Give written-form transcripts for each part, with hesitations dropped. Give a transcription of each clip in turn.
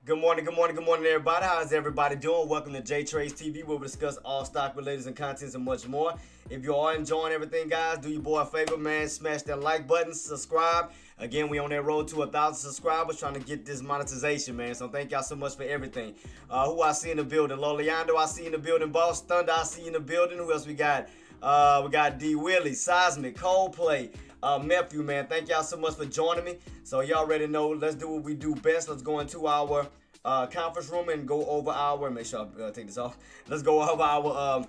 Good morning, everybody. How's everybody doing? Welcome to JTraedz TV, where we discuss all stock related and contents and much more. If you are enjoying everything, guys, do your boy a favor, man. Smash that like button, subscribe. Again, we on that road to 1,000 subscribers, trying to get this monetization, man. So thank y'all so much for everything. Who I see in the building? Loliando, I see in the building. Boss Thunder, I see in the building. Who else we got? We got D Willie, Seismic, Coldplay. Nephew, man, thank y'all so much for joining me. So y'all already know, let's do what we do best. Let's go into our conference room and go over our, make sure I take this off. Let's go over our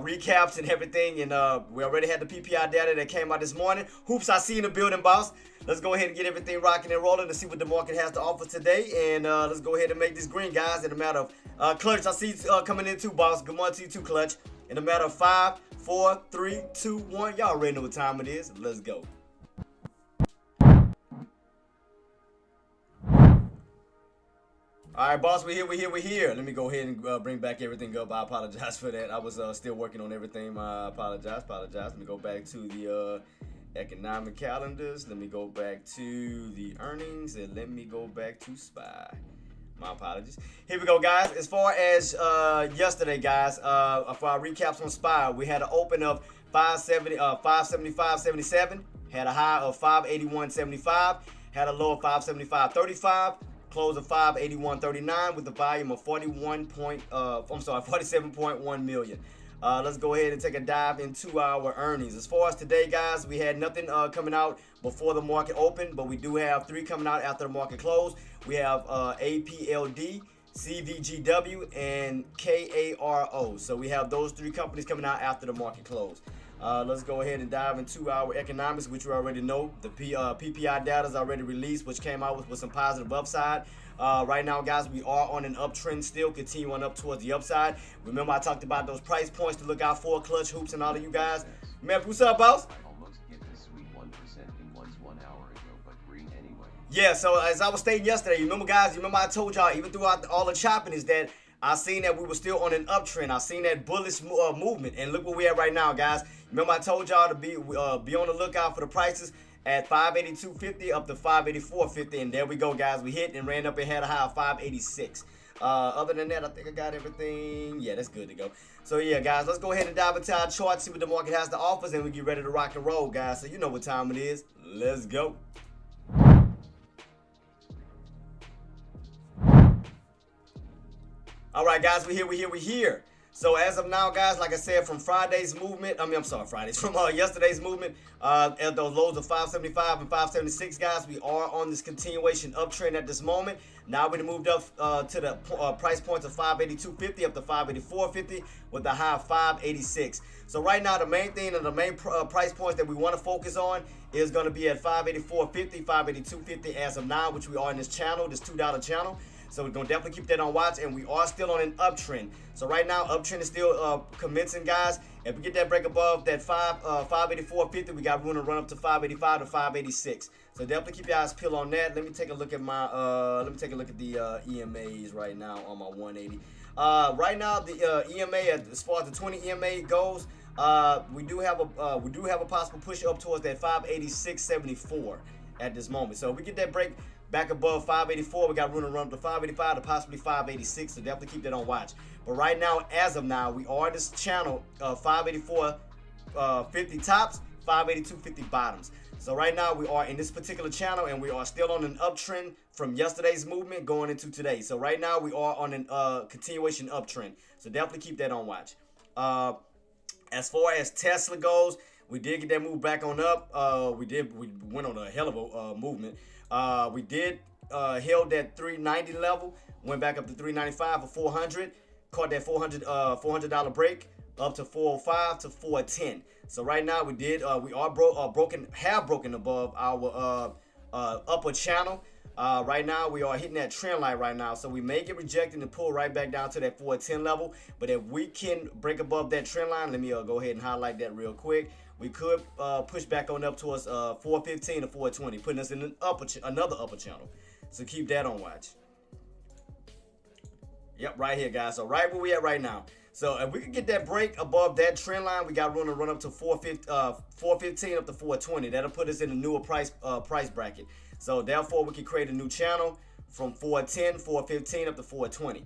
recaps and everything. And we already had the PPI data that came out this morning. Hoops, I see in the building, boss. Let's go ahead and get everything rocking and rolling to see what the market has to offer today. And let's go ahead and make this green, guys. In a matter of Clutch, I see coming in too, boss. Good morning to you too, Clutch. In a matter of 5, 4, 3, 2, 1. Y'all already know what time it is. Let's go. All right, boss, we're here. Let me go ahead and bring back everything up. I apologize for that. I was still working on everything. I apologize. Let me go back to the economic calendars. Let me go back to the earnings, and let me go back to SPY. My apologies. Here we go, guys. As far as yesterday, guys, for our recaps on SPY, we had an open of 575.77, had a high of 581.75, had a low of 575.35, close of 581.39 with a volume of 47.1 million. Let's go ahead and take a dive into our earnings. As far as today, guys, we had nothing coming out before the market opened, but we do have 3 coming out after the market closed. We have APLD, CVGW, and KARO. So we have those 3 companies coming out after the market closed. Let's go ahead and dive into our economics, which we already know. The PPI data is already released, which came out with some positive upside. Right now, guys, we are on an uptrend still, continuing up towards the upside. Remember, I talked about those price points to look out for, Clutch, Hoops, and all of you guys. Man, what's up, boss? Yeah, so as I was stating yesterday, you remember, guys, I told y'all, even throughout all the chopping, is that I seen that we were still on an uptrend. I seen that bullish movement, and look where we at right now, guys. Remember, I told y'all to be on the lookout for the prices at 582.50 up to 584.50, and there we go, guys. We hit and ran up and had a high of 586. Other than that, I think I got everything. Yeah, that's good to go. So yeah, guys, let's go ahead and dive into our chart, see what the market has to offer, and we get ready to rock and roll, guys. So you know what time it is. Let's go. All right, guys, we're here. So as of now, guys, like I said, from Friday's movement, from yesterday's movement, at those lows of 575 and 576, guys, we are on this continuation uptrend at this moment. Now we moved up to the price points of 582.50 up to 584.50 with a high of 586. So right now, the main thing and the main price points that we want to focus on is going to be at 584.50, 582.50 as of now, which we are in this channel, this $2 channel. So we're going to definitely keep that on watch, and we are still on an uptrend. So right now, uptrend is still commencing, guys. If we get that break above that 584.50, we got room to run up to 585 to 586. So definitely keep your eyes peeled on that. Let me take a look at my the EMAs right now on my 180. Right now, the EMA, as far as the 20 EMA goes, we do have a possible push up towards that 586.74 at this moment. So if we get that break back above 584, we got room to run up to 585 to possibly 586, so definitely keep that on watch. But right now, as of now, we are in this channel of 584.50 tops, 582.50 bottoms. So right now, we are in this particular channel, and we are still on an uptrend from yesterday's movement going into today. So right now, we are on a continuation uptrend. So definitely keep that on watch. As far as Tesla goes, we did get that move back on up. We went on a hell of a movement. We did held that 390 level, went back up to 395 for 400, caught that $400 break up to 405 to 410. So right now we have broken above our upper channel. Right now we are hitting that trend line right now, so we may get rejected and pull right back down to that 410 level. But if we can break above that trend line, let me go ahead and highlight that real quick. We could push back on up towards 415 to 420, putting us in another upper channel. So keep that on watch. Yep, right here, guys. So right where we at right now. So if we can get that break above that trend line, we got room to run up to 415 up to 420. That'll put us in a newer price bracket. So therefore, we can create a new channel from 410, 415 up to 420.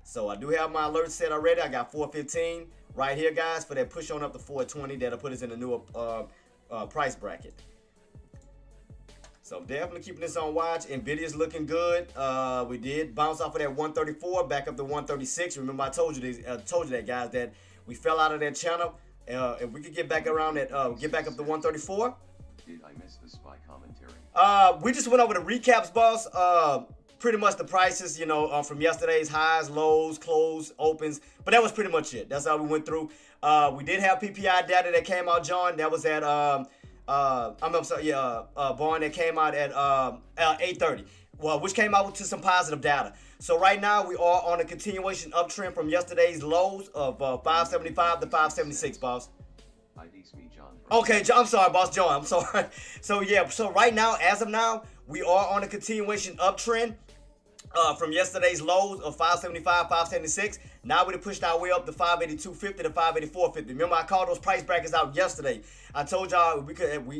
So I do have my alerts set already. I got 415 right here, guys, for that push on up to 420. That'll put us in a newer price bracket. So definitely keeping this on watch. Nvidia's looking good. We did bounce off of that 134 back up to 136. Remember, I told you that, guys, that we fell out of that channel. If we could get back around that, get back up to 134. Did I miss the SPY commentary? We just went over the recaps, boss. Pretty much the prices, you know, from yesterday's highs, lows, close, opens. But that was pretty much it. That's all we went through. We did have PPI data that came out, John. That was at Bond that came out at 8:30. Well, which came out to some positive data. So right now we are on a continuation uptrend from yesterday's lows of 575 to 576, boss. Okay, I'm sorry, boss John. I'm sorry. So yeah, so right now, as of now, we are on a continuation uptrend from yesterday's lows of 575, 576. Now we pushed our way up to 582.50 to 584.50. Remember, I called those price brackets out yesterday. I told y'all we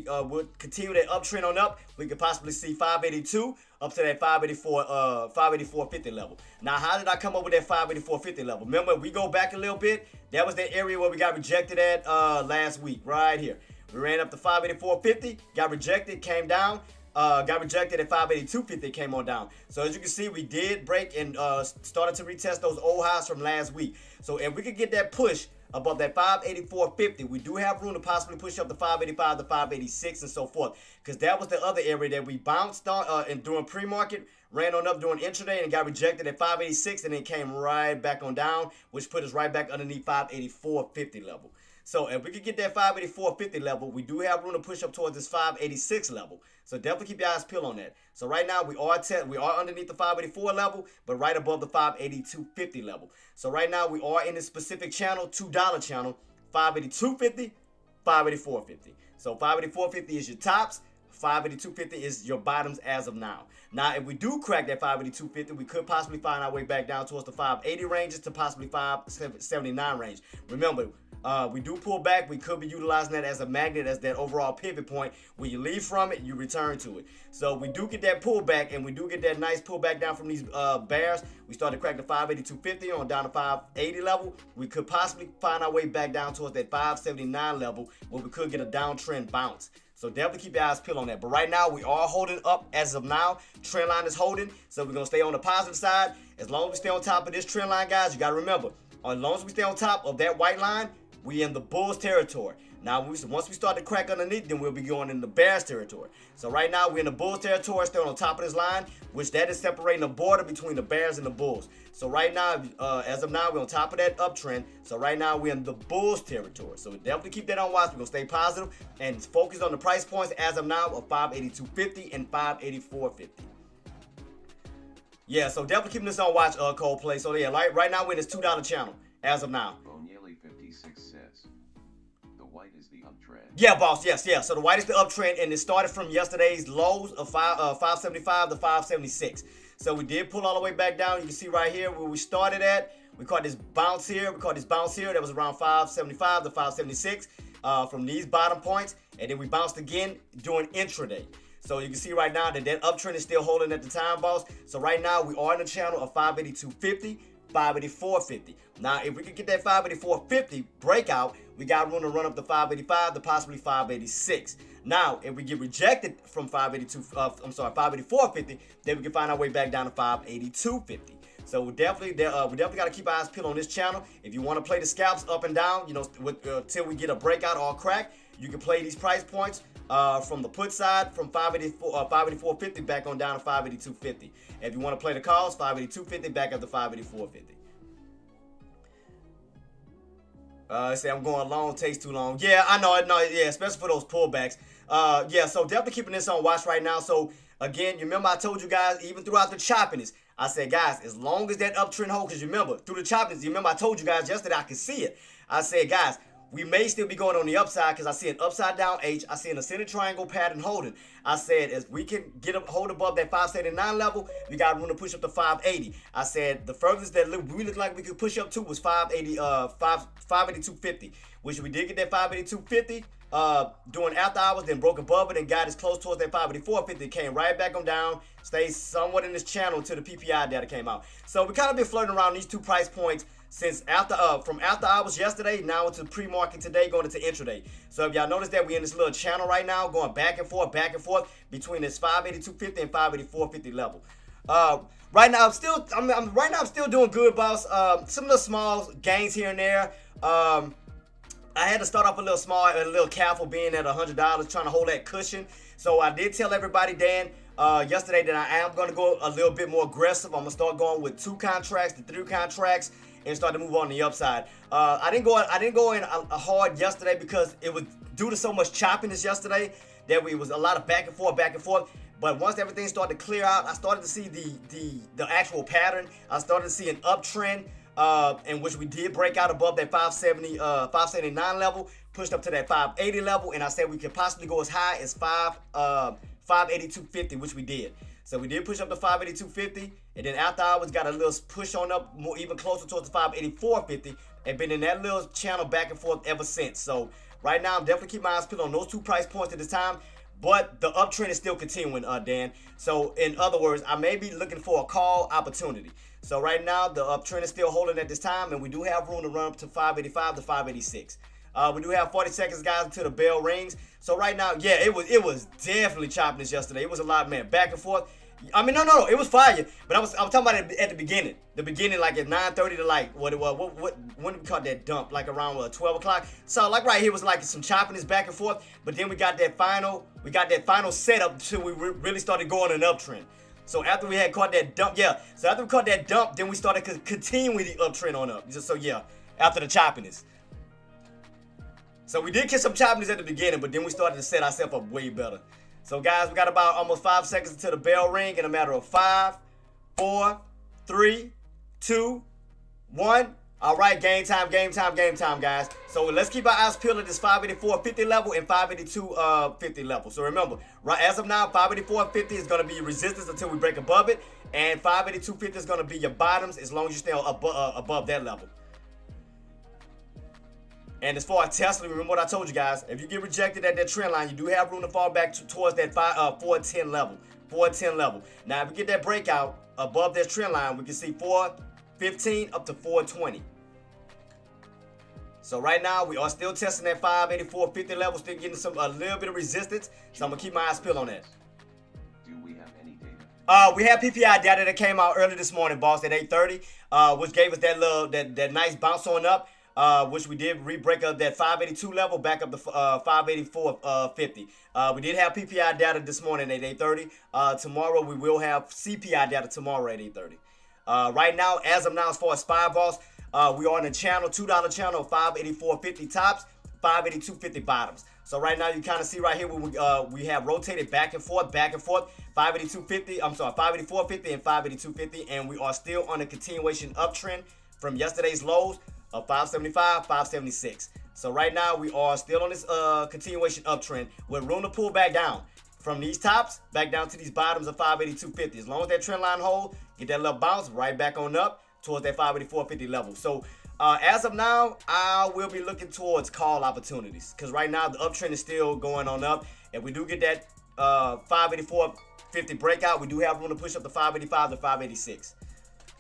would continue that uptrend on up. We could possibly see 582 up to that 584.50 level. Now, how did I come up with that 584.50 level? Remember, we go back a little bit. That was the area where we got rejected at last week, right here. We ran up to 584.50, got rejected, came down. Got rejected at 582.50, came on down. So as you can see, we did break and started to retest those old highs from last week. So if we could get that push above that 584.50, we do have room to possibly push up to 585 to 586 and so forth. Because that was the other area that we bounced on and during pre-market, ran on up during intraday and got rejected at 586 and then came right back on down, which put us right back underneath 584.50 level. So if we could get that 584.50 level, we do have room to push up towards this 586 level. So definitely keep your eyes peeled on that. So right now we are underneath the 584 level, but right above the 582.50 level. So right now we are in this specific channel, $2 channel, 582.50, 584.50. So 584.50 is your tops. 582.50 is your bottoms as of now. Now, if we do crack that 582.50, we could possibly find our way back down towards the 580 ranges to possibly 579 range. Remember, we do pull back. We could be utilizing that as a magnet, as that overall pivot point. When you leave from it, you return to it. So we do get that pullback, and we do get that nice pullback down from these bears. We start to crack the 582.50 on down to 580 level. We could possibly find our way back down towards that 579 level, where we could get a downtrend bounce. So definitely keep your eyes peeled on that. But right now, we are holding up as of now. Trend line is holding, so we're going to stay on the positive side. As long as we stay on top of this trend line, guys, you got to remember, as long as we stay on top of that white line, we in the bulls territory. Now, once we start to crack underneath, then we'll be going in the bears territory. So right now, we're in the bulls territory, still on top of this line, which that is separating the border between the bears and the bulls. So right now, as of now, we're on top of that uptrend. So right now, we're in the bulls territory. So definitely keep that on watch. We're going to stay positive and focus on the price points as of now of 582.50 and 584.50. Yeah, so definitely keeping this on watch, Coldplay. So yeah, right now, we're in this $2 channel as of now. Yeah, boss. Yes. So the white is the uptrend, and it started from yesterday's lows of 575 to 576. So we did pull all the way back down. You can see right here where we started at. We caught this bounce here. That was around 575 to 576 from these bottom points, and then we bounced again during intraday. So you can see right now that uptrend is still holding at the time, boss. So right now we are in the channel of 582.50. 584.50. Now, if we could get that 584.50 breakout, we got room to run up to 585 to possibly 586. Now, if we get rejected from 584.50, then we can find our way back down to 582.50. So we definitely got to keep our eyes peeled on this channel. If you want to play the scalps up and down, you know, till we get a breakout or a crack, you can play these price points from the put side from 584.50 back on down to 582.50. If you want to play the calls, 582.50 back up to 584.50. Say I'm going long, takes too long. Yeah, I know, yeah, especially for those pullbacks. Yeah, so definitely keeping this on watch right now. So again, you remember I told you guys, even throughout the choppiness, I said, guys, as long as that uptrend holds, because you remember, through the choppiness, you remember I told you guys yesterday I could see it. I said, guys, we may still be going on the upside because I see an upside down H. I see an ascending triangle pattern holding. I said if we can hold above that 579 level, we got room to push up to 580. I said the furthest that we looked like we could push up to was 582.50, which we did get that 582.50 doing after hours, then broke above it and got as close towards that 584.50. Came right back on down, stayed somewhat in this channel until the PPI data came out. So we kind of been flirting around these two price points since from after hours yesterday, now into pre-market today, going into intraday. So if y'all notice that we in this little channel right now, going back and forth between this 582.50 and 584.50 level. Right now I'm still doing good, boss. Some little small gains here and there. I had to start off a little small, a little careful, being at $100, trying to hold that cushion. So I did tell everybody, Dan, yesterday that I am going to go a little bit more aggressive. I'm going to start going with 2 contracts to 3 contracts and start to move on the upside. I didn't go in a hard yesterday because it was due to so much choppiness yesterday that it was a lot of back and forth. But once everything started to clear out, I started to see the actual pattern. I started to see an uptrend, in which we did break out above that 579 level, pushed up to that 580 level, and I said we could possibly go as high as 582.50, which we did. So we did push up to 582.50, and then after hours got a little push on up, more even closer towards the 584.50, and been in that little channel back and forth ever since. So right now I'm definitely keeping my eyes peeled on those 2 price points at this time. But the uptrend is still continuing, Dan. So in other words, I may be looking for a call opportunity. So right now the uptrend is still holding at this time, and we do have room to run up to 585 to 586. We do have 40 seconds, guys, until the bell rings. So right now, yeah, it was definitely choppiness yesterday. It was a lot, man, back and forth. I mean, no, it was fire. But I was talking about it at the beginning. The beginning, like at 9:30 to like when did we call that dump? Like around 12 o'clock. So like right here was like some choppiness back and forth. But then we got that final setup until we really started going an uptrend. So after we had caught that dump, So after we caught that dump, then we started continuing the uptrend on up. So yeah, after the choppiness. So we did get some choppiness at the beginning, but then we started to set ourselves up way better. So guys, we got about almost 5 seconds until the bell ring in a matter of 5, 4, 3, 2, 1. All right, game time, guys. So let's keep our eyes peeled at this 584.50 level and 582.50 level. So remember, right as of now, 584.50 is going to be your resistance until we break above it, and 582.50 is going to be your bottoms as long as you stay above that level. And as far as Tesla, remember what I told you guys. If you get rejected at that trend line, you do have room to fall back towards that 410 level. 410 level. Now, if we get that breakout above that trend line, we can see 415 up to 420. So right now, we are still testing that 584.50 level, still getting a little bit of resistance. So I'm going to keep my eyes peeled on that. Do we have any data? We have PPI data that came out early this morning, boss, at 8:30, which gave us that nice bounce on up. Which we did re-break up that 582 level back up to 584.50. We did have PPI data this morning at 8:30. Tomorrow we will have CPI data tomorrow at 8:30. Right now, as of now, as far as SPY, boss, we are in the channel, $2 channel, 584.50 tops, 582.50 bottoms. So right now you kind of see right here we have rotated back and forth, 582.50. I'm sorry, 584.50 and 582.50, and we are still on a continuation uptrend from yesterday's lows of 575, 576. So right now we are still on this continuation uptrend with room to pull back down from these tops back down to these bottoms of 582.50. As long as that trend line hold, get that little bounce right back on up towards that 584.50 level. So as of now, I will be looking towards call opportunities because right now the uptrend is still going on up. If we do get that 584.50 breakout, we do have room to push up to 585 to 586.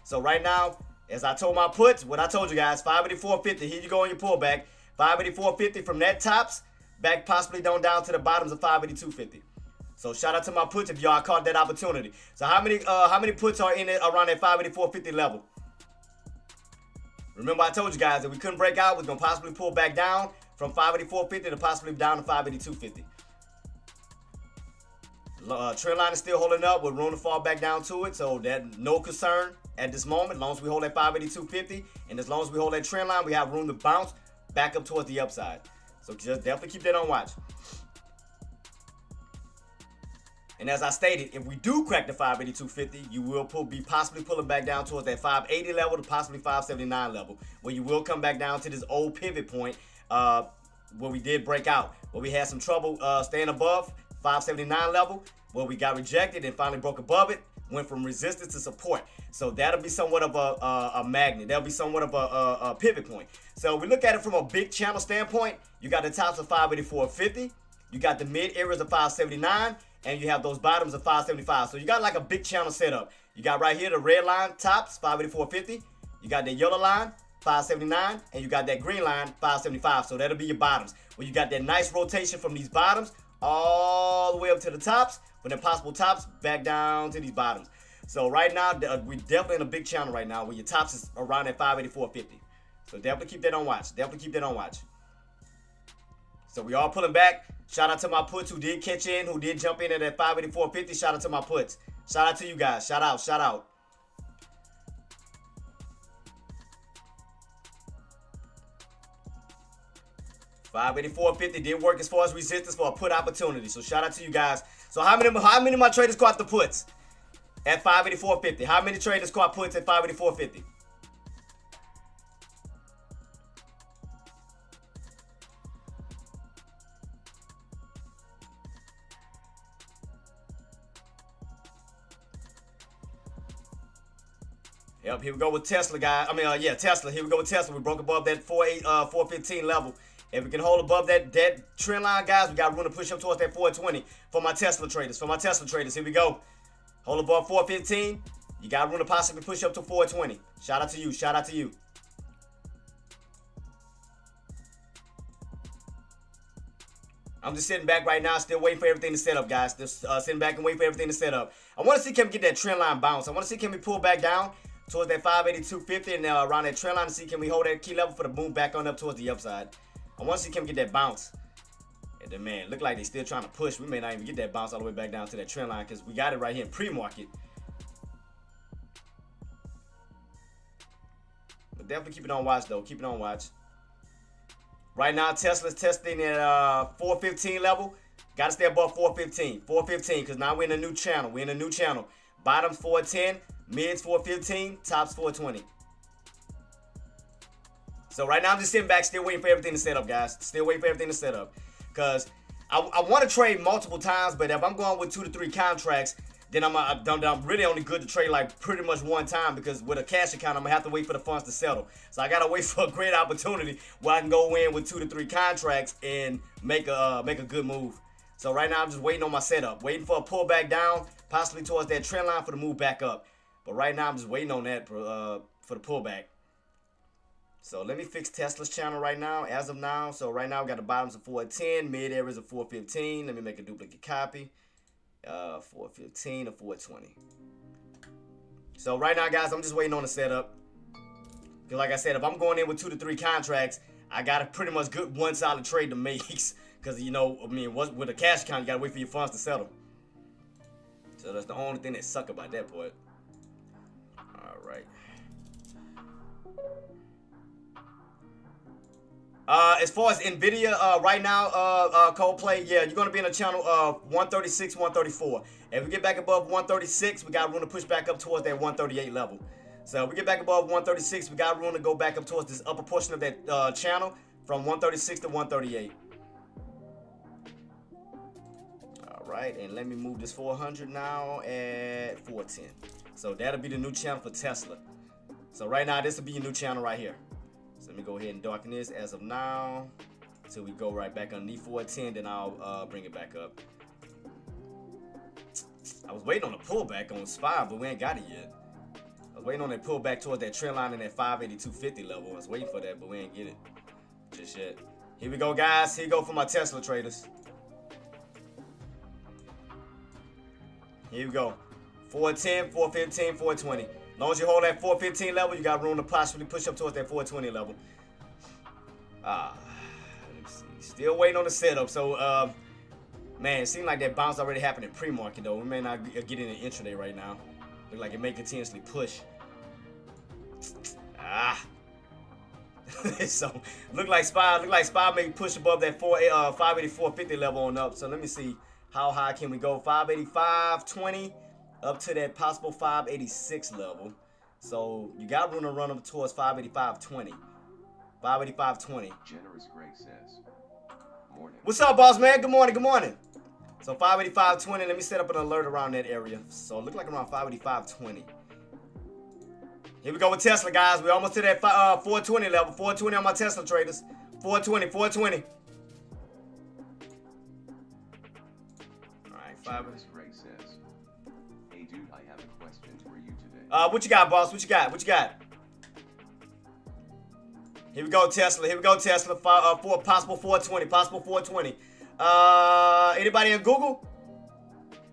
So right now, as I told my puts, what I told you guys, 584.50, here you go on your pullback. 584.50 from that tops, back possibly down to the bottoms of 582.50. So shout out to my puts if y'all caught that opportunity. So how many puts are in it around that 584.50 level? Remember I told you guys that we couldn't break out, we're going to possibly pull back down from 584.50 to possibly down to 582.50. Trend line is still holding up with room to fall back down to it, so that no concern at this moment. As long as we hold that 582.50 and as long as we hold that trend line, we have room to bounce back up towards the upside. So just definitely keep that on watch. And as I stated, if we do crack the 582.50, you will be possibly pulling back down towards that 580 level to possibly 579 level, where you will come back down to this old pivot point where we did break out, where we had some trouble staying above 579 level, where we got rejected and finally broke above it, went from resistance to support. So that'll be somewhat of a magnet. That'll be somewhat of a pivot point. So we look at it from a big channel standpoint. You got the tops of 584.50, you got the mid areas of 579, and you have those bottoms of 575. So you got like a big channel setup. You got right here the red line tops 584.50, you got the yellow line 579, and you got that green line 575. So that'll be your bottoms, where you got that nice rotation from these bottoms all the way up to the tops, from the possible tops back down to these bottoms. So right now we're definitely in a big channel right now, where your tops is around at 584.50. So definitely keep that on watch. Definitely keep that on watch. So we all pulling back. Shout out to my puts who did catch in, who did jump in at that 584.50. Shout out to my puts. Shout out to you guys. Shout out. Shout out. $584.50 did work as far as resistance for a put opportunity. So shout out to you guys. So how many of my traders caught the puts at 584.50? How many traders caught puts at 584.50? Yep, here we go with Tesla, guys. Tesla. Here we go with Tesla. We broke above that 415 level. If we can hold above that trend line, guys, we got room to push up towards that 420 for my Tesla traders. Here we go. Hold above 415. You got room to possibly push up to 420. Shout out to you. Shout out to you. I'm just sitting back right now, still waiting for everything to set up, guys. Just sitting back and waiting for everything to set up. I want to see can we get that trend line bounce. I want to see can we pull back down towards that 582.50 and around that trend line to see can we hold that key level for the move back on up towards the upside. I want to see can we get that bounce. And then, man, look like they still trying to push. We may not even get that bounce all the way back down to that trend line because we got it right here in pre-market. But definitely keep it on watch, though. Keep it on watch. Right now, Tesla's testing at 415 level. Got to stay above 415. 415 because now we're in a new channel. We're in a new channel. Bottoms 410, mids 415, tops 420. So right now I'm just sitting back, still waiting for everything to set up, guys. Still waiting for everything to set up. Because I want to trade multiple times, but if I'm going with 2 to 3 contracts, then I'm really only good to trade like pretty much one time, because with a cash account, I'm going to have to wait for the funds to settle. So I got to wait for a great opportunity where I can go in with 2 to 3 contracts and make a good move. So right now I'm just waiting on my setup, waiting for a pullback down, possibly towards that trend line for the move back up. But right now I'm just waiting on that for the pullback. So let me fix Tesla's channel right now, as of now. So right now we got the bottoms of 410, mid areas of 415. Let me make a duplicate copy. 415 to 420. So right now, guys, I'm just waiting on the setup. Because like I said, if I'm going in with 2 to 3 contracts, I got a pretty much good one solid trade to make. Because, you know, I mean, with a cash account, you got to wait for your funds to settle. So that's the only thing that suck about that part. All right. As far as Nvidia, right now, Coldplay, yeah, you're going to be in a channel of 136, 134. If we get back above 136, we got room to push back up towards that 138 level. So if we get back above 136, we got room to go back up towards this upper portion of that channel from 136 to 138. All right, and let me move this 400 now at 410. So that'll be the new channel for Tesla. So right now, this will be your new channel right here. So let me go ahead and darken this as of now until we go right back underneath 410, then I'll bring it back up. I was waiting on a pullback on SPY, but we ain't got it yet. I was waiting on that pullback towards that trend line in that 582.50 level. I was waiting for that, but we ain't get it just yet. Here we go, guys. Here we go for my Tesla traders. Here we go. 410, 415, 420. As long as you hold that 415 level, you got room to possibly push up towards that 420 level. Let me see. Still waiting on the setup. So, man, it seems like that bounce already happened in pre-market, though. We may not get in the intraday right now. Look like it may continuously push. So, look like SPY may push above that 584.50 level on up. So, let me see. How high can we go? 585.20. Up to that possible 586 level. So you got room to run up towards 585.20. 585.20. Generous Greg says, morning. What's up, boss man? Good morning, good morning. So 585.20, let me set up an alert around that area. So it look like around 585.20. Here we go with Tesla, guys. We're almost to that 420 level. 420 on my Tesla traders. 420, 420. All right, Generous Greg says, hey dude, I have a question for you today. What you got, boss? What you got? What you got? Here we go, Tesla. Here we go, Tesla. For possible 420. Possible 420. Anybody in Google?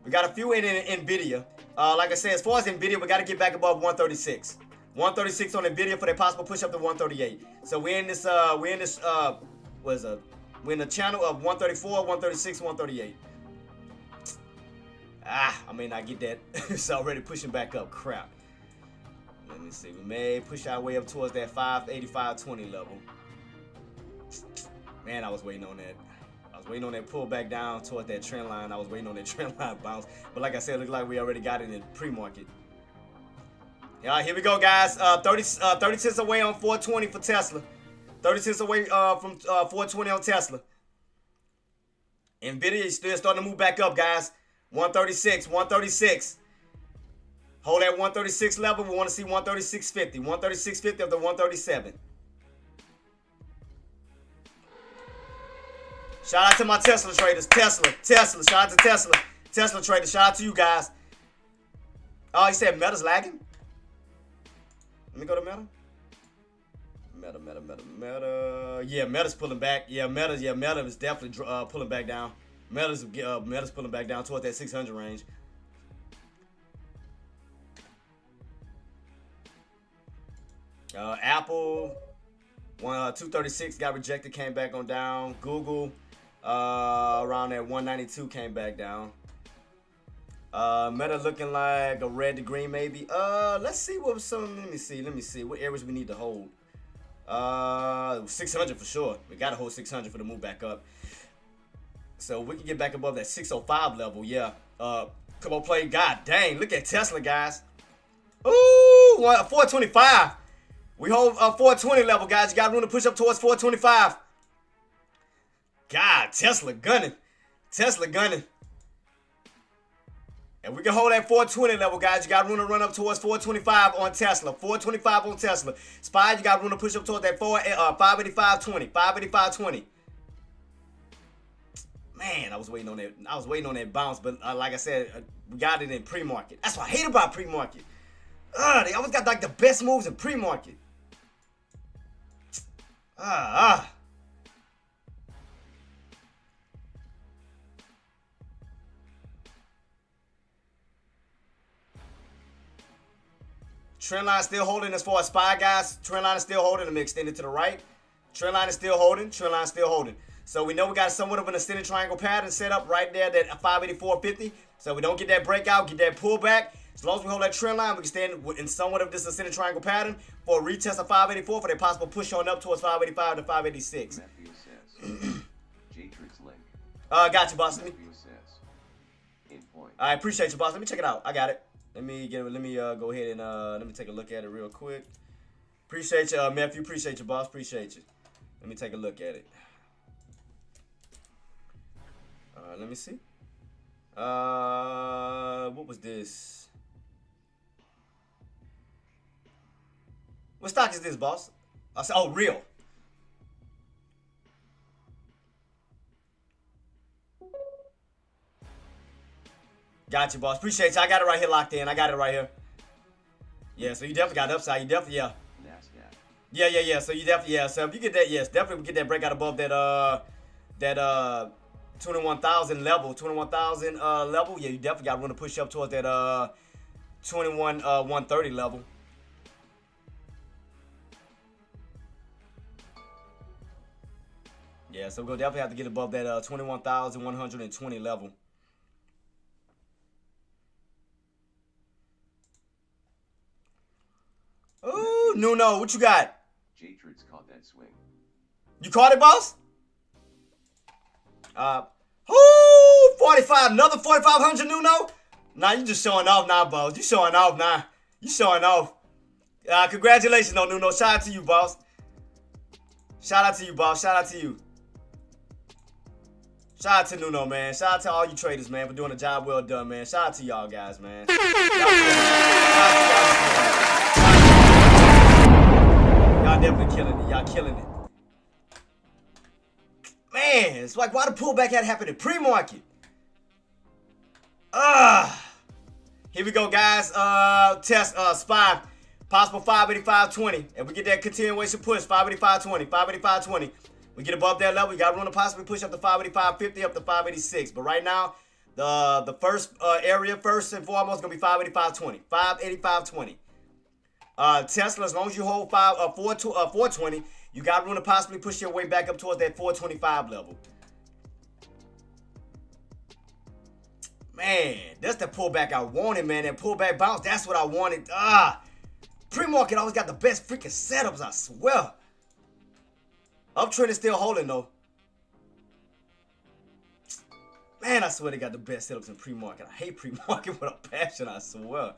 We got a few in Nvidia. Like I said, as far as Nvidia, we got to get back above 136. 136 on Nvidia for their possible push up to 138. So we're in this. We're in the channel of 134, 136, 138. I may not get that. It's already pushing back up. Crap. Let me see. We may push our way up towards that 585.20 level. Man, I was waiting on that. I was waiting on that pullback down towards that trend line. I was waiting on that trend line bounce. But like I said, it looked like we already got it in pre-market. Yeah, here we go, guys. 30 cents away on 420 for Tesla. 30 cents away from 420 on Tesla. Nvidia is still starting to move back up, guys. 136, 136. Hold that 136 level. We want to see 136.50. 136.50 up to 137. Shout out to my Tesla traders. Tesla. Shout out to Tesla. Tesla traders. Shout out to you guys. Oh, he said Meta's lagging? Let me go to Meta. Meta. Yeah, Meta's pulling back. Meta is definitely pulling back down. Meta's pulling back down towards that 600 range. Apple, 236 got rejected, came back on down. Google, around that 192 came back down. Meta looking like a red to green maybe. Let's see what some. Let me see what areas we need to hold. 600 for sure. We gotta hold 600 for the move back up. So we can get back above that 605 level. Yeah. Come on, play. God dang, look at Tesla, guys. Ooh, 425. We hold 420 level, guys. You got room to push up towards 425. God, Tesla gunning. And we can hold that 420 level, guys. You got room to run up towards 425 on Tesla. 425 on Tesla. SPY, you got room to push up towards that 585.20. 585.20. Man, I was waiting on that bounce, but like I said, we got it in pre-market. That's what I hate about pre-market. They always got like the best moves in pre-market. Trend line still holding as far as SPY, guys. Trend line is still holding. Let me extend it to the right. Trend line is still holding. So we know we got somewhat of an extended triangle pattern set up right there, that 584.50. So we don't get that breakout, get that pullback. As long as we hold that trend line, we can stand in somewhat of this ascending triangle pattern for a retest of 584 for their possible push on up towards 585 to 586. Matthew says, JTraedz link. Got you, boss. Matthew says, in point. I appreciate you, boss. Let me check it out. I got it. Let me go ahead and let me take a look at it real quick. Appreciate you, Matthew. Appreciate you, boss. Appreciate you. Let me take a look at it. Let me see. What was this? What stock is this, boss? I said, oh, real. Got you, boss. Appreciate you. I got it right here locked in. I got it right here. Yeah, so you definitely got the upside. You definitely, yeah. Yeah. So you definitely, yeah. So if you get that, yes, definitely we get that breakout above that 21,000 level, 21,000 level. Yeah, you definitely got room to push up towards that 130 level. Yeah, so we'll definitely have to get above that 21,120 level. Ooh, Nuno, what you got? JTraedz caught that swing. You caught it, boss? 45, another 4,500, Nuno? Nah, you just showing off now, boss. You showing off now. Congratulations on Nuno. Shout out to you, boss. Shout out to you, boss. Shout out to you. Shout out to Nuno, man. Shout out to all you traders, man, for doing a job well done, man. Shout out to y'all guys, man. Y'all definitely killing it. Y'all killing it. Man, it's like, why the pullback had happened in pre-market? Here we go, guys. Test SPY. Possible 585.20. If we get that continuation push, 585.20, 585.20. We get above that level, you got room to possibly push up to 585.50, up to 586. But right now, the first area, first and foremost, going to be 585.20. 585.20. Tesla, as long as you hold 420, you got room to possibly push your way back up towards that 425 level. Man, that's the pullback I wanted, man. That pullback bounce, that's what I wanted. Pre-market always got the best freaking setups, I swear. Uptrend is still holding, though. Man, I swear they got the best setups in pre-market. I hate pre-market with a passion, I swear.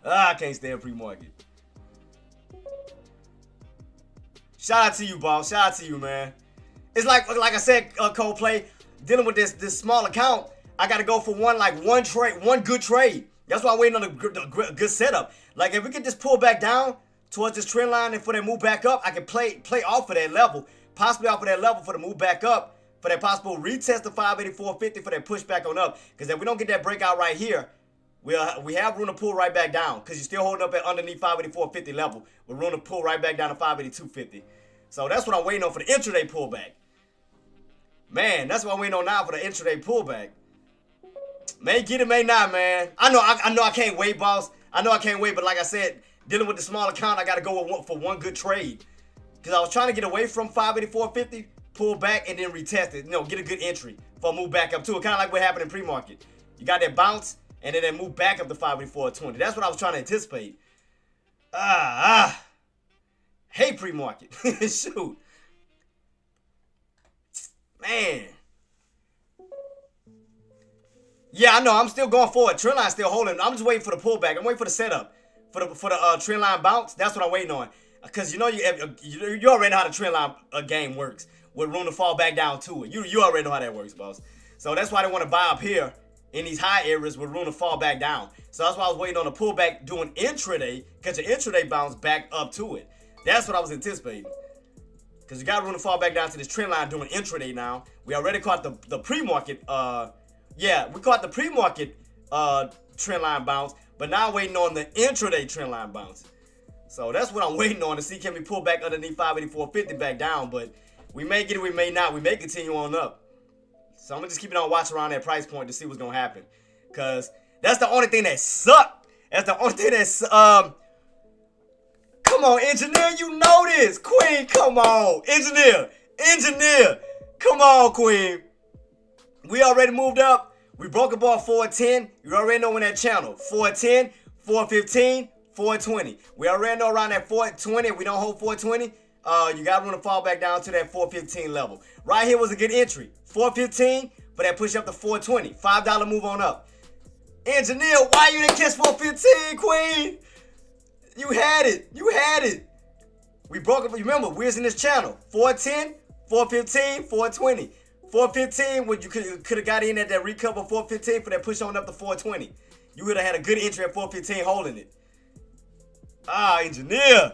I can't stand pre-market. Shout out to you, boss. Shout out to you, man. It's like I said, Coldplay, dealing with this small account, I got to go for one good trade. That's why I'm waiting on a good setup. Like, if we get this pull back down towards this trend line and for that move back up, I can play off of that level. Possibly off of that level for the move back up, for that possible retest of 584.50 for that push back on up. Because if we don't get that breakout right here, we have room to pull right back down. Because you're still holding up at underneath 584.50 level. With room to pull right back down to 582.50. So that's what I'm waiting on for the intraday pullback. Man, that's what I'm waiting on now for the intraday pullback. May get it, may not, man. I know I can't wait, boss. I know I can't wait, but like I said, dealing with the small account, I got to go for one good trade. Because I was trying to get away from 584.50, pull back, and then retest it. You know, get a good entry for a move back up to it. Kind of like what happened in pre-market. You got that bounce, and then move back up to 584.20. That's what I was trying to anticipate. Hate pre-market. Shoot. Man. Yeah, I know. I'm still going forward. Trend line still holding. I'm just waiting for the pullback. I'm waiting for the setup. For the trend line bounce. That's what I'm waiting on. Because you know you already know how the trend line game works. With room to fall back down to it. You already know how that works, boss. So that's why they want to buy up here in these high areas with room to fall back down. So that's why I was waiting on the pullback doing intraday. Catch an intraday bounce back up to it. That's what I was anticipating. Because you got room to fall back down to this trend line doing intraday now. We already caught the pre-market. Yeah, we caught the pre-market trend line bounce. But now I'm waiting on the intraday trend line bounce. So that's what I'm waiting on to see, can we pull back underneath 584.50 back down. But we may get it, we may not. We may continue on up. So I'm going to just keep it on watch around that price point to see what's going to happen. Because that's the only thing that sucked. That's the only thing that's... Come on, engineer, you know this. Queen, come on. Engineer. Come on, Queen. We already moved up. We broke above 410. You already know in that channel. 410, 415, 420. We already know around that 420. If we don't hold 420, you got room to fall back down to that 415 level. Right here was a good entry. 415 for that push up to 420. $5 move on up. Engineer, why you didn't catch 415, Queen? You had it. We broke up. Remember, we was in this channel. 410, 415, 420. 415, when you could have got in at that recover 415 for that push on up to 420. You would have had a good entry at 415 holding it. Engineer.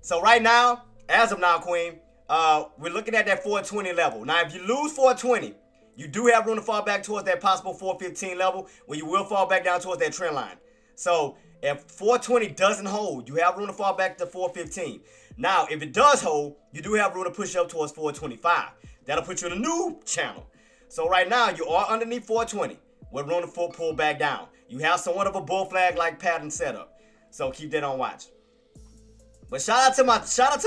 So right now, as of now, Queen, we're looking at that 420 level. Now, if you lose 420, you do have room to fall back towards that possible 415 level, where you will fall back down towards that trend line. So if 420 doesn't hold, you have room to fall back to 415. Now, if it does hold, you do have room to push up towards 425. That'll put you in a new channel. So right now, you are underneath 420 with room to pull back down. You have somewhat of a bull flag like pattern setup. So keep that on watch. But shout out to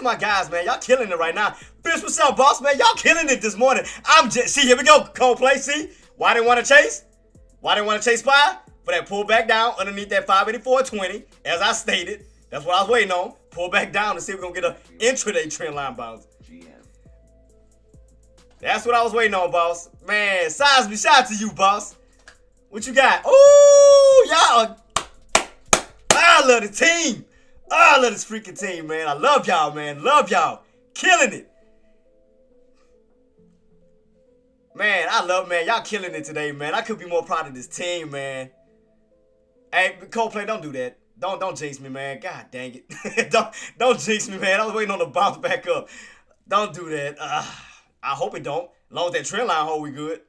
my guys, man. Y'all killing it right now. Bitch, what's up, boss, man? Y'all killing it this morning. See, here we go. Coldplay, see? Why didn't want to chase? Why didn't want to chase SPY? For that pull back down underneath that 584.20, as I stated. That's what I was waiting on. Pull back down to see if we're going to get an intraday trend line bounce. That's what I was waiting on, boss. Man, Sosby, shout out to you, boss. What you got? Ooh, y'all. I love the team. I love this freaking team, man. I love y'all, man. Love y'all. Killing it. I love, man. Y'all killing it today, man. I could be more proud of this team, man. Hey, Coldplay, don't do that. Don't jinx me, man. God dang it. don't jinx me, man. I was waiting on the bounce back up. Don't do that. I hope it don't. As long as that trend line hold, we good.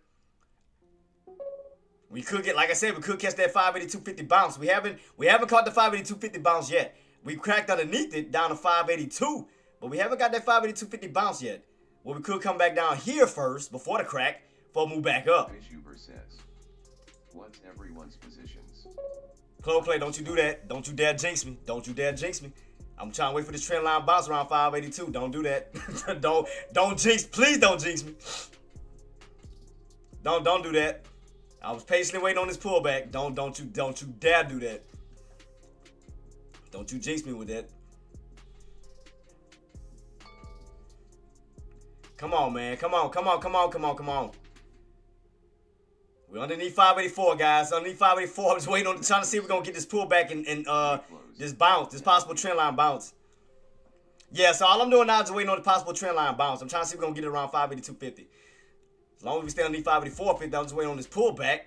We could get, like I said, we could catch that 582.50 bounce. We haven't caught the 582.50 bounce yet. We cracked underneath it down to 582, but we haven't got that 582.50 bounce yet. Well, we could come back down here first before the crack, before move back up. Huber says, what's everyone's positions? Coldplay, don't you do that. Don't you dare jinx me. Don't you dare jinx me. I'm trying to wait for this trend line bounce around 582. Don't do that. don't jinx. Please don't jinx me. Don't do that. I was patiently waiting on this pullback. Don't you dare do that. Don't you jinx me with that. Come on, man. Come on. We're underneath 584, guys. Underneath 584. I'm just waiting on trying to see if we're gonna get this pullback and this bounce, this possible trend line bounce. Yeah, so all I'm doing now is waiting on the possible trend line bounce. I'm trying to see if we're gonna get it around 582.50. As long as we stay underneath 584.50, I'm just waiting on this pullback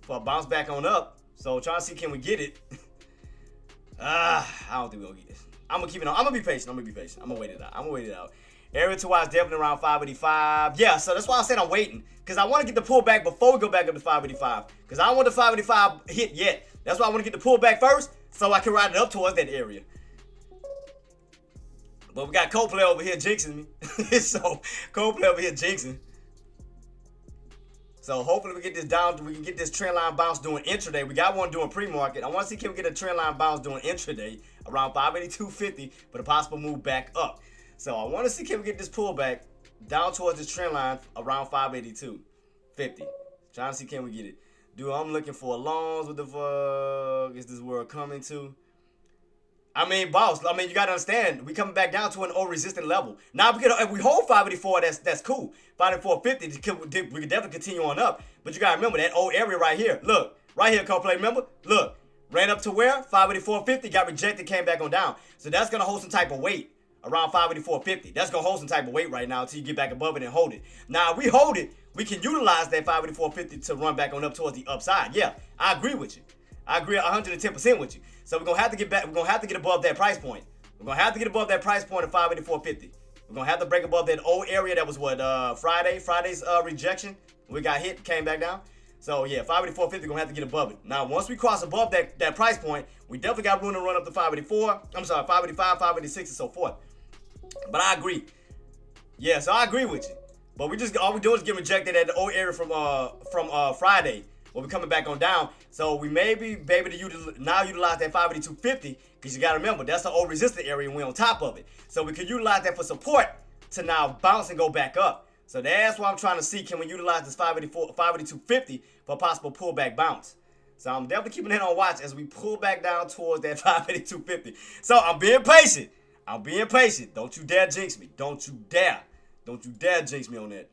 for a bounce back on up. So trying to see can we get it. I don't think we'll get it. I'm gonna keep it on. I'm gonna be patient. I'm gonna wait it out. Area to watch definitely around 585. Yeah, so that's why I said I'm waiting. Because I want to get the pullback before we go back up to 585. Because I don't want the 585 hit yet. That's why I want to get the pullback first so I can ride it up towards that area. But we got Coldplay over here jinxing me. So, Coldplay over here jinxing. So, hopefully we get this down. We can get this trend line bounce doing intraday. We got one doing pre-market. I want to see can we get a trend line bounce doing intraday around 582.50 but a possible move back up. So I want to see can we get this pullback down towards this trend line around 582.50. Trying to see can we get it. Dude, I'm looking for longs. What the fuck is this world coming to? I mean, boss. I mean, you gotta understand. We coming back down to an old resistant level. Now, if we hold 584, that's cool. 584.50, we can definitely continue on up. But you gotta remember that old area right here. Look, right here, Coldplay. Remember? Look, ran up to where? 584.50, got rejected, came back on down. So that's gonna hold some type of weight. Around 584.50. That's going to hold some type of weight right now until you get back above it and hold it. Now, if we hold it, we can utilize that 584.50 to run back on up towards the upside. Yeah, I agree with you. I agree 110% with you. So we're going to have to get back. We're going to have to get above that price point. We're going to have to get above that price point of 584.50. We're going to have to break above that old area that was what, Friday's rejection. We got hit, came back down. So, yeah, 584.50, we're going to have to get above it. Now, once we cross above that price point, we definitely got room to run up to 584. I'm sorry, 585, 586, and so forth. But I agree. Yeah, so I agree with you. But all we do is get rejected at the old area from Friday. When we're coming back on down. So we may be able to now utilize that 582.50 because you got to remember that's the old resistant area and we're on top of it. So we can utilize that for support to now bounce and go back up. So that's why I'm trying to see can we utilize this 582.50 for a possible pullback bounce. So I'm definitely keeping it on watch as we pull back down towards that 582.50. So I'm being patient. Don't you dare jinx me. Don't you dare jinx me on that.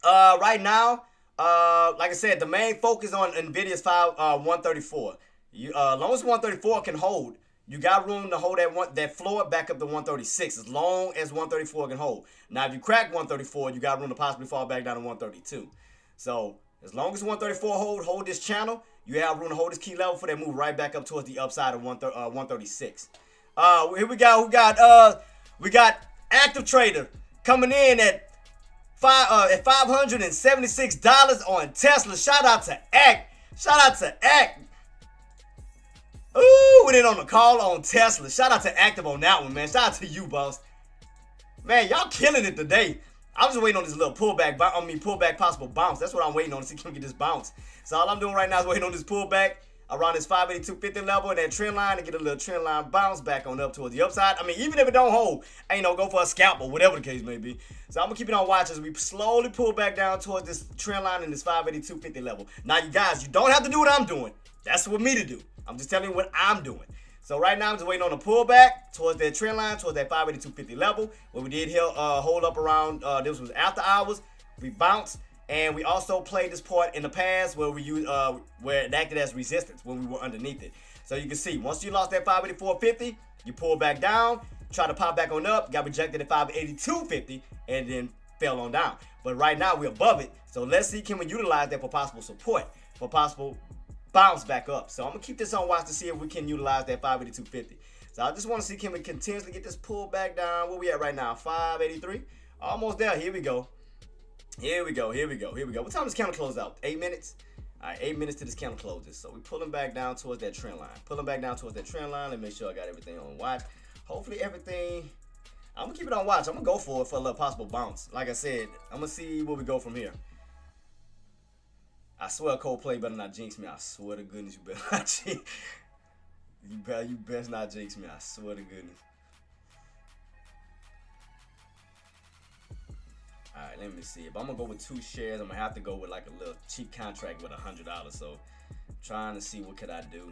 Right now, like I said, the main focus on Nvidia's 134. As long as 134 can hold, you got room to hold that floor back up to 136. As long as 134 can hold. Now, if you crack 134, you got room to possibly fall back down to 132. So as long as 134 hold this channel, you have room to hold this key level for that move right back up towards the upside of 136. Here we got active trader coming in at $576 on Tesla. Shout out to Act. Ooh, we did on the call on Tesla. Shout out to Active on that one, man. Shout out to you, boss. Man, y'all killing it today. I'm just waiting on this little pullback possible bounce. That's what I'm waiting on to see can we get this bounce. So all I'm doing right now is waiting on this pullback around this 582.50 level and that trend line and get a little trend line bounce back on up towards the upside. I mean, even if it don't hold, go for a scalp or whatever the case may be. So I'm going to keep it on watch as we slowly pull back down towards this trend line in this 582.50 level. Now, you guys, you don't have to do what I'm doing. That's for me to do. I'm just telling you what I'm doing. So right now, I'm just waiting on a pullback towards that trend line, towards that 582.50 level, where we did hold up around, this was after hours. We bounced. And we also played this part in the past where where it acted as resistance when we were underneath it. So you can see, once you lost that 584.50, you pull back down, try to pop back on up, got rejected at 582.50, and then fell on down. But right now we're above it. So let's see, can we utilize that for possible support, for possible bounce back up. So I'm gonna keep this on watch to see if we can utilize that 582.50. So I just want to see, can we continuously get this pull back down? Where we at right now? 583. Almost there. Here we go. Here we go. Here we go. Here we go. What time does candle close out? 8 minutes. All right, 8 minutes to this candle closes. So we're pulling back down towards that trend line. Pulling back down towards that trend line. Let me make sure I got everything on watch. Hopefully everything. I'm gonna keep it on watch. I'm gonna go for it for a little possible bounce. Like I said, I'm gonna see where we go from here. I swear Coldplay better not jinx me. I swear to goodness, you better not jinx. You best not jinx me. I swear to goodness. All right, let me see. If I'm gonna go with 2 shares, I'm gonna have to go with like a little cheap contract with $100. So, I'm trying to see what could I do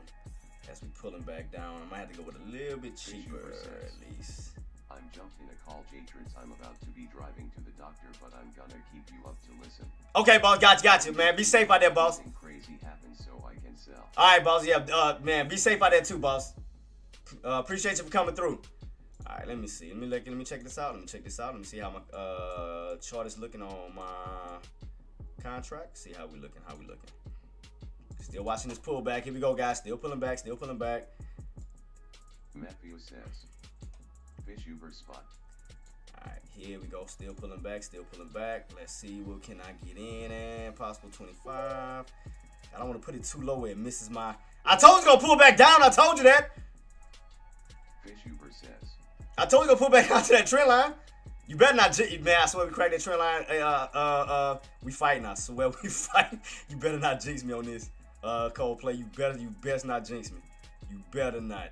as we pulling back down. I might have to go with a little bit cheaper at least. I'm jumped in a call, JTraedz. I'm about to be driving to the doctor, but I'm gonna keep you up to listen. Okay, boss. Got you, man. Be safe out there, boss. Something crazy happens so I can sell. All right, boss. Yeah, man. Be safe out there too, boss. Appreciate you for coming through. All right, let me see. Let me check this out. Let me see how my chart is looking on my contract. See how we looking. Still watching this pullback. Here we go, guys. Still pulling back. Matthew says, fish Uber spot. All right, here we go. Still pulling back. Let's see what can I get in and possible 25. I don't want to put it too low where it misses my. I told you it's gonna pull back down. I told you that. Fish Uber says, I told you to pull back onto that trend line. You better not, man. I swear we cracked that trend line. We fighting. I swear we fighting. You better not jinx me on this. Coldplay. You best not jinx me. You better not.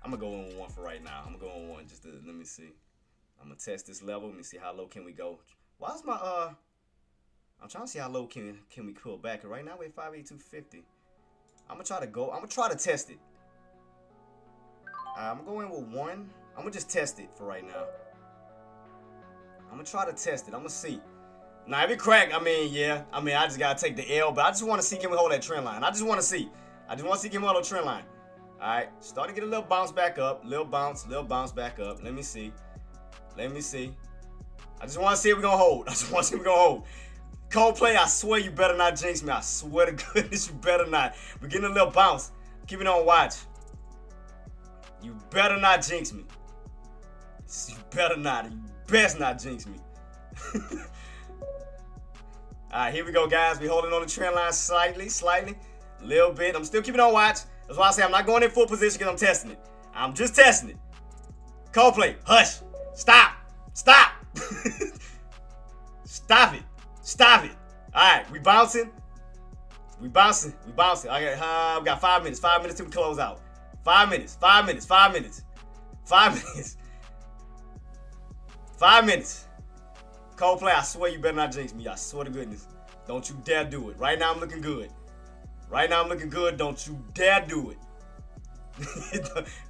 I'm gonna go on 1 for right now. I'm gonna go on 1 just to let me see. I'm gonna test this level. Let me see how low can we go. Why is my I'm trying to see how low can we pull back. Right now we're at 582.50. I'm gonna try to test it. I'm going with 1. I'm gonna just test it for right now. I'm gonna try to test it. I'm gonna see. Now if it crack, I mean, yeah. I just gotta take the L, but I just want to see, can we hold that trend line? I just want to see, can we hold that trend line? All right, start to get a little bounce back up, little bounce back up. Let me see. I just want to see if we're gonna hold. Coldplay, I swear you better not jinx me. I swear to goodness, you better not. We're getting a little bounce. Keep it on watch. You better not jinx me. You better not. You best not jinx me. All right, here we go, guys. We holding on the trend line slightly, a little bit. I'm still keeping it on watch. That's why I say I'm not going in full position because I'm testing it. I'm just testing it. Coldplay, hush. Stop. Stop it. All right, we bouncing. I got 5 minutes. 5 minutes till we close out. 5 minutes. 5 minutes. Coldplay, I swear you better not jinx me. I swear to goodness. Don't you dare do it. Right now I'm looking good. Don't you dare do it.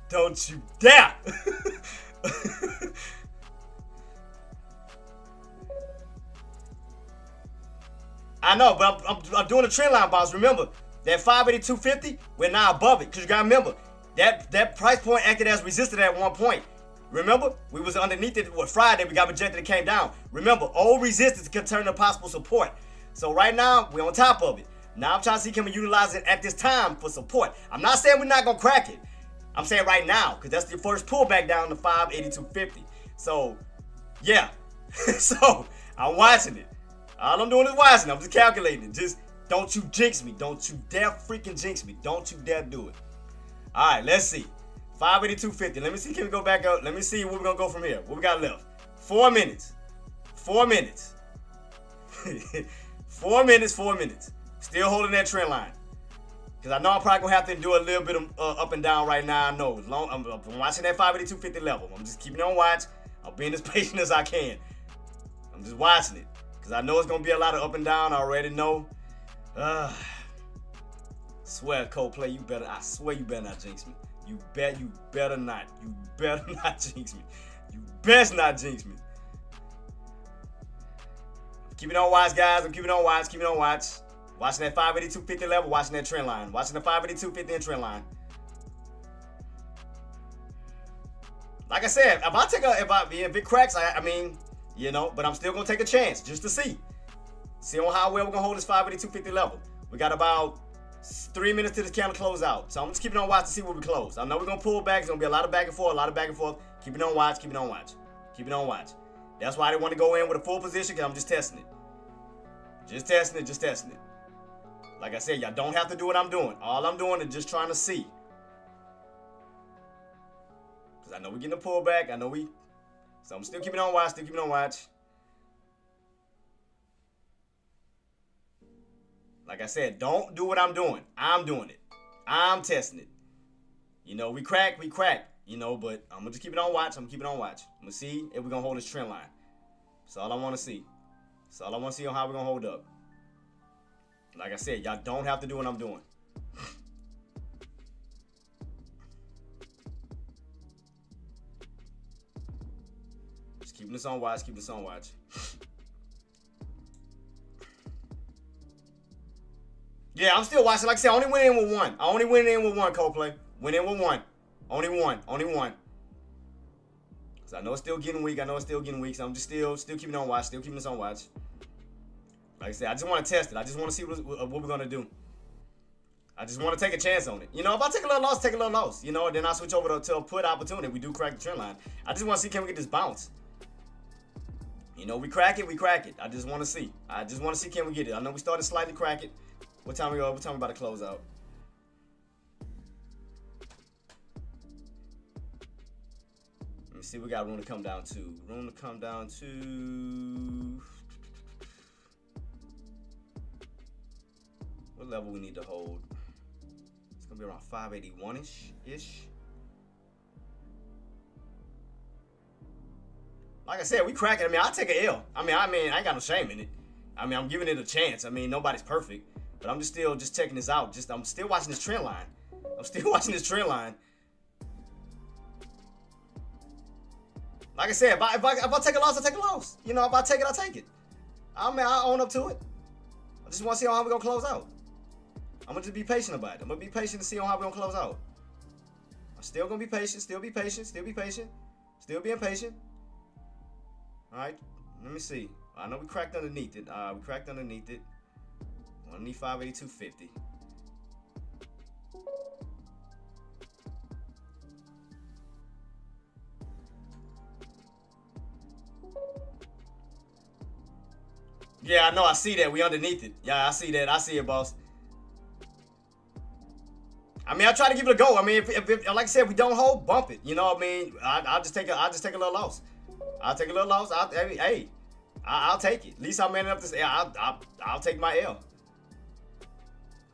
Don't you dare. I know, but I'm doing a trend line bounce. Remember, that 582.50, we're now above it. Because you got to remember, that price point acted as resistance at one point. Remember, we was underneath it with Friday. We got rejected. It came down. Remember, old resistance can turn to possible support. So right now, we're on top of it. Now I'm trying to see, can we utilize it at this time for support. I'm not saying we're not going to crack it. I'm saying right now, because that's the first pullback down to 582.50. So, yeah. So, I'm watching it. All I'm doing is watching. I'm just calculating it. Just don't you jinx me. Don't you dare freaking jinx me. Don't you dare do it. All right, let's see. 582.50. Let me see. Can we go back up? Let me see where we're going to go from here. What we got left? 4 minutes. 4 minutes. 4 minutes. Still holding that trend line. Because I know I'm probably going to have to do a little bit of up and down right now. I know. I'm watching that 582.50 level. I'm just keeping it on watch. I'm being as patient as I can. I'm just watching it. Because I know it's going to be a lot of up and down. I already know. Swear, Coldplay, I swear you better not jinx me. You better not. You better not jinx me. You best not jinx me. Keep it on watch, guys. I'm keeping it on watch. Watching that 582.50 level. Watching that trend line. Watching the 582.50 and trend line. Like I said, if it cracks, I mean, you know, but I'm still going to take a chance just to see. See on how well we're going to hold this 582.50 level. We got about 3 minutes to this candle close out. So I'm just keeping on watch to see where we close. I know we're going to pull back. It's going to be a lot of back and forth, Keep it on watch, keep it on watch. Keep it on watch. That's why I didn't want to go in with a full position, because I'm just testing it. Just testing it. Like I said, y'all don't have to do what I'm doing. All I'm doing is just trying to see. Because I know we're getting a pullback. So I'm still keeping on watch, Like I said, don't do what I'm doing. I'm doing it. I'm testing it. You know, we crack. You know, but I'm going to just keep it on watch. I'm going to see if we're going to hold this trend line. That's all I want to see. That's all I want to see on how we're going to hold up. Like I said, y'all don't have to do what I'm doing. Just keeping this on watch, Yeah, I'm still watching. Like I said, I only went in with one. Coldplay. Went in with one. Only one. So I know it's still getting weak. So I'm just still keeping on watch. Still keeping this on watch. Like I said, I just want to test it. I just want to see what we're going to do. I just want to take a chance on it. You know, if I take a little loss, take a little loss. You know, and then I switch over to a put opportunity. We do crack the trend line. I just want to see, can we get this bounce? You know, we crack it. I just want to see. Can we get it? I know we started slightly crack it. What time we about to close out? Let me see. We got room to come down to. What level we need to hold? It's gonna be around 581-ish. Like I said, we crack it. I mean, I'll take an L. I mean, I ain't got no shame in it. I mean, I'm giving it a chance. I mean, nobody's perfect. But I'm just checking this out. I'm still watching this trend line. Like I said, if I take a loss, I take a loss. You know, if I take it, I take it. I mean, I own up to it. I just want to see how we're going to close out. I'm going to just be patient about it. I'm going to be patient to see how we're going to close out. I'm still going to be patient. Still being patient. All right. Let me see. I know we cracked underneath it. Underneath 582.50. Yeah, I know. I see that. We underneath it. Yeah, I see that. I see it, boss. I mean, I try to give it a go. I mean, if like I said, if we don't hold, bump it. You know what I mean? I'll just take a little loss. I'll take a little loss. I'll take it. At least I'm manning up this. I'll take my L.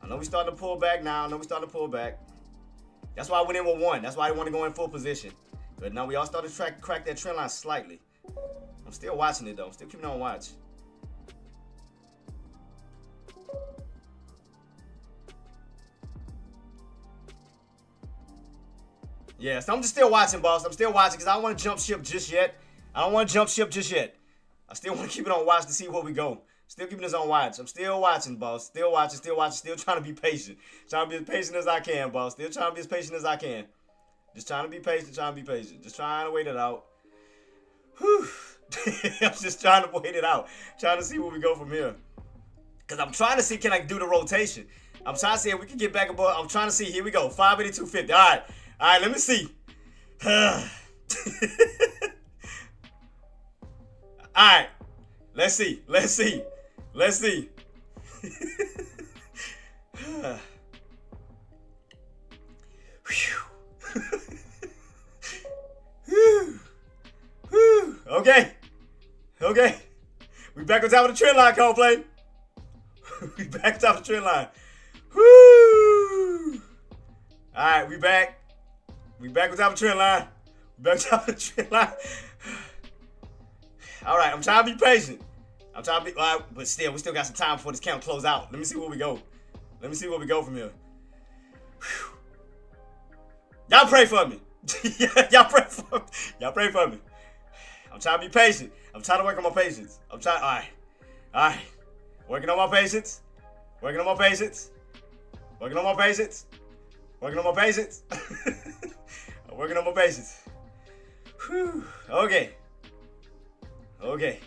I know we starting to pull back now. That's why I went in with one. That's why I didn't want to go in full position. But now we all started to crack that trend line slightly. I'm still watching it, though. I'm still keeping on watch. Yeah, so I'm just still watching, boss. I'm still watching because I don't want to jump ship just yet. I still want to keep it on watch to see where we go. Still keeping this on watch. I'm still watching, boss. Still watching. Still trying to be patient. Trying to be as patient as I can, boss. Still trying to be as patient as I can. Just trying to be patient. Just trying to wait it out. Whew. I'm just trying to wait it out. Trying to see where we go from here. Because I'm trying to see, can I do the rotation? I'm trying to see if we can get back above. I'm trying to see. Here we go. 582.50. All right, let me see. All right. Let's see. Okay. We back on top of the trend line, Coldplay. We back on top of the trend line. Woo! All right, we back. We back on top of the trend line. All right, I'm trying to be patient. But still, we still got some time before this count close out. Let me see where we go. From here. Whew. Y'all pray for me. Y'all pray for me. I'm trying to be patient. I'm trying to work on my patience. All right. Working on my patience. Whew. Okay. Okay.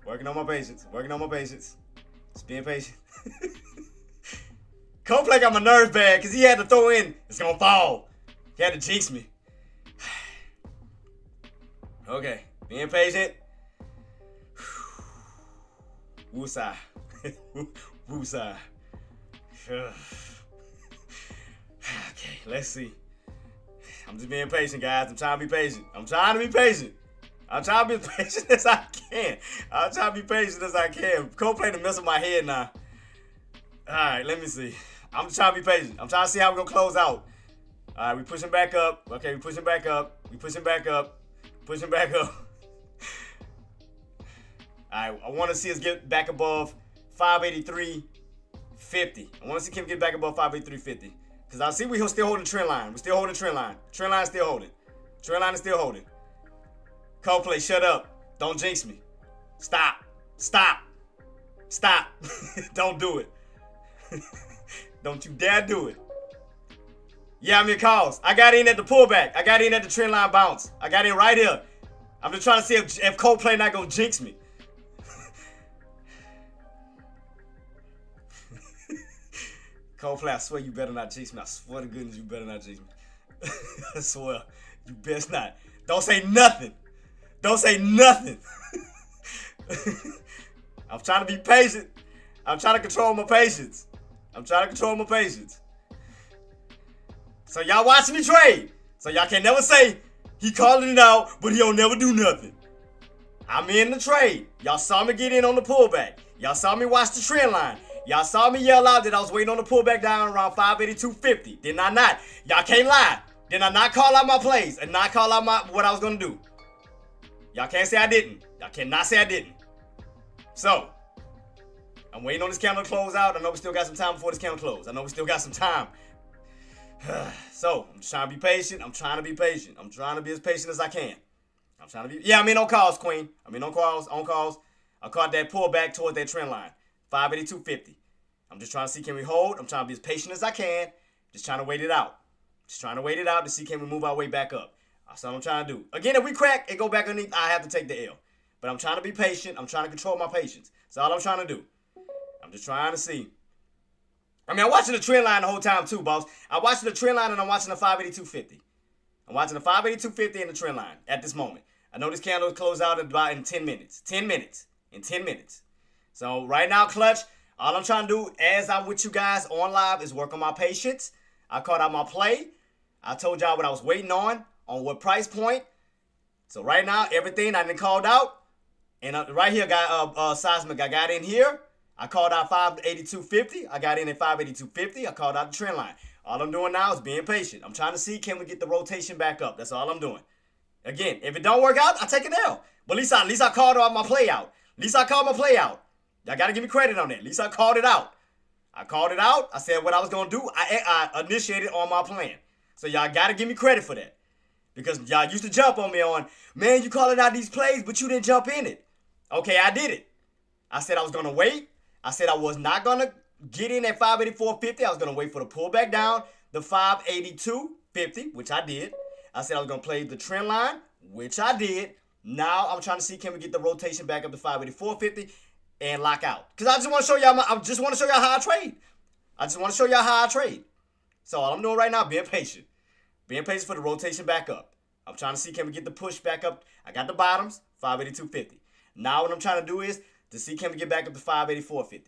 Working on my patience. Working on my patience. Just being patient. Coldplay got my nerves bad because he had to throw in. It's going to fall. He had to jinx me. Okay. Being patient. Woosah. Woosah. Okay, let's see. I'm just being patient, guys. I'm trying to be patient. I'm trying to be patient. I'm trying to be patient as I can. I'm trying to be patient as I can. Coldplay to mess with my head now. All right, let me see. I'm just trying to be patient. I'm trying to see how we're going to close out. All right, we pushing back up. Okay, we pushing back up. We pushing back up. Pushing back up. All right, I want to see us get back above 583.50. I want to see Kim get back above 583.50. Because I see we're still holding the trend line. We're still holding the trend line. Trend line is still holding. Trend line is still holding. Coldplay, shut up. Don't jinx me. Stop. Stop. Stop. Don't do it. Don't you dare do it. Yeah, I'm in calls. I got in at the pullback. I got in at the trend line bounce. I got in right here. I'm just trying to see if Coldplay not going to jinx me. Coldplay, I swear you better not jinx me. I swear to goodness you better not jinx me. I swear. You best not. Don't say nothing. Don't say nothing. I'm trying to be patient. I'm trying to control my patience. I'm trying to control my patience. So y'all watching me trade. So y'all can never say he calling it out, but he don't never do nothing. I'm in the trade. Y'all saw me get in on the pullback. Y'all saw me watch the trend line. Y'all saw me yell out that I was waiting on the pullback down around 582.50. Did I not? Y'all can't lie. Did I not call out my plays and not call out what I was going to do? Y'all can't say I didn't. Y'all cannot say I didn't. So, I'm waiting on this candle to close out. I know we still got some time before this candle closes. I know we still got some time. So, I'm just trying to be patient. I'm trying to be patient. I'm trying to be as patient as I can. I'm trying to be... Yeah, I'm in on calls, Queen. I'm in on calls. I caught that pullback towards that trend line. 582.50. I'm just trying to see, can we hold? I'm trying to be as patient as I can. Just trying to wait it out. Just trying to wait it out to see, can we move our way back up. That's what I'm trying to do. Again, if we crack and go back underneath, I have to take the L. But I'm trying to be patient. I'm trying to control my patience. That's all I'm trying to do. I'm just trying to see. I mean, I'm watching the trend line the whole time too, boss. I'm watching the trend line and I'm watching the 582.50. I'm watching the 582.50 in the trend line at this moment. I know this candle will close out in 10 minutes. 10 minutes. In 10 minutes. So right now, clutch, all I'm trying to do as I'm with you guys on live is work on my patience. I caught out my play. I told y'all what I was waiting on what price point. So right now, everything I done called out. And right here, Seismic, I got in here. I called out 582.50. I got in at 582.50. I called out the trend line. All I'm doing now is being patient. I'm trying to see, can we get the rotation back up? That's all I'm doing. Again, if it don't work out, I take it L. But at least I called out my play out. At least I called my play out. Y'all got to give me credit on that. At least I called it out. I called it out. I said what I was going to do. I initiated on my plan. So y'all got to give me credit for that. Because y'all used to jump on me on, man, you calling out these plays, but you didn't jump in it. Okay, I did it. I said I was going to wait. I said I was not going to get in at 584.50. I was going to wait for the pullback down, the 582.50, which I did. I said I was going to play the trend line, which I did. Now I'm trying to see, can we get the rotation back up to 584.50 and lock out. Because I just want to show y'all how I trade. I just want to show y'all how I trade. So all I'm doing right now, being patient. Being patient for the rotation back up. I'm trying to see, can we get the push back up. I got the bottoms, 582.50. Now what I'm trying to do is to see, can we get back up to 584.50.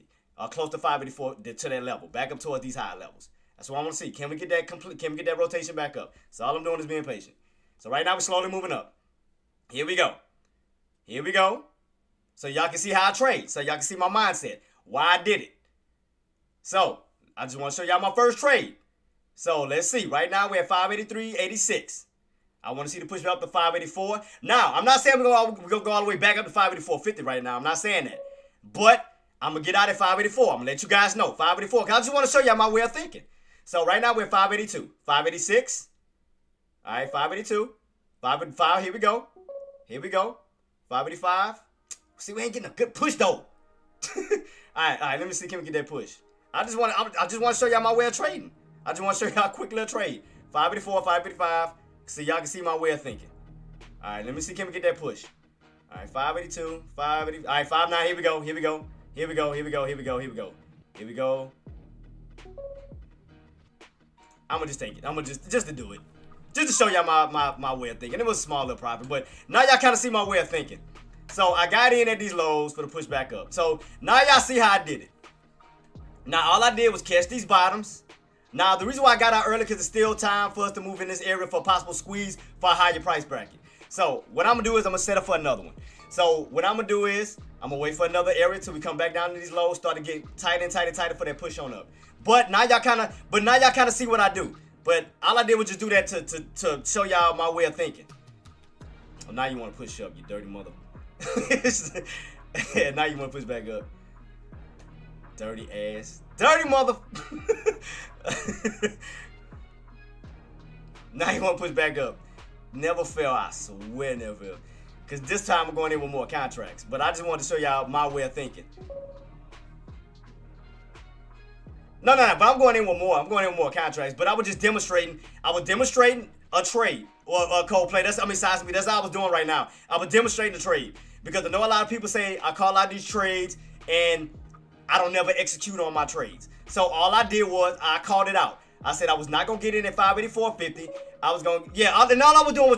Close to 584 to that level. Back up towards these high levels. That's what I want to see. Can we get that complete? Can we get that rotation back up? So all I'm doing is being patient. So right now we're slowly moving up. Here we go. Here we go. So y'all can see how I trade. So y'all can see my mindset. Why I did it. So I just want to show y'all my first trade. So let's see. Right now we're at 583.86. I want to see the push up to 584. Now, I'm not saying we're going to go all the way back up to 584.50 right now. I'm not saying that. But I'm going to get out at 584. I'm going to let you guys know. 584. Because I just want to show y'all my way of thinking. So right now we're at 582. 586. All right, 582. 585. Here we go. Here we go. 585. See, we ain't getting a good push though. all right. Let me see. Can we get that push? I just want to show y'all my way of trading. I just want to show y'all a quick little trade. 584, 585. So y'all can see my way of thinking. All right. Let me see. Can we get that push? All right, 582, 580. All right, 59. Here we go. Here we go. Here we go. Here we go. Here we go. Here we go. Here we go. I'm gonna just take it. I'm gonna just to do it. Just to show y'all my way of thinking. It was a small little profit, but now y'all kind of see my way of thinking. So I got in at these lows for the push back up. So now y'all see how I did it. Now all I did was catch these bottoms. Now the reason why I got out early because it's still time for us to move in this area for a possible squeeze for a higher price bracket. So what I'm gonna do is I'm gonna set up for another one. So what I'm gonna do is I'm gonna wait for another area till we come back down to these lows, start to get tighter and tighter and tighter for that push on up. But now y'all kind of see what I do. But all I did was just do that to show y'all my way of thinking. Oh, now you want to push up, you dirty mother. Now you want to push back up. Dirty ass. Dirty mother. Now you want to push back up. Never fail, I swear never fail. Because this time I'm going in with more contracts. But I just wanted to show y'all my way of thinking. No, but I'm going in with more. I'm going in with more contracts. But I was just demonstrating. I was demonstrating a trade or a cold play. That's size me. That's all I was doing right now. I was demonstrating a trade because I know a lot of people say I call out these trades and I don't never execute on my trades. So all I did was I called it out. I said I was not gonna get in at 584.50. I was gonna and all I was doing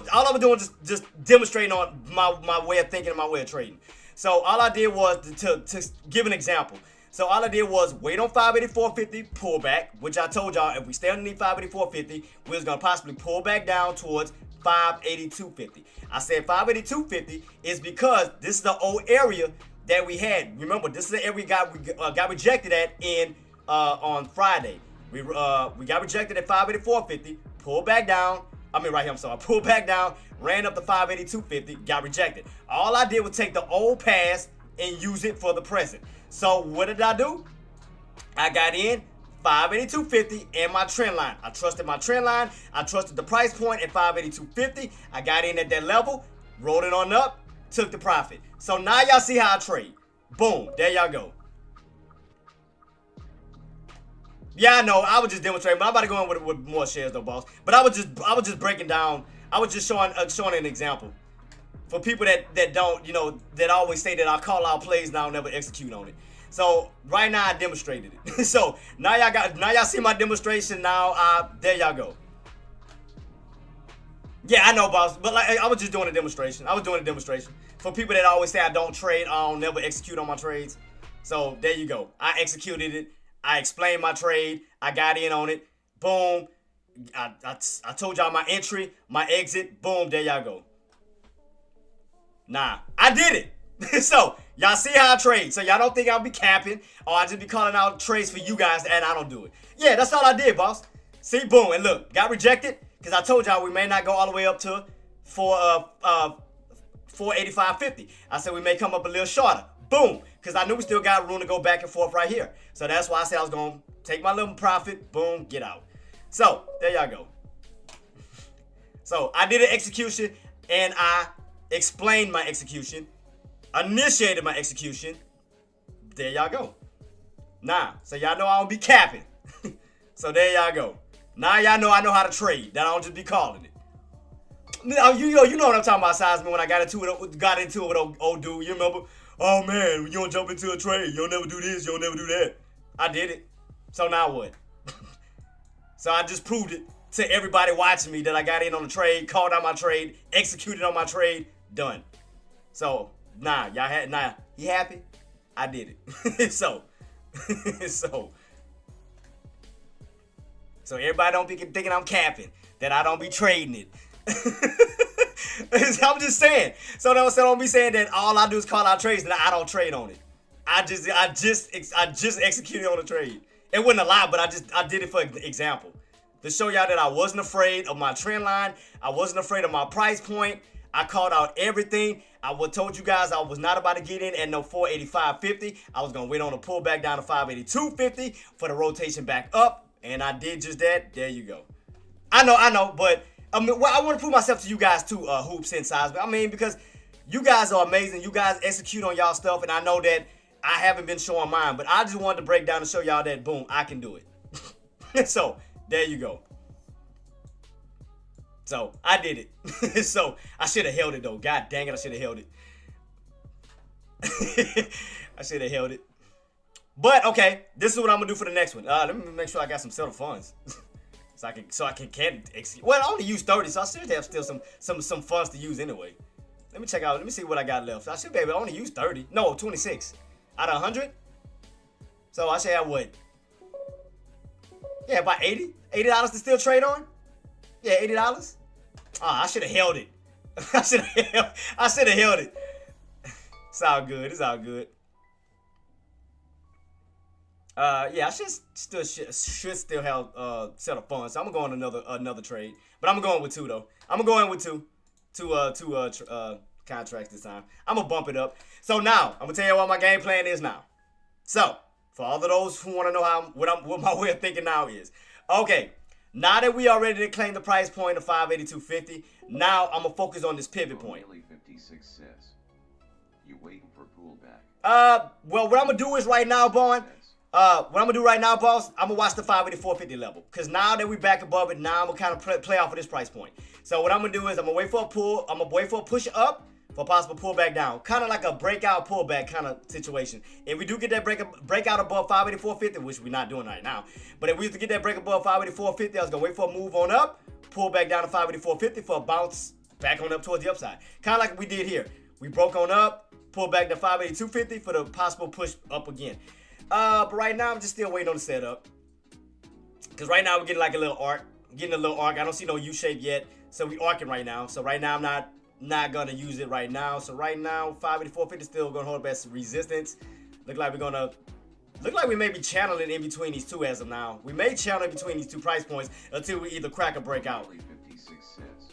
was just demonstrating on my way of thinking and my way of trading. So all I did was to give an example. So all I did was wait on 584.50 pullback, which I told y'all if we stay underneath 584.50, we was gonna possibly pull back down towards 582.50. I said 582.50 is because this is the old area that we had. Remember, this is the area we got rejected at in on Friday. We got rejected at 584.50, pulled back down. I mean right here, I'm sorry. Pulled back down, ran up to 582.50, got rejected. All I did was take the old pass and use it for the present. So what did I do? I got in 582.50 and my trend line. I trusted my trend line. I trusted the price point at 582.50. I got in at that level, rolled it on up, took the profit. So now y'all see how I trade. Boom, there y'all go. Yeah, I know. I was just demonstrating, but I'm about to go in with more shares though, boss. But I was just breaking down. I was just showing an example for people that don't, that always say that I call out plays and I'll never execute on it. So right now I demonstrated it. So now y'all see my demonstration. Now there y'all go. Yeah, I know, boss. But like I was just doing a demonstration. I was doing a demonstration for people that always say I don't trade. I don't never execute on my trades. So there you go. I executed it. I explained my trade. I got in on it. Boom. I told y'all my entry, my exit. Boom. There y'all go. Nah, I did it. So y'all see how I trade. So y'all don't think I'll be capping or I just be calling out trades for you guys and I don't do it. Yeah, that's all I did, boss. See, boom, and look, got rejected because I told y'all we may not go all the way up to 485.50. I said we may come up a little shorter. Boom, because I knew we still got room to go back and forth right here. So that's why I said I was going to take my little profit. Boom, get out. So there y'all go. So I did an execution and I explained my execution, initiated my execution. There y'all go. Nah, so y'all know I don't be capping. So there y'all go. Now y'all know I know how to trade. That I don't just be calling it. You know what I'm talking about, Seisman, when I got into it with old dude. You remember? Oh man, you don't jump into a trade. You'll never do this. You'll never do that. I did it. So now what? So I just proved it to everybody watching me that I got in on the trade, called out my trade, executed on my trade, done. So he happy? I did it. So everybody don't be thinking I'm capping, that I don't be trading it. I'm just saying. So don't be saying that all I do is call out trades and I don't trade on it. I just executed on the trade. It wasn't a lie, but I did it for example. To show y'all that I wasn't afraid of my trend line. I wasn't afraid of my price point. I called out everything. I told you guys I was not about to get in at no 485.50. I was going to wait on a pullback down to 582.50 for the rotation back up. And I did just that. There you go. I know, but I want to prove myself to you guys too, Hoops and Size. I mean, because you guys are amazing. You guys execute on y'all stuff, and I know that I haven't been showing mine, but I just wanted to break down and show y'all that, boom, I can do it. So, there you go. So, I did it. So, I should have held it, though. God dang it, I should have held it. I should have held it. But okay, this is what I'm gonna do for the next one. Let me make sure I got some settled funds. so I can execute. Well, I only use 30, so I should have still some funds to use anyway. Let me check out. Let me see what I got left. I should be able to only use 30. No, 26 out of 100. So I should have what? Yeah, about 80. $80 to still trade on. Yeah, $80. I should have held it. I should have held it. It's all good. It's all good. Yeah, I should still have set of funds. So I'm gonna go on another trade, but I'm going with two though. I'm gonna go in with two contracts this time. I'm gonna bump it up. So now I'm gonna tell you what my game plan is now. So for all of those who want to know what my way of thinking now is, okay. Now that we are ready to claim the price point of 582.50, now I'm gonna focus on this pivot point. 56 says, you waiting for pullback? Well, what I'm gonna do is right now, Bond. What I'm gonna do right now, boss, I'm gonna watch the 584.50 level. Cause now that we back above it, now I'm gonna kind of play off of this price point. So what I'm gonna do is I'm gonna wait for a pull. I'm gonna wait for a push up for a possible pullback down. Kind of like a breakout pullback kind of situation. If we do get that breakout above 584.50, which we're not doing right now, but if we used to get that break above 584.50, I was gonna wait for a move on up, pull back down to 584.50 for a bounce back on up towards the upside. Kind of like we did here. We broke on up, pulled back to 582.50 for the possible push up again. But right now I'm just still waiting on the setup. Cause right now we're getting like a little arc. I don't see no U shape yet. So we arcing right now. So right now I'm not gonna use it right now. So right now 584.50 still gonna hold up as resistance. Look like we may be channeling in between these two as of now. We may channel in between these two price points until we either crack or break out. 56 says,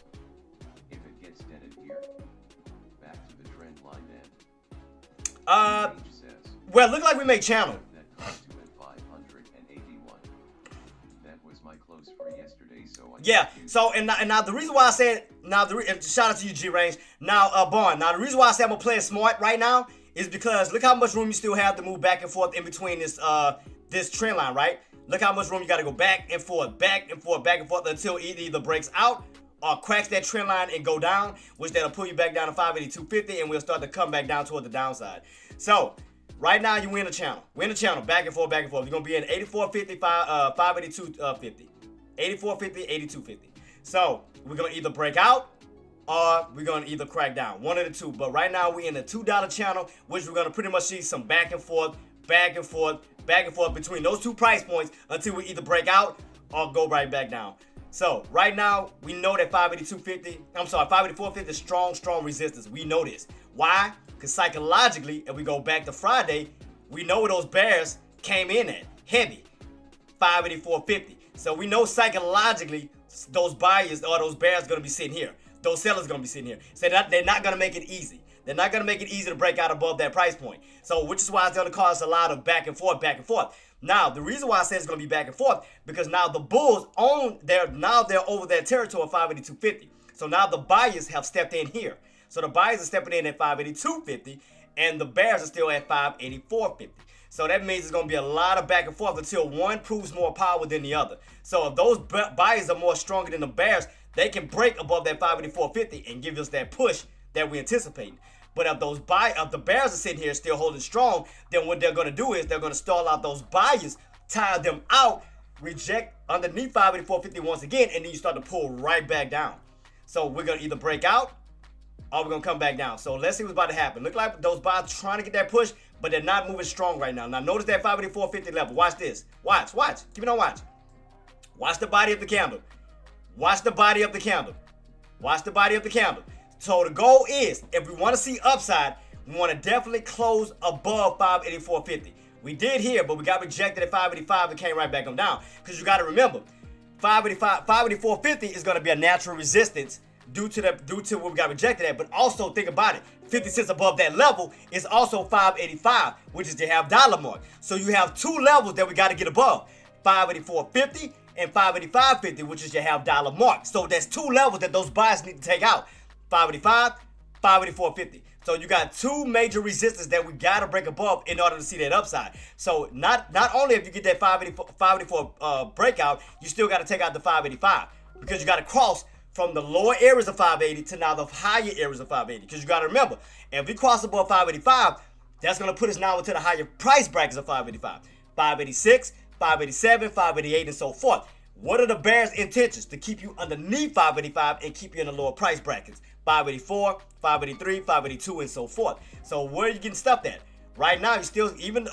if it gets dented here, back to the trend line then. Well, look like we may channel. That cost you at 581. That was my close for yesterday, so yeah. So and now the reason why I said shout out to you, G Range. Now, Bond. Now the reason why I said I'm gonna play it smart right now is because look how much room you still have to move back and forth in between this trend line, right? Look how much room you got to go back and forth, back and forth, back and forth until it either breaks out or cracks that trend line and go down, which that'll pull you back down to 582.50, and we'll start to come back down toward the downside. So right now you win the channel. We're in the channel, back and forth, back and forth. You're gonna be in 84.50, 582.50, 84.50, 82.50. So we're gonna either break out or we're gonna either crack down. One of the two. But right now we in the $2 channel, which we're gonna pretty much see some back and forth, back and forth, back and forth between those two price points until we either break out or go right back down. So right now we know that 584.50 is strong resistance. We know this. Why? Because psychologically, if we go back to Friday, we know where those bears came in at heavy, 584.50. So we know psychologically those buyers or those bears are gonna be sitting here. Those sellers are gonna be sitting here. So they're not gonna make it easy. They're not gonna make it easy to break out above that price point. So which is why it's gonna cause a lot of back and forth, back and forth. Now the reason why I say it's gonna be back and forth because now the bulls they're over their territory of 582.50. So now the buyers have stepped in here. So the buyers are stepping in at 582.50 and the bears are still at 584.50. So that means it's going to be a lot of back and forth until one proves more power than the other. So if those buyers are more stronger than the bears, they can break above that 584.50 and give us that push that we anticipate. But if the bears are sitting here still holding strong, then what they're going to do is they're going to stall out those buyers, tire them out, reject underneath 584.50 once again, and then you start to pull right back down. So we're going to either break out or we're going to come back down. So let's see what's about to happen. Look like those buyers trying to get that push, but they're not moving strong right now. Now notice that 584.50 level. Watch this. Watch. Keep it on watch. Watch the body of the candle. Watch the body of the candle. Watch the body of the candle. So the goal is, if we want to see upside, we want to definitely close above 584.50. We did here, but we got rejected at 585 and came right back on down. Because you got to remember, 584.50 is going to be a natural resistance due to what we got rejected at. But also think about it, 50 cents above that level is also 585, which is the $half mark. So you have two levels that we got to get above, 584.50 and 585.50, which is your $half mark. So that's two levels that those buyers need to take out, 585, 584.50. So you got two major resistance that we got to break above in order to see that upside. So not only if you get that 584 breakout, you still got to take out the 585 because you got to cross from the lower areas of 580 to now the higher areas of 580. Because you got to remember, if we cross above 585, That's going to put us now into the higher price brackets of 585. 586, 587, 588, and so forth. What are the bears' intentions? To keep you underneath 585 and keep you in the lower price brackets. 584, 583, 582, and so forth. So where are you getting stuffed at? Right now, you're still getting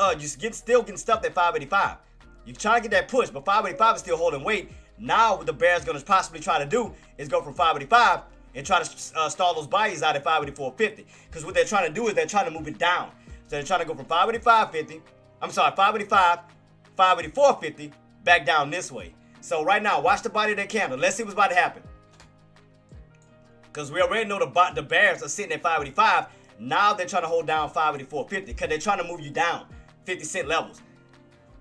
stuffed at 585. You're trying to get that push, but 585 is still holding weight. Now what the bears going to possibly try to do is go from 585 and try to stall those buyers out at 584.50. Because what they're trying to do is they're trying to move it down. So they're trying to go from 585.50, 585, 584.50, back down this way. So right now, watch the body of that candle. Let's see what's about to happen. Because we already know the bears are sitting at 585. Now they're trying to hold down 584.50 because they're trying to move you down 50 cent levels.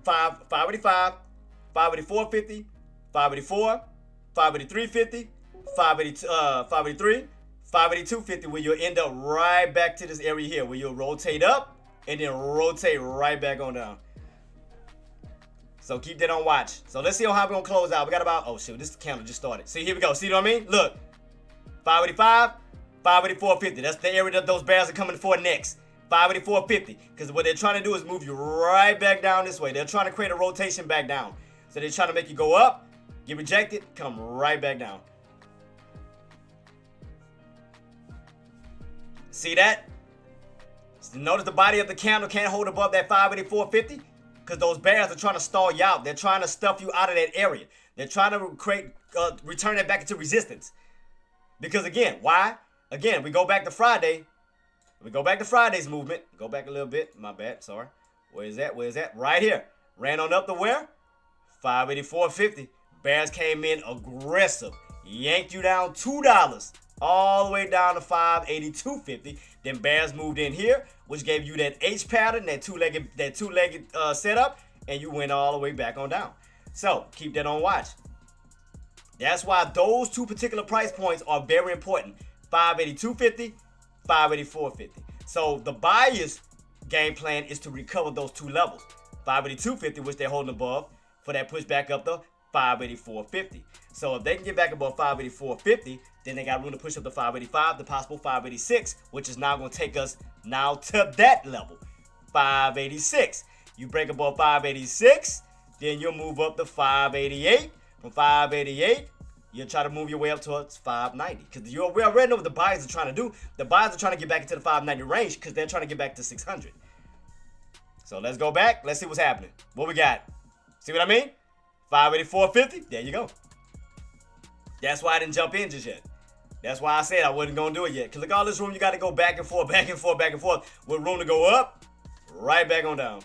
585, 584.50, 584, 583.50, 583, 582.50, where you'll end up right back to this area here where you'll rotate up and then rotate right back on down. So keep that on watch. So let's see how we're going to close out. We got about, oh shoot, this candle just started. See, here we go. See what I mean? Look, 585, 584.50. That's the area that those bears are coming for next. 584.50. Because what they're trying to do is move you right back down this way. They're trying to create a rotation back down. So they're trying to make you go up, get rejected, come right back down. See that? So notice the body of the candle can't hold above that 584.50 because those bears are trying to stall you out. They're trying to stuff you out of that area. They're trying to return it back into resistance. Because again, why? Again, we go back to Friday. We go back to Friday's movement. Go back a little bit. My bad. Sorry. Where is that? Where is that? Right here. Ran on up to where? 584.50. Bears came in aggressive. Yanked you down $2. All the way down to 582.50. Then bears moved in here, which gave you that H pattern, that two-legged setup, and you went all the way back on down. So keep that on watch. That's why those two particular price points are very important. 582.50, 584.50. So the buyer's game plan is to recover those two levels. 582.50, which they're holding above, for that push back up to 584.50. So if they can get back above 584.50, then they got room to push up to 585, the possible 586, which is now going to take us now to that level, 586. You break above 586, then you'll move up to 588. From 588, you'll try to move your way up towards 590. Because we already know what the buyers are trying to do. The buyers are trying to get back into the 590 range because they're trying to get back to 600. So let's go back. Let's see what's happening. What we got? See what I mean? 584.50. There you go. That's why I didn't jump in just yet. That's why I said I wasn't going to do it yet. Because look, all this room, you got to go back and forth, back and forth, back and forth. With room to go up, right back on down.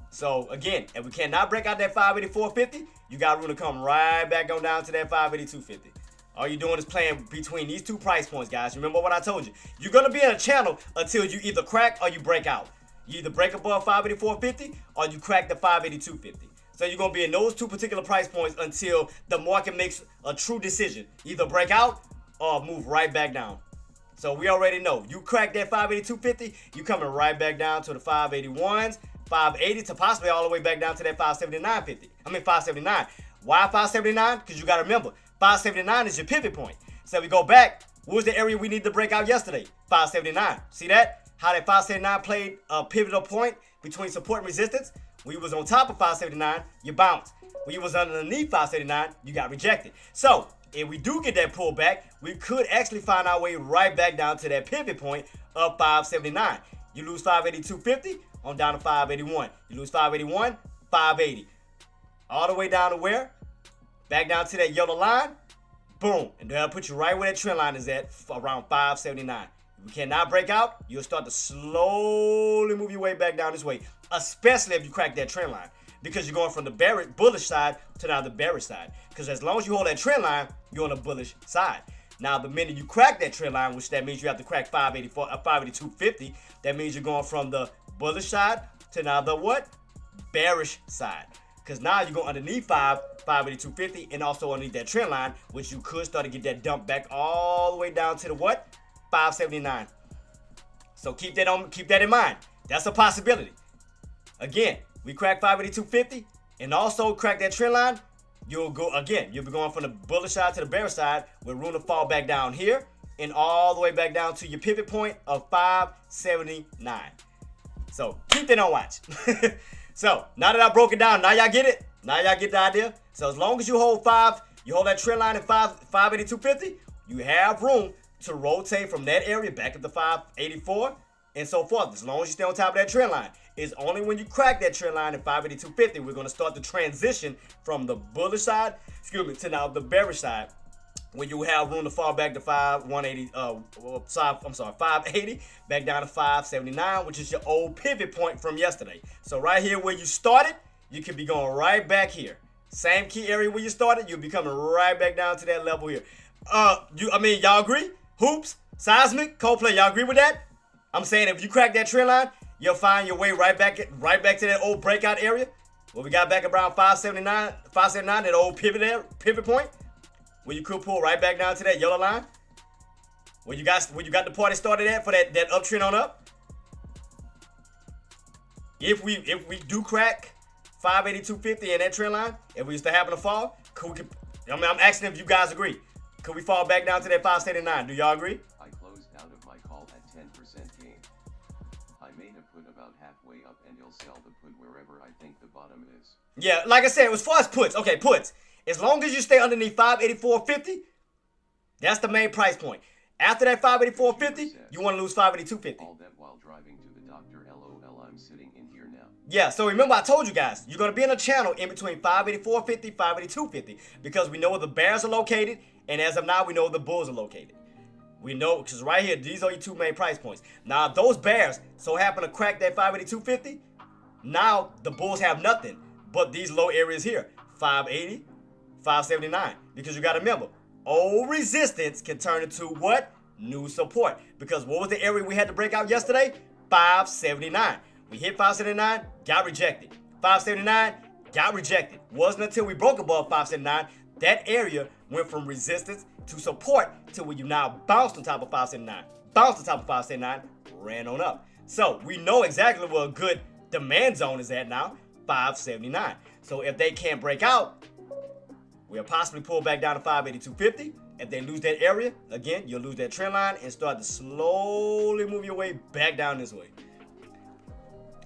So again, if we cannot break out that 584.50, you got room to come right back on down to that 582.50. All you're doing is playing between these two price points, guys. Remember what I told you. You're going to be in a channel until you either crack or you break out. You either break above 584.50 or you crack the 582.50. So you're going to be in those two particular price points until the market makes a true decision. Either break out or move right back down. So we already know. You crack that 582.50, you coming right back down to the 581s, 580 to possibly all the way back down to that 579.50. 579. Why 579? Because you got to remember, 579 is your pivot point. So we go back. What was the area we needed to break out yesterday? 579. See that? How that 579 played a pivotal point between support and resistance? When you was on top of 579, you bounced. When you was underneath 579, you got rejected. So if we do get that pullback, we could actually find our way right back down to that pivot point of 579. You lose 582.50 on down to 581. You lose 581, 580. All the way down to where? Back down to that yellow line. Boom. And that'll put you right where that trend line is at, around 579. If we cannot break out, you'll start to slowly move your way back down this way, especially if you crack that trend line, because you're going from the bullish side to now the bearish side. Because as long as you hold that trend line, you're on the bullish side. Now, the minute you crack that trend line, which that means you have to crack 582.50, that means you're going from the bullish side to now the what? Bearish side. Because now you go underneath 582.50 and also underneath that trend line, which you could start to get that dump back all the way down to the what? 579. So keep that in mind. That's a possibility. Again, we crack 582.50 and also crack that trend line. You'll be going from the bullish side to the bearish side with room to fall back down here and all the way back down to your pivot point of 579. So keep that on watch. So now that I broke it down, now y'all get it? Now y'all get the idea? So as long as you hold that trend line at 582.50, you have room to rotate from that area back up to 584 and so forth. As long as you stay on top of that trend line. It's only when you crack that trend line at 582.50 we're going to start the transition from the bullish side, to now the bearish side, when you have room to fall back to 580, back down to 579, which is your old pivot point from yesterday. So right here where you started, you could be going right back here. Same key area where you started, you'll be coming right back down to that level here. Y'all agree? Hoops, seismic, Coldplay, y'all agree with that? I'm saying if you crack that trend line, you'll find your way right back to that old breakout area. Where we got back around 579, that old pivot point. Where you could pull right back down to that yellow line. Where you got the party started at for that uptrend on up. If we do crack 582.50 in that trend line, if we used to happen to fall, I'm asking if you guys agree. Could we fall back down to that 579? Do y'all agree? I closed out of my call at 10% gain. I made a put about halfway up and he'll sell the put wherever I think the bottom is. Yeah, like I said, as far as puts, okay, puts. As long as you stay underneath 584.50, that's the main price point. After that 584.50, you want to lose 582.50. All that while driving to the doctor. LOL, I'm sitting in here now. Yeah, so remember I told you guys, you're going to be in a channel in between 584.50, 582.50, because we know where the bears are located, and as of now, we know where the bulls are located. We know, because right here, these are your two main price points. Now, if those bears so happen to crack that 582.50, now the bulls have nothing but these low areas here, 580, 579, because you got to remember, old resistance can turn into what? New support. Because what was the area we had to break out yesterday? 579. We hit 579, got rejected. 579, got rejected. Wasn't until we broke above 579, that area went from resistance to support to where you now bounced on top of 579. Bounced on top of 579, ran on up. So we know exactly where a good demand zone is at now, 579. So if they can't break out, we'll possibly pull back down to 582.50. If they lose that area, again, you'll lose that trend line and start to slowly move your way back down this way.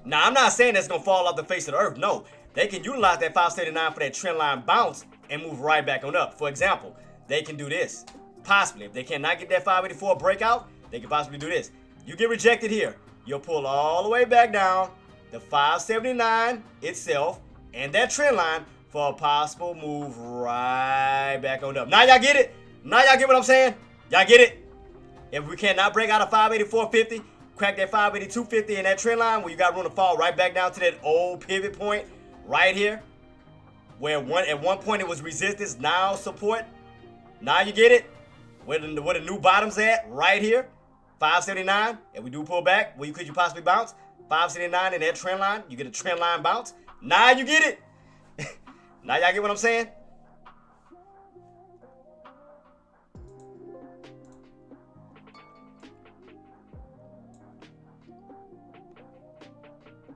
Now, I'm not saying that's going to fall off the face of the earth. No, they can utilize that 579 for that trend line bounce and move right back on up. For example, they can do this. Possibly. If they cannot get that 584 breakout, they can possibly do this. You get rejected here. You'll pull all the way back down the 579 itself and that trend line for a possible move right back on up. Now y'all get it? Now y'all get what I'm saying? Y'all get it? If we cannot break out of 584.50, crack that 582.50 in that trend line where you got room to fall right back down to that old pivot point right here, where at one point it was resistance, now support. Now you get it? Where the new bottom's at, right here, 579. If we do pull back, where could you possibly bounce? 579 in that trend line, you get a trend line bounce. Now you get it? Now y'all get what I'm saying?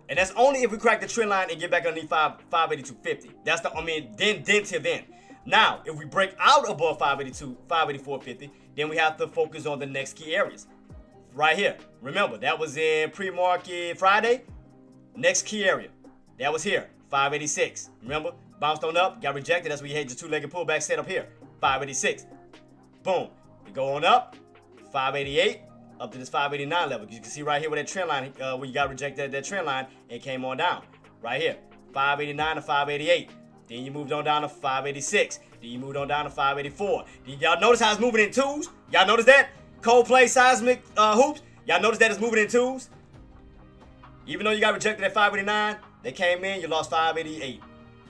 And that's only if we crack the trend line and get back underneath 582.50. That's then till then. Now, if we break out above 584.50, then we have to focus on the next key areas. Right here. Remember, that was in pre-market Friday. Next key area. That was here, 586. Remember, bounced on up, got rejected. That's where you had your two-legged pullback set up here, 586. Boom. We go on up, 588. Up to this 589 level. You can see right here where that trend line, where you got rejected that trend line and came on down. Right here. 589 to 588. Then you moved on down to 586. Then you moved on down to 584. Y'all notice how it's moving in twos? Y'all notice that? Coldplay seismic hoops? Y'all notice that it's moving in twos? Even though you got rejected at 589, they came in, you lost 588.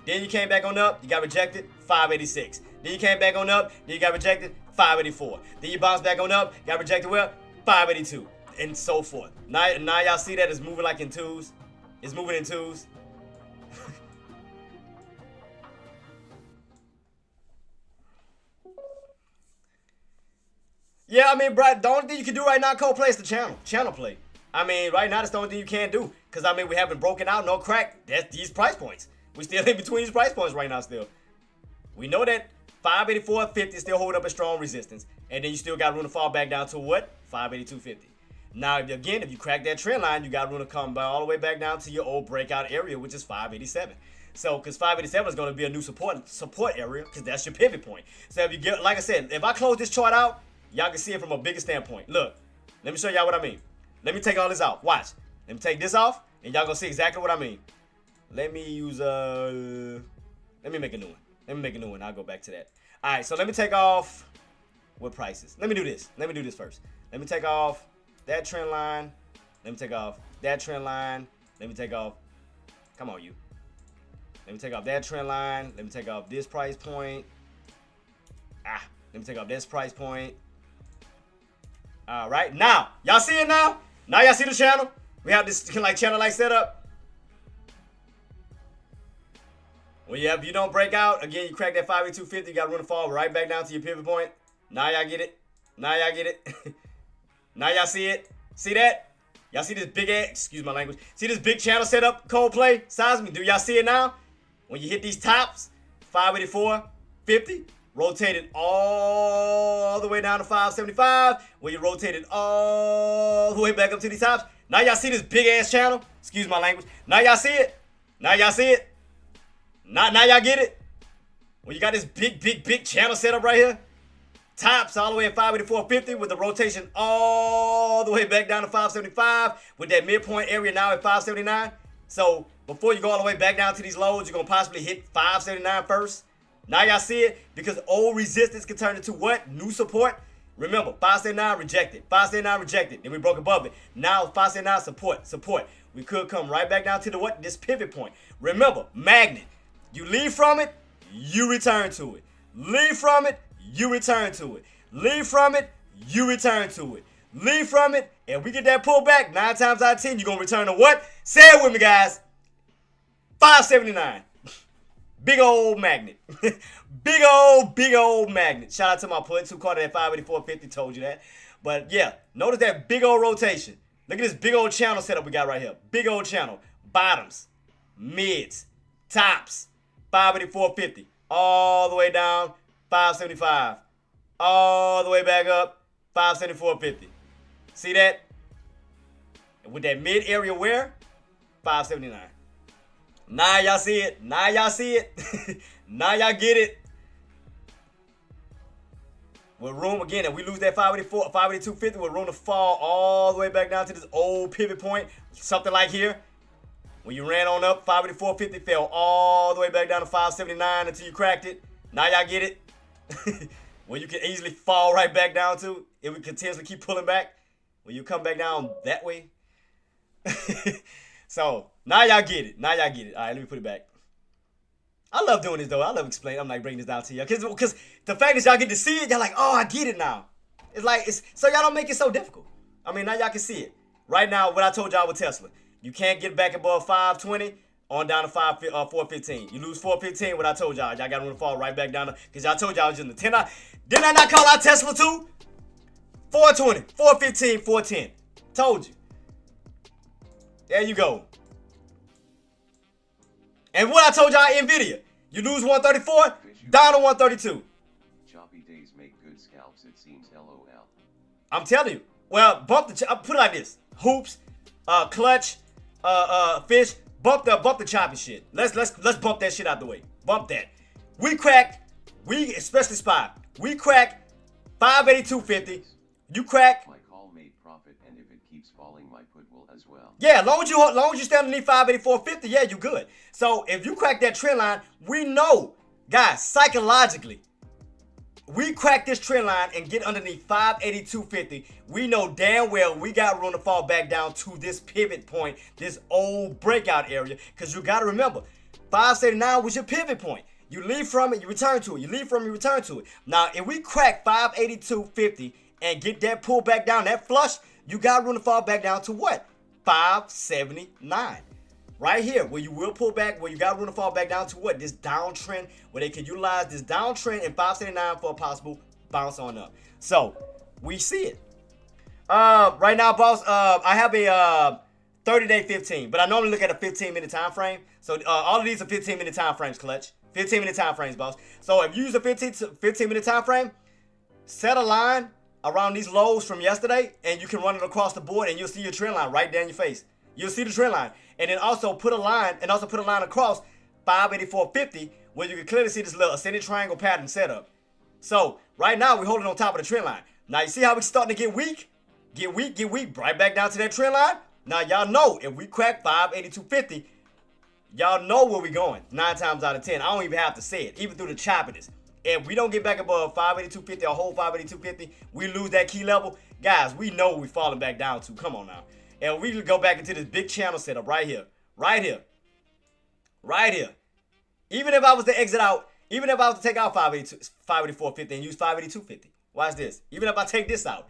Then you came back on up, you got rejected, 586. Then you came back on up, then you got rejected, 584. Then you bounced back on up, got rejected well, 582, and so forth. Now y'all see that it's moving like in twos. It's moving in twos. Yeah, I mean, bro, the only thing you can do right now, Coldplay, is the channel play. I mean, right now, that's the only thing you can do. Because, I mean, we haven't broken out, no crack. That's these price points. We still in between these price points right now still. We know that 584.50 still hold up a strong resistance. And then you still got room to fall back down to what? 582.50. Now, if you crack that trend line, you got room to come by all the way back down to your old breakout area, which is 587. So, because 587 is going to be a new support area, because that's your pivot point. So, if you get, like I said, if I close this chart out, y'all can see it from a bigger standpoint. Look, let me show y'all what I mean. Let me take all this off. Watch. Let me take this off, and y'all gonna see exactly what I mean. Let me use let me make a new one. Let me make a new one. I'll go back to that. All right, so let me take off what prices. Let me do this. Let me do this first. Let me take off that trend line. Let me take off that trend line. Let me take off. Come on, you. Let me take off that trend line. Let me take off this price point. Let me take off this price point. All right, now y'all see it now. Now y'all see the channel. We have this channel setup. Well, yeah, if you don't break out, again, you crack that 582.50, you got to run the fall right back down to your pivot point. Now y'all get it. Now y'all get it. Now y'all see it. See that? Y'all see this big ass, excuse my language. See this big channel setup, Coldplay, Seismic? Do y'all see it now? When you hit these tops, 584.50, rotated all the way down to 575, when you rotated all the way back up to these tops. Now y'all see this big ass channel? Excuse my language. Now y'all see it? Now y'all see it? Now y'all get it? When you got this big channel set up right here, tops all the way at 584.50 with the rotation all the way back down to 575 with that midpoint area now at 579. So before you go all the way back down to these lows, you're going to possibly hit 579 first. Now y'all see it because old resistance can turn into what? New support. Remember, 579 rejected. 579 rejected. Then we broke above it. Now 579 support. We could come right back down to the what? This pivot point. Remember, magnet. You leave from it, you return to it. Leave from it, you return to it. Leave from it, you return to it. Leave from it, and we get that pullback 9 times out of 10, you're going to return to what? Say it with me, guys. 579. Big old magnet. big old magnet. Shout out to my puts who caught it at 584.50, told you that. But yeah, notice that big old rotation. Look at this big old channel setup we got right here. Big old channel. Bottoms, mids, tops, 584.50. All the way down, 575. All the way back up, 574.50. See that? And with that mid area where? 579. Now y'all see it. Now y'all see it. Now y'all get it. With room again, if we lose that 582.50, with room to fall all the way back down to this old pivot point, something like here. When you ran on up, 584.50 fell all the way back down to 579 until you cracked it. Now y'all get it. Where you can easily fall right back down to if we continuously keep pulling back. When you come back down that way. So now y'all get it. Now y'all get it. All right, let me put it back. I love doing this though. I love explaining. I'm like bringing this down to you because the fact that y'all get to see it, y'all like, oh, I get it now. It's like so y'all don't make it so difficult. I mean, now y'all can see it. Right now, what I told y'all with Tesla, you can't get back above 520 on down to 415. You lose 415. What I told y'all got room to fall right back down because y'all told y'all was in the 10. Didn't I not call out Tesla too? 420, 415, 410. Told you. There you go. And what I told y'all, Nvidia, you lose 134, down to 132. Choppy days make good scalps, it seems. LOL. I'm telling you. Well, put it like this: hoops, clutch, fish. Bump the choppy shit. Let's bump that shit out the way. Bump that. Especially SPY. We crack 582.50. You crack. My call made profit, and if it keeps falling, my put will as well. Yeah, long as you stay underneath 584.50, yeah, you good. So if you crack that trend line, we know, guys, psychologically, we crack this trend line and get underneath 582.50. We know damn well we got room to fall back down to this pivot point, this old breakout area. Because you got to remember, 579 was your pivot point. You leave from it, you return to it. You leave from it, you return to it. Now, if we crack 582.50 and get that pull back down, that flush, you got room to fall back down to what? 579. Right here, where you will pull back, where you got room to fall back down to what? This downtrend, where they can utilize this downtrend in 579 for a possible bounce on up. So, we see it. Right now, boss, I have a 30-day 15, but I normally look at a 15-minute time frame. So, all of these are 15-minute time frames, Clutch. 15-minute time frames, boss. So if you use a 15-minute time frame, set a line around these lows from yesterday, and you can run it across the board, and you'll see your trend line right there in your face. You'll see the trend line, and then also put a line, across 584.50, where you can clearly see this little ascending triangle pattern setup. So right now we're holding on top of the trend line. Now you see how we're starting to get weak, right back down to that trend line. Now y'all know if we crack 582.50, y'all know where we're going. 9 times out of 10, I don't even have to say it, even through the choppiness. If we don't get back above 582.50 or hold 582.50, we lose that key level. Guys, we know we're falling back down to. Come on now. And we can go back into this big channel setup right here. Even if I was to exit out, even if I was to take out 584.50 and use 582.50. Watch this. Even if I take this out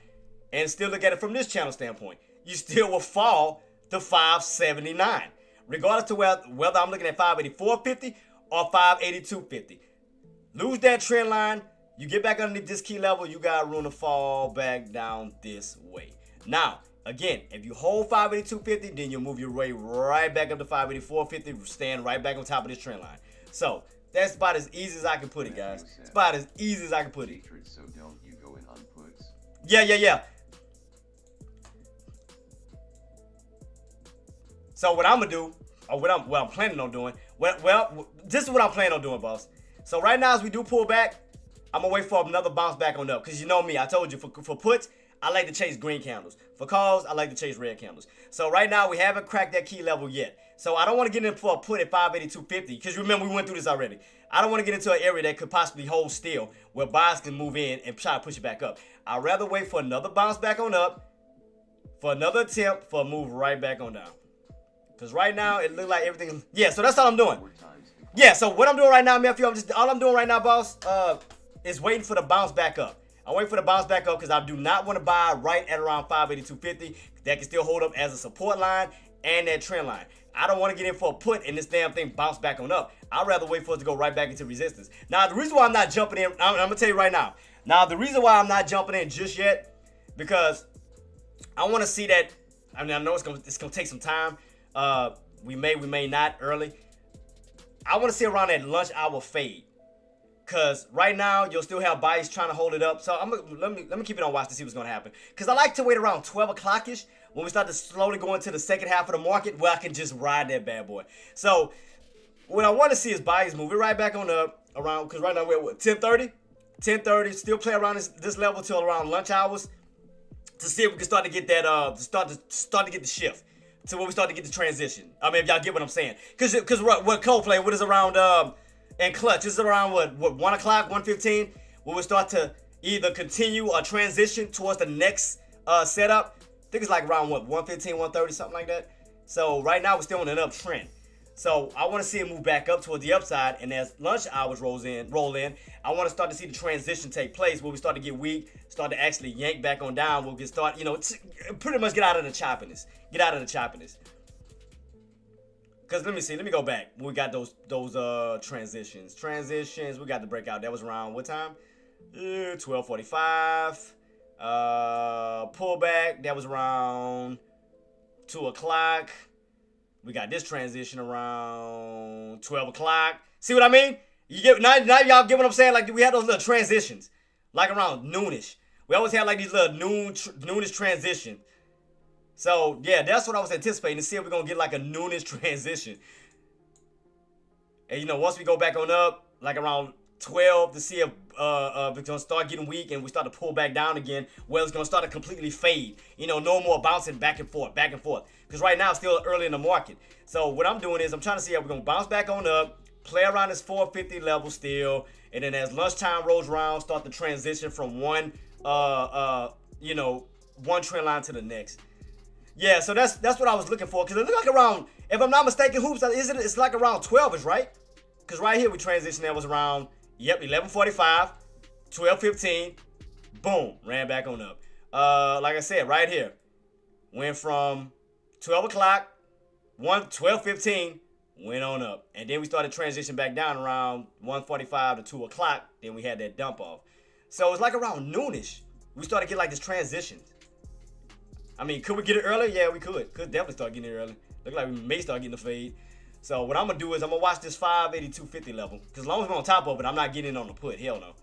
and still look at it from this channel standpoint, you still will fall to 579. Regardless to whether I'm looking at 584.50 or 582.50. Lose that trend line, you get back underneath this key level, you got room to fall back down this way. Now, again, if you hold 582.50, then you'll move your way right back up to 584.50, stand right back on top of this trend line. So, that's about as easy as I can put it, guys. It's about as easy as I can put it. So don't you go in on puts? Yeah. So what I'm gonna do, or what I'm planning on doing, well, this is what I'm planning on doing, boss. So right now, as we do pull back, I'm gonna wait for another bounce back on up. Cause you know me, I told you for puts, I like to chase green candles. For calls, I like to chase red candles. So right now, we haven't cracked that key level yet. So I don't want to get in for a put at 582.50. Because remember, we went through this already. I don't want to get into an area that could possibly hold still, where buyers can move in and try to push it back up. I'd rather wait for another bounce back on up, for another attempt, for a move right back on down. Because right now, it looks like everything. Yeah, so that's all I'm doing. Yeah, so what I'm doing right now, Matthew, all I'm doing right now, boss, is waiting for the bounce back up. I'm waiting for the bounce back up because I do not want to buy right at around 582.50. That can still hold up as a support line and that trend line. I don't want to get in for a put and this damn thing bounce back on up. I'd rather wait for it to go right back into resistance. Now, the reason why I'm not jumping in, I'm going to tell you right now. Now, the reason why I'm not jumping in just yet, because I want to see that, I mean, I know it's going to take some time. We may not early. I want to see around that lunch hour fade. Because right now, you'll still have buyers trying to hold it up. So let me keep it on watch to see what's going to happen. Because I like to wait around 12 o'clock-ish when we start to slowly go into the second half of the market where I can just ride that bad boy. So what I want to see is buyers move it right back on up around, because right now we're at 10:30. 10:30, still play around this level till around lunch hours to see if we can start to get that, start to get the shift. To where we start to get the transition. I mean, if y'all get what I'm saying. Because what Coldplay, what is around, and Clutch, this is around what 1 o'clock, 1:15, where we start to either continue or transition towards the next setup. I think it's like around what, 1:15, 1:30, something like that. So right now we're still on an uptrend. So I want to see it move back up towards the upside, and as lunch hours roll in, I want to start to see the transition take place where we start to get weak, start to actually yank back on down, where we can start, pretty much get out of the choppiness. Because let me go back. We got those transitions. We got the breakout. That was around what time? 12:45. Pullback. That was around 2 o'clock. We got this transition around 12 o'clock. See what I mean? You get now y'all get what I'm saying? Like we had those little transitions, like around noonish. We always had like these little noonish transition. So yeah, that's what I was anticipating to see if we're gonna get like a noonish transition. And once we go back on up, like around 12, to see if it's gonna start getting weak and we start to pull back down again, well, it's gonna start to completely fade. No more bouncing back and forth. Because right now it's still early in the market. So what I'm doing is I'm trying to see if we're gonna bounce back on up, play around this 450 level still, and then as lunchtime rolls around, start the transition from one trend line to the next. Yeah, so that's what I was looking for. Because it looked like around, if I'm not mistaken, hoops, it's like around 12-ish, right? Because right here we transitioned, that was around, 11:45, 12:15, boom, ran back on up. Like I said, right here, went from 12 o'clock, 12:15, went on up. And then we started transition back down around 1:45 to 2 o'clock. Then we had that dump off. So it's like around noonish, we started getting like this transition. I mean, could we get it earlier? Yeah, we could. Could definitely start getting it early. Look like we may start getting the fade. So what I'm gonna do is I'm gonna watch this 582.50 level, because as long as we're on top of it, I'm not getting in on the put. Hell no.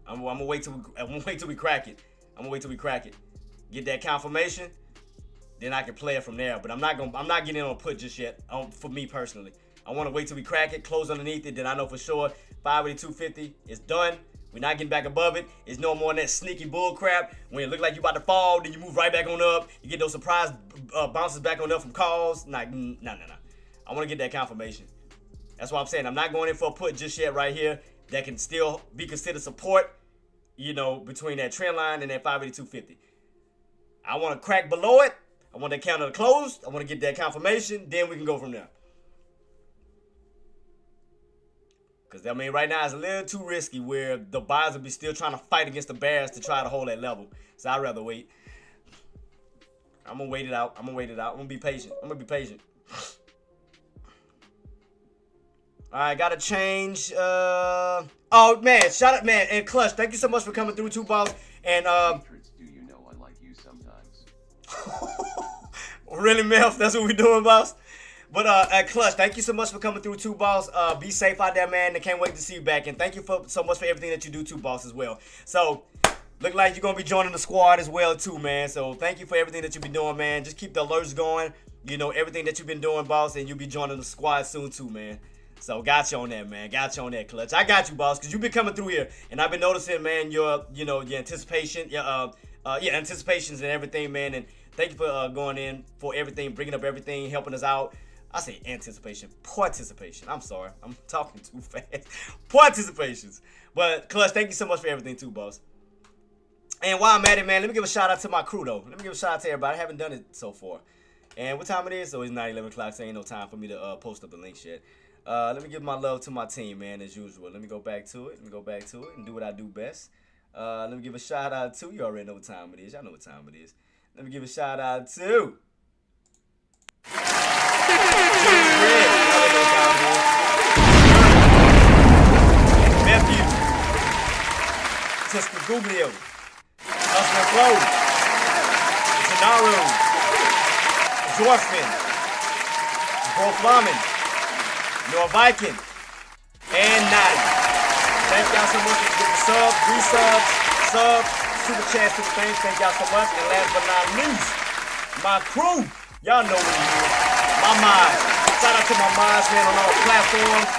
I'm gonna wait till we crack it. I'm gonna wait till we crack it. Get that confirmation, then I can play it from there. But I'm not getting in on a put just yet. For me personally, I want to wait till we crack it, close underneath it. Then I know for sure 582.50 is done. We're not getting back above it. It's no more than that sneaky bull crap. When it look like you about to fall, then you move right back on up. You get those surprise bounces back on up from calls. Nah. I want to get that confirmation. That's why I'm saying I'm not going in for a put just yet right here. That can still be considered support, you know, between that trend line and that 582.50. I want to crack below it. I want that candle to close. I want to get that confirmation. Then we can go from there. Because, I mean, right now it's a little too risky where the buyers will be still trying to fight against the bears to try to hold that level. So I'd rather wait. I'm going to wait it out. I'm going to be patient. All right, got to change. Oh, man, shout out, man. And Clutch, thank you so much for coming through, too, boss. And, JTraedz, do you know I like you sometimes? Really, Melf? That's what we're doing, boss? But, Clutch, thank you so much for coming through, too, boss. Be safe out there, man. I can't wait to see you back. And thank you so much for everything that you do, too, boss, as well. So, look like you're going to be joining the squad as well, too, man. So, thank you for everything that you've been doing, man. Just keep the alerts going. You know, everything that you've been doing, boss. And you'll be joining the squad soon, too, man. So, got you on that, man. Got you on that, Clutch. I got you, boss, because you've been coming through here. And I've been noticing, man, your anticipation, anticipations and everything, man. And thank you for going in for everything, bringing up everything, helping us out. I say anticipation, participation. I'm sorry. I'm talking too fast. Participations. But, Clutch, thank you so much for everything, too, boss. And while I'm at it, man, let me give a shout out to my crew, though. Let me give a shout out to everybody. I haven't done it so far. And what time it is? So it's 9:11 o'clock, so ain't no time for me to post up the links yet. Let me give my love to my team, man, as usual. Let me go back to it. And do what I do best. Let me give a shout out to, you already know what time it is. Y'all know what time it is. Let me give a shout out to Nephew, Sister Guglio, Hustler Flow, Gennaro, Zorfin, Bro Flamin, Noah Viking, and Nadi. Thank y'all so much for getting subs, resubs, super chats, super thanks. Thank y'all so much. And last but not least, my crew. Y'all know what it is. My mods. Shout out to my mods, man, on all platforms.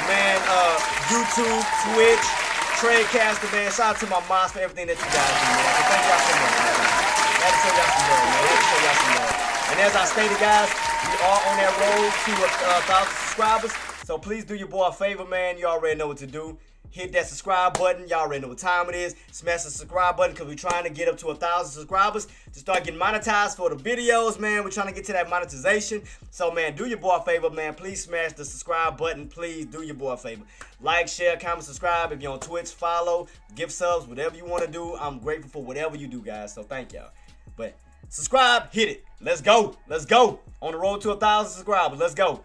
Man, YouTube, Twitch, Tradecaster, man. Shout out to my mods for everything that you guys do, man. So thank y'all so much, man. Had to show y'all some love, man. And as I stated, guys, we are on that road to 1,000 subscribers. So please do your boy a favor, man. You already know what to do. Hit that subscribe button. Y'all already know what time it is. Smash the subscribe button because we're trying to get up to 1,000 subscribers to start getting monetized for the videos, man. We're trying to get to that monetization. So, man, do your boy a favor, man. Please smash the subscribe button. Please do your boy a favor. Like, share, comment, subscribe. If you're on Twitch, follow, give subs, whatever you want to do. I'm grateful for whatever you do, guys. So, thank y'all. But subscribe, hit it. Let's go. Let's go. On the road to 1,000 subscribers. Let's go.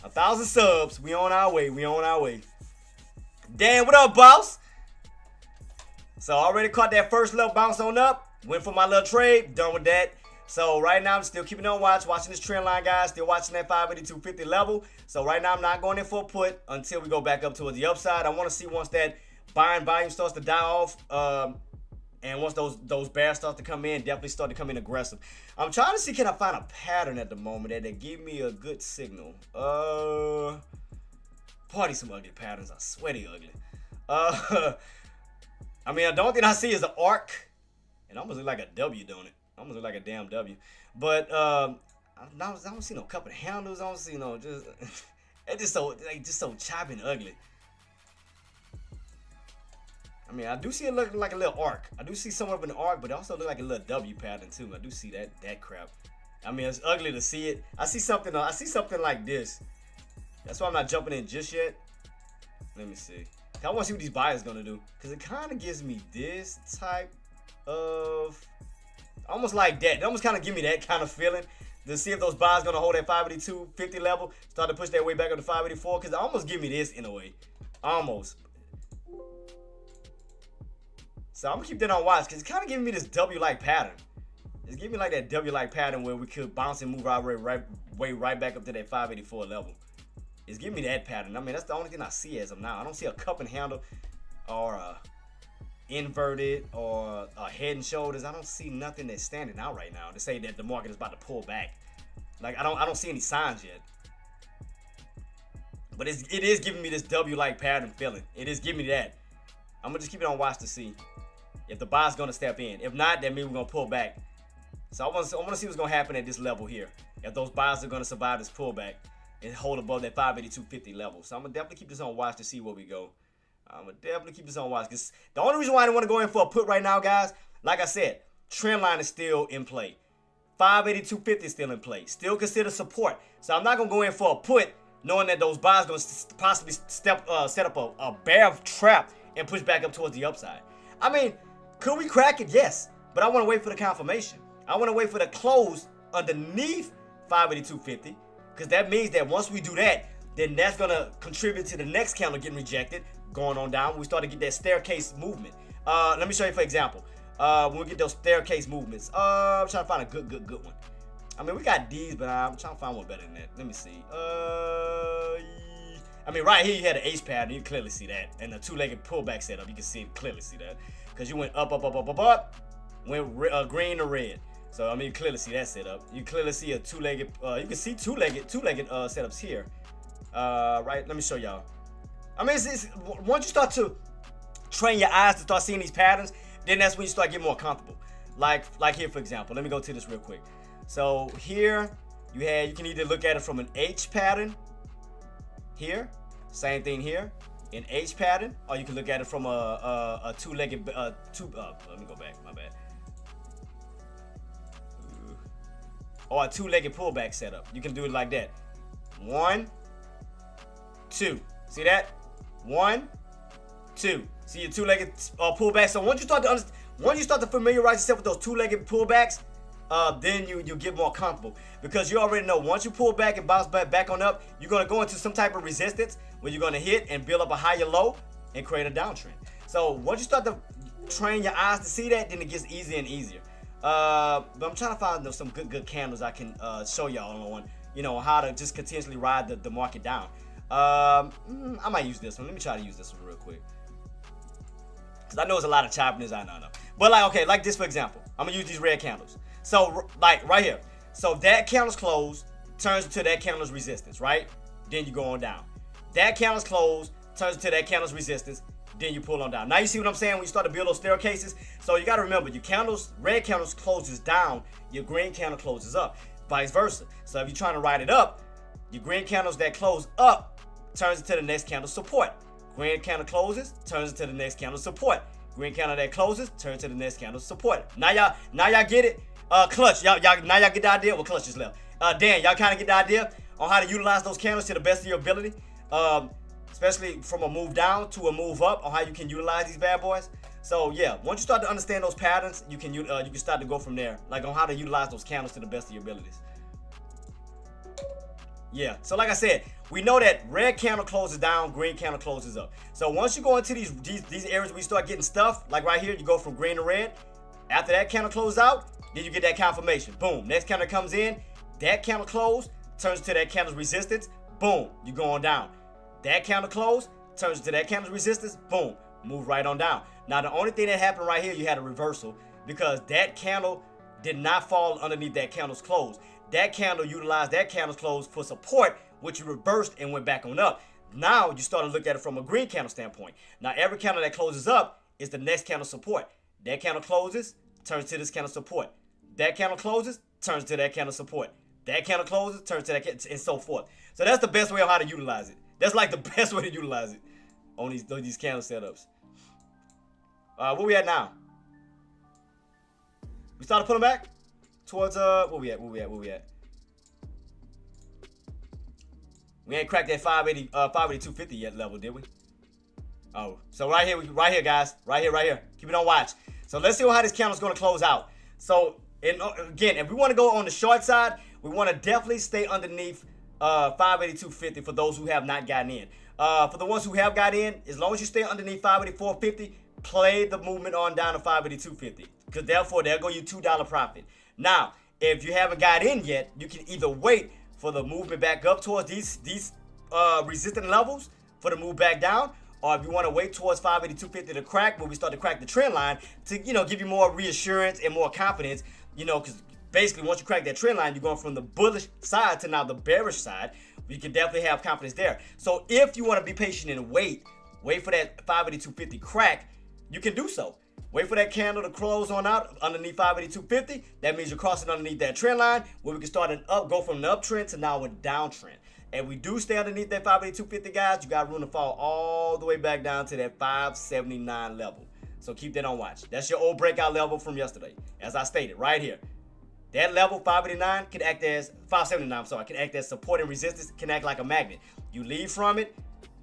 1,000 subs. We on our way. Dan, what up, boss? So I already caught that first little bounce on up. Went for my little trade. Done with that. So right now I'm still keeping on watching this trend line, guys. Still watching that 582.50 level. So right now I'm not going in for a put until we go back up towards the upside. I want to see once that buying volume starts to die off. And once those bears start to come in, definitely start to come in aggressive. I'm trying to see, can I find a pattern at the moment that give me a good signal. Party some ugly patterns. I swear they ugly. I mean, the only thing I see is an arc. It almost look like a W, don't it? Almost look like a damn W. But I don't see no cup of handles. I don't see no just. It's just so choppy and ugly. I mean, I do see it looking like a little arc. I do see somewhat of an arc, but it also look like a little W pattern too. I do see that crap. I mean, it's ugly to see it. I see something like this. That's why I'm not jumping in just yet. Let me see. I want to see what these buyers gonna do, because it kind of gives me this type of, almost like that. It almost kind of give me that kind of feeling to see if those buyers gonna hold that 582.50 level, start to push their way back up to 584. Because it almost give me this in a way, almost. So I'm gonna keep that on watch, because it's kind of giving me this W-like pattern. It's giving me like that W-like pattern where we could bounce and move our way right back up to that 584 level. It's giving me that pattern. I mean, that's the only thing I see as of now. I don't see a cup and handle or a inverted or a head and shoulders. I don't see nothing that's standing out right now to say that the market is about to pull back. Like I don't see any signs yet. But it is giving me this W-like pattern feeling. It is giving me that. I'm gonna just keep it on watch to see if the buy's gonna step in. If not, that means we're gonna pull back. So I want to see what's gonna happen at this level here. If those buys are gonna survive this pullback and hold above that 582.50 level. So I'm gonna definitely keep this on watch to see where we go. I'm gonna definitely keep this on watch because the only reason why I don't want to go in for a put right now, guys, like I said, trend line is still in play. 582.50 is still in play. Still consider support. So I'm not gonna go in for a put knowing that those buys gonna possibly set up a bear trap and push back up towards the upside. I mean, could we crack it? Yes, but I want to wait for the confirmation. I want to wait for the close underneath 582.50 because that means that once we do that, then that's gonna contribute to the next candle getting rejected, going on down. We start to get that staircase movement. Let me show you for example. When we get those staircase movements, I'm trying to find a good one. I mean, we got these, but I'm trying to find one better than that. Let me see. I mean, right here you had an H pattern. You can clearly see that, and the two-legged pullback setup. You can clearly see that because you went up, went green to red. So I mean, you clearly see that setup. You clearly see a two-legged. You can see two-legged setups here. Right. Let me show y'all. I mean, it's once you start to train your eyes to start seeing these patterns, then that's when you start getting more comfortable. Like here, for example. Let me go to this real quick. So here you can either look at it from an H pattern. Here, same thing here, an H pattern, or you can look at it from a two-legged let me go back. My bad. Or a two-legged pullback setup. You can do it like that. 1, 2. See that? 1, 2. See your two-legged pullback. So once you start to familiarize yourself with those two-legged pullbacks, then you get more comfortable because you already know once you pull back and bounce back on up, you're gonna go into some type of resistance where you're gonna hit and build up a higher low and create a downtrend. So once you start to train your eyes to see that, then it gets easier and easier. But I'm trying to find some good candles I can show y'all on, how to just continuously ride the market down. I might use this one. Let me try to use this one real quick. Cause I know it's a lot of choppiness. I know. But like this for example, I'm gonna use these red candles. So like right here, so that candle's close turns into that candle's resistance, right? Then you go on down. That candle's close turns into that candle's resistance. Then you pull on down. Now you see what I'm saying when you start to build those staircases. So you got to remember, your red candles closes down, your green candle closes up, vice versa. So if you're trying to ride it up, your green candles that close up turns into the next candle support. Green candle closes, turns into the next candle support. Green candle that closes, turns to the next candle support. Now y'all get it. Clutch, now y'all get the idea. Well, Clutch is left. Dan, y'all kind of get the idea on how to utilize those candles to the best of your ability, especially from a move down to a move up, on how you can utilize these bad boys. So yeah, once you start to understand those patterns, you can start to go from there, like on how to utilize those candles to the best of your abilities. Yeah, so like I said, we know that red candle closes down, green candle closes up. So once you go into these areas where you start getting stuff, like right here, you go from green to red. After that candle closes out, then you get that confirmation. Boom. Next candle comes in. That candle close turns to that candle's resistance. Boom. You're going down. That candle close turns to that candle's resistance. Boom. Move right on down. Now, the only thing that happened right here, you had a reversal because that candle did not fall underneath that candle's close. That candle utilized that candle's close for support, which reversed and went back on up. Now, you start to look at it from a green candle standpoint. Now, every candle that closes up is the next candle support. That candle closes, turns to this candle support. That candle closes, turns to that candle support. That candle closes, turns to that candle, and so forth. So that's the best way on how to utilize it. That's like the best way to utilize it on these candle setups. Where we at now? We started pulling back towards where we at? We ain't cracked that 582.50 yet level, did we? Oh, so right here, guys, right here. Keep it on watch. So let's see how this candle's gonna close out. So again, if we want to go on the short side, we want to definitely stay underneath 582.50 for those who have not gotten in. For the ones who have got in, as long as you stay underneath 584.50, play the movement on down to 582.50, because therefore there go your $2 profit. Now, if you haven't got in yet, you can either wait for the movement back up towards these resistant levels for the move back down, or if you want to wait towards 582.50 to crack, when we start to crack the trend line, to give you more reassurance and more confidence, because basically once you crack that trend line, you're going from the bullish side to now the bearish side. You can definitely have confidence there. So if you want to be patient and wait for that 582.50 crack, you can do so. Wait for that candle to close on out underneath 582.50. That means you're crossing underneath that trend line, where we can start go from the uptrend to now a downtrend. And we do stay underneath that 582.50, guys, you got room to fall all the way back down to that 579 level. So keep that on watch. That's your old breakout level from yesterday, as I stated right here. That level 579 can act as 579. I'm sorry, can act as support and resistance. Can act like a magnet. You leave from it,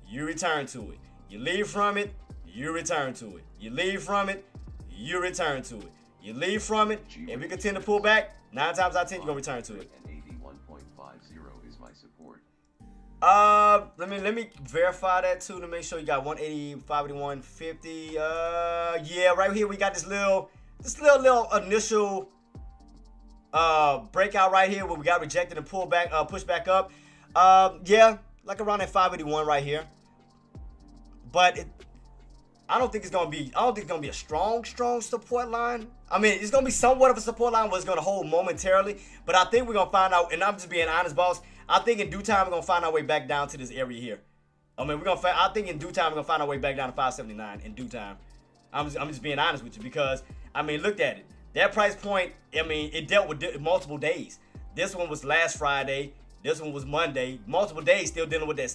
you return to it. You leave from it, you return to it. You leave from it, you return to it. You leave from it, and we continue to pull back. 9 times out of 10, you're gonna return to it. And 81.50 is my support. Let me verify that too to make sure you got 180, 581.50. Yeah, right here we got this little initial breakout right here where we got rejected and pulled back, pushed back up. Yeah, like around that 581 right here. But I don't think it's gonna be a strong support line. I mean, it's gonna be somewhat of a support line where it's gonna hold momentarily. But I think we're gonna find out, and I'm just being honest, boss. I think in due time we're gonna find our way back down to this area here. I mean, I think in due time we're gonna find our way back down to 579 in due time. I'm just being honest with you, because I mean, look at it. That price point, I mean, it dealt with multiple days. This one was last Friday. This one was Monday. Multiple days still dealing with that,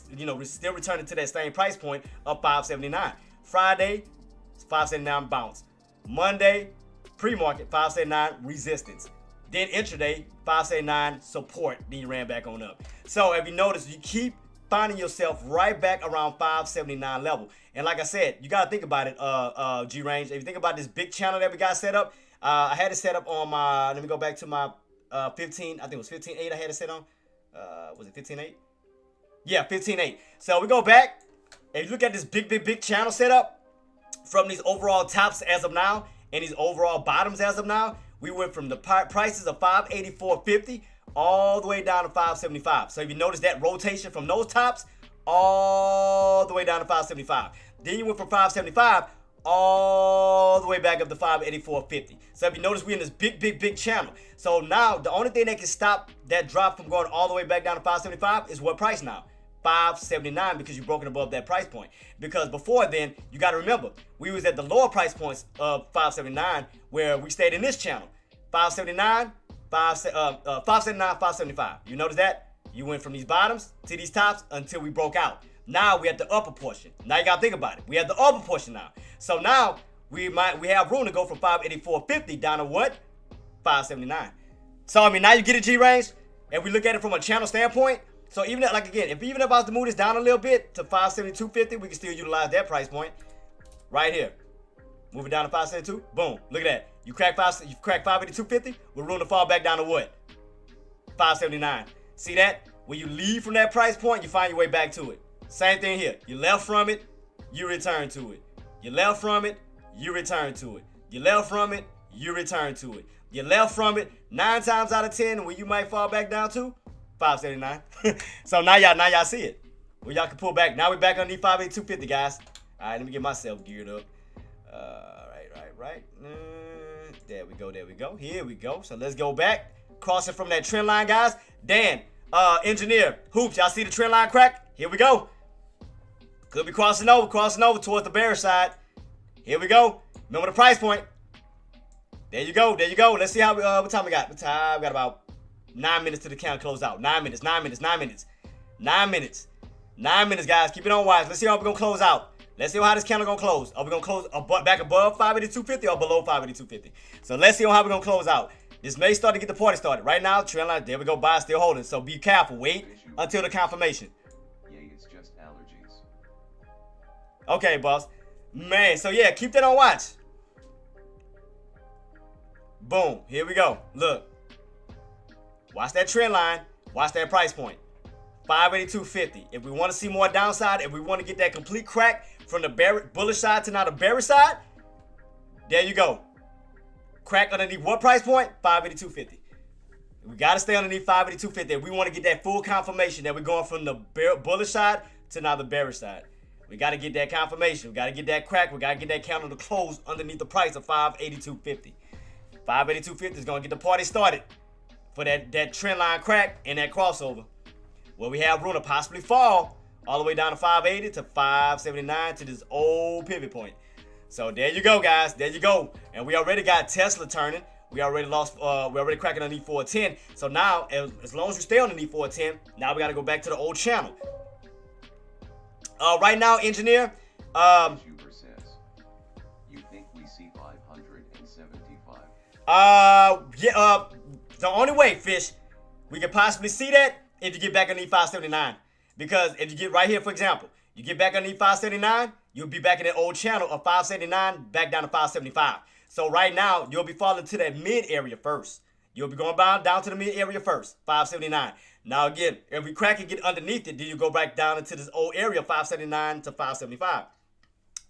still returning to that same price point of 579. Friday, 579 bounce. Monday, pre-market, 579 resistance. Then intraday, 579 support. Then you ran back on up. So if you notice, you keep finding yourself right back around 579 level. And like I said, you got to think about it, G-Range. If you think about this big channel that we got set up, I had it set up on my, let me go back to my 15, I think it was 15.8 I had it set on. Was it 15.8? Yeah, 15.8. So we go back. If you look at this big channel setup from these overall tops as of now and these overall bottoms as of now, we went from the prices of 584.50 all the way down to 575. So if you notice that rotation from those tops all the way down to 575. Then you went from 575 all the way back up to 584.50. So if you notice, we're in this big channel. So now the only thing that can stop that drop from going all the way back down to 575 is what price now? 579, because you've broken above that price point. Because before then, you got to remember, we was at the lower price points of 579 where we stayed in this channel. 579, 575. You notice that? You went from these bottoms to these tops until we broke out. Now we at the upper portion. Now you got to think about it. We at the upper portion now. So now we have room to go from 584.50 down to what? 579. So I mean, now you get a G-range. And we look at it from a channel standpoint. So even if, like again, even if I was to move this down a little bit to 572.50, we can still utilize that price point right here. Move it down to 572. Boom. Look at that. You crack 582.50 with room to fall back down to what? 579. See that? When you leave from that price point, you find your way back to it. Same thing here. You left from it, you return to it. You left from it, you return to it. You left from it, you return to it. You left from it 9 times out of 10, where you might fall back down to 579. So now y'all see it. Where y'all can pull back. Now we're back underneath 582.50, guys. All right, let me get myself geared up. Right. There we go. Here we go. So let's go back. Crossing from that trend line, guys. Dan, engineer, hoops, y'all see the trend line crack? Here we go. Could be crossing over towards the bearish side. Here we go. Remember the price point. There you go. Let's see how what time we got. We got about 9 minutes to the count close out. 9 minutes, guys. Keep it on watch. Let's see how we're gonna close out. Let's see how this candle gonna close. Are we gonna close back above 582.50 or below 582.50? So let's see how we're gonna close out. This may start to get the party started. Right now, trend line, there we go, buy, still holding. So be careful. Wait until the confirmation. Yeah, it's just allergies. Okay, boss. Man, so yeah, keep that on watch. Boom. Here we go. Look. Watch that trend line. Watch that price point. 582.50. If we want to see more downside, if we want to get that complete crack from the bullish side to now the bearish side, There you go. Crack underneath what price point? 582.50. We got to stay underneath 582.50. We want to get that full confirmation that we're going from the bullish side to now the bearish side. We got to get that confirmation. We got to get that crack. We got to get that candle to close underneath the price of 582.50. 582.50 is going to get the party started for that trend line crack and that crossover. Where we have room to possibly fall all the way down to 580 to 579 to this old pivot point. So there you go, guys. There you go. And we already got Tesla turning. We already lost. We already cracking underneath 410. So now, as long as you stay underneath 410, now we got to go back to the old channel. Right now, engineer. YouTuber says, you think we see 575? Yeah. The only way, Fish, we could possibly see that if you get back underneath 579. Because if you get right here, for example, you get back underneath 579, you'll be back in that old channel of 579 back down to 575. So right now, you'll be falling to that mid area first. You'll be going down to the mid area first, 579. Now again, if we crack and get underneath it, then you go back down into this old area, 579 to 575.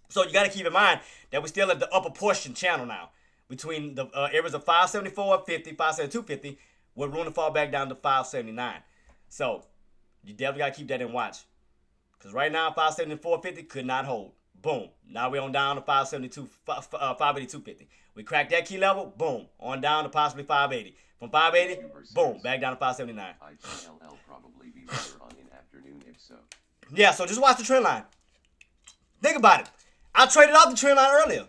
So you got to keep in mind that we're still at the upper portion channel now. Between the areas of 574.50, 572.50, with room to fall back down to 579. So you definitely got to keep that in watch. Because right now, 574.50 could not hold. Boom. Now we're on down to 582.50. We cracked that key level. Boom. On down to possibly 580. From 580, boom. Back down to 579. ITLL probably be better on an afternoon if so. Yeah, so just watch the trend line. Think about it. I traded out the trend line earlier.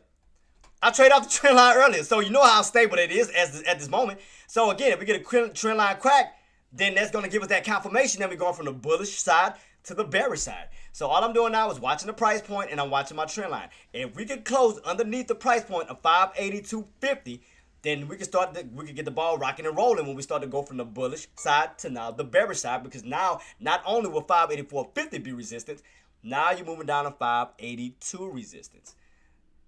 So you know how stable it is at this moment. So again, if we get a trend line crack, then that's going to give us that confirmation that we're going from the bullish side to the bearish side. So all I'm doing now is watching the price point and I'm watching my trend line. If we can close underneath the price point of 582.50, then we can get the ball rocking and rolling when we start to go from the bullish side to now the bearish side. Because now not only will 584.50 be resistance, now you're moving down to 582 resistance.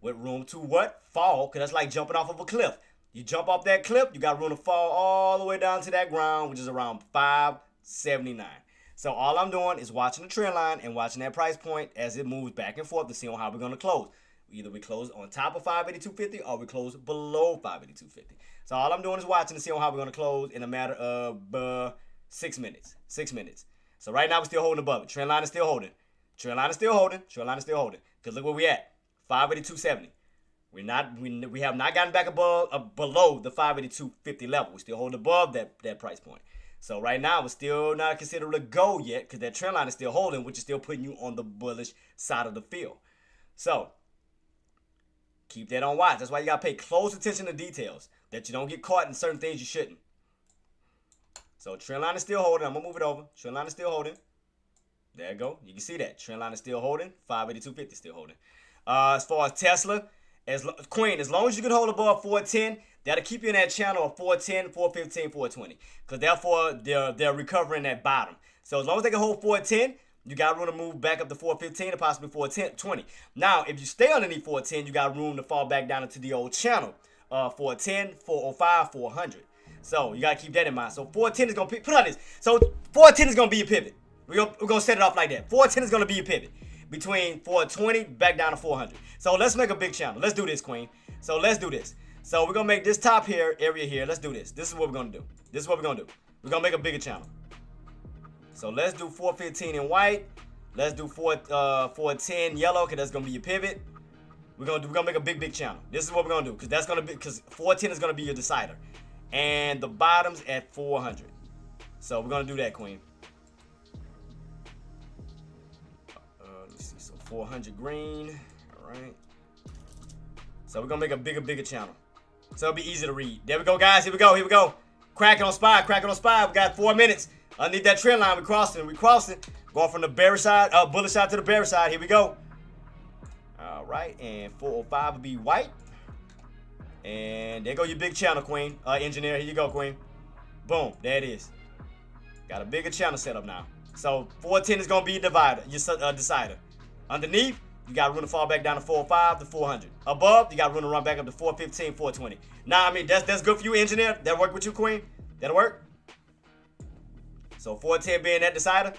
With room to what? Fall, because that's like jumping off of a cliff. You jump off that cliff, you got room to fall all the way down to that ground, which is around 579. So all I'm doing is watching the trend line and watching that price point as it moves back and forth to see on how we're going to close. Either we close on top of 582.50 or we close below 582.50. So all I'm doing is watching to see on how we're going to close in a matter of 6 minutes. 6 minutes. So right now we're still holding above it. Trend line is still holding. Trend line is still holding. Trend line is still holding. Because look where we at. 582.70. We have not gotten back below the 582.50 level. We're still holding above that price point. So right now, it's still not considered a go yet because that trend line is still holding, which is still putting you on the bullish side of the field. So keep that on watch. That's why you got to pay close attention to details, that you don't get caught in certain things you shouldn't. So trend line is still holding. I'm going to move it over. Trend line is still holding. There you go. You can see that. Trend line is still holding. 582.50 still holding. As far as Tesla, Queen, as long as you can hold above 410, that'll keep you in that channel of 410, 415, 420. Because therefore, they're recovering that bottom. So as long as they can hold 410, you got room to move back up to 415 and possibly 420. Now, if you stay underneath 410, you got room to fall back down into the old channel. 410, 405, 400. So you got to keep that in mind. So 410 is going to put on this. So 410 is going to be your pivot. We're going to set it off like that. 410 is going to be your pivot. Between 420 back down to 400. So let's make a big channel. Let's do this, Queen. So let's do this. So we're going to make this top area here. Let's do this. This is what we're going to do. This is what we're going to do. We're going to make a bigger channel. So let's do 415 in white. Let's do 410 yellow, because that's going to be your pivot. We're going to make a big channel. This is what we're going to do, because 410 is going to be your decider. And the bottom's at 400. So we're going to do that, Queen. 400 green. All right. So we're going to make a bigger channel. So it'll be easy to read. There we go, guys. Here we go. Cracking on SPY. We got 4 minutes. Underneath that trend line, we're crossing. Going from the bearish side, bullish side to the bearish side. Here we go. All right. And 405 will be white. And there go your big channel, Queen. Engineer, here you go, Queen. Boom. There it is. Got a bigger channel set up now. So 410 is going to be your decider. Underneath, you got room to fall back down to 405 to 400. Above, you got room to run back up to 415, 420. Now, I mean, that's good for you, engineer. That work with you, Queen? That'll work? So 410 being that decider.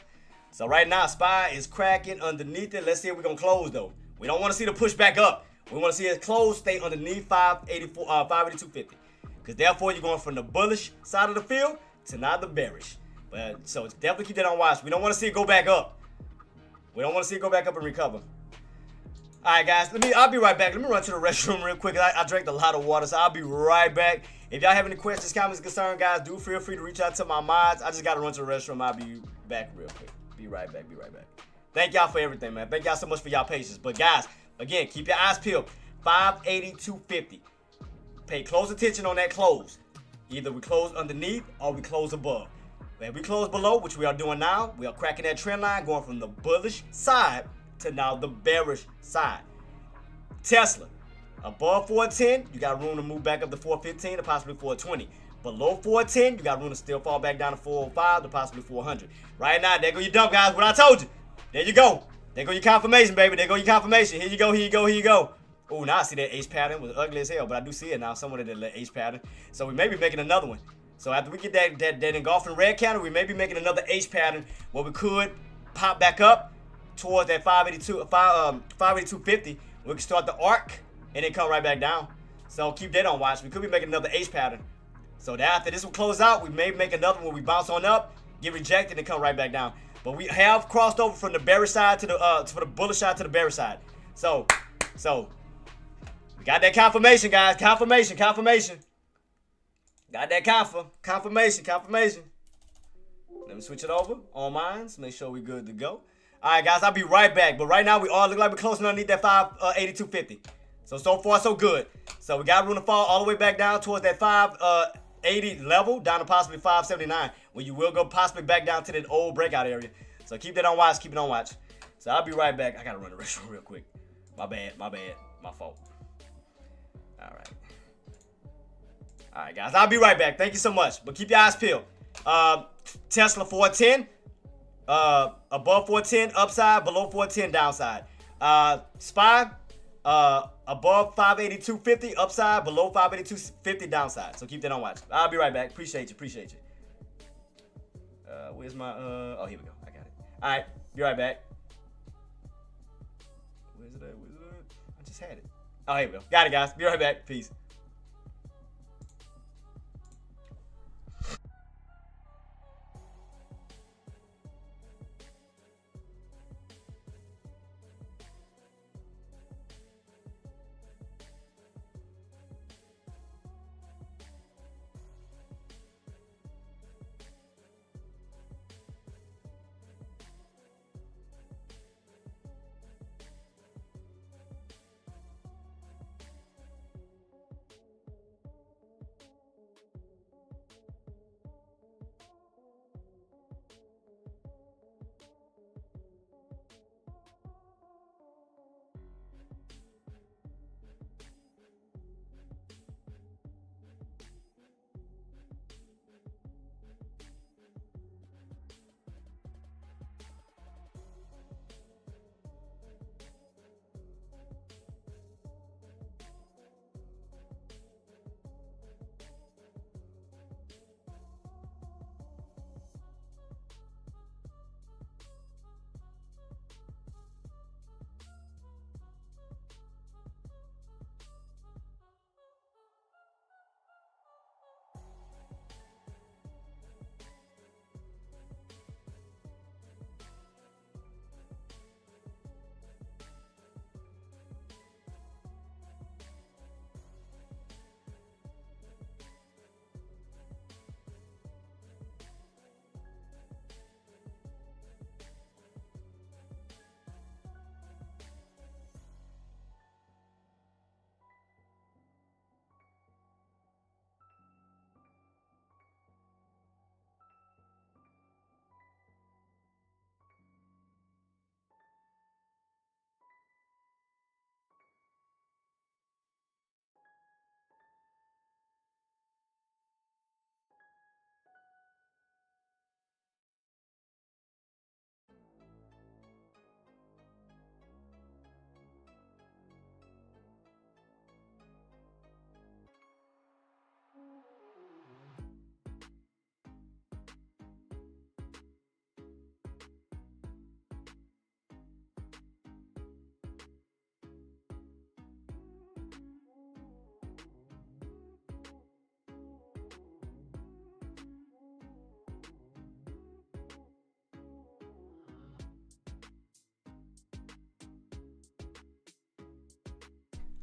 So right now, SPY is cracking underneath it. Let's see if we're going to close, though. We don't want to see the push back up. We want to see it close, stay underneath 584, 582.50. Because therefore, you're going from the bullish side of the field to now the bearish. But so definitely keep that on watch. We don't want to see it go back up. We don't want to see it go back up and recover. All right, guys. I'll be right back. Let me run to the restroom real quick. I drank a lot of water, so I'll be right back. If y'all have any questions, comments, concerns, guys, do feel free to reach out to my mods. I just got to run to the restroom. I'll be back real quick. Be right back. Be right back. Thank y'all for everything, man. Thank y'all so much for y'all patience. But guys, again, keep your eyes peeled. 582.50. Pay close attention on that close. Either we close underneath or we close above. If we close below, which we are doing now, we are cracking that trend line, going from the bullish side to now the bearish side. Tesla, above 410, you got room to move back up to 415 to possibly 420. Below 410, you got room to still fall back down to 405 to possibly 400. Right now, there go your dump, guys. What I told you. There you go. There go your confirmation, baby. There go your confirmation. Here you go, here you go, here you go. Oh, now I see that H pattern. It was ugly as hell, but I do see it now. Someone did that H pattern. So we may be making another one. So after we get that engulfing red candle, we may be making another H pattern where we could pop back up towards that 582.50. We can start the arc and then come right back down. So keep that on watch. We could be making another H pattern. So that after this will close out, we may make another one where we bounce on up, get rejected, and come right back down. But we have crossed over from the bearish side to the bullish side to the bearish side. So we got that confirmation, guys. Confirmation. Got that confirmation. Let me switch it over on mine. Make sure we're good to go. All right, guys, I'll be right back. But right now, we all look like we're closing underneath that 582.50. So far, so good. So we got room to fall all the way back down towards that 580 level, down to possibly 579, where you will go possibly back down to that old breakout area. So keep that on watch. Keep it on watch. So I'll be right back. I got to run the restroom real quick. My bad. My fault. All right, guys. I'll be right back. Thank you so much. But keep your eyes peeled. Tesla 410. Above 410 upside, below 410 downside. SPY above 582.50 upside, below 582.50 downside. So keep that on watch. I'll be right back. Appreciate you. Where's my oh, here we go. I got it. All right, be right back. Where's it at? I just had it. Oh, here we go. Got it, guys. Be right back. Peace.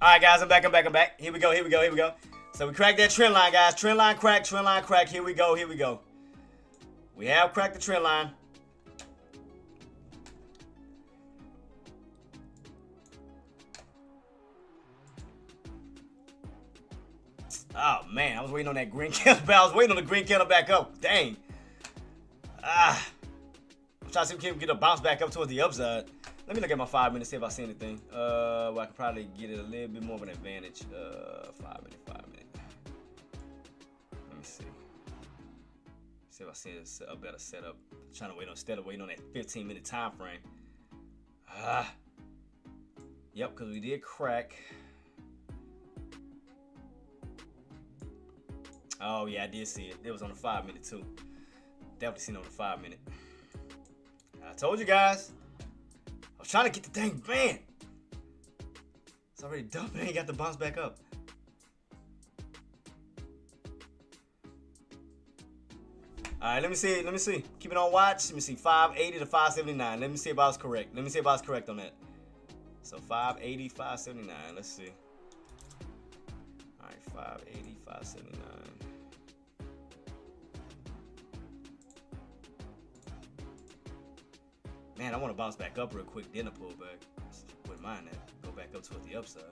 All right, guys, I'm back. Here we go. So we cracked that trend line, guys. Trend line crack. Here we go. We have cracked the trend line. Oh, man, I was waiting on that green candle. I was waiting on the green candle back up. Dang. I'm trying to see if we can get a bounce back up towards the upside. Let me look at my 5 minutes, see if I see anything. Well, I can probably get it a little bit more of an advantage. 5 minute. Let me see. See if I see a better setup. Trying to wait on, instead of waiting on that 15-minute time frame. Yep, because we did crack. Oh, yeah, I did see it. It was on the 5 minute, too. Definitely seen it on the 5 minute. I told you guys. I was trying to get the dang man. It's already dumping. Ain't got to bounce back up. All right, let me see. Keep it on watch. Let me see. 580 to 579. Let me see if I was correct. On that. So 580, 579. Let's see. All right, 580, 579. Man, I want to bounce back up real quick, then I pull back. Wouldn't mind that. Go back up towards the upside.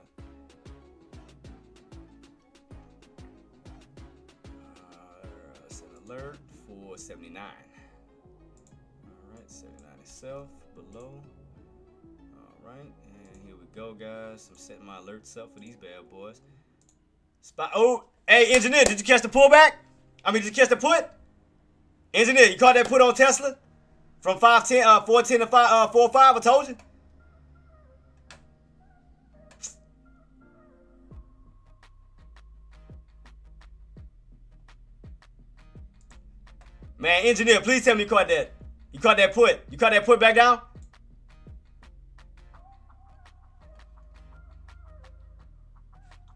Set alert for 79. All right, 79 itself below. All right, and here we go, guys. I'm setting my alerts up for these bad boys. Spot. Oh, hey, engineer, did you catch the pullback? Did you catch the put? Engineer, you caught that put on Tesla? From 410 to 45, I told you. Man, engineer, please tell me you caught that. You caught that put. You caught that put back down?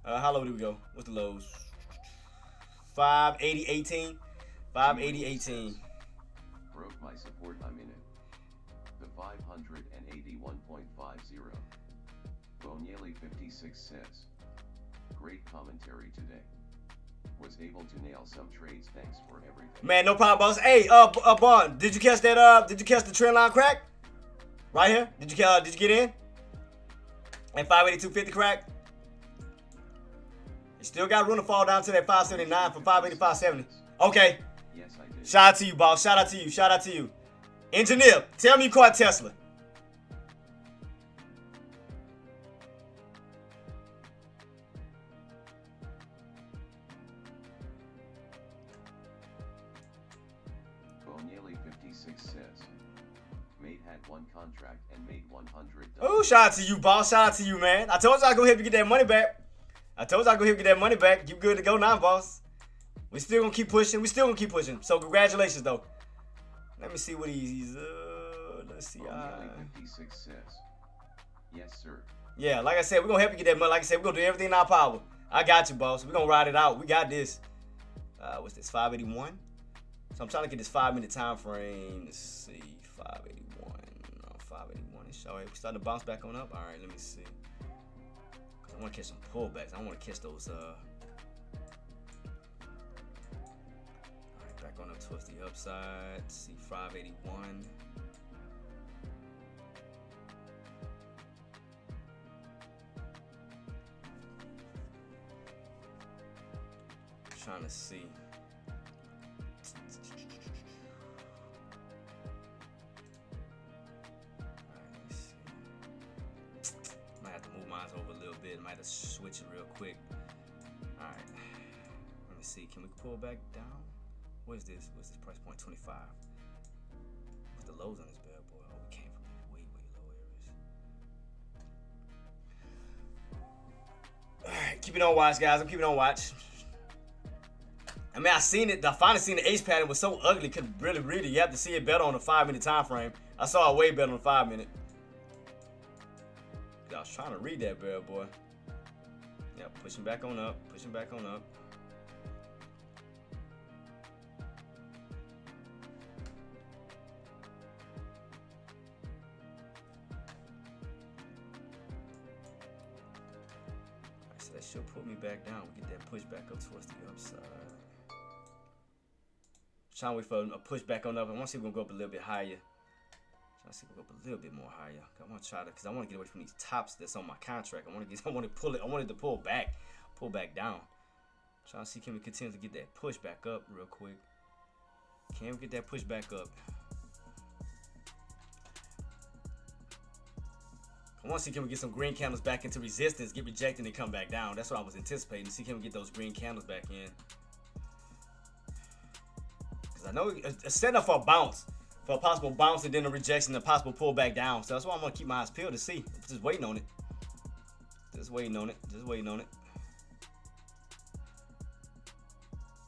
How low do we go? What's the lows? 580.18. 580.18. Broke my support, I'm in it. The 581.50. Bonielli 56 says, great commentary today. Was able to nail some trades, thanks for everything. Man, no problem, boss. Hey, Bond, did you catch that? Did you catch the trend line crack? Right here? Did you get in? And 582.50 crack? You still got room to fall down to that 579 from 585.70. Okay. Yes, I did. Shout out to you, boss. Shout out to you. Engineer, tell me you caught Tesla. Bonielli 56 says, Mate had one contract and made $100. Oh, shout out to you, boss. Shout out to you, man. I told you I was going to help you get that money back. You good to go now, boss. We still going to keep pushing. So, congratulations, though. Let me see what he's... let's see. Bonielli 56 says, yes, sir. Yeah, like I said, we're going to help you get that money. Like I said, we're going to do everything in our power. I got you, boss. We're going to ride it out. We got this. What's this, 581? So, I'm trying to get this 5 minute time frame. Let's see, 581. No, 581. It's all right. We starting to bounce back on up. All right, let me see. I want to catch some pullbacks. I want to catch those. All right, back on up towards the upside. Let's see, 581. Trying to see. Over a little bit, might have switched it real quick. All right, let me see. Can we pull back down? What is this? What's this price point? 25. What's the lows on this bad boy? Oh, we came from way low areas. All right, keep it on watch, guys. I'm keeping on watch. I seen it. I finally seen the ace pattern was so ugly. Could really, you have to see it better on the 5 minute time frame. I saw it way better on the 5 minute. I was trying to read that bad boy. Yeah, pushing back on up. So that should put me back down. We get that push back up towards the upside. Trying to wait for a push back on up. I want to see if we're going to go up a little bit higher. Trying to see if we go up a little bit more higher. I want to try to, because I want to get away from these tops that's on my contract. I want to pull it. I wanted to pull back down. Trying to see, can we continue to get that push back up real quick? Can we get that push back up? I want to see, can we get some green candles back into resistance, get rejected, and come back down. That's what I was anticipating. See, can we get those green candles back in? Because I know it's set up for a bounce, for a possible bounce, and then a rejection, and a possible pull back down. So that's why I'm going to keep my eyes peeled to see. Just waiting on it. Just waiting on it. Just waiting on it.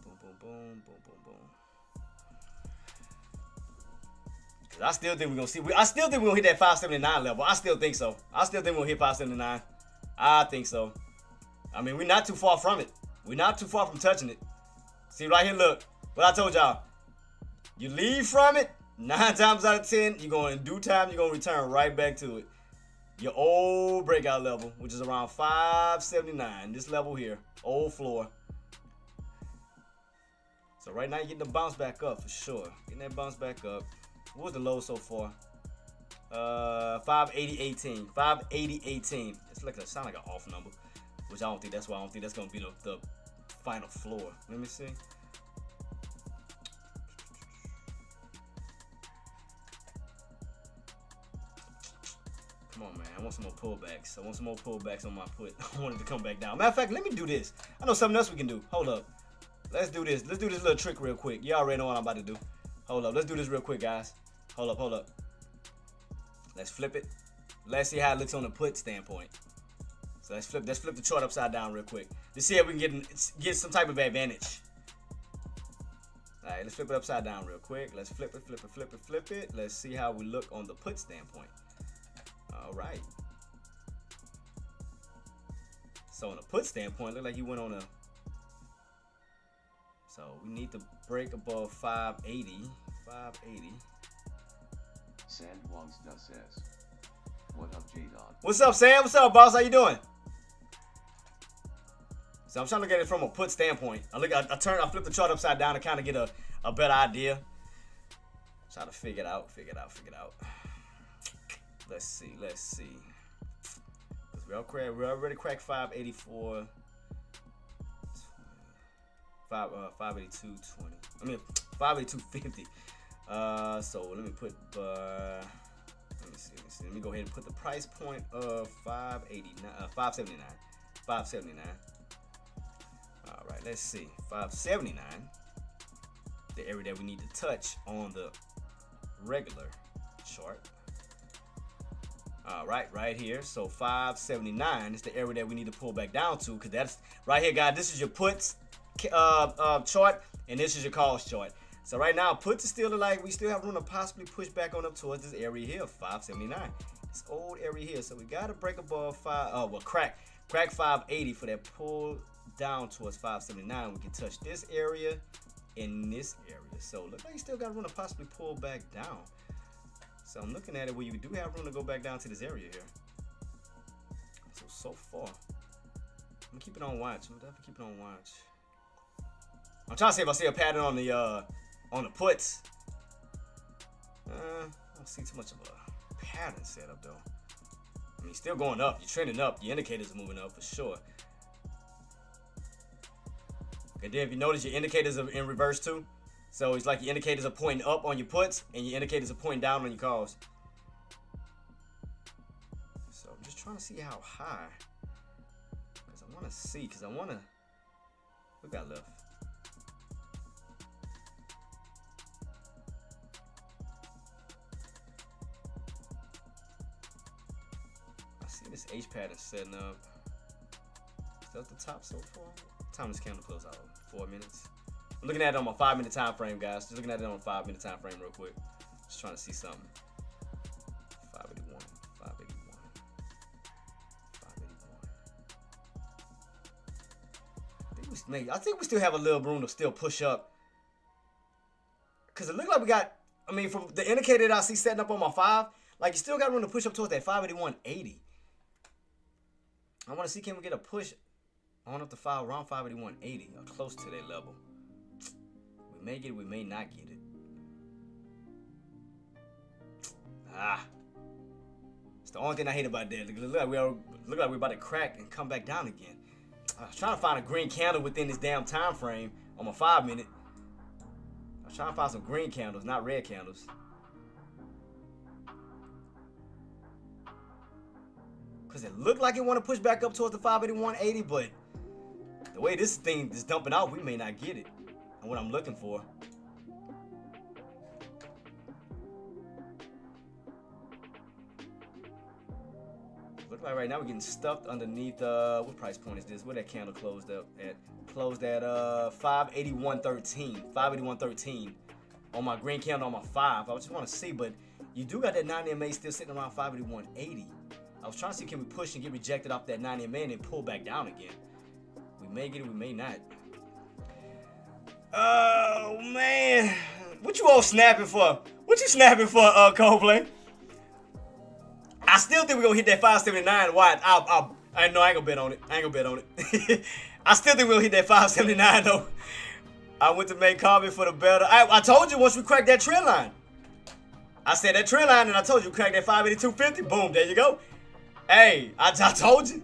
Boom, boom, boom, boom, boom, boom. I still think we're gonna see. I still think we're gonna hit that 579 level. I still think so. I still think we'll hit 579. I think so. I mean, we're not too far from it. We're not too far from touching it. See right here, look. What I told y'all. You leave from it, 9 times out of 10, you're going in due time, you're gonna return right back to it. Your old breakout level, which is around 579. This level here, old floor. So right now you're getting the bounce back up for sure. Getting that bounce back up. What was the low so far? 580.18. 580.18. It's like sound like an off number, which I don't think. That's why I don't think that's gonna be the final floor. Let me see. Come on, man. I want some more pullbacks. I want some more pullbacks on my put. I want it to come back down. Matter of fact, let me do this. I know something else we can do. Hold up. Let's do this. Let's do this little trick real quick. You already know what I'm about to do. Hold up. Let's do this real quick, guys. Hold up, hold up. Let's flip it. Let's see how it looks on the put standpoint. So let's flip the chart upside down real quick. Let's see if we can get some type of advantage. Alright, let's flip it upside down real quick. Let's flip it, flip it, flip it, flip it. Let's see how we look on the put standpoint. Alright. So on the put standpoint, look like you went on a. So we need to break above 580. 580. San Juan's says, what up, J-Dog? What's up, Sam? What's up, boss? How you doing? So I'm trying to look at it from a put standpoint. I flip the chart upside down to kind of get a better idea. Try to figure it out. Let's see. We already cracked 584. 582.20. I mean 582.50. So let me put let me see. Let me go ahead and put the price point of 579. All right, let's see. 579. The area that we need to touch on the regular chart. All right here. So 579 is the area that we need to pull back down to, because that's right here, guys. This is your puts chart, and this is your calls chart. So right now, puts is still like we still have room to possibly push back on up towards this area here, 579. This old area here. So we gotta break above crack 580 for that pull down towards 579. We can touch this area and this area. So look like you still got room to possibly pull back down. So I'm looking at it where you do have room to go back down to this area here. So far, I'm gonna keep it on watch. I'm definitely keep it on watch. I'm trying to see if I see a pattern on the puts. I don't see too much of a pattern setup though. I mean, still going up. You're trending up. Your indicators are moving up for sure. And then if you notice, your indicators are in reverse too. So it's like your indicators are pointing up on your puts and your indicators are pointing down on your calls. So I'm just trying to see how high. Because I want to see. Because I want to. We got left. I see this H pattern setting up. Is that the top so far? What time this candle close out? 4 minutes. I'm looking at it on my 5-minute time frame, guys. Just looking at it on a 5-minute time frame real quick. Just trying to see something. 581, 581, 581. I think we still have a little room to still push up. Because it looks like we got, I mean, from the indicator that I see setting up on my 5, like you still got room to push up towards that 581.80. I want to see, can we get a push On up to around 581.80 or close to that level. We may get it, we may not get it. It's the only thing I hate about that. Look like we're about to crack and come back down again. I was trying to find a green candle within this damn time frame on my 5 minute. I was trying to find some green candles, not red candles. Because it looked like it want to push back up towards the 581.80, but the way this thing is dumping out, we may not get it. And what I'm looking for. Look like right now we're getting stuffed underneath, what price point is this? Where that candle closed up at? Closed at 581.13. 581.13 on my green candle on my 5. I just want to see, but you do got that 90 MA still sitting around 581.80. I was trying to see, can we push and get rejected off that 90 MA and then pull back down again? We may get it, we may not. Oh, man. What you all snapping for? What you snapping for, Coldplay? I still think we're going to hit that 579 wide. I know I ain't going to bet on it. I ain't going to bet on it. I still think we're going to hit that 579, though. I went to make comment for the better. I told you once we cracked that trend line. I said that trend line, and I told you crack that 582.50. Boom, there you go. Hey, I told you.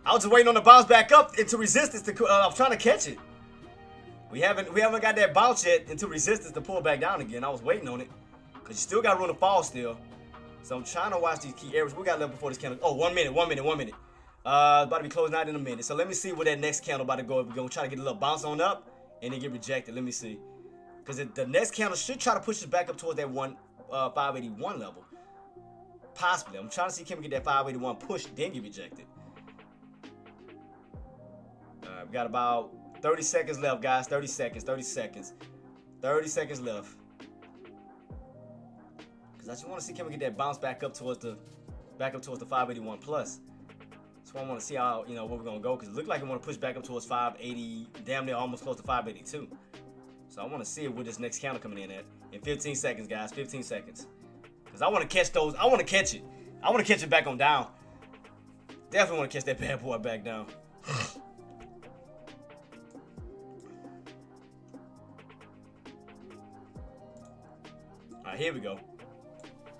I was just waiting on the bounce back up into resistance. I was trying to catch it. We haven't got that bounce yet into resistance to pull back down again. I was waiting on it because you still got room to fall still. So I'm trying to watch these key areas. We got left before this candle. Oh, 1 minute. About to be closing out in a minute. So let me see where that next candle about to go. We're going to try to get a little bounce on up and then get rejected. Let me see. Because the next candle should try to push us back up towards that 581 level. Possibly. I'm trying to see can we get that 581 push, then get rejected. We got about 30 seconds left, guys. 30 seconds. 30 seconds left. Because I just want to see can we get that bounce back up towards the 581 plus. So I want to see how, where we're going to go. Because it looked like it want to push back up towards 580, damn near almost close to 582. So I want to see where this next candle coming in at. In 15 seconds, guys. 15 seconds. Because I want to catch those. I want to catch it. I want to catch it back on down. Definitely want to catch that bad boy back down. Alright, here we go.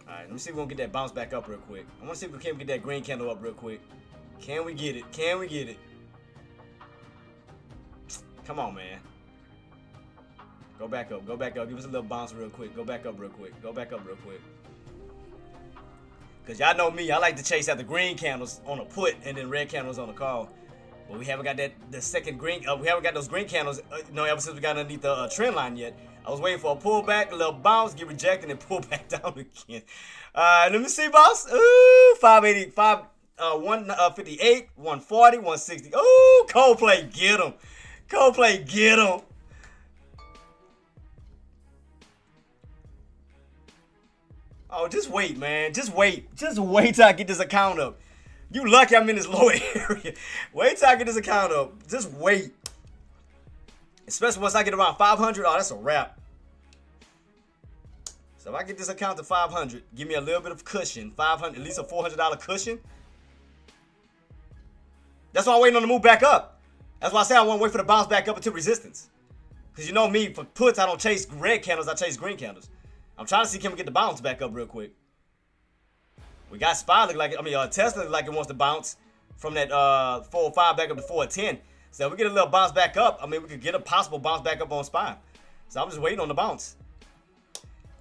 Alright, let me see if we can get that bounce back up real quick. I want to see if we can get that green candle up real quick. Can we get it? Can we get it? Come on, man. Go back up. Go back up. Give us a little bounce real quick. Go back up real quick. Go back up real quick. Because y'all know me. I like to chase after green candles on a put and then red candles on a call. But we haven't got the second green. We haven't got those green candles, ever since we got underneath the trend line yet. I was waiting for a pullback, a little bounce, get rejected, and pull back down again. Let me see, boss. Ooh, 585, 158, 140, 160. Ooh, Coldplay, get him. Coldplay, get him. Oh, just wait, man. Just wait. Just wait till I get this account up. You lucky I'm in this lower area. Wait till I get this account up. Just wait. Especially once I get around 500. Oh, that's a wrap. So if I get this account to 500, give me a little bit of cushion. 500, at least a $400 cushion. That's why I'm waiting on the move back up. That's why I say I want to wait for the bounce back up into resistance. Because you know me, for puts, I don't chase red candles. I chase green candles. I'm trying to see can we get the bounce back up real quick. We got SPY look like it. Tesla look like it wants to bounce from that 405 back up to 410. So if we get a little bounce back up, we could get a possible bounce back up on SPY. So I'm just waiting on the bounce.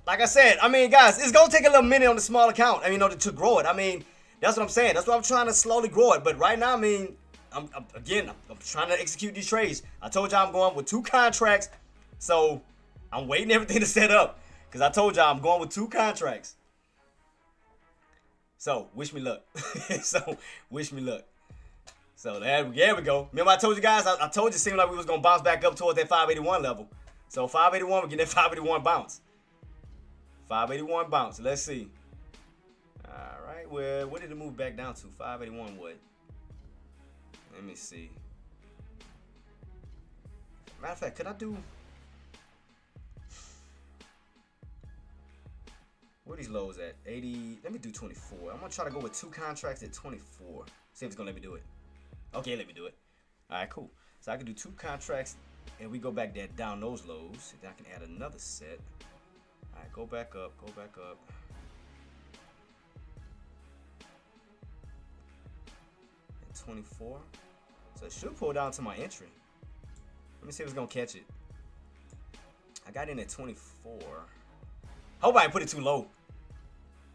Like I said, guys, it's gonna take a little minute on the small account. To grow it. That's what I'm saying. That's why I'm trying to slowly grow it. But right now, I'm trying to execute these trades. I told y'all I'm going with 2 contracts, so I'm waiting everything to set up. Because I told y'all I'm going with 2 contracts. So, wish me luck. Wish me luck. So, there we go. Remember I told you guys? I told you it seemed like we was going to bounce back up towards that 581 level. So, 581, we get that 581 bounce. 581 bounce. Let's see. All right. Well, what did it move back down to? 581 what? Let me see. Matter of fact, could I do... Where these lows at? 80. Let me do 24. I'm going to try to go with 2 contracts at 24. See if it's going to let me do it. Okay, let me do it. All right, cool. So I can do 2 contracts, and we go back there down those lows. Then I can add another set. All right, go back up, go back up. And 24. So it should pull down to my entry. Let me see if it's gonna catch it. I got in at 24. Hope I didn't put it too low.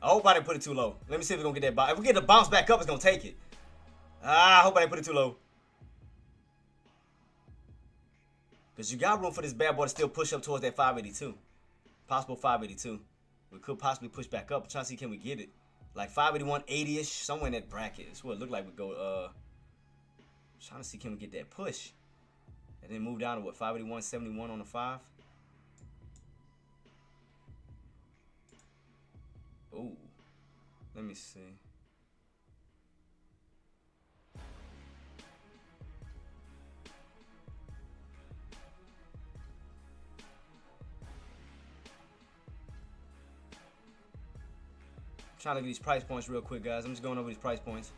I hope I didn't put it too low. Let me see if it's gonna get that bounce. If we get the bounce back up, it's gonna take it. I hope I didn't put it too low. Because you got room for this bad boy to still push up towards that 582. Possible 582. We could possibly push back up. I'm trying to see, can we get it? Like 581, 80-ish, somewhere in that bracket. It's what it looked like we go, trying to see, can we get that push? And then move down to what, 581, 71 on the 5? Ooh. Let me see. Trying to get these price points real quick, guys. I'm just going over these price points.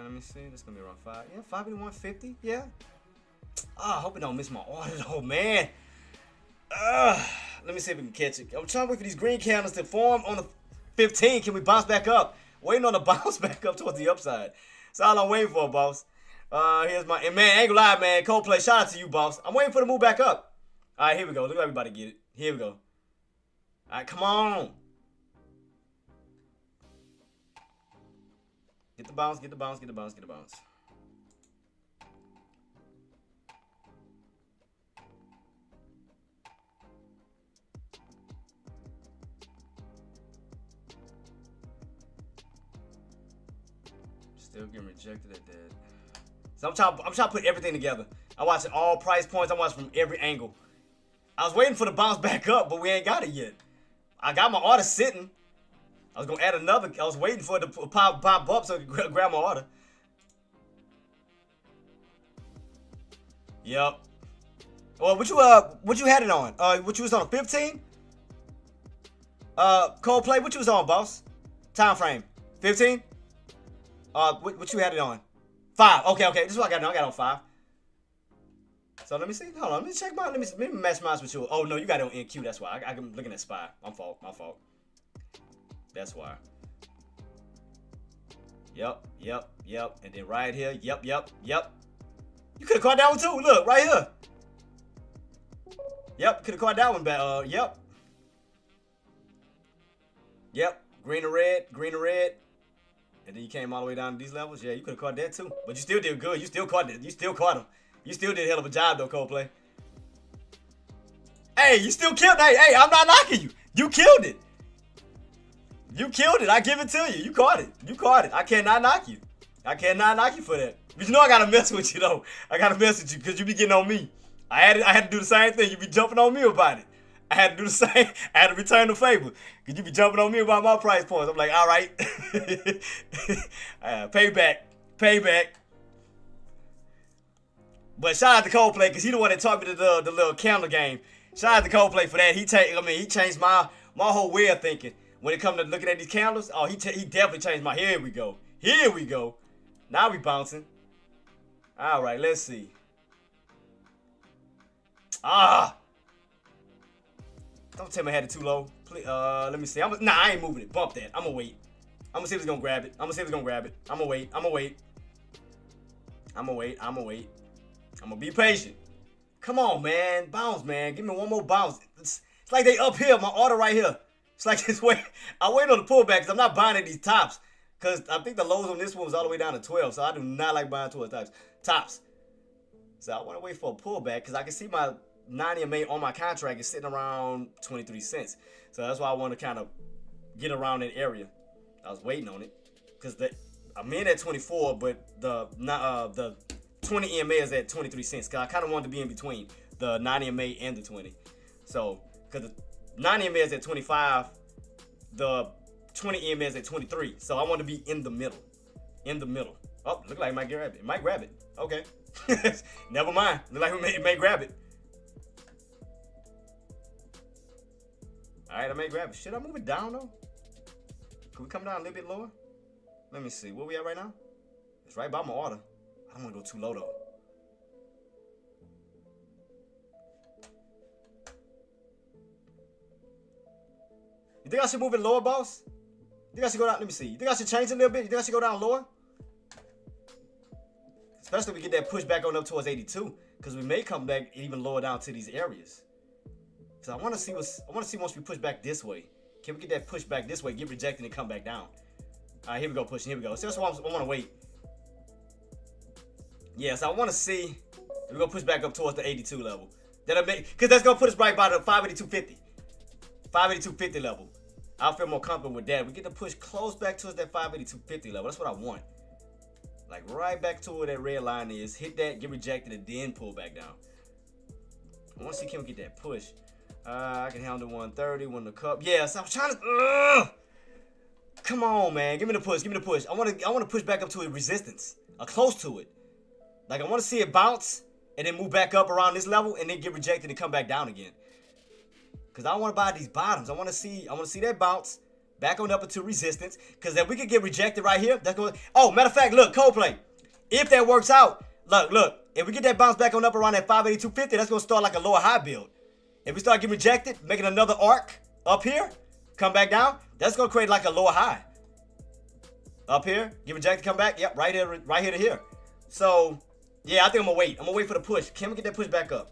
Let me see. That's gonna be around 5. Yeah, 581.50. Yeah. I hope it don't miss my order though, man. Let me see if we can catch it. I'm trying to wait for these green candles to form on the 15. Can we bounce back up? Waiting on the bounce back up towards the upside. That's all I'm waiting for, boss. Here's my, and man, ain't gonna lie, man. Coldplay, shout out to you, boss. I'm waiting for the move back up. All right, here we go. Look like everybody get it. Here we go. All right, come on. Get the bounce, get the bounce, get the bounce, get the bounce. Still getting rejected at that. So I'm trying to put everything together. I'm watching all price points. I'm watching from every angle. I was waiting for the bounce back up, but we ain't got it yet. I got my order sitting. I was gonna add another. I was waiting for it to pop up so I could grab my order. Yep. Well, what you had it on? What you was on, 15? Coldplay, what you was on, boss? Time frame, 15? What you had it on? 5. Okay. This is what I got on. I got on 5. So let me see. Hold on. Let me check my. Let me match mine with you. Oh no, you got it on NQ. That's why. I'm looking at SPY. My fault. That's why. Yep. And then right here. Yep. You could have caught that one too. Look, right here. Yep, could have caught that one back. Yep. Green to red. And then you came all the way down to these levels. Yeah, you could have caught that too. But you still did good. You still caught it. You still caught him. You still did a hell of a job though, Coldplay. Hey, you still killed. Hey, I'm not knocking you. You killed it. I give it to you. You caught it. I cannot knock you. For that. But you know I gotta mess with you though. I gotta mess with you because you be getting on me. I had to do the same thing. You be jumping on me about it. I had to do the same. I had to return the favor because you be jumping on me about my price points. I'm like, all right. Payback. But shout out to Coldplay because he the one that taught me the little candle game. Shout out to Coldplay for that. He changed my whole way of thinking. When it comes to looking at these candles, oh, he definitely changed my. Here we go. Now we bouncing. All right, let's see. Don't tell me I had it too low. Please, let me see. I ain't moving it. Bump that. I'm gonna wait. I'm gonna see if it's gonna grab it. I'm gonna wait. I'm gonna be patient. Come on, man. Bounce, man. Give me one more bounce. It's like they up here. My order right here. It's like this way. I wait on the pullback because I'm not buying at these tops. Because I think the lows on this one was all the way down to 12. So I do not like buying towards tops. So I want to wait for a pullback because I can see my 90 MA on my contract is sitting around 23 cents. So that's why I want to kind of get around that area. I was waiting on it because I'm in at 24, but the 20 EMA is at 23 cents. Because I kind of wanted to be in between the 90 MA and the 20. So because the 90 EMA is at 25, the 20 EMA is at 23. So I want to be in the middle. Oh, look like it might grab it. It might grab it. Okay. Never mind. Look like it may grab it. All right, I may grab it. Should I move it down though? Can we come down a little bit lower? Let me see. Where we at right now? It's right by my order. I don't want to go too low though. You think I should move it lower, boss? You think I should go down? Let me see. You think I should change it a little bit? You think I should go down lower? Especially if we get that push back on up towards 82, because we may come back even lower down to these areas. So I want to see once we push back this way. Can we get that push back this way, get rejected, and come back down? All right, here we go, pushing. Here we go. So that's why I want to wait. Yeah, so I want to see if we're gonna push back up towards the 82 level. That'll make, because that's gonna put us right by the 582.50, 582.50 level. I'll feel more comfortable with that. We get to push close back towards that 582.50 level. That's what I want. Like right back to where that red line is. Hit that, get rejected, and then pull back down. I want to see, can we get that push? I can handle 130, win the cup. Yes, I was trying to. Come on, man, give me the push, give me the push. I want to push back up to a resistance, close to it. Like I want to see it bounce and then move back up around this level and then get rejected and come back down again. Cause I don't want to buy these bottoms. I want to see that bounce back on up into resistance. Cause if we could get rejected right here, that's going. Oh, matter of fact, look, Coldplay. If that works out, look. If we get that bounce back on up around that 582.50, that's gonna start like a lower high build. If we start getting rejected, making another arc up here, come back down, that's gonna create like a lower high. Up here, get rejected, come back. Yep, right here to here. So yeah, I think I'm gonna wait. I'm gonna wait for the push. Can we get that push back up?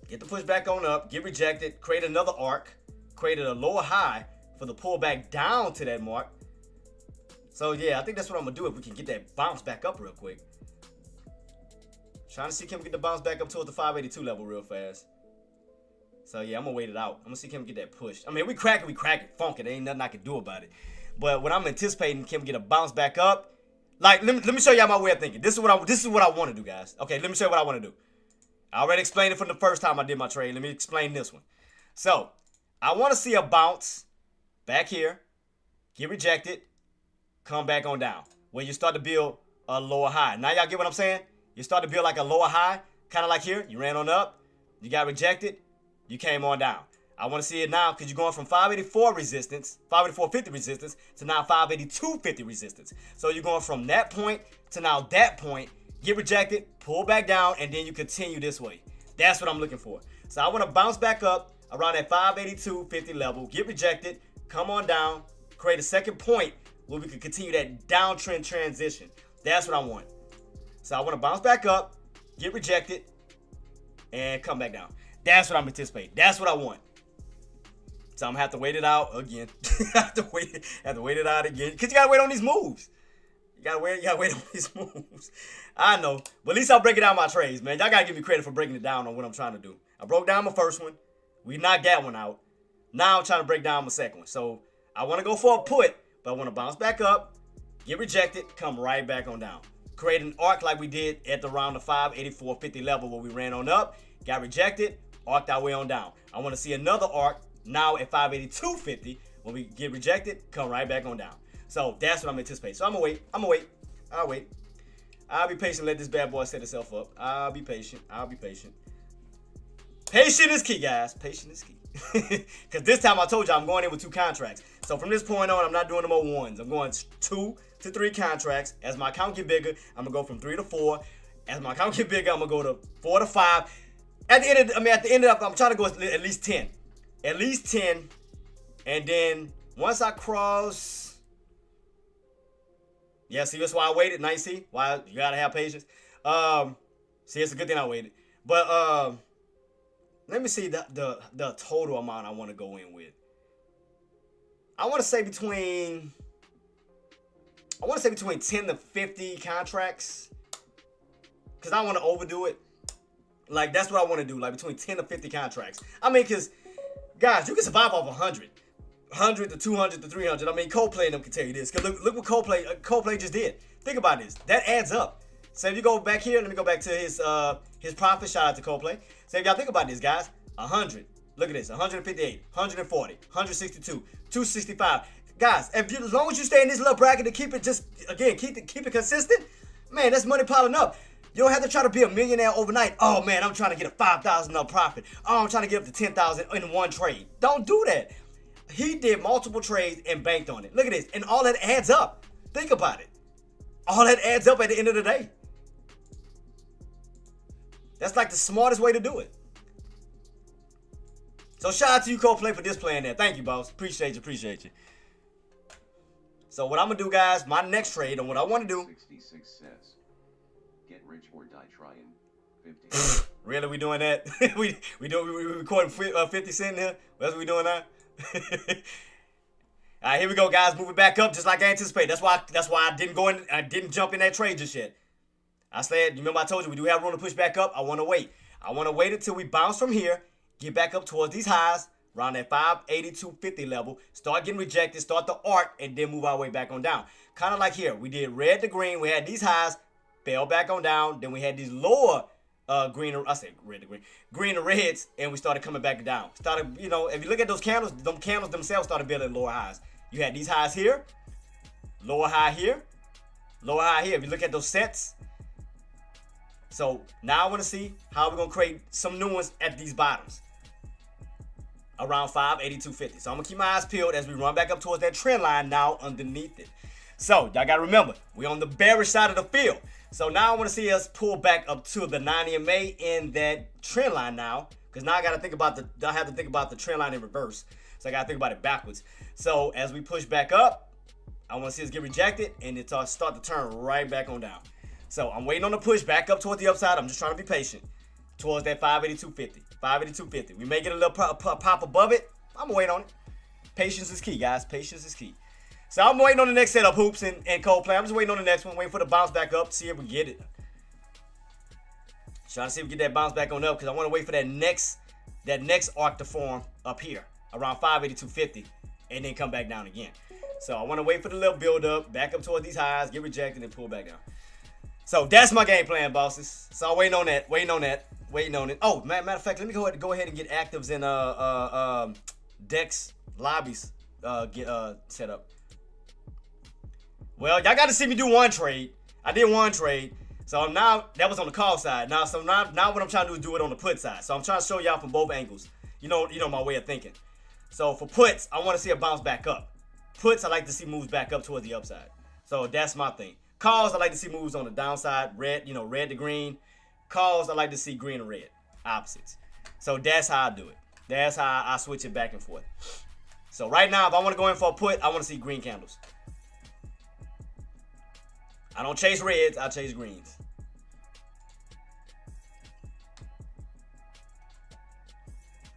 Get the push back on up, get rejected, create another arc, created a lower high for the pull back down to that mark. So yeah, I think that's what I'm gonna do if we can get that bounce back up real quick. Trying to see can we get the bounce back up towards the 582 level real fast. So yeah, I'm gonna wait it out. I'm gonna see can we get that push. I mean, we crack it, funk it. There ain't nothing I can do about it. But what I'm anticipating, can we get a bounce back up? Like, let me show y'all my way of thinking. This is what I want to do, guys. Okay, let me show you what I want to do. I already explained it from the first time I did my trade. Let me explain this one. So, I want to see a bounce back here, get rejected, come back on down, where you start to build a lower high. Now y'all get what I'm saying? You start to build like a lower high, kind of like here. You ran on up, you got rejected, you came on down. I want to see it now because you're going from 584 resistance, 584.50 resistance to now 582.50 resistance. So you're going from that point to now that point, get rejected, pull back down, and then you continue this way. That's what I'm looking for. So I want to bounce back up around that 582.50 level, get rejected, come on down, create a second point where we can continue that downtrend transition. That's what I want. So I want to bounce back up, get rejected, and come back down. That's what I'm anticipating. That's what I want. So I'm gonna have to wait it out again. have to wait it out again. Cause you gotta wait on these moves. You gotta wait on these moves. I know. But at least I'll break it down my trades, man. Y'all gotta give me credit for breaking it down on what I'm trying to do. I broke down my first one. We knocked that one out. Now I'm trying to break down my second one. So I want to go for a put, but I want to bounce back up, get rejected, come right back on down. Create an arc like we did at around the 584.50 level where we ran on up, got rejected, arced our way on down. I want to see another arc now at 582.50. When we get rejected, come right back on down. So that's what I'm anticipating. So I'm going to wait. I'll wait. I'll be patient. Let this bad boy set itself up. I'll be patient. Patience is key, guys. Patience is key. Because this time I told you I'm going in with 2 contracts. So from this point on, I'm not doing no more ones. I'm going 2 to 3 contracts. As my account get bigger, I'm going to go from 3 to 4. As my account get bigger, I'm going to go to 4 to 5. At the end of, I'm trying to go at least 10. At least 10. And then once I cross, yeah, see, that's why I waited. Now you see why you gotta have patience. See, it's a good thing I waited. But let me see the total amount I want to go in with. I want to say between 10 to 50 contracts, cause I want to overdo it. Like that's what I want to do. Like between 10 to 50 contracts. I mean, cause guys, you can survive off 100 to 200 to 300. I mean, Coldplay and them can tell you this. Cause look what Coldplay just did. Think about this. That adds up. So if you go back here, let me go back to his profit. Shout out to Coldplay. So if y'all think about this, guys, 100. Look at this. 158, 140, 162, 265. Guys, as long as you stay in this little bracket to keep it keep it consistent, man, that's money piling up. You don't have to try to be a millionaire overnight. Oh man, I'm trying to get a $5,000 profit. Oh, I'm trying to get up to 10,000 in one trade. Don't do that. He did multiple trades and banked on it. Look at this. And all that adds up. Think about it. All that adds up at the end of the day. That's like the smartest way to do it. So shout out to you, Coldplay, for displaying that. Thank you, boss. Appreciate you. So what I'm gonna do, guys, my next trade and what I want to do. 66 cents. Get rich or die trying. 50. Really, we doing that? we recording 50 Cent here. That's what we doing now. All right, here we go, guys. Moving back up, just like I anticipated. That's why I didn't go in. I didn't jump in that trade just yet. I said, you remember I told you we do have room to push back up. I want to wait. I want to wait until we bounce from here, get back up towards these highs, around that 582.50 level, start getting rejected, start the arc, and then move our way back on down. Kind of like here, we did red to green. We had these highs, fell back on down. Then we had these lower green to reds, and we started coming back down. Started, you know, if you look at those candles, them candles themselves started building lower highs. You had these highs here, lower high here, lower high here. If you look at those sets. So now I want to see how we're going to create some new ones at these bottoms. Around 582.50. So I'm going to keep my eyes peeled as we run back up towards that trend line now underneath it. So y'all got to remember, we're on the bearish side of the field. So now I want to see us pull back up to the 90 MA in that trend line now. Because now I have to think about the trend line in reverse. So I got to think about it backwards. So as we push back up, I want to see us get rejected and it start to turn right back on down. So I'm waiting on the push back up towards the upside. I'm just trying to be patient towards that 582.50. 582.50. We may get a little pop above it. I'm waiting on it. Patience is key, guys. Patience is key. So I'm waiting on the next setup, hoops and Coldplay. I'm just waiting on the next one. Waiting for the bounce back up. See if we get it. Trying to see if we get that bounce back on up because I want to wait for that next arc to form up here around 582.50 and then come back down again. So I want to wait for the little build up, back up towards these highs, get rejected, and pull back down. So that's my game plan, bosses. So I'm waiting on that. Oh, matter of fact, let me go ahead and get actives in Dex lobbies set up. Well, y'all got to see me do one trade. I did one trade. So now that was on the call side. Now what I'm trying to do is do it on the put side. So I'm trying to show y'all from both angles. You know my way of thinking. So for puts, I want to see a bounce back up. Puts, I like to see moves back up towards the upside. So that's my thing. Calls, I like to see moves on the downside, red to green. Calls, I like to see green and red, opposites. So that's how I do it. That's how I switch it back and forth. So right now, if I want to go in for a put, I want to see green candles. I don't chase reds, I chase greens.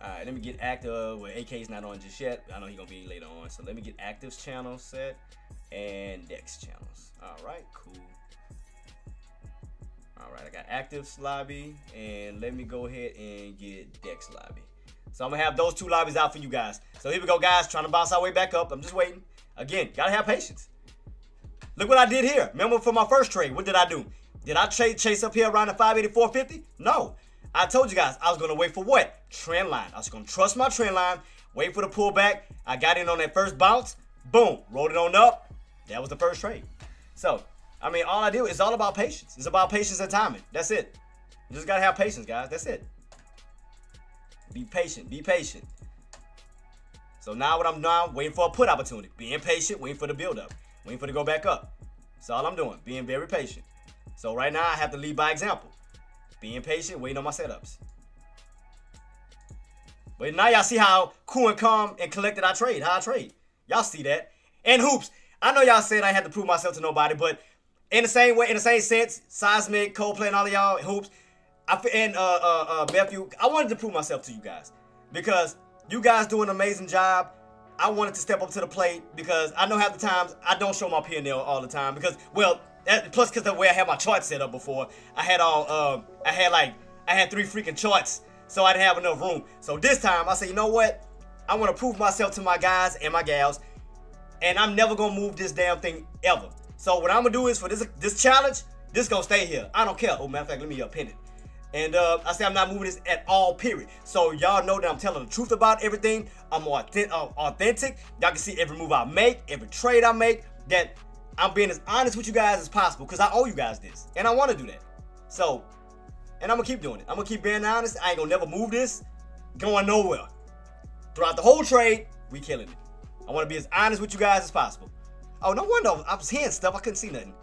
Alright, let me get active. Well, AK's not on just yet. I know he's going to be later on. So let me get actives channel set and Dex channels. Alright, cool. Alright, I got actives lobby. And let me go ahead and get Dex lobby. So I'm going to have those two lobbies out for you guys. So here we go, guys. Trying to bounce our way back up. I'm just waiting. Again, got to have patience. Look what I did here. Remember for my first trade, what did I do? Did I chase up here around the 584.50? No. I told you guys I was going to wait for what? Trend line. I was going to trust my trend line, wait for the pullback. I got in on that first bounce. Boom. Rolled it on up. That was the first trade. So, I mean, all I do is all about patience. It's about patience and timing. That's it. You just got to have patience, guys. That's it. Be patient. Be patient. So now what I'm doing, waiting for a put opportunity. Being patient, waiting for the build up. Waiting for it to go back up. That's all I'm doing. Being very patient. So right now, I have to lead by example. Being patient, waiting on my setups. But now y'all see how cool and calm and collected I trade. How I trade. Y'all see that. And hoops. I know y'all said I had to prove myself to nobody, but in the same way, in the same sense, Seismic, Coldplay, and all of y'all, hoops, and Matthew, I wanted to prove myself to you guys. Because you guys do an amazing job. I wanted to step up to the plate because I know half the times I don't show my P&L all the time because, well, plus because the way I had my chart set up before, I had 3 freaking charts, so I didn't have enough room. So this time I said, you know what? I want to prove myself to my guys and my gals, and I'm never gonna move this damn thing ever. So what I'm gonna do is for this challenge, this gonna stay here. I don't care. Oh, matter of fact, let me pin it. And I say I'm not moving this at all, period. So y'all know that I'm telling the truth about everything. I'm authentic. Y'all can see every move I make, every trade I make, that I'm being as honest with you guys as possible because I owe you guys this. And I want to do that. So, and I'm going to keep doing it. I'm going to keep being honest. I ain't going to never move this going nowhere. Throughout the whole trade, we killing it. I want to be as honest with you guys as possible. Oh, no wonder I was hearing stuff. I couldn't see nothing.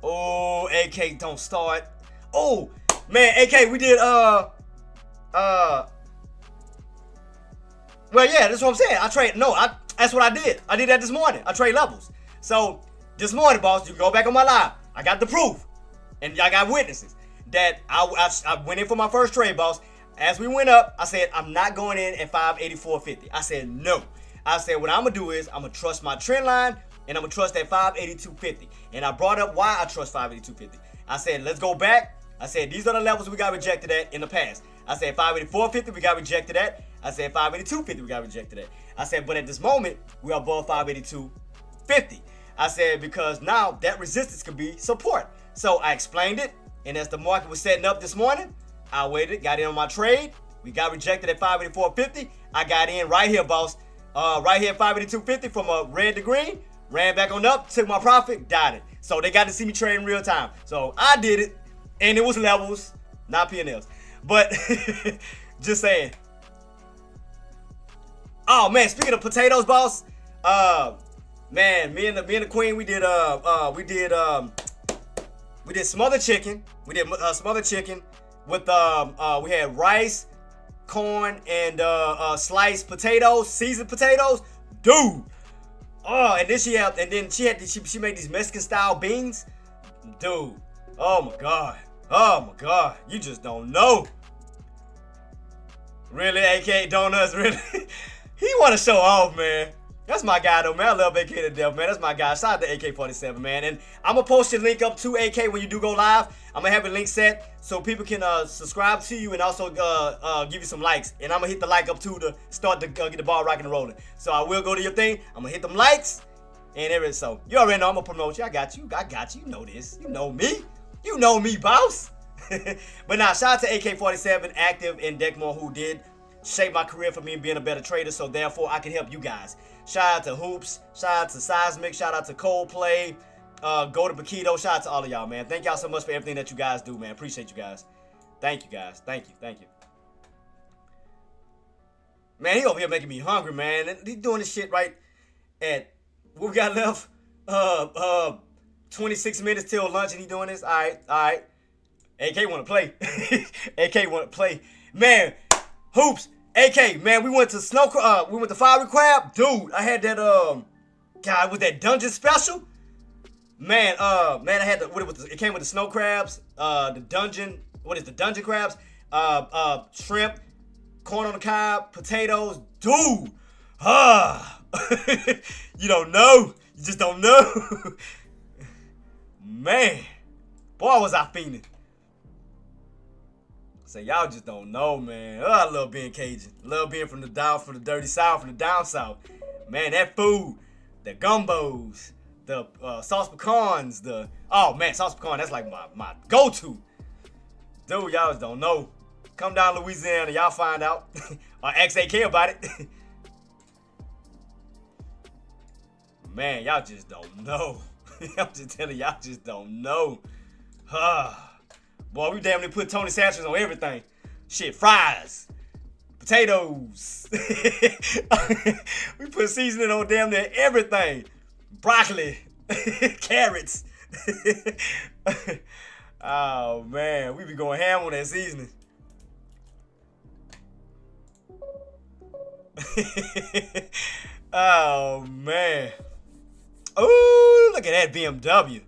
Oh, AK, don't start. Oh, man, AK, we did Well, yeah, that's what I'm saying. That's what I did. I did that this morning. I trade levels. So this morning, boss, you go back on my live. I got the proof, and I got witnesses that I went in for my first trade, boss. As we went up, I said I'm not going in at 584.50. I said no. I said what I'm gonna do is I'm gonna trust my trend line, and I'm gonna trust that 582.50. And I brought up why I trust 582.50. I said let's go back. I said these are the levels we got rejected at in the past. I said 584.50 we got rejected at. I said 582.50 we got rejected at. I said but at this moment we are above 582.50. I said because now that resistance could be support. So I explained it, and as the market was setting up this morning, I waited, got in on my trade. We got rejected at 584.50. I got in right here, boss. Right here at 582.50 from a red to green. Ran back on up, took my profit, got it. So they got to see me trade in real time. So I did it, and it was levels, not P&Ls. But just saying. Oh man, speaking of potatoes, boss. Man, me and the queen, we did smothered chicken. We did smothered chicken with we had rice, corn, and sliced potatoes, seasoned potatoes, dude. Oh, and then she made these Mexican style beans, dude. Oh my god, you just don't know. Really, AK Donuts, really? He want to show off, man. That's my guy, though, man. I love AK to death, man. That's my guy. Shout out to AK-47, man. And I'm going to post your link up to AK when you do go live. I'm going to have a link set so people can subscribe to you and also give you some likes. And I'm going to hit the like up, too, to start to get the ball rocking and rolling. So I will go to your thing. I'm going to hit them likes and everything. So you already know I'm going to promote you. I got you. You know this. You know me. You know me, boss. But now, shout out to AK-47, Active, and Deckmore, who did shape my career for me being a better trader, so therefore I can help you guys. Shout out to Hoops, shout out to Seismic, shout out to Coldplay, Go to Paquito, shout out to all of y'all, man. Thank y'all so much for everything that you guys do, man. Appreciate you guys. Thank you, guys. Thank you. Man, he over here making me hungry, man. He doing this shit right at what we got left? 26 minutes till lunch, and he doing this. All right. AK want to play. AK want to play, man. Hoops, AK, man, we went to Fiery Crab, dude. I had that God, was that dungeon special? Man, I had it came with the snow crabs, the dungeon crabs, shrimp, corn on the cob, potatoes, dude. You don't know, you just don't know. Man, boy, was I fiending. So y'all just don't know, man. Oh, I love being Cajun. Love being from the dirty South, from the down South. Man, that food, the gumbos, the sauce pecans, sauce pecan, that's like my go-to. Dude, y'all just don't know. Come down to Louisiana, y'all find out. Or ask AK about it. Man, y'all just don't know. I'm just telling y'all just don't know. Boy, we damn near put Tony Satchels on everything. Shit, fries, potatoes. We put seasoning on damn near everything. Broccoli, carrots. Oh, man, we be going ham on that seasoning. Oh, man. Ooh, look at that BMW.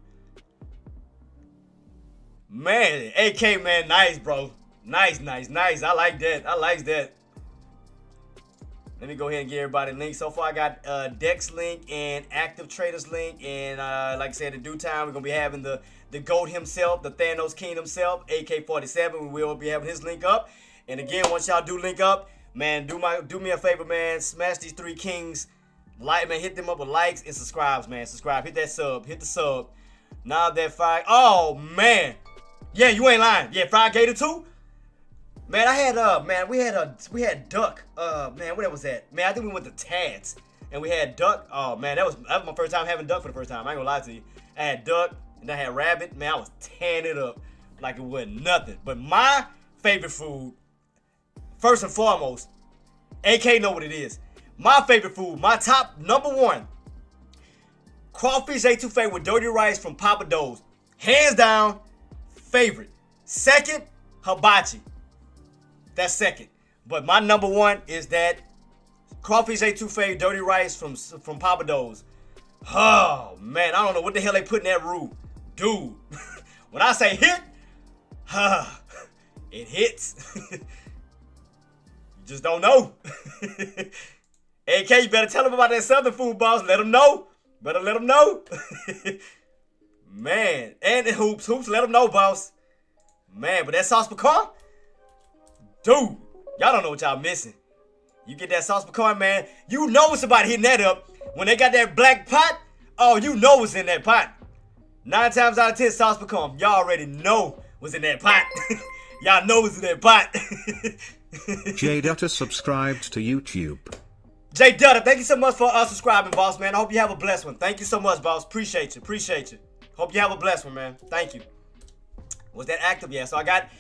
Man, AK, man, nice, bro. Nice. I like that. Let me go ahead and give everybody a link. So far, I got Dex link and Active Traders link. And like I said, in due time, we're going to be having the GOAT himself, the Thanos King himself, AK-47. We will be having his link up. And again, once y'all do link up, man, do me a favor, man. Smash these three kings. Like, man, hit them up with likes and subscribes, man. Subscribe. Hit that sub. Hit the sub. Now that fire. Oh, man. Yeah, you ain't lying. Yeah, Fried Gator 2. Man, I had we had duck. Man, what was that? Man, I think we went to Tad's and we had duck. Oh man, that was my first time having duck for the first time. I ain't gonna lie to you. I had duck and I had rabbit. Man, I was tearing it up like it wasn't nothing. But my favorite food, first and foremost, AK know what it is. My favorite food, my top number one, crawfish etouffee with dirty rice from Papa Do's. Hands down, favorite. Second, hibachi. That's second. But my number one is that crawfish etouffee dirty rice from Papa Do's. Oh, man, I don't know what the hell they put in that roux. Dude, when I say hit, it hits. You just don't know. AK, you better tell them about that Southern food, boss. Let them know. Better let them know. Man, and the hoops, let them know, boss. Man, but that sauce pecan, dude, y'all don't know what y'all missing. You get that sauce pecan, man, you know somebody hitting that up. When they got that black pot, oh, you know what's in that pot. 9 times out of 10, sauce pecan, y'all already know what's in that pot. Y'all know what's in that pot. JTraedz subscribed to YouTube. J Dutta, thank you so much for subscribing, boss, man. I hope you have a blessed one. Thank you so much, boss. Appreciate you. Hope you have a blessed one, man. Thank you. Was that active? Yeah. So I got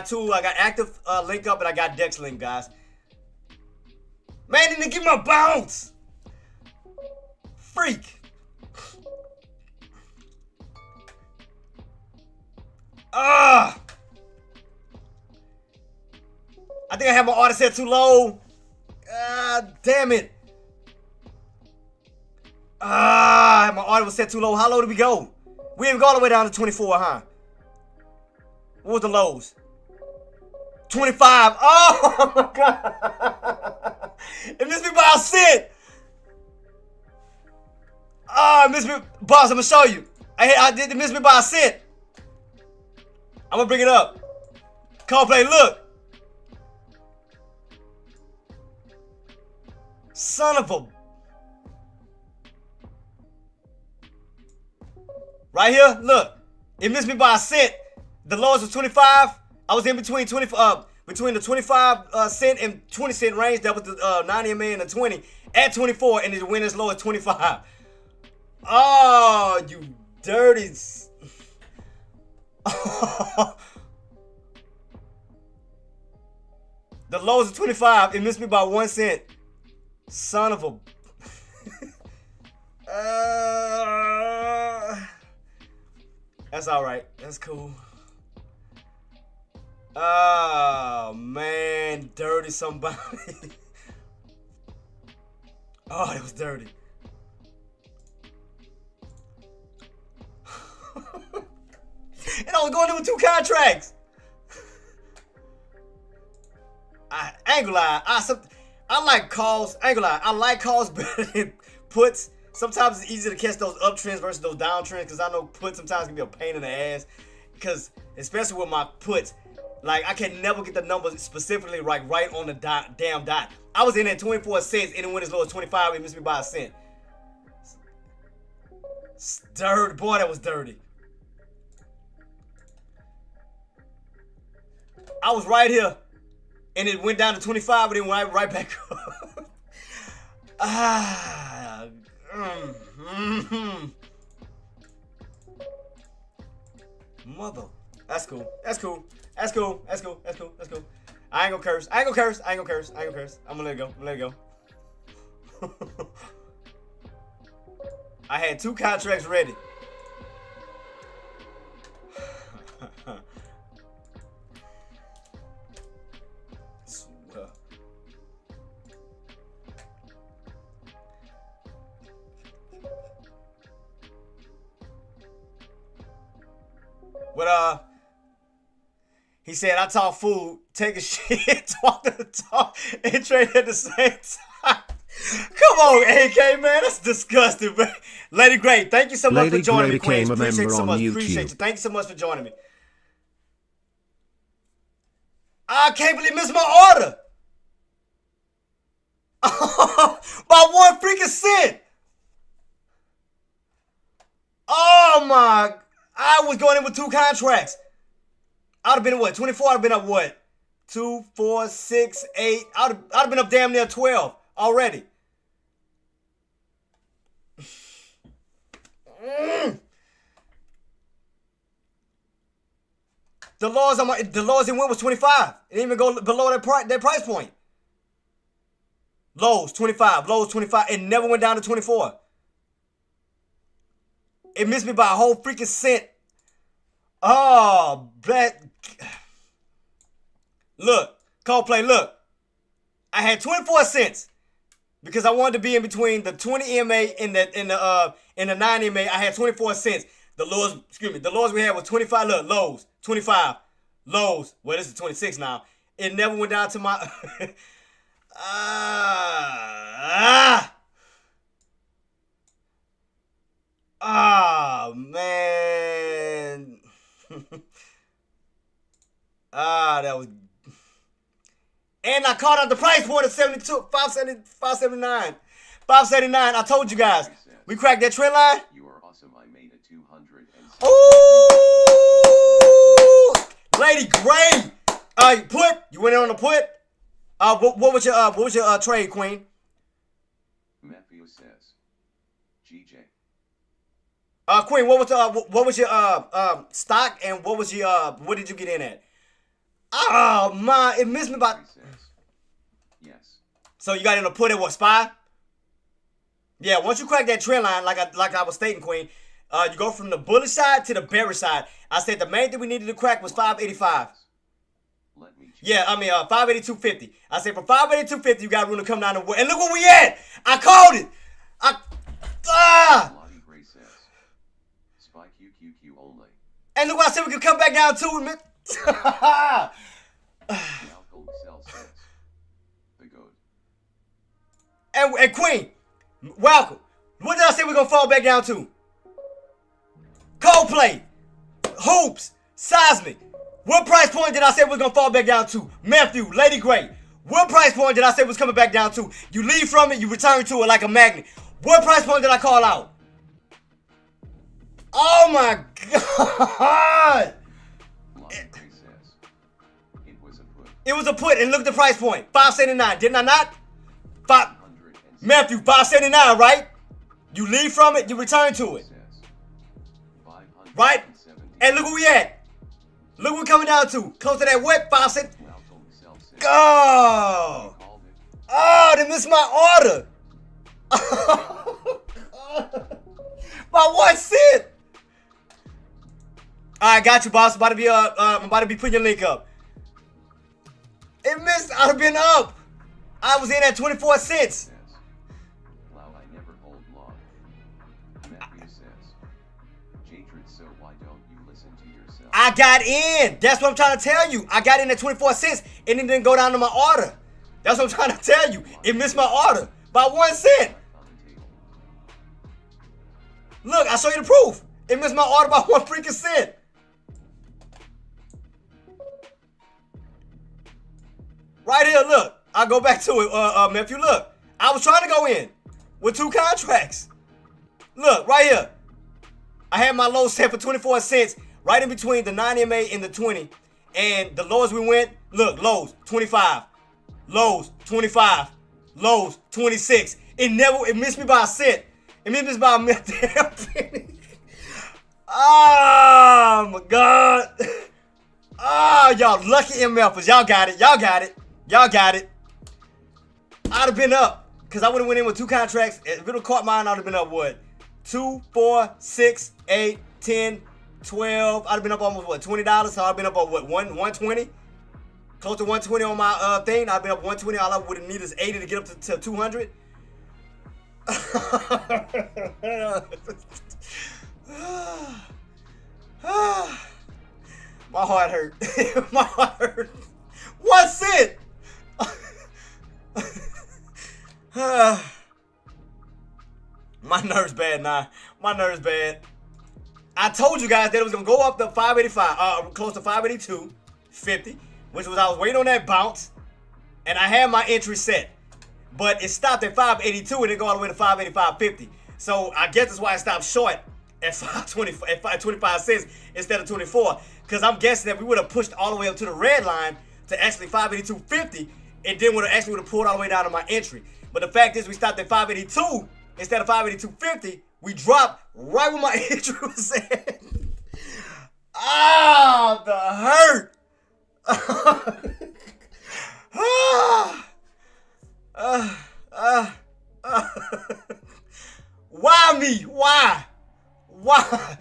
two. I got active link up and I got Dex link, guys. Man, didn't give my bounce. Freak. I think I have my order set too low. Damn it. My order was set too low. How low did we go? We didn't go all the way down to 24, huh? What was the lows? 25. Oh my God. It missed me by a cent. Oh, it missed me. Boss, I'm gonna show you. I did miss me by a cent. I'm gonna bring it up. Call play, look. Son of a... Right here, look. It missed me by a cent. The lowest was 25. I was in between between the 25 cent and 20 cent range. That was the 90 MA and the 20 at 24, and it went as low as 25. Oh, you dirty. The lowest is 25. It missed me by 1 cent. Son of a... That's alright. That's cool. Oh, man. Dirty somebody. Oh, it was dirty. And I was going in with 2 contracts. I ain't gonna lie. I like calls. I ain't gonna lie. I like calls better than puts. Sometimes it's easier to catch those uptrends versus those downtrends because I know puts sometimes can be a pain in the ass. Because especially with my puts, like I can never get the numbers specifically right on the damn dot. I was in at 24 cents and it went as low as 25. It missed me by a cent. Dirty, boy, that was dirty. I was right here. And it went down to 25, but then went right back up. Mother. That's cool. That's cool. That's cool. That's cool. That's cool. That's cool. I ain't gonna curse. I ain't gonna curse. I ain't gonna curse. I ain't gonna curse. I'm gonna let it go. I'm gonna let it go. I had 2 contracts ready. But he said, I talk food, take a shit, talk the talk, and trade at the same time. Come on, AK, man. That's disgusting, man. Lady Great, thank you so much for joining me, Queens. Appreciate you so much. Appreciate you. Thank you so much for joining me. I can't believe I missed my order. By 1 freaking cent. Oh, my. I was going in with 2 contracts. I'd have been at what? 24? I'd have been up what? 2, 4, 6, 8. I'd have been up damn near 12 already. The lowest it went was 25. It didn't even go below that price point. Lows 25, lows 25. It never went down to 24. It missed me by a whole freaking cent. Oh, black. Look, Coldplay, look. I had 24 cents because I wanted to be in between the 20 EMA and the 9 EMA. I had 24 cents. The lowest we had was 25. Look, lows, 25. Lows. Well, this is 26 now. It never went down to my man. That was. And I caught out the price point of 72, 579. 579. I told you guys. We cracked that trend line. You are awesome. I made a 200. Ooh! Lady Gray. Put. You went in on the put. What was your trade, Queen? Matthew says, GJ. Queen, what was your stock and what did you get in at? Oh my, it missed me by. Yes. So you got in a put at what, SPY? Yeah, once you crack that trend line, like I was stating, Queen, you go from the bullish side to the bearish side. I said the main thing we needed to crack was 585. Yeah, I mean 582.50. I said from 582.50 you got room to come down and look where we at. I called it. Spy QQQ only. And look what I said we could come back down to it. And Queen, welcome. What did I say we're gonna fall back down to? Coldplay, hoops, seismic. What price point did I say we're gonna fall back down to? Matthew, Lady Gray. What price point did I say was coming back down to? You leave from it, you return to it like a magnet. What price point did I call out? Oh my God! It was a put, and look at the price point. 579. Didn't I not? Matthew, 579, right? You leave from it, you return to it. Right? And look where we at. Look what we're coming down to. Close to that what? 5 cents. Oh! Oh, they missed my order. My 1 cent. Alright, got you, boss. I'm about to be putting your link up. It missed. I'd have been up. I was in at 24 cents. Wow, I never hold long. Matthew says, JTraedz, so why don't you listen to yourself? I got in. That's what I'm trying to tell you. I got in at 24 cents and it didn't go down to my order. That's what I'm trying to tell you. It missed my order by 1 cent. Look, I'll show you the proof. It missed my order by 1 freaking cent. Right here, look. I'll go back to it, Matthew. Look, I was trying to go in with 2 contracts. Look, right here. I had my low set for 24 cents, right in between the 9 MA and the 20. And the lowest we went, look, lows, 25. Lows, 25. Lows, 26. It missed me by a cent. It missed me by a damn penny. Oh, my God. Oh, y'all lucky MFers. Y'all got it. Y'all got it. Y'all got it. I'd have been up because I would have went in with 2 contracts. If it would have caught mine, I'd have been up what? 2, 4, 6, 8, 10, 12. I'd have been up almost what? $20. So I'd have been up on what? 120? Close to 120 on my thing. I'd been up 120. All I would have needed is 80 to get up to 200. My heart hurt. My heart hurt. 1 cent. My nerves bad now. My nerves bad. I told you guys that it was gonna go up to 585, close to 582.50, which was I was waiting on that bounce, and I had my entry set, but it stopped at 582 and it go all the way to 585.50. So I guess that's why I stopped short at 25 cents instead of 24, because I'm guessing that we would have pushed all the way up to the red line to actually 582.50, and then would have pulled all the way down to my entry. But the fact is, we stopped at 582 instead of 582.50. We dropped right where my entry was at. Ah, the hurt. Why me? Why? Why?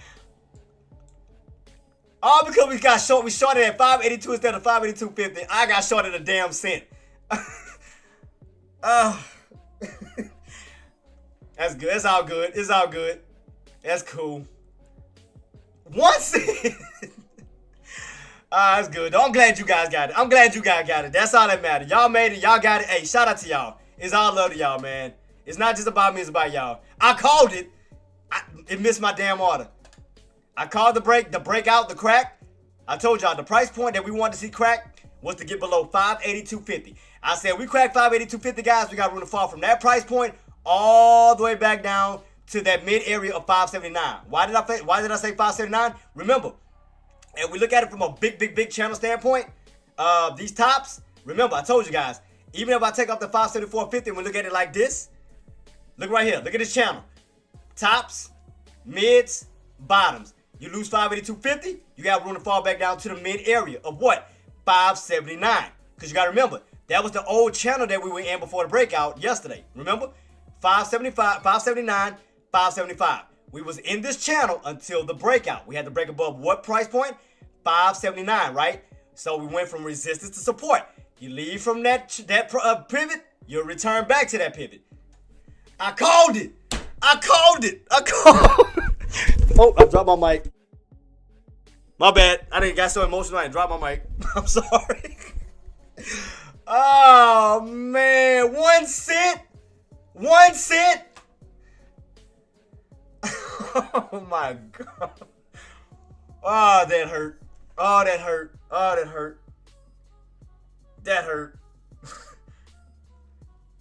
All because because we got short. We shorted at 582 instead of 582.50. I got shorted a damn cent. That's good. It's all good. It's all good. That's cool. 1 cent. That's good. I'm glad you guys got it. I'm glad you guys got it. That's all that matters. Y'all made it. Y'all got it. Hey, shout out to y'all. It's all love to y'all, man. It's not just about me. It's about y'all. I called it. It missed my damn order. I called the breakout, the crack. I told y'all the price point that we wanted to see crack was to get below 582.50. I said we crack 582.50, guys. We got room to fall from that price point all the way back down to that mid area of 579. Why did I say 579? Remember, and we look at it from a big channel standpoint. These tops. Remember, I told you guys. Even if I take off the 574.50 and we look at it like this, look right here. Look at this channel. Tops, mids, bottoms. You lose 582.50, you got room to fall back down to the mid area of what? 579. Because you got to remember, that was the old channel that we were in before the breakout yesterday. Remember? 575, 579, 575. We was in this channel until the breakout. We had to break above what price point? 579, right? So we went from resistance to support. You leave from that pivot, you'll return back to that pivot. I called it. I called it. Oh, I dropped my mic. My bad. I didn't got so emotional I didn't drop my mic. I'm sorry. Oh, man. 1 cent. 1 cent. Oh, my God. Oh, that hurt. Oh, that hurt. Oh, that hurt. That hurt.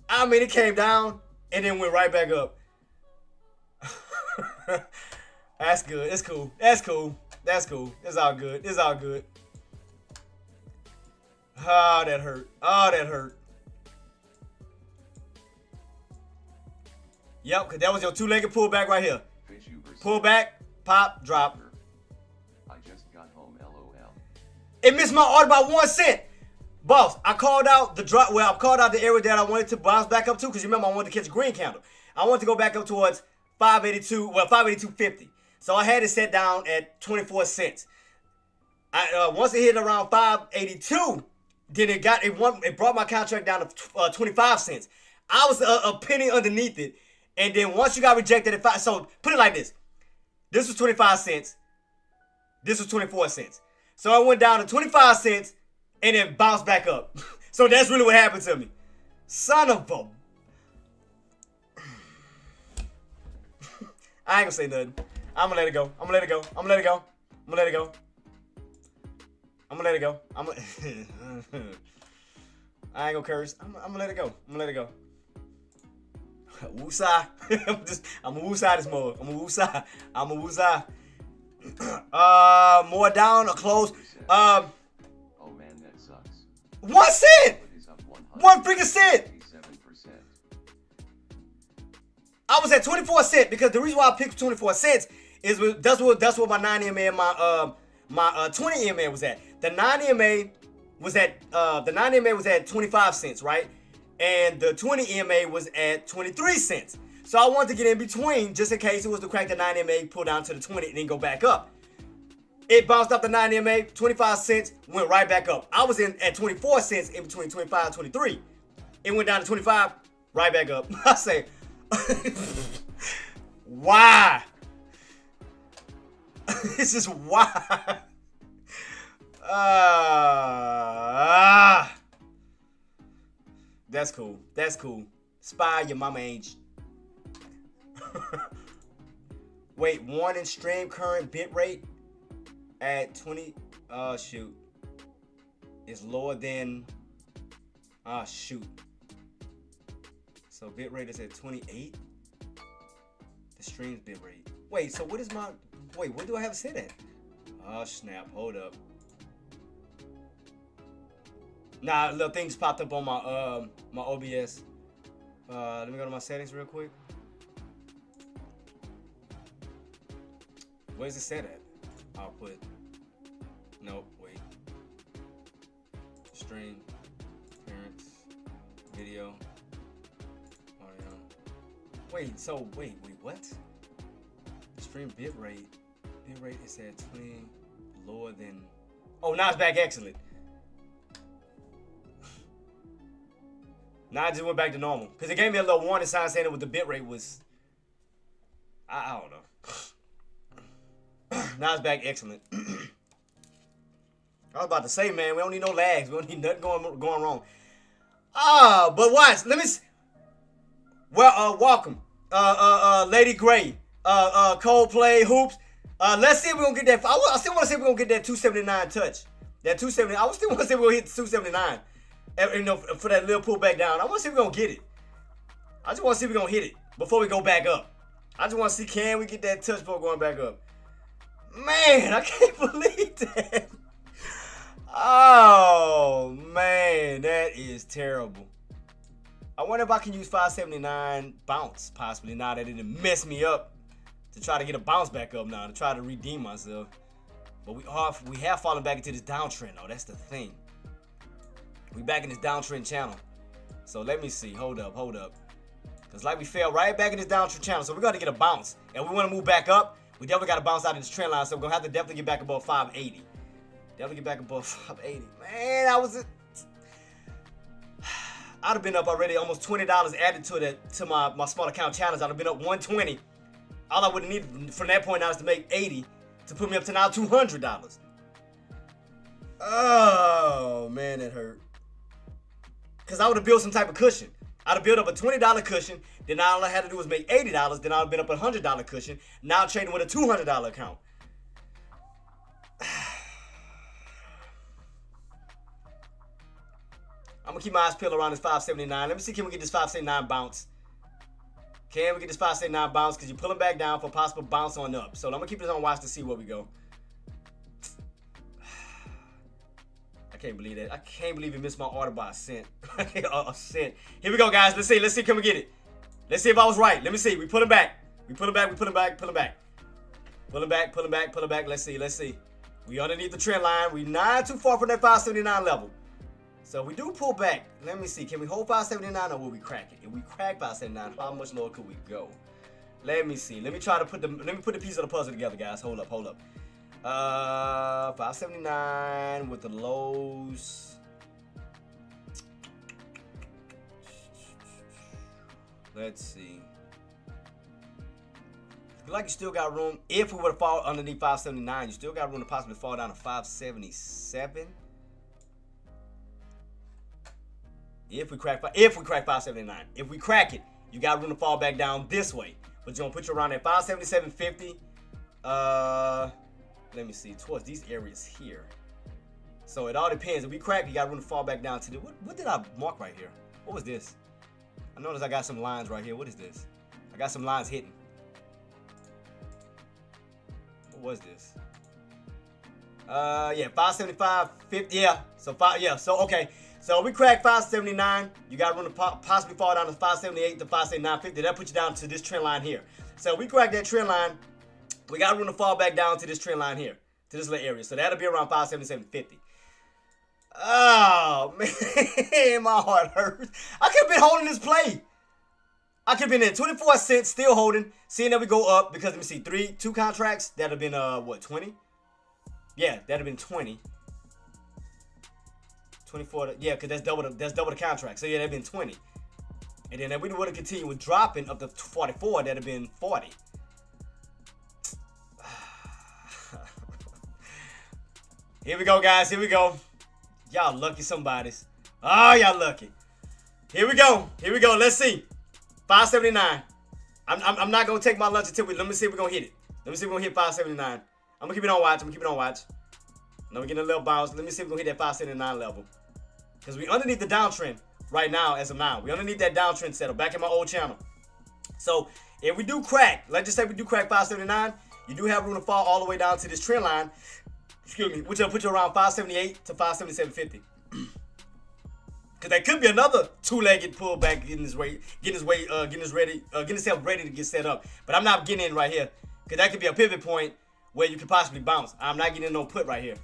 I mean, it came down and then went right back up. That's good. It's cool. That's cool. That's cool. It's all good. It's all good. Oh, that hurt. Oh, that hurt. Yep, because that was your two-legged pullback right here. Pull back, pop, drop. I just got home, LOL. It missed my order by 1 cent. Boss, I called out the drop. Well, I called out the area that I wanted to bounce back up to because you remember I wanted to catch a green candle. I wanted to go back up towards 582, well, 582.50. So I had it set down at 24 cents. Once it hit around 582, then it brought my contract down to 25 cents. I was a penny underneath it. And then once you got rejected at 5, so put it like this. This was 25 cents. This was 24 cents. So I went down to 25 cents and then bounced back up. So that's really what happened to me. Son of a... I ain't gonna say nothing. I'm gonna let it go. I'm gonna let it go. I'm gonna let it go. I'm gonna let it go. I'm gonna let it go. I ain't gonna curse. I'm gonna let it go. I'm gonna let it go. Woosah. I'm a woosah this morning. I'm a woosah. I'm a woosah. More down or close. Oh man, that sucks. 1 cent. It is up 1 freaking cent. 187%. I was at 24 cents because the reason why I picked 24 cents is that's what my 9 EMA and my 20 EMA was at. The 9 EMA was at 25 cents, right? And the 20 EMA was at 23 cents. So I wanted to get in between just in case it was to crack the 9 EMA, pull down to the 20, and then go back up. It bounced up the 9 EMA, 25 cents, went right back up. I was in at 24 cents in between 25 and 23. It went down to 25, right back up. I say, why? This is why. That's cool. That's cool. Spy your mama ain't. Wait, warning stream current bit rate at 20. Oh shoot. Is lower than. Ah shoot. So bit rate is at 28. The stream's bit rate. Wait, so what is my? Wait, what do I have set at? Oh snap! Hold up. Nah, little things popped up on my my OBS. Let me go to my settings real quick. Where's it set at? I'll put. Nope. Wait. Stream. Parents. Video. Audio. Wait. So wait. What? Stream bitrate. Bitrate is at 20. lower than. Oh, now it's back excellent. Now I just went back to normal. Because it gave me a little warning sign saying that the bitrate was. I don't know. Now it's back excellent. I was about to say, man, we don't need no lags. We don't need nothing going wrong. But watch. Let me. Well, welcome. Lady Gray. Coldplay Hoops. Let's see if we're gonna get that. I still want to see if we're gonna get that 279 touch. That 270. I still want to see if we're gonna hit the 279. You know, for that little pull back down. I want to see if we're gonna get it. I just want to see if we're gonna hit it before we go back up. I just want to see, can we get that touch before going back up? Man, I can't believe that. Oh man, that is terrible. I wonder if I can use 579 bounce possibly now that it didn't mess me up, to try to get a bounce back up now, to try to redeem myself. But we have fallen back into this downtrend though. That's the thing. We back in this downtrend channel. So let me see. Hold up. Because like we fell right back in this downtrend channel. So we're going to get a bounce. And we want to move back up. We definitely got to bounce out of this trend line. So we're going to have to definitely get back above 580. Definitely get back above 580. Man, I'd have been up already almost $20 added to my small account challenge. I'd have been up 120. All I would have needed from that point out is to make 80 to put me up to now $200. Oh, man, that hurt. Because I would have built some type of cushion. I'd have built up a $20 cushion. Then all I had to do was make $80. Then I'd have been up a $100 cushion. Now I'm trading with a $200 account. I'm going to keep my eyes peeled around this 579. Let me see, can we get this 579 bounce? Can we get this 579 bounce? Because you're pulling back down for a possible bounce on up. So I'm going to keep this on watch to see where we go. I can't believe that. I can't believe it missed my order by a cent. A cent. Here we go, guys. Let's see. Can we get it? Let's see if I was right. Let me see. We pull it back. Pull it back. Let's see. We underneath the trend line. We not too far from that 579 level. So we do pull back. Let me see. Can we hold 579 or will we crack it? If we crack 579, how much lower could we go? Let me see. Let me put the piece of the puzzle together, guys. Hold up. 579 with the lows. Let's see. Feel like you still got room. If we were to fall underneath 579, you still got room to possibly fall down to 577. If we crack 579. If we crack it, you got room to fall back down this way. But you're gonna put you around at 577.50. Let me see, towards these areas here. So it all depends. If we crack, you got room to fall back down to the. What did I mark right here? What was this? I noticed I got some lines right here. What is this? I got some lines hitting. What was this? Yeah, 575.50. Yeah. So okay. So we crack 579. You got room to possibly fall down to 578 to 579.50. That puts you down to this trend line here. So we crack that trend line. We got room to fall back down to this trend line here, to this little area. So that'll be around 577.50. Oh, man, my heart hurts. I could have been holding this play. I could have been in 24 cents, still holding, seeing that we go up, because let me see, two contracts, that'd have been, what, 20? Yeah, that'd have been 20. 24, yeah, because that's double the contract. So yeah, that'd been 20. And then if we would have continued with dropping up to 44, that'd have been 40. Here we go, guys. Here we go. Y'all lucky somebodies. Oh, y'all lucky. Here we go. Let's see. 579. I'm not gonna take my lunch until let me see if we're gonna hit it. Let me see if we're gonna hit 579. I'm gonna keep it on watch. Now we're getting a little bounce. Let me see if we're gonna hit that 579 level. Because we underneath the downtrend right now as of now. We underneath that downtrend settle back in my old channel. So if we do crack, let's just say we do crack 579, you do have room to fall all the way down to this trend line. Excuse me, which will put you around 578 to 577.50. Because that could be another two-legged pullback, getting itself ready to get set up. But I'm not getting in right here, because that could be a pivot point where you could possibly bounce. I'm not getting in no put right here.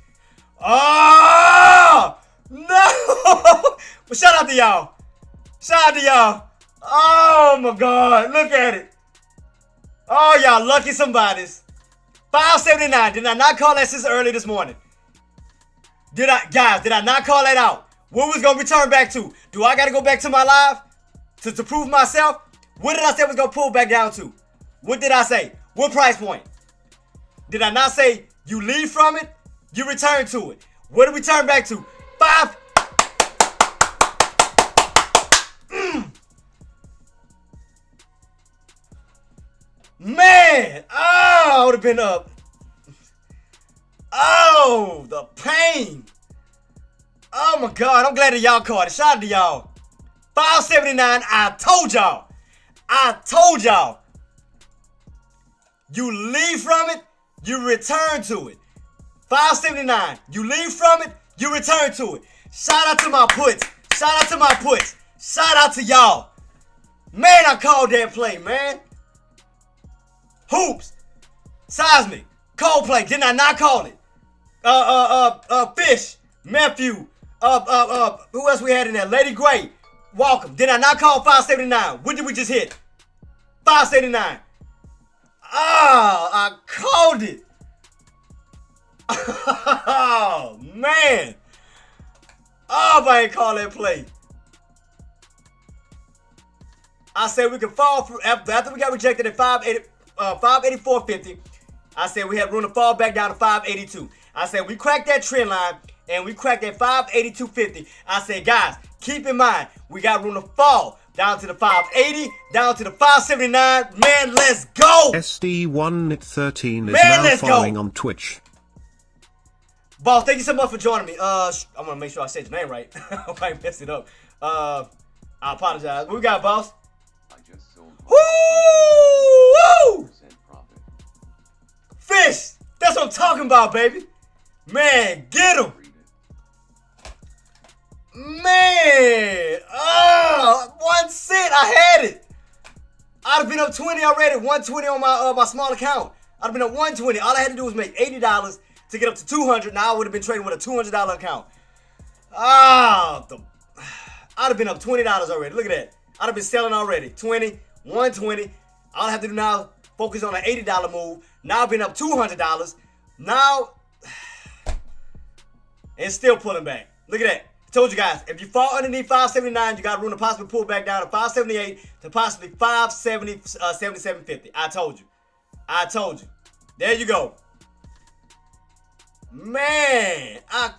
Oh no! But shout out to y'all. Oh my God, look at it. Oh, y'all lucky somebodies. 579. Did I not call that since early this morning? Did I not call that out? What was gonna return back to? Do I gotta go back to my live to prove myself? What did I say was gonna pull back down to? What did I say? What price point? Did I not say you leave from it, you return to it? What did we turn back to? 5. Man, oh, I would have been up. Oh, the pain. Oh my God, I'm glad that y'all caught it. Shout out to y'all. 579, I told y'all. I told y'all. You leave from it, you return to it. 579, you leave from it, you return to it. Shout out to my puts. Shout out to my puts. Shout out to y'all. Man, I called that play, man. Hoops. Seismic. Coldplay. Did I not call it? Fish. Matthew. Who else we had in there? Lady Gray. Welcome. Did I not call 579? What did we just hit? 579. Oh, I called it. Oh, man. Oh, if I ain't call that play. I said we could fall through after we got rejected at 584.50. I said we had room to fall back down to 582. I said we cracked that trend line and we cracked that 582.50. I said, guys, keep in mind we got room to fall down to the 580, down to the 579. Man, let's go. SD1Nit13 is Man, now following on Twitch. Boss, thank you so much for joining me. I'm gonna make sure I said your name right. I might mess it up. I apologize. What we got, boss? I just sold Woo! 1% profit. Fish! That's what I'm talking about, baby. Man, get him. Read it. Man! Oh, 1 cent. I had it. I'd have been up 20 already. 120 on my small account. I'd have been up 120. All I had to do was make $80 to get up to 200. Now I would have been trading with a $200 account. I'd have been up $20 already. Look at that. I'd have been selling already. 20, 120. All I have to do now, focus on an $80 move. Now I've been up $200. Now, and still pulling back. Look at that. Told you guys, if you fall underneath 579, you got room to possibly pull back down to 578 to possibly 570, 77.50. I told you. I told you. There you go. Man, I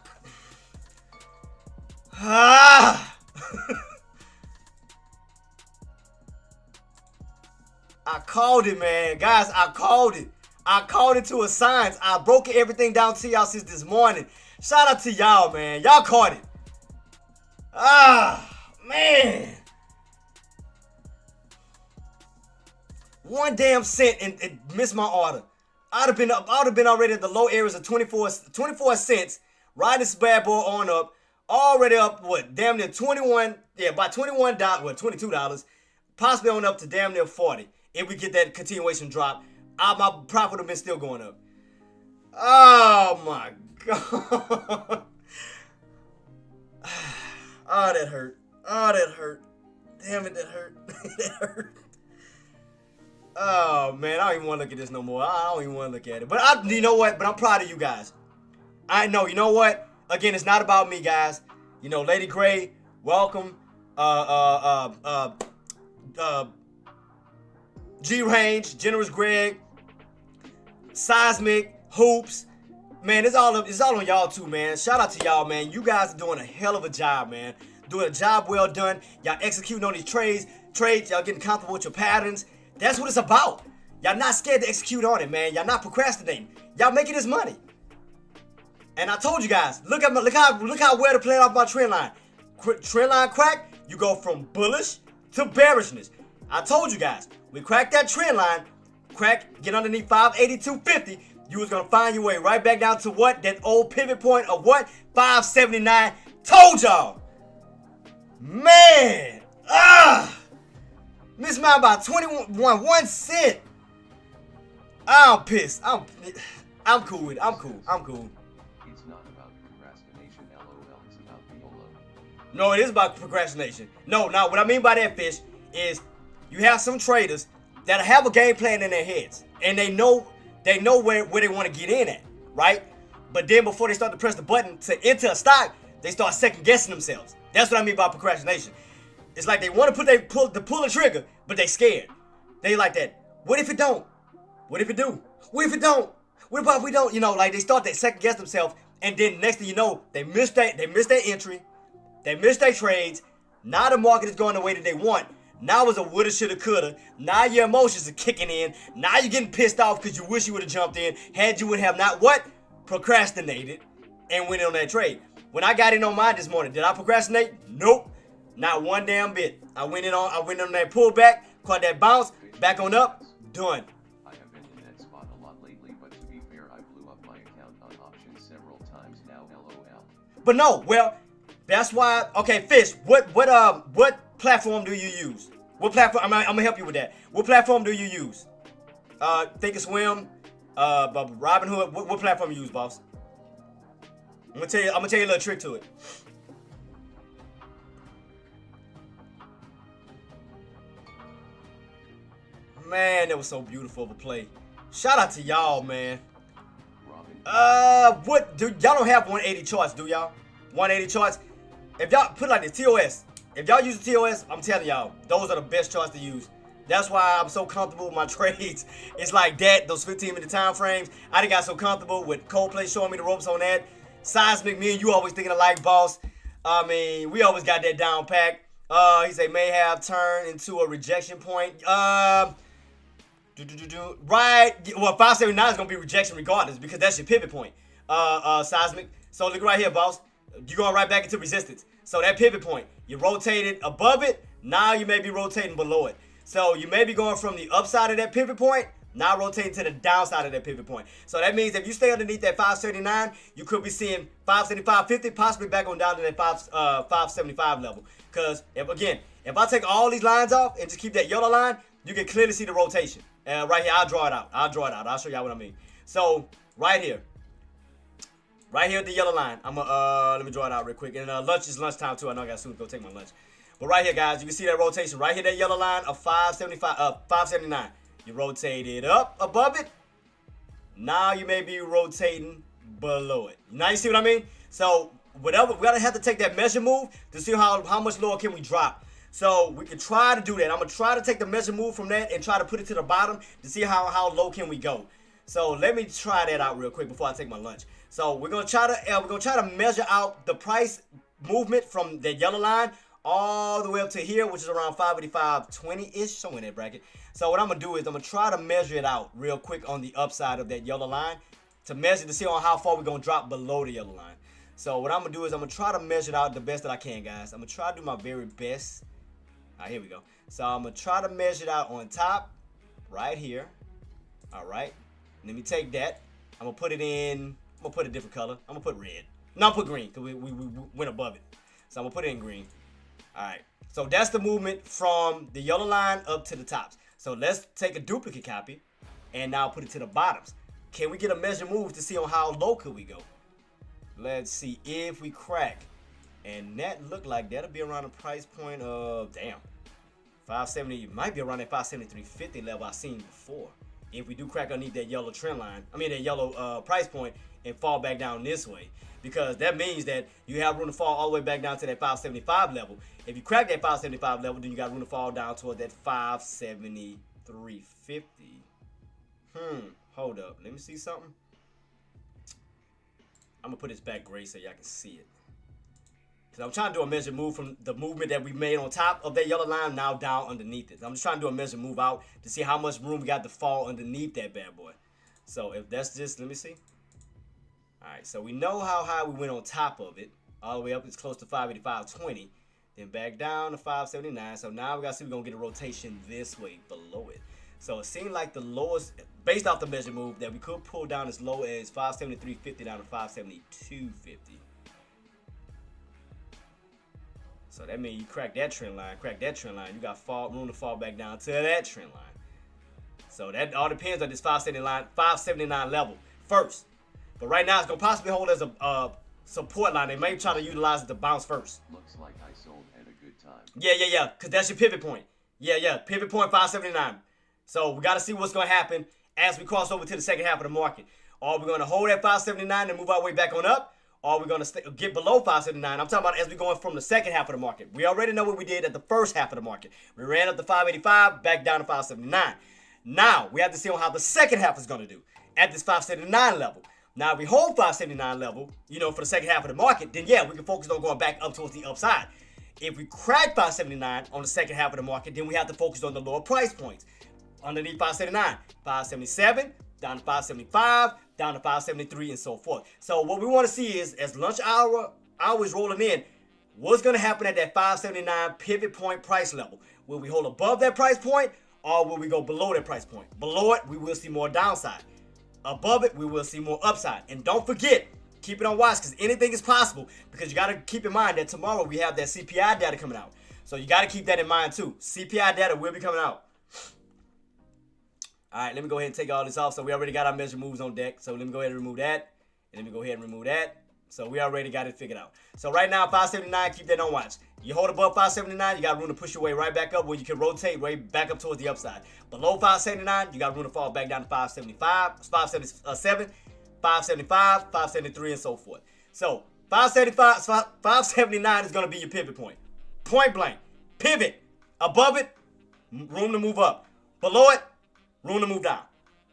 called it, man. Guys, I called it. I called it to a science. I broke everything down to y'all since this morning. Shout out to y'all, man. Y'all caught it. Man. 1 damn cent and missed my order. I'd have been already at the low areas of 24 cents. Riding this bad boy on up. Already up, what, damn near 21, yeah, by $21, what, $22. Possibly on up to damn near 40. If we get that continuation drop, my profit would have been still going up. Oh my God. Oh, that hurt. Oh, that hurt. Damn it, that hurt. That hurt. Oh, man, I don't even want to look at this no more. I don't even want to look at it. But you know what? But I'm proud of you guys. I know. You know what? Again, it's not about me, guys. You know, Lady Gray, welcome. G-Range, Generous Greg, Seismic, Hoops. Man, it's all on y'all too, man. Shout out to y'all, man. You guys are doing a hell of a job, man. Doing a job well done. Y'all executing on these trades. Y'all getting comfortable with your patterns. That's what it's about. Y'all not scared to execute on it, man. Y'all not procrastinating. Y'all making this money. And I told you guys, look how well to play off my trend line. Trend line crack, you go from bullish to bearishness. I told you guys, we cracked that trend line, get underneath 582.50. You was gonna find your way right back down to what? That old pivot point of what? 579. Told y'all. Man. Missed mine by 1 cent. I'm pissed. I'm cool with it. I'm cool. It's not about procrastination, LOL. It's about YOLO. No, it is about procrastination. No, now what I mean by that, Fish, is you have some traders that have a game plan in their heads. And they know they know where they want to get in at, right? But then before they start to press the button to enter a stock, they start second guessing themselves. That's what I mean by procrastination. It's like they want to pull the trigger, but they scared. They like that. What if it don't? What if it do? What if it don't? What about if we don't? You know, like they start to second guess themselves, and then next thing you know, they miss their entry, they miss their trades. Now the market is going the way that they want. Now it's a woulda, shoulda, coulda. Now your emotions are kicking in. Now you're getting pissed off because you wish you would have jumped in. Had you would have not what? Procrastinated and went in on that trade. When I got in on mine this morning, did I procrastinate? Nope. Not one damn bit. I went in on that pullback, caught that bounce, back on up, done. I have been in that spot a lot lately, but to be fair, I blew up my account on options several times now, LOL. But no, well, that's why. Okay, Fish, what platform do you use? What platform? I'm gonna help you with that. What platform do you use? Thinkorswim, Robinhood. What platform you use, boss? I'm gonna tell you a little trick to it. Man, that was so beautiful of a play. Shout out to y'all, man. What do y'all don't have 180 charts, do y'all? 180 charts. If y'all put it like this, TOS. If y'all use the TOS, I'm telling y'all, those are the best charts to use. That's why I'm so comfortable with my trades. It's like that, those 15-minute time frames. I done got so comfortable with Coldplay showing me the ropes on that. Seismic, me and you always thinking alike, boss. I mean, we always got that down pack. He say may have turned into a rejection point. Right. Well, 579 is gonna be rejection regardless because that's your pivot point. Seismic. So look right here, boss. You're going right back into resistance. So that pivot point, you rotated above it. Now you may be rotating below it. So you may be going from the upside of that pivot point, now rotating to the downside of that pivot point. So that means if you stay underneath that 579, you could be seeing 575.50, possibly back on down to that 575 level. Because if I take all these lines off and just keep that yellow line, you can clearly see the rotation. Right here, I'll draw it out. I'll show y'all what I mean. So right here, the yellow line. Let me draw it out real quick. And lunch is lunchtime too. I know I got to soon go take my lunch. But right here, guys, you can see that rotation. Right here, that yellow line of 579. You rotate it up above it. Now you may be rotating below it. Now you see what I mean? So whatever, we gotta have to take that measure move to see how much lower can we drop. So we can try to do that. I'm gonna try to take the measure move from that and try to put it to the bottom to see how low can we go. So let me try that out real quick before I take my lunch. So we're gonna try to measure out the price movement from that yellow line all the way up to here, which is around 585.20-ish, somewhere in that bracket. So what I'm gonna do is I'm gonna try to measure it out real quick on the upside of that yellow line to measure to see on how far we're gonna drop below the yellow line. So what I'm gonna do is I'm gonna try to measure it out the best that I can, guys. I'm gonna try to do my very best. All right, here we go. So I'm gonna try to measure it out on top, right here. All right. Let me take that. I'm gonna put it in. I'm gonna put a different color. I'm gonna put red. No, I'll put green because we went above it. So I'm gonna put it in green. All right. So that's the movement from the yellow line up to the tops. So let's take a duplicate copy and now put it to the bottoms. Can we get a measure move to see on how low could we go? Let's see if we crack. And that looked like that'll be around a price point of, damn, 570. It might be around that 573.50 level I've seen before. If we do crack underneath that yellow trend line, that yellow price point and fall back down this way. Because that means that you have room to fall all the way back down to that 575 level. If you crack that 575 level, then you got room to fall down toward that 573.50. Hold up. Let me see something. I'm going to put this back gray so y'all can see it. Because I'm trying to do a measure move from the movement that we made on top of that yellow line now down underneath it. I'm just trying to do a measure move out to see how much room we got to fall underneath that bad boy. So if that's just, let me see. All right, so we know how high we went on top of it. All the way up, it's close to 585.20. Then back down to 579. So now we got to see we're going to get a rotation this way below it. So it seemed like the lowest, based off the measure move, that we could pull down as low as 573.50 down to 572.50. So that means you crack that trend line, you got room to fall back down to that trend line. So that all depends on this 579 level first. But right now it's gonna possibly hold as a support line. They may try to utilize it to bounce first. Looks like I sold at a good time. Yeah, because that's your pivot point. Yeah, pivot point 579. So we gotta see what's gonna happen as we cross over to the second half of the market. Are we going to hold at 579 and move our way back on up? Or are we going to get below 579? I'm talking about as we're going from the second half of the market. We already know what we did at the first half of the market. We ran up to 585, back down to 579. Now, we have to see on how the second half is going to do at this 579 level. Now, if we hold 579 level, for the second half of the market, then yeah, we can focus on going back up towards the upside. If we crack 579 on the second half of the market, then we have to focus on the lower price points. Underneath 579, 577, down to 575, down to 573, and so forth. So what we want to see is, as lunch hour is rolling in, what's going to happen at that 579 pivot point price level? Will we hold above that price point, or will we go below that price point? Below it, we will see more downside. Above it, we will see more upside. And don't forget, keep it on watch, because anything is possible, because you got to keep in mind that tomorrow we have that CPI data coming out. So you got to keep that in mind too. CPI data will be coming out. All right, let me go ahead and take all this off. So we already got our measure moves on deck. So let me go ahead and remove that. And let me go ahead and remove that. So we already got it figured out. So right now, 579, keep that on watch. You hold above 579, you got room to push your way right back up, where you can rotate right back up towards the upside. Below 579, you got room to fall back down to 575, 577, 575, 573, and so forth. So 579 is going to be your pivot point. Point blank. Pivot. Above it, room to move up. Below it, room to move down.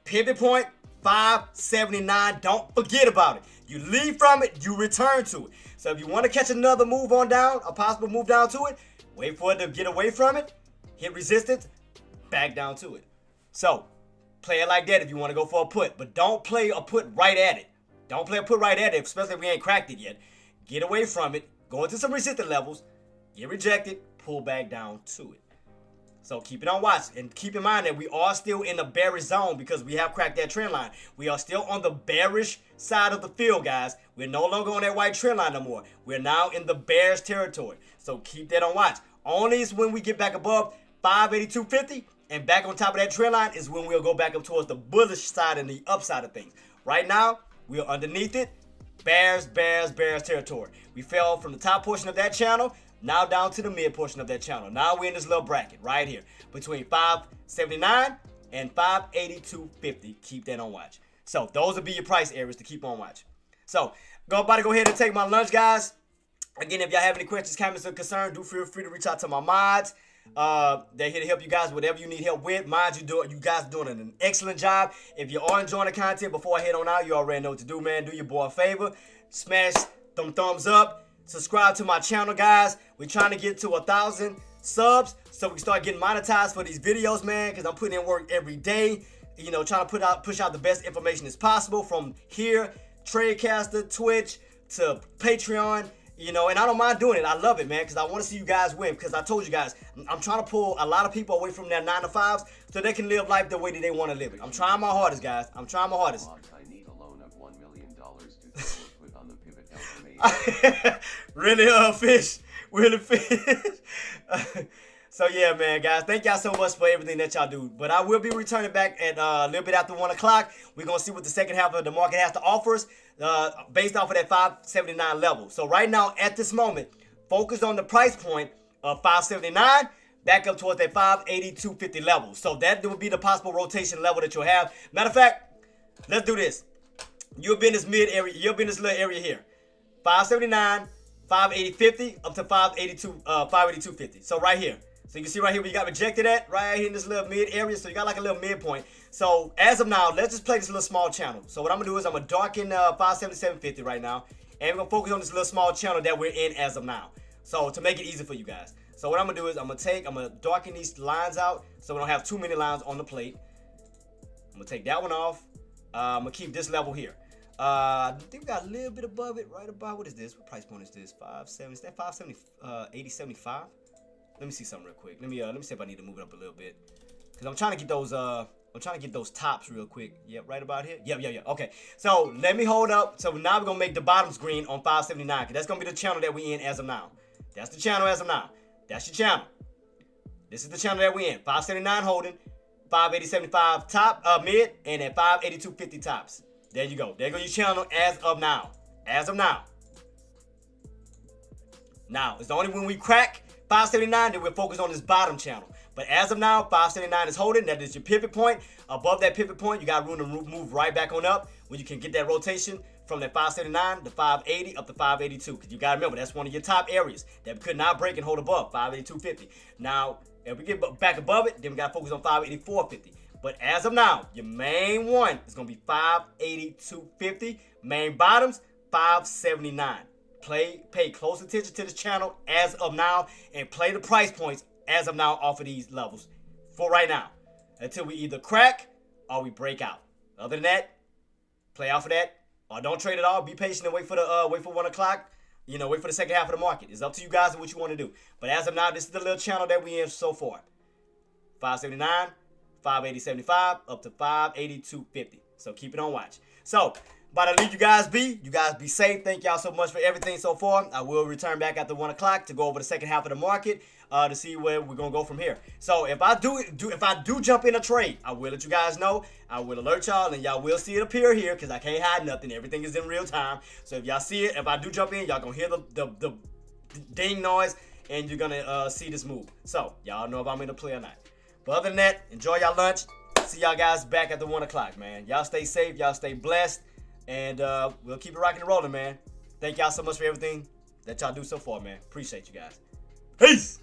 Pivot point, 579. Don't forget about it. You leave from it, you return to it. So if you want to catch another move on down, a possible move down to it, wait for it to get away from it, hit resistance, back down to it. So play it like that if you want to go for a put. But don't play a put right at it. Don't play a put right at it, especially if we ain't cracked it yet. Get away from it, go into some resistance levels, get rejected, pull back down to it. So keep it on watch, and keep in mind that we are still in the bearish zone because we have cracked that trend line. We are still on the bearish side of the field, guys. We're no longer on that white trend line no more. We're now in the bearish territory. So keep that on watch. Only is when we get back above 582.50 and back on top of that trend line is when we'll go back up towards the bullish side and the upside of things. Right now, we're underneath it. Bears territory. We fell from the top portion of that channel, now down to the mid portion of that channel. Now we're in this little bracket right here between 579 and 582.50. Keep that on watch. So those will be your price areas to keep on watch. So about to go ahead and take my lunch, guys. Again, if y'all have any questions, comments, or concerns, do feel free to reach out to my mods. They're here to help you guys whatever you need help with. Mods, you guys are doing an excellent job. If you are enjoying the content, before I head on out, you already know what to do, man. Do your boy a favor. Smash them thumbs up. Subscribe to my channel, guys. We're trying to get to 1,000 subs so we can start getting monetized for these videos, man, because I'm putting in work every day, trying to push out the best information as possible from here, Tradecaster, Twitch, to Patreon, and I don't mind doing it. I love it, man, because I want to see you guys win, because I told you guys, I'm trying to pull a lot of people away from their 9-to-5s so they can live life the way that they want to live it. I'm trying my hardest, guys. I'm trying my hardest. I need a loan of $1 million to put on the pivot information. Really, fish. Really, fish. So, yeah, man, guys. Thank y'all so much for everything that y'all do. But I will be returning back at a little bit after 1 o'clock. We're going to see what the second half of the market has to offer us based off of that 579 level. So, right now, at this moment, focus on the price point of 579 back up towards that 582.50 level. So, that would be the possible rotation level that you'll have. Matter of fact, let's do this. You'll be in this mid area. You'll be in this little area here. 579, 580.50 up to 582.50. So right here. So you can see right here where you got rejected at, right here in this little mid area. So you got like a little midpoint. So as of now, let's just play this little small channel. So what I'm gonna do is I'm gonna darken 577.50 right now, and we're gonna focus on this little small channel that we're in as of now. So to make it easy for you guys. So what I'm gonna do is I'm gonna darken these lines out so we don't have too many lines on the plate. I'm gonna take that one off. I'm gonna keep this level here. I think we got a little bit above it, right about, what is this? What price point is this? 570, is that 570, 80.75? Let me see something real quick. Let me see if I need to move it up a little bit. Cause I'm trying to get those, tops real quick. Yep, right about here. Yep. Okay. So let me hold up. So now we're gonna make the bottoms green on 579. Cause that's gonna be the channel that we in as of now. That's the channel as of now. That's your channel. This is the channel that we in. 579 holding, 580.75 top, mid, and at 582.50 tops. There you go. There go your channel as of now. As of now. Now, it's only when we crack 579 that we're focused on this bottom channel. But as of now, 579 is holding. That is your pivot point. Above that pivot point, you got room to move right back on up when you can get that rotation from that 579 to 580 up to 582. Because you got to remember, that's one of your top areas that could not break and hold above 582.50. Now, if we get back above it, then we got to focus on 584.50. But as of now, your main one is going to be 582.50. Main bottoms, 579. Pay close attention to this channel as of now and play the price points as of now off of these levels for right now until we either crack or we break out. Other than that, play off of that or don't trade at all. Be patient and wait for 1 o'clock. You know, wait for the second half of the market. It's up to you guys and what you want to do. But as of now, this is the little channel that we in so far. 579, 580.75 up to 582.50. So keep it on watch. So about to leave you guys be. You guys be safe. Thank y'all so much for everything so far. I will return back after 1 o'clock to go over the second half of the market to see where we're gonna go from here. So if I do jump in a trade, I will let you guys know. I will alert y'all, and y'all will see it appear here because I can't hide nothing. Everything is in real time. So if y'all see it, if I do jump in, y'all gonna hear the ding noise, and you're gonna see this move. So y'all know if I'm in the play or not. But other than that, enjoy y'all lunch. See y'all guys back at the 1 o'clock, man. Y'all stay safe. Y'all stay blessed. And we'll keep it rocking and rolling, man. Thank y'all so much for everything that y'all do so far, man. Appreciate you guys. Peace.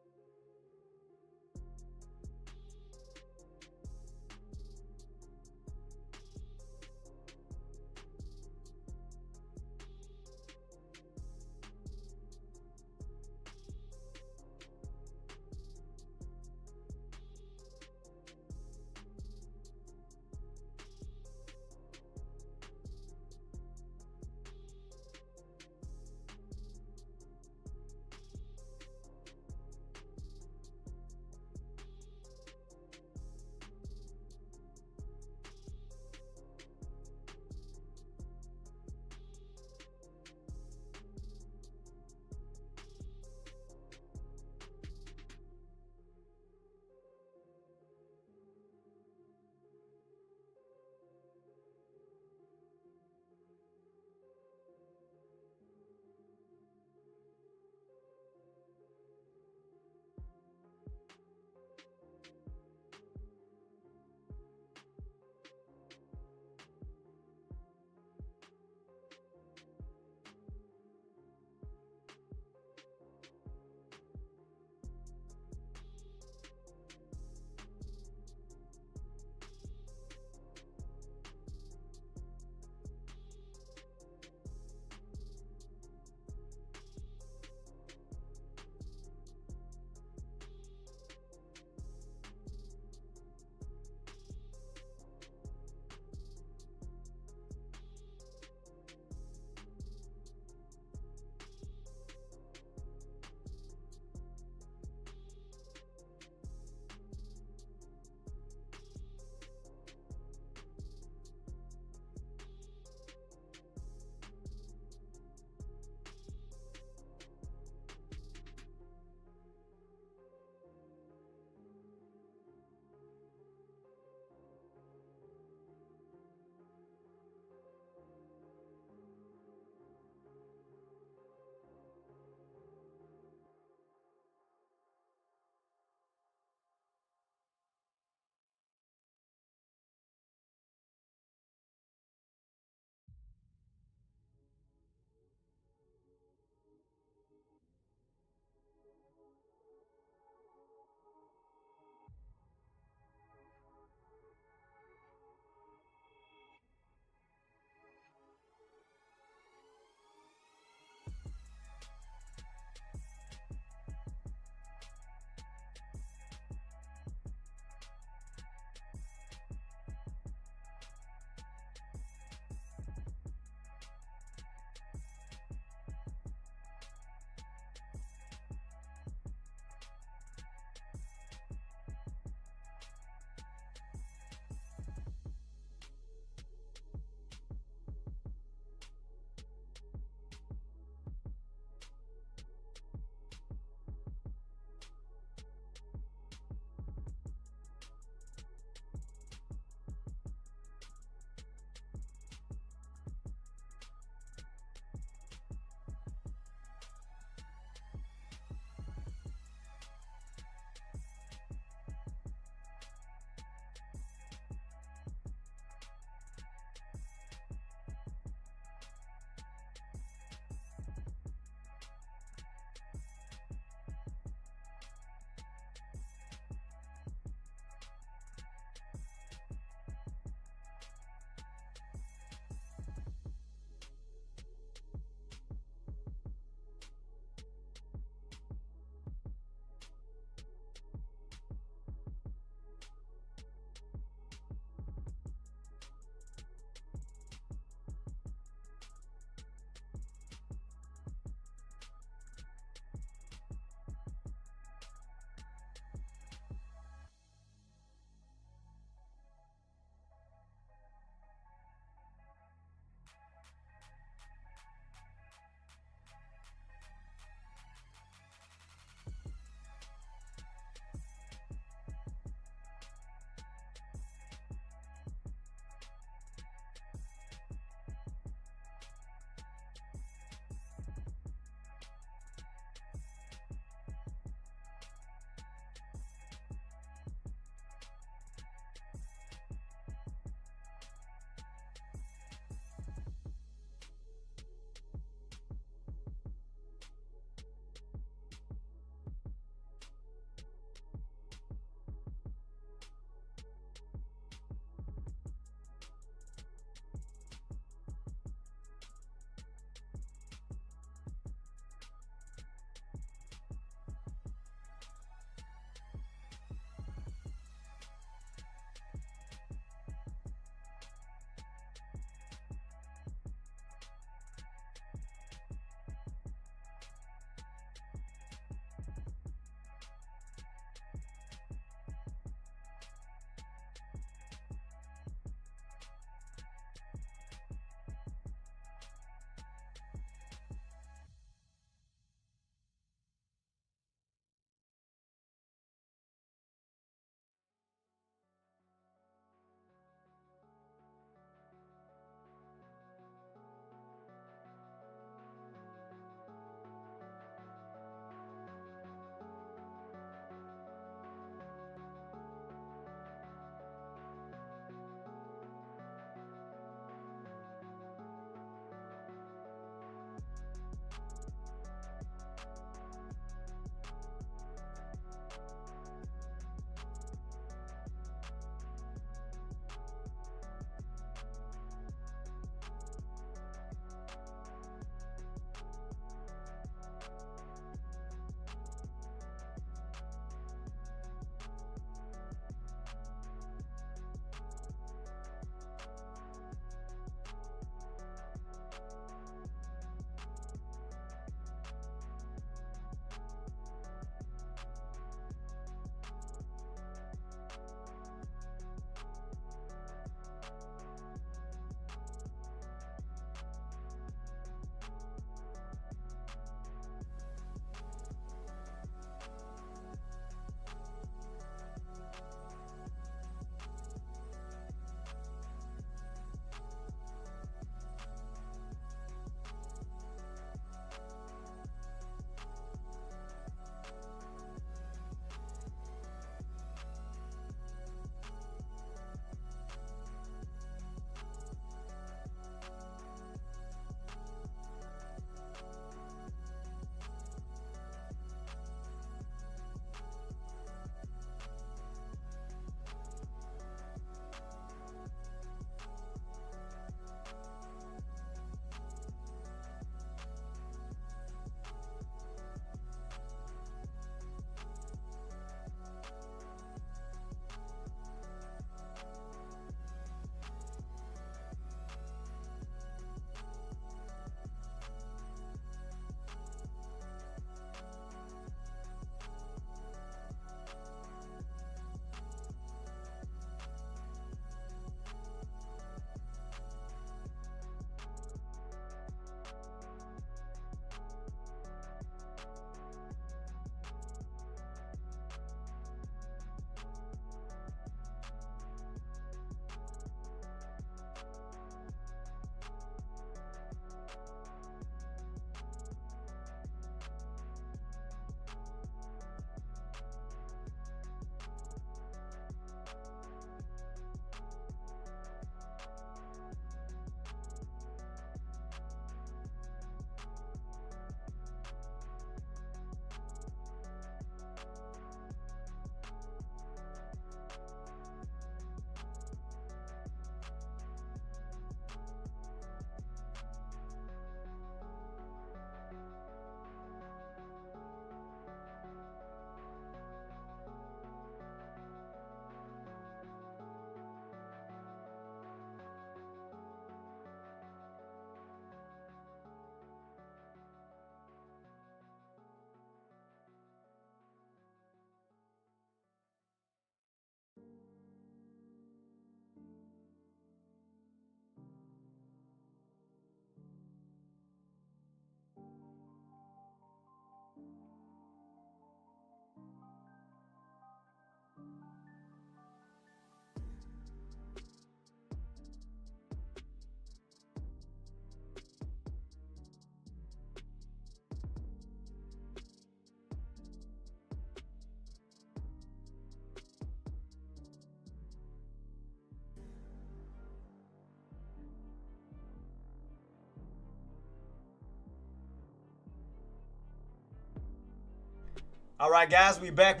All right, guys, we back.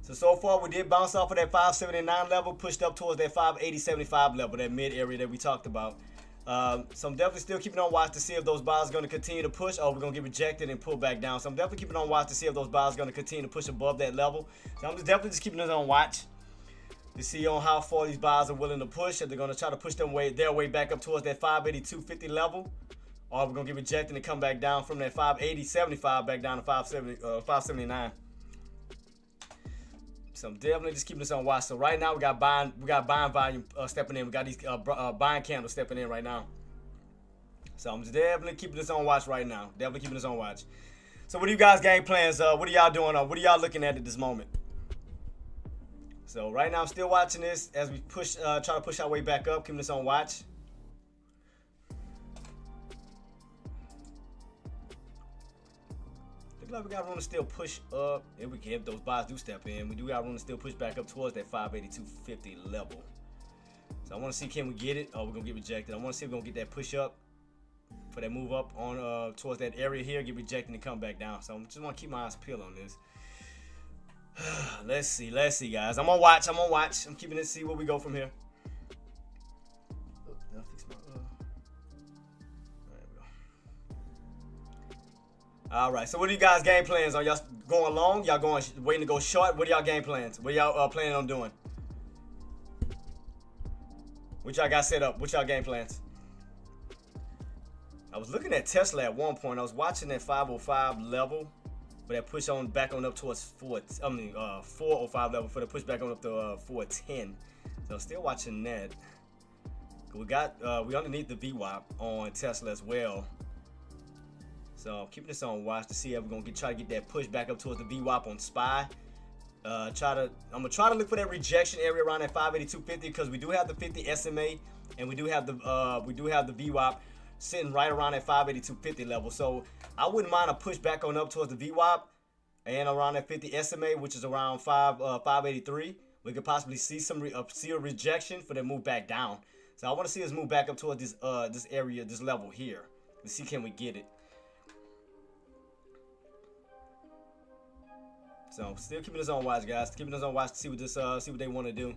So far, we did bounce off of that 579 level, pushed up towards that 580.75 level, that mid area that we talked about. So I'm definitely still keeping on watch to see if those buys are going to continue to push, or we're going to get rejected and pull back down. So I'm definitely keeping on watch to see if those buys are going to continue to push above that level. So I'm definitely just keeping it on watch to see on how far these buys are willing to push. If they're going to try to push their way back up towards that 582.50 level, or we're going to get rejected and come back down from that 580.75 back down to 579. So I'm definitely just keeping this on watch. So right now we got buying volume stepping in. We got these buying candles stepping in right now. So I'm just definitely keeping this on watch right now. Definitely keeping this on watch. So what are you guys' game plans? What are y'all doing? What are y'all looking at this moment? So right now I'm still watching this as we push, try to push our way back up. Keeping this on watch. Like we got room to still push up. If those buys do step in, we do got room to still push back up towards that 582.50 level. So I want to see, can we get it? Oh, we're gonna get rejected. I want to see if we're gonna get that push up for that move up on towards that area here, get rejected and come back down. So I just want to keep my eyes peeled on this. Let's see, guys. I'm on watch. I'm keeping it. See where we go from here. All right, so what are you guys' game plans? Are y'all going long? Y'all waiting to go short? What are y'all game plans? What y'all planning on doing? What y'all got set up? What y'all game plans? I was looking at Tesla at one point. I was watching that 505 level, but that push on back on up towards 405 level for the push back on up to 410. So I'm still watching that. We underneath the VWAP on Tesla as well. So keeping this on watch to see if we're gonna try to get that push back up towards the VWAP on SPY. I'm gonna try to look for that rejection area around that 582.50 because we do have the 50 SMA and we do have the VWAP sitting right around that 582.50 level. So I wouldn't mind a push back on up towards the VWAP and around that 50 SMA, which is around 583. We could possibly see see a rejection for that move back down. So I want to see us move back up towards this area, this level here. Let's see, can we get it? So still keeping us on watch, guys. Keeping us on watch to see what they want to do.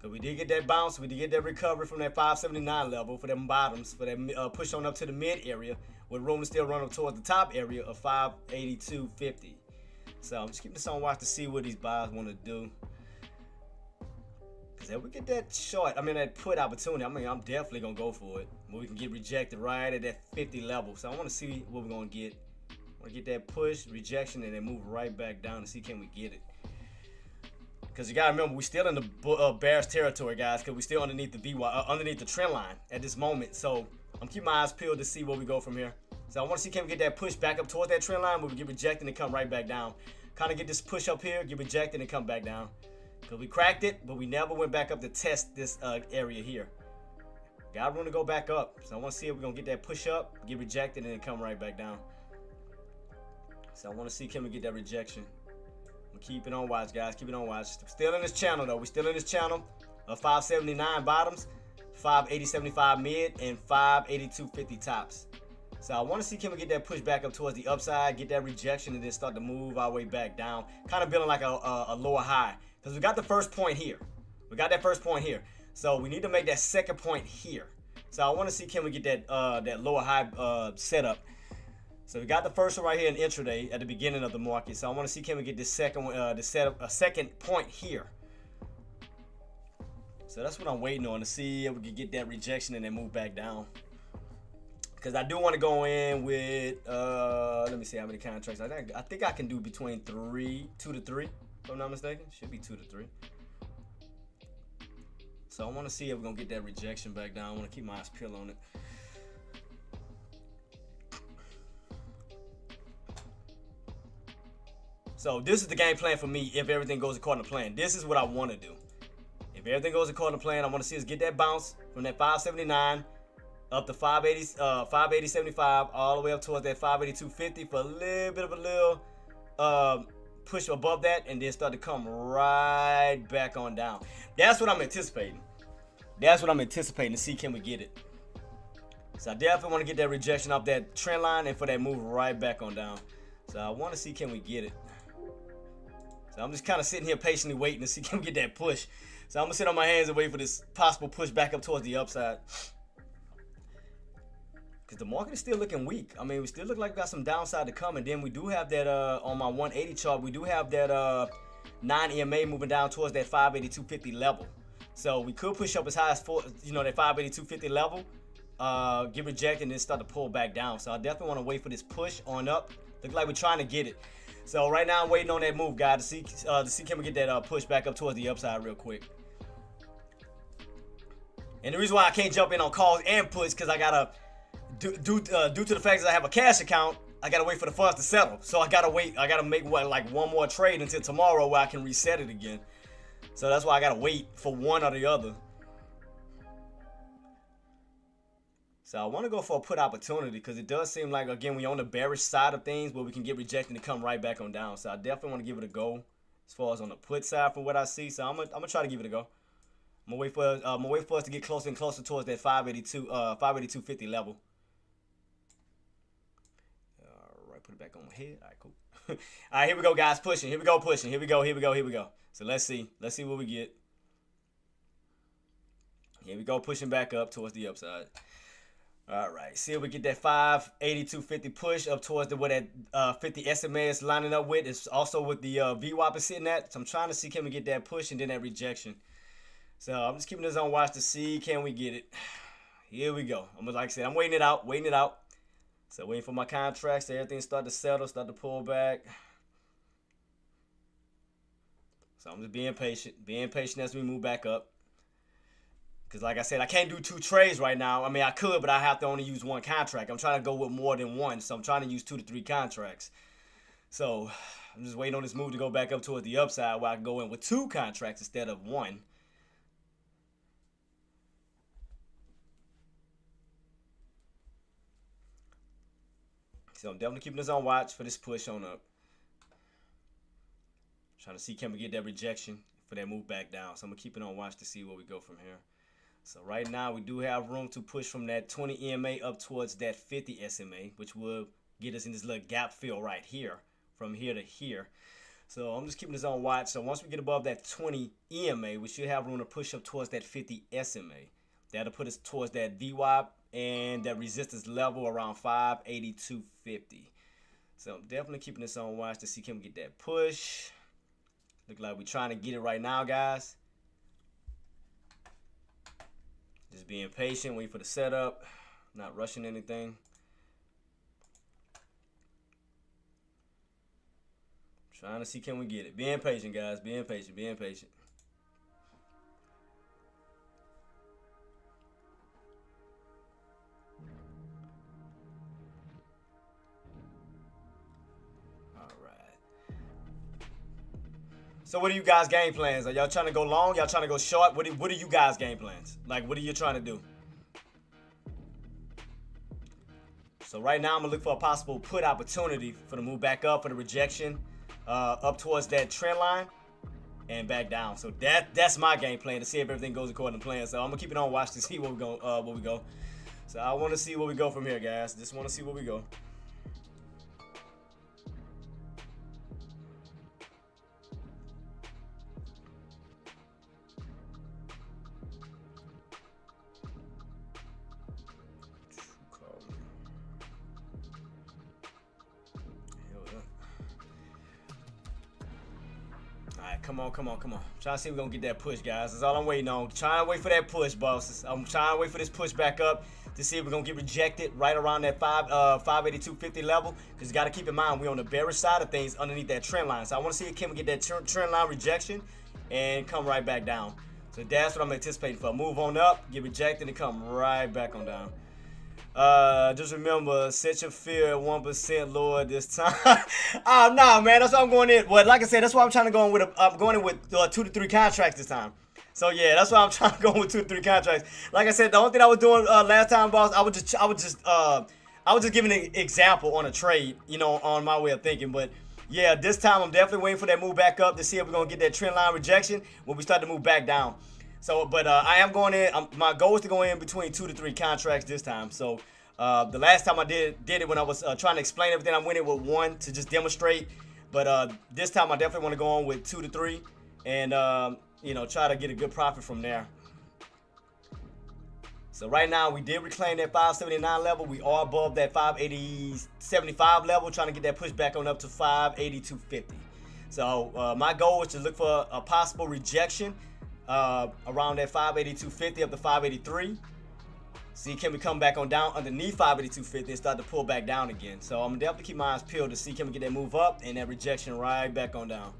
Cause we did get that bounce, we did get that recovery from that 579 level for them bottoms, for that push on up to the mid area, with room to still run up towards the top area of 582.50. So I'm just keeping this on watch to see what these buys want to do. Cause if we get that that put opportunity, I'm definitely gonna go for it. Where we can get rejected right at that 50 level. So I want to see what we're gonna get. Get that push, rejection, and then move right back down to see can we get it. Because you gotta remember, we're still in the bearish territory, guys. Because we're still underneath the VWAP, underneath the trend line at this moment. So I'm keeping my eyes peeled to see where we go from here. So I want to see can we get that push back up towards that trend line, where we get rejected and come right back down. Kind of get this push up here, get rejected and come back down. Because we cracked it, but we never went back up to test this area here. Got room to go back up. So I want to see if we're gonna get that push up, get rejected, and then come right back down. So I want to see can we get that rejection. We'll keep it on watch, guys. Keep it on watch. Still in this channel, though. We're still in this channel of 579 bottoms, 580.75 mid, and 582.50 tops. So I want to see can we get that push back up towards the upside, get that rejection, and then start to move our way back down. Kind of building like a lower high. Because we got the first point here. We got that first point here. So we need to make that second point here. So I want to see can we get that lower high setup. So we got the first one right here in intraday at the beginning of the market. So I want to see can we get this second one, a second point here. So that's what I'm waiting on, to see if we can get that rejection and then move back down. Because I do want to go in with let me see how many contracts. I think I can do between 2 to 3, if I'm not mistaken. Should be 2 to 3. So I want to see if we're gonna get that rejection back down. I want to keep my eyes peeled on it. So this is the game plan for me if everything goes according to plan. This is what I want to do. If everything goes according to plan, I want to see us get that bounce from that 579 up to 580.75 all the way up towards that 582.50 for a little bit of a push above that, and then start to come right back on down. That's what I'm anticipating. That's what I'm anticipating to see can we get it. So I definitely want to get that rejection off that trend line and for that move right back on down. So I want to see, can we get it? So I'm just kind of sitting here patiently waiting to see, can we get that push? So I'm going to sit on my hands and wait for this possible push back up towards the upside. Because the market is still looking weak. I mean, we still look like we got some downside to come. And then we do have that, on my 180 chart, we do have that 9 EMA moving down towards that 582.50 level. So we could push up as high as, that 582.50 level. Get rejected and then start to pull back down. So I definitely want to wait for this push on up. Look like we're trying to get it. So right now I'm waiting on that move, guys, to see can we get that push back up towards the upside real quick. And the reason why I can't jump in on calls and puts because I gotta due to the fact that I have a cash account, I gotta wait for the funds to settle. So I gotta wait. I gotta make like one more trade until tomorrow where I can reset it again. So that's why I gotta wait for one or the other. So I want to go for a put opportunity because it does seem like, again, we're on the bearish side of things where we can get rejected and come right back on down. So I definitely want to give it a go as far as on the put side for what I see. So I'm gonna try to give it a go. I'm gonna wait for us to get closer and closer towards that 582.50 level. All right, put it back on my head. All right, cool. All right, here we go, guys. Pushing. Here we go, pushing. Here we go. Here we go. Here we go. So let's see. Let's see what we get. Here we go, pushing back up towards the upside. All right, see if we get that 582.50 push up towards where that 50 SMA is lining up with. It's also with the VWAP is sitting at. So I'm trying to see can we get that push and then that rejection. So I'm just keeping this on watch to see can we get it. Here we go. Like I said, I'm waiting it out, So waiting for my contracts so everything start to settle, start to pull back. So I'm just being patient as we move back up. Because like I said, I can't do 2 trades right now. I mean, I could, but I have to only use 1 contract. I'm trying to go with more than 1, so I'm trying to use 2 to 3 contracts. So I'm just waiting on this move to go back up towards the upside where I can go in with 2 contracts instead of 1. So I'm definitely keeping this on watch for this push on up. Trying to see can we get that rejection for that move back down. So I'm going to keep it on watch to see where we go from here. So right now we do have room to push from that 20 EMA up towards that 50 SMA, which will get us in this little gap fill right here, from here to here. So I'm just keeping this on watch. So once we get above that 20 EMA, we should have room to push up towards that 50 SMA. That'll put us towards that VWAP and that resistance level around 582.50. So I'm definitely keeping this on watch to see can we get that push. Look like we're trying to get it right now, guys. Just being patient, waiting for the setup, not rushing anything. Trying to see can we get it. Being patient, guys. Being patient. All right. So what are you guys' game plans? Are y'all trying to go long? Y'all trying to go short? What are you guys' game plans? Like, what are you trying to do? So right now, I'm going to look for a possible put opportunity for the move back up for the rejection, up towards that trend line and back down. So that's my game plan to see if everything goes according to plan. So I'm going to keep it on watch to see where we go. So I want to see where we go from here, guys. Just want to see where we go. Come on. Trying to see if we're going to get that push, guys. That's all I'm waiting on. Trying to wait for that push, bosses. I'm trying to wait for this push back up to see if we're going to get rejected right around that 582.50 level. Because you got to keep in mind, we're on the bearish side of things underneath that trend line. So I want to see if can we get that trend line rejection and come right back down. So that's what I'm anticipating for. Move on up, get rejected, and come right back on down. Just remember, set your fear at 1% lower this time. Oh, no, man, that's what I'm going in. Well, like I said, that's why I'm trying to go in with. I'm going in with 2 to 3 contracts this time. So yeah, that's why I'm trying to go with 2 to 3 contracts. Like I said, the only thing I was doing last time, boss, I was just giving an example on a trade, on my way of thinking. But yeah, this time I'm definitely waiting for that move back up to see if we're gonna get that trend line rejection when we start to move back down. So, but I am going in. My goal is to go in between 2 to 3 contracts this time. So The last time I did it when I was trying to explain everything, I went in with 1 to just demonstrate. But this time I definitely want to go on with 2 to 3 and try to get a good profit from there. So right now we did reclaim that 579 level. We are above that 580.75 level, trying to get that push back on up to 582.50. So my goal is to look for a possible rejection around that 582.50 up to 583. See, can we come back on down underneath 582.50 and start to pull back down again? So I'm definitely keep my eyes peeled to see can we get that move up and that rejection right back on down.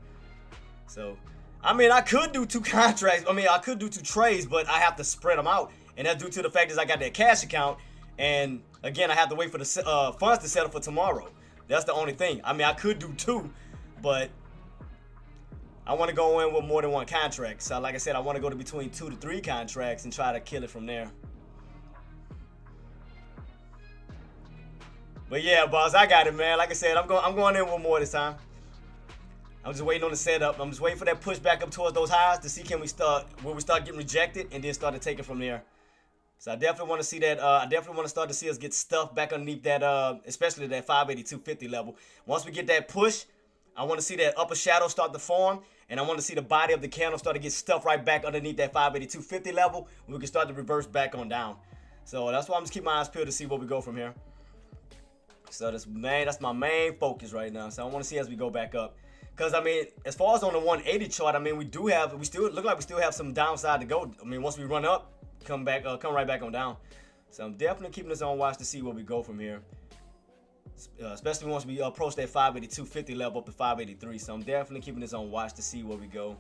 So, I mean, I could do 2 contracts. I mean, I could do 2 trades, but I have to spread them out. And that's due to the fact that I got that cash account. And again, I have to wait for the funds to settle for tomorrow. That's the only thing. I mean, I could do 2, but I want to go in with more than 1 contract. So like I said, I want to go to between 2 to 3 contracts and try to kill it from there. But yeah, boss, I got it, man. Like I said, I'm going in with more this time. I'm just waiting on the setup. I'm just waiting for that push back up towards those highs to see will we start getting rejected and then start to take it from there. So I definitely want to see that. I definitely want to start to see us get stuffed back underneath that, especially that 582.50 level. Once we get that push, I want to see that upper shadow start to form, and I want to see the body of the candle start to get stuffed right back underneath that 582.50 level. We can start to reverse back on down. So that's why I'm just keeping my eyes peeled to see where we go from here. So that's my main focus right now. So I want to see as we go back up. Because, I mean, as far as on the 180 chart, I mean, we still look like we still have some downside to go. I mean, once we run up, come right back on down. So I'm definitely keeping this on watch to see where we go from here. Especially once we approach that 582.50 level up to 583. So I'm definitely keeping this on watch to see where we go.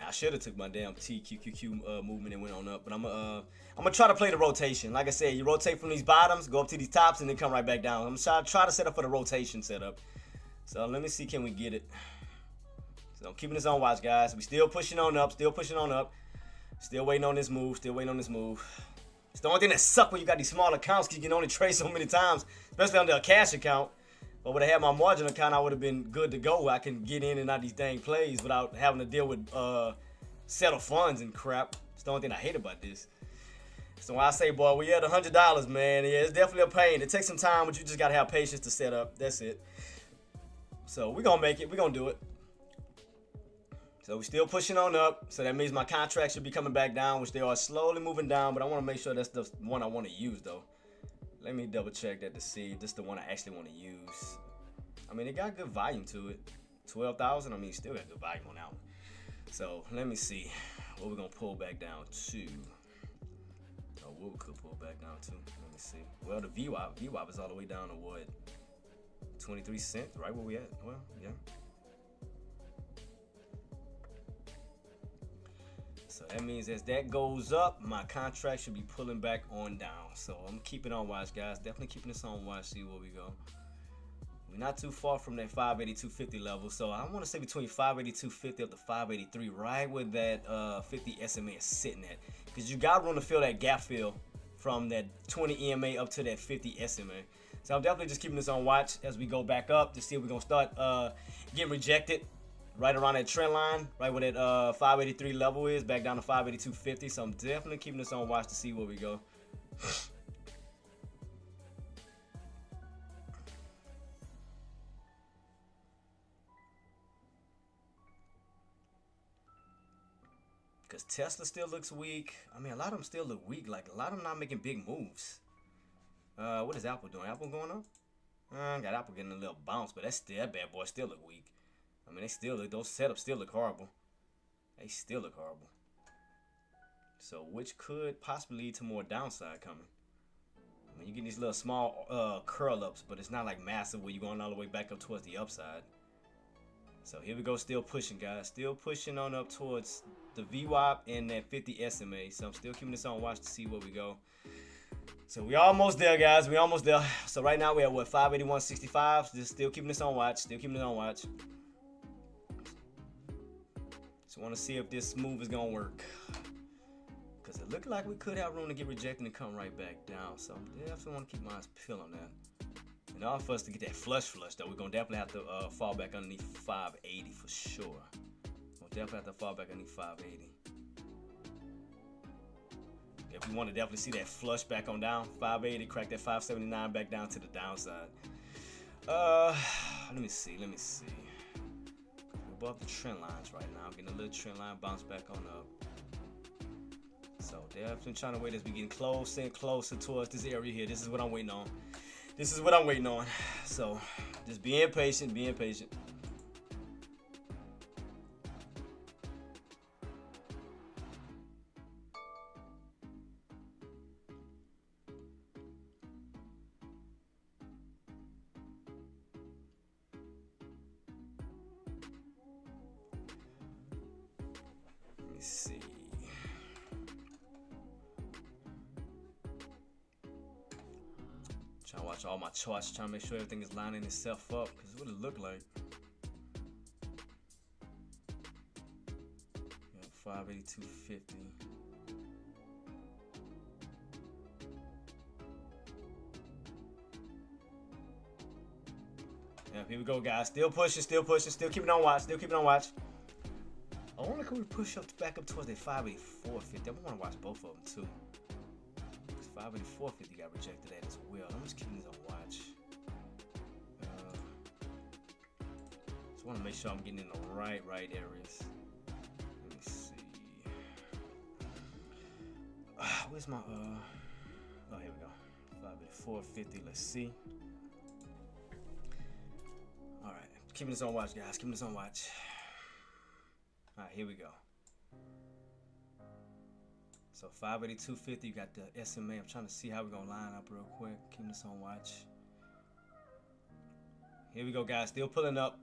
I should have took my damn TQQQ movement and went on up, but I'm gonna try to play the rotation. Like I said, you rotate from these bottoms, go up to these tops, and then come right back down. I'm gonna try to set up for the rotation setup. So let me see, can we get it? So I'm keeping this on watch, guys. We still pushing on up, still waiting on this move, It's the only thing that sucks when you got these small accounts, because you can only trade so many times, especially under a cash account. But would I had my margin account, I would have been good to go. I can get in and out of these dang plays without having to deal with settle funds and crap. It's the only thing I hate about this. So when I say, boy, we at $100, man, yeah, it's definitely a pain. It takes some time, but you just gotta have patience to set up. That's it. So we're gonna make it. We're gonna do it. So we're still pushing on up. So that means my contract should be coming back down, which they are slowly moving down. But I want to make sure that's the one I want to use, though. Let me double check that to see if this is the one I actually want to use. I mean, it got good volume to it. 12,000, I mean, still got good volume on that one. So let me see what we're going to pull back down to. Oh, what we could pull back down to. Let me see. Well, the VWAP is all the way down to what? 23 cents, right where we at? Well, yeah. So that means as that goes up, my contract should be pulling back on down. So I'm keeping on watch, guys. Definitely keeping this on watch, see where we go. We're not too far from that 582.50 level. So I want to say between 582.50 up to 583, right where that 50 SMA is sitting at. Because you got room to fill that gap fill from that 20 EMA up to that 50 SMA. So I'm definitely just keeping this on watch as we go back up to see if we're going to start getting rejected. Right around that trend line, right where that 583 level is, back down to 582.50. So I'm definitely keeping this on watch to see where we go. Because Tesla still looks weak. I mean, a lot of them still look weak. Like, a lot of them not making big moves. What is Apple doing? Apple going up? Got Apple getting a little bounce, but that bad boy still look weak. I mean, those setups still look horrible. They still look horrible. So, which could possibly lead to more downside coming. I mean, you get these little small curl ups, but it's not like massive where you're going all the way back up towards the upside. So here we go, still pushing, guys. Still pushing on up towards the VWAP and that 50 SMA. So I'm still keeping this on watch to see where we go. So we almost there, guys. We almost there. So right now we're at what, 581.65. Just still keeping this on watch. Still keeping it on watch. So I want to see if this move is gonna work. Because it looked like we could have room to get rejected and come right back down. So I definitely want to keep my eyes peeled on that. In order for us to get that flush though, we're gonna definitely have to fall back underneath 580 for sure. We'll definitely have to fall back underneath 580. if we want to definitely see that flush back on down. 580, crack that 579 back down to the downside. Let me see. We're above the trend lines right now. Getting a little trend line bounce back on up. So definitely trying to wait as we getting closer and closer towards this area here. This is what I'm waiting on. So just being patient. Let me see. Trying to watch all my charts, trying to make sure everything is lining itself up, because what it look like. 582.50. Yeah, here we go, guys. Still pushing, still keeping on watch, I wonder could we push up back up towards that 584.50. I want to watch both of them too. 584.50 got rejected at as well. I'm just keeping these on watch. Just want to make sure I'm getting in the right areas. Let me see. Where's my oh, here we go. 584.50. Let's see. All right, keeping this on watch, guys. Keeping this on watch. All right, here we go. So 582.50, you got the SMA. I'm trying to see how we're gonna line up real quick. Keep this on watch. Here we go, guys. Still pulling up.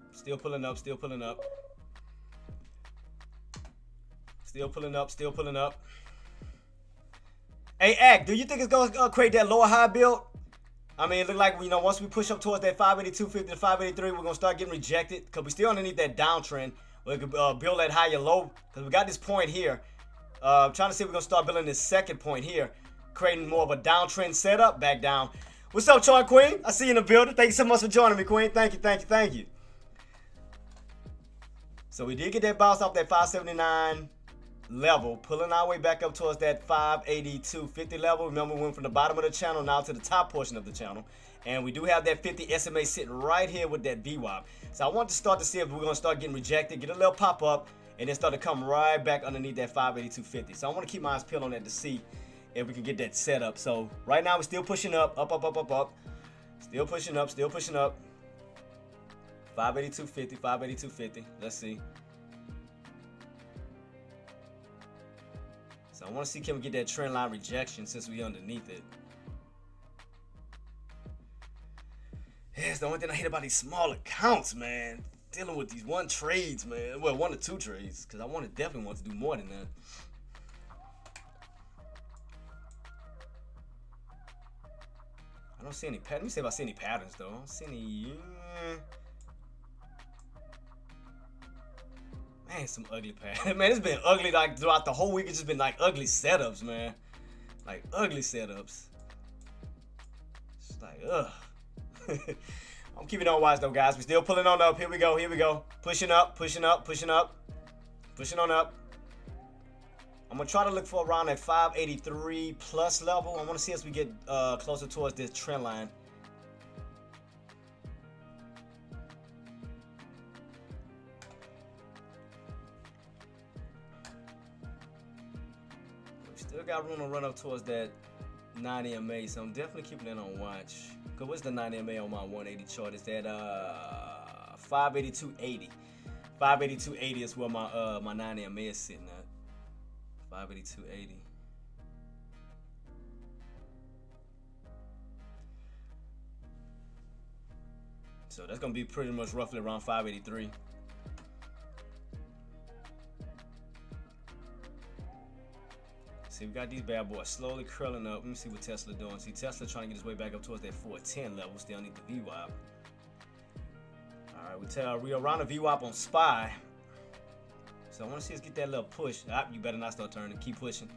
Hey, Act, do you think it's gonna create that lower high build? I mean, it look like, once we push up towards that 582.50 to 583, we're gonna start getting rejected because we still underneath that downtrend. We could build that higher low because we got this point here. I'm trying to see if we're going to start building this second point here, creating more of a downtrend setup, back down. What's up, Choi Queen? I see you in the building. Thank you so much for joining me, Queen. Thank you. So we did get that bounce off that 579 level, pulling our way back up towards that 582.50 level. Remember, we went from the bottom of the channel now to the top portion of the channel. And we do have that 50 SMA sitting right here with that VWAP. So I want to start to see if we're going to start getting rejected, get a little pop-up, and then start to come right back underneath that 582.50. So I want to keep my eyes peeled on that to see if we can get that set up. So right now we're still pushing up. Still pushing up. 582.50. Let's see. So I want to see, can we get that trend line rejection since we underneath it. Yeah, it's the only thing I hate about these small accounts, man. Dealing with these one trades, man. Well, 1 or 2 trades, because I definitely want to do more than that. I don't see any patterns. Let me see if I see any patterns, though. I don't see any. Man, some ugly patterns. Man, it's been ugly like throughout the whole week. It's just been like ugly setups, man. Like ugly setups. It's like, ugh. I'm keeping on watch though, guys. We're still pulling on up. Here we go. Pushing on up. I'm gonna try to look for around that 583 plus level. I want to see as we get closer towards this trend line. We still got room to run up towards that 9 EMA, so I'm definitely keeping that on watch. Cause what's the 9 EMA on my 180 chart? Is that 582.80? 582.80 is where my 9 EMA is sitting at. 582.80. So that's gonna be pretty much roughly around 583. See, we got these bad boys slowly curling up. Let me see what Tesla doing. See, Tesla trying to get his way back up towards that 410 level. Still need the VWAP. All right, we around the VWAP on SPY. So I want to see us get that little push. You better not start turning. Keep pushing.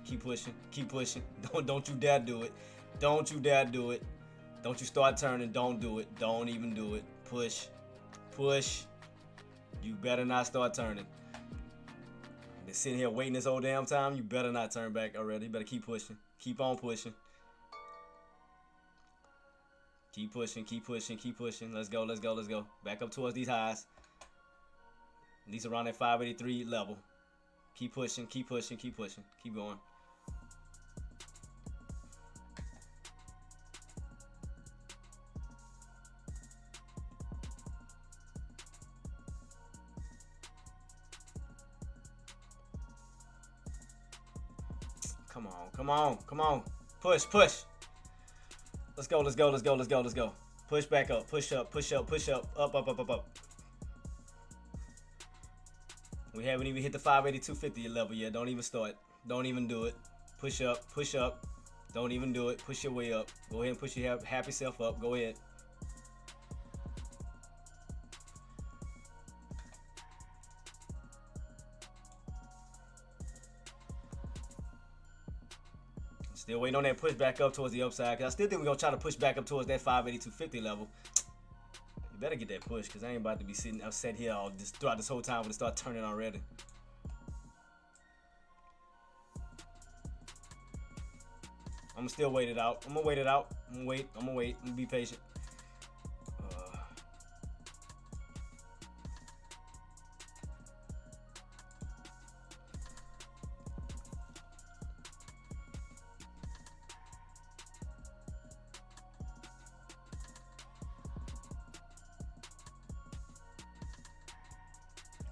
Don't you dare do it. Don't you start turning. Don't do it. Don't even do it. Push. You better not start turning. been sitting here waiting this whole damn time. You better not turn back already. You better keep pushing. Keep on pushing. Keep pushing, keep pushing, keep pushing. Let's go, let's go, let's go. Back up towards these highs. At least around that 583 level. Keep pushing, keep pushing, keep pushing. Keep going. Come on, come on, come on. Push, push. Let's go, let's go, let's go, let's go, let's go. Push back up, push up, push up, push up, up, up, up, up, up. We haven't even hit the 582.50 level yet. Don't even start. Don't even do it. Push up, push up. Don't even do it. Push your way up. Go ahead and push your happy self up. Go ahead. Still waiting on that push back up towards the upside. Cause I still think we're gonna try to push back up towards that 582.50 level. You better get that push, cause I ain't about to be sitting upset here all this throughout this whole time when it start turning already. I'm gonna still wait it out. I'm gonna wait it out. I'm gonna wait. I'm gonna wait. I'm gonna be patient.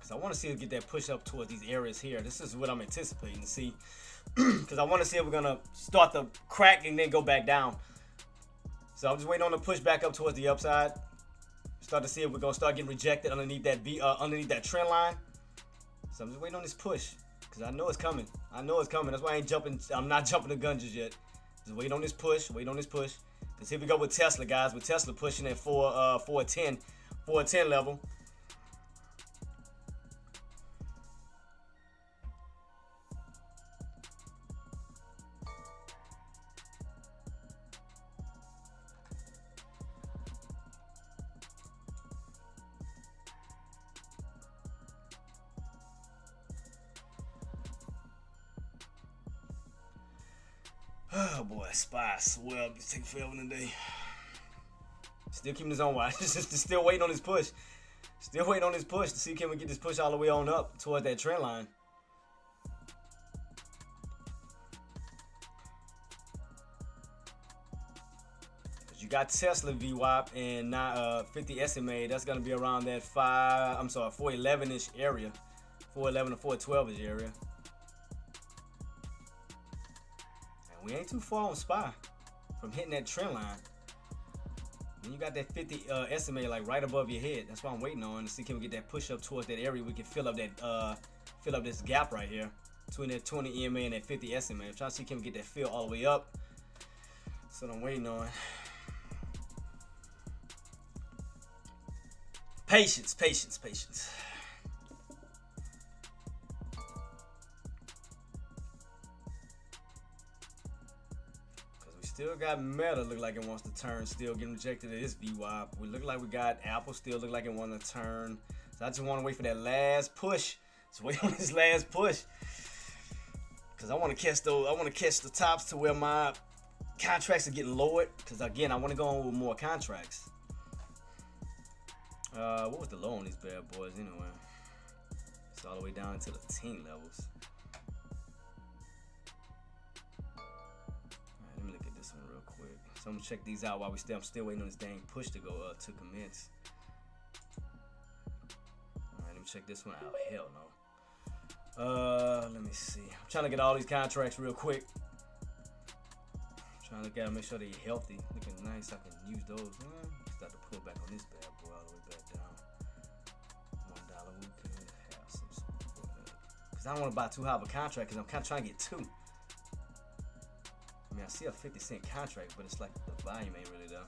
I want to see it get that push up towards these areas here. This is what I'm anticipating to see. Because I want to see if we're going to start the crack and then go back down. So I'm just waiting on the push back up towards the upside. Start to see if we're going to start getting rejected underneath that trend line. So I'm just waiting on this push. Because I know it's coming. I know it's coming. That's why I ain't jumping. I'm not jumping the gun just yet. Just waiting on this push. Waiting on this push. Because here we go with Tesla, guys. With Tesla pushing at 410 level. Oh boy, SPY, well, it's taking forever today. Still keeping his own watch. Just still waiting on this push. Still waiting on this push to see can we get this push all the way on up towards that trend line. You got Tesla VWAP and not 50 SMA. That's gonna be around that 411-ish area, 411 to 412-ish area. We ain't too far on SPY from hitting that trend line. Then you got that 50 SMA like right above your head. That's what I'm waiting on to see can we get that push up towards that area. We can fill up this gap right here between that 20 EMA and that 50 SMA. I'm trying to see can we get that fill all the way up. That's what I'm waiting on. Patience, patience, patience. Still got Meta look like it wants to turn. Still getting rejected at this VWAP. We look like we got Apple still look like it wants to turn. So I just want to wait for that last push. Just wait on this last push. Cause I want to catch those. I want to catch the tops to where my contracts are getting lowered. Cause again, I want to go on with more contracts. What was the low on these bad boys anyway? It's all the way down into the 10 levels. So I'm gonna check these out while I'm still waiting on this dang push to go to commence. Alright, let me check this one out. Hell no. Let me see. I'm trying to get all these contracts real quick. Trying to make sure they're healthy, looking nice. I can use those. Start to pull back on this bad boy all the way back down. $1 we could have some support. Cause I don't want to buy too high of a contract because I'm kind of trying to get two. I mean, I see a 50-cent contract, but it's like the volume ain't really there.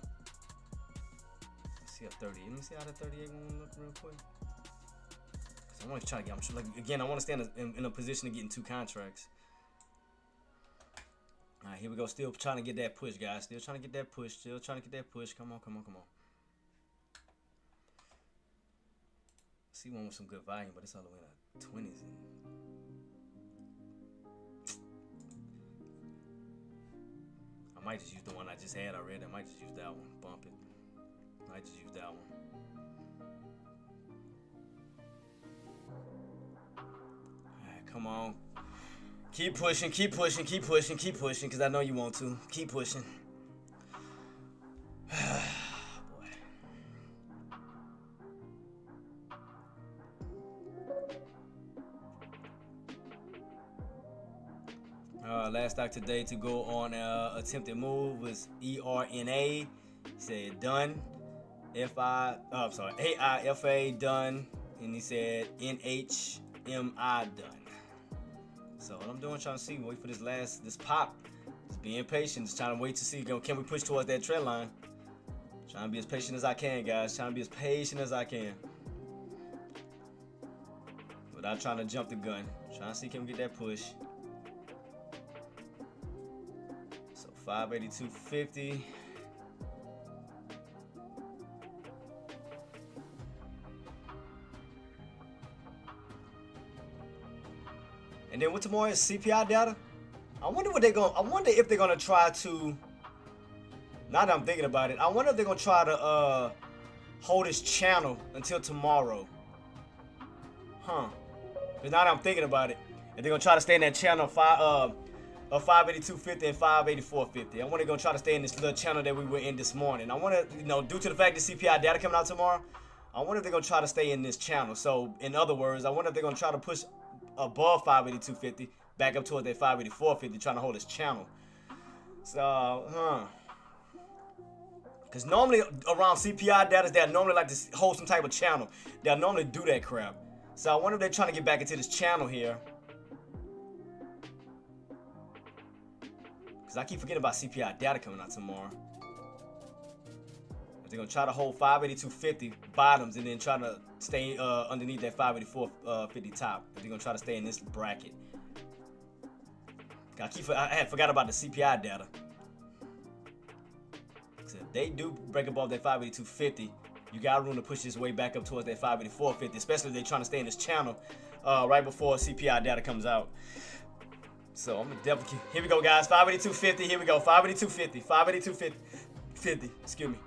I see a 30. Let me see how the 38 one look real quick. Cause I want to try to get. I'm sure, like again, I want to stay in a position to get in two contracts. All right, here we go. Still trying to get that push, guys. Still trying to get that push. Still trying to get that push. Come on, come on, come on. I see one with some good volume, but it's all the way in the 20s. might just use the one I just had already. I might just use that one. Bump it. Might just use that one. Alright, come on. Keep pushing, keep pushing, keep pushing, keep pushing, because I know you want to. Keep pushing. Last stock today to go on attempted move was ERNA. He said done. AIFA done. And he said NHMI done. So what I'm doing, trying to see, wait for this pop. Just being patient, just trying to wait to see, can we push towards that trend line? Trying to be as patient as I can, guys. Trying to be as patient as I can. Without trying to jump the gun. Trying to see, can we get that push? 582.50. And then what tomorrow is CPI data? I wonder if they're gonna try to. Now that I'm thinking about it, I wonder if they're gonna try to hold this channel until tomorrow. But now that I'm thinking about it, if they're gonna try to stay in that channel of 582.50 and 584.50. I want to go try to stay in this little channel that we were in this morning. I want to, due to the fact that CPI data coming out tomorrow, I wonder if they're going to try to stay in this channel. So, in other words, I wonder if they're going to try to push above 582.50, back up towards that 584.50, trying to hold this channel. So, because normally around CPI data, they'll normally like to hold some type of channel. They'll normally do that crap. So, I wonder if they're trying to get back into this channel here. Because I keep forgetting about CPI data coming out tomorrow. They're going to try to hold 582.50 bottoms and then try to stay underneath that 584.50 top. They're going to try to stay in this bracket. I had forgot about the CPI data. So if they do break above that 582.50, you got room to push this way back up towards that 584.50, especially if they're trying to stay in this channel right before CPI data comes out. So I'm gonna definitely, here we go, guys. 582.50. Here we go. 582.50. 582.50. Excuse me.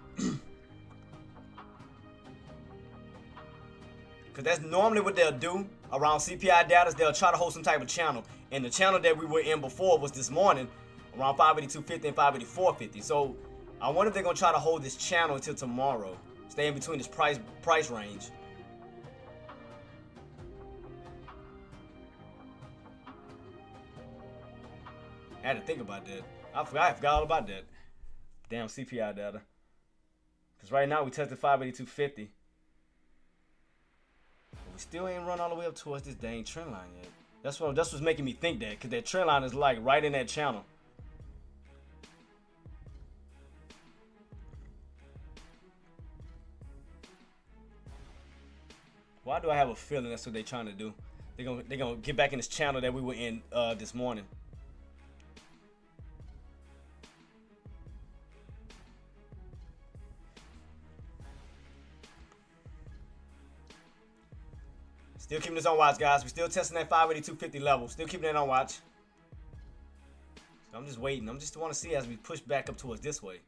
Because that's normally what they'll do around CPI data. They'll try to hold some type of channel. And the channel that we were in before was this morning around 582.50 and 584.50. So I wonder if they're gonna try to hold this channel until tomorrow. Stay in between this price range. I had to think about that. I forgot all about that. Damn CPI data. Because right now we tested 582.50. But we still ain't run all the way up towards this dang trend line yet. That's what's making me think that. Because that trend line is like right in that channel. Why do I have a feeling that's what they're trying to do? They're gonna get back in this channel that we were in this morning. Still keeping this on watch, guys. We're still testing that 582.50 level. Still keeping it on watch. So I'm just waiting. I'm just want to see as we push back up towards this way.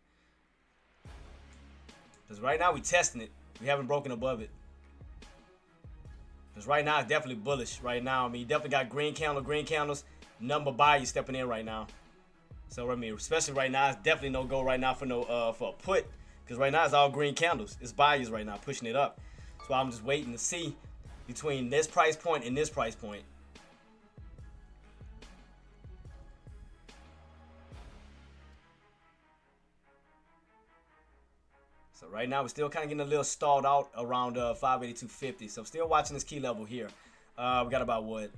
Because right now we're testing it. We haven't broken above it. Because right now it's definitely bullish right now. I mean, you definitely got green candles. Number buyers stepping in right now. So I mean, especially right now, it's definitely no go right now for for a put. Because right now it's all green candles. It's buyers right now pushing it up. So I'm just waiting to see between this price point and this price point. So right now we're still kind of getting a little stalled out around 582.50. So still watching this key level here. We got about what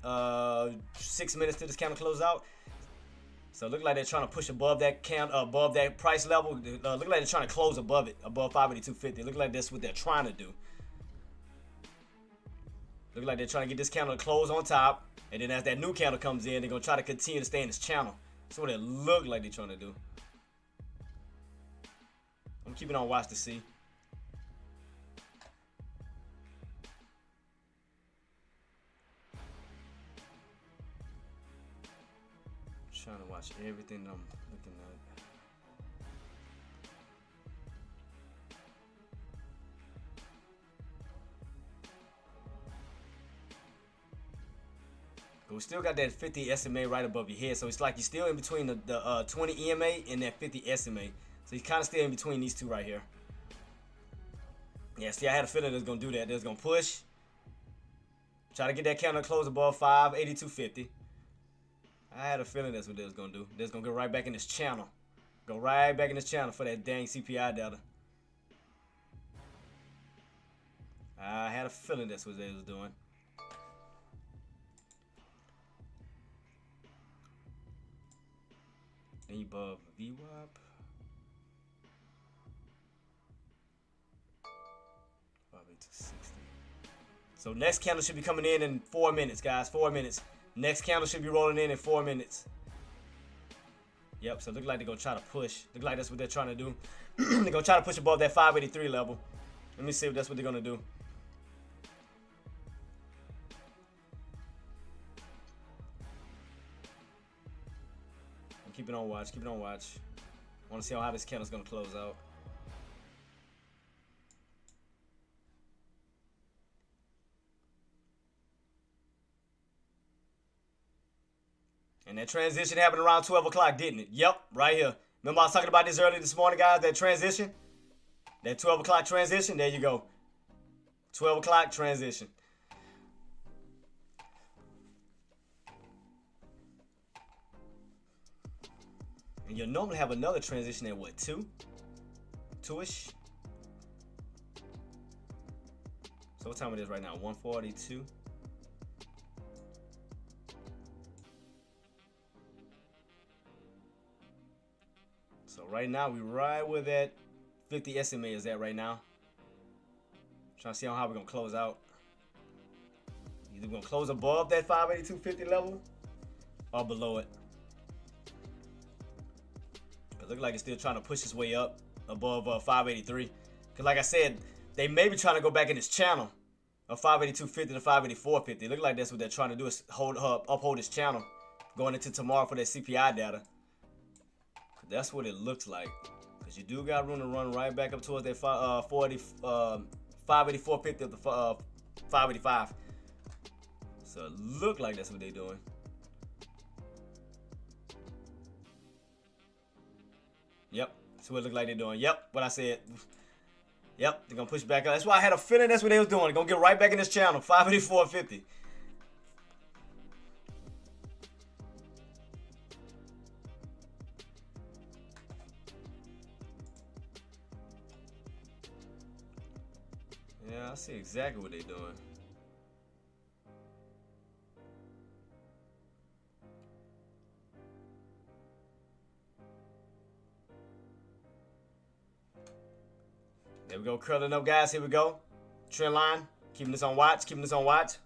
6 minutes till this candle close out. So it look like they're trying to push above that above that price level. Look like they're trying to close above it, above 582.50. Look like that's what they're trying to do. Look like they're trying to get this candle to close on top, and then as that new candle comes in, they're gonna try to continue to stay in this channel. That's what it look like they're trying to do. I'm keeping on watch to see. Trying to watch everything I'm looking at. But we still got that 50 SMA right above your head. So it's like you're still in between the 20 EMA and that 50 SMA. So he's kind of still in between these two right here. Yeah, see, I had a feeling it was going to do that. It was going to push. Try to get that candle close above 582.50. I had a feeling that's what they was going to do. They was going to go right back in this channel. Go right back in this channel for that dang CPI data. I had a feeling that's what they was doing. Then you above VWAP. So next candle should be coming in 4 minutes, guys. 4 minutes. Next candle should be rolling in 4 minutes. Yep, so look like they're going to try to push. Look like that's what they're trying to do. They're going to try to push above that 583 level. Let me see if that's what they're going to do. Keep it on watch. Keep it on watch. I want to see how this candle's going to close out. And that transition happened around 12 o'clock, didn't it? Yep, right here. Remember I was talking about this earlier this morning, guys, that transition? That 12 o'clock transition? There you go. 12 o'clock transition. And you'll normally have another transition at what, 2? 2-ish? So what time it is right now? 1:42. So right now we right where that 50 SMA is at right now. Trying to see how we're gonna close out. Either gonna close above that 582.50 level or below it. It looks like it's still trying to push its way up above 583. Because like I said, they may be trying to go back in this channel of 582.50 to 584.50. It looks like that's what they're trying to do, is uphold this channel going into tomorrow for that CPI data. That's what it looks like. Because you do got room to run right back up towards that 584.50 up to 585. So it look like that's what they're doing. Yep, that's what it look like they're doing. Yep, what I said. Yep, they're gonna push back up. That's why I had a feeling that's what they was doing. They're gonna get right back in this channel, 584.50. Yeah, I see exactly what they're doing. There we go, curling up, guys. Here we go. Trend line. Keeping this on watch. Keeping this on watch.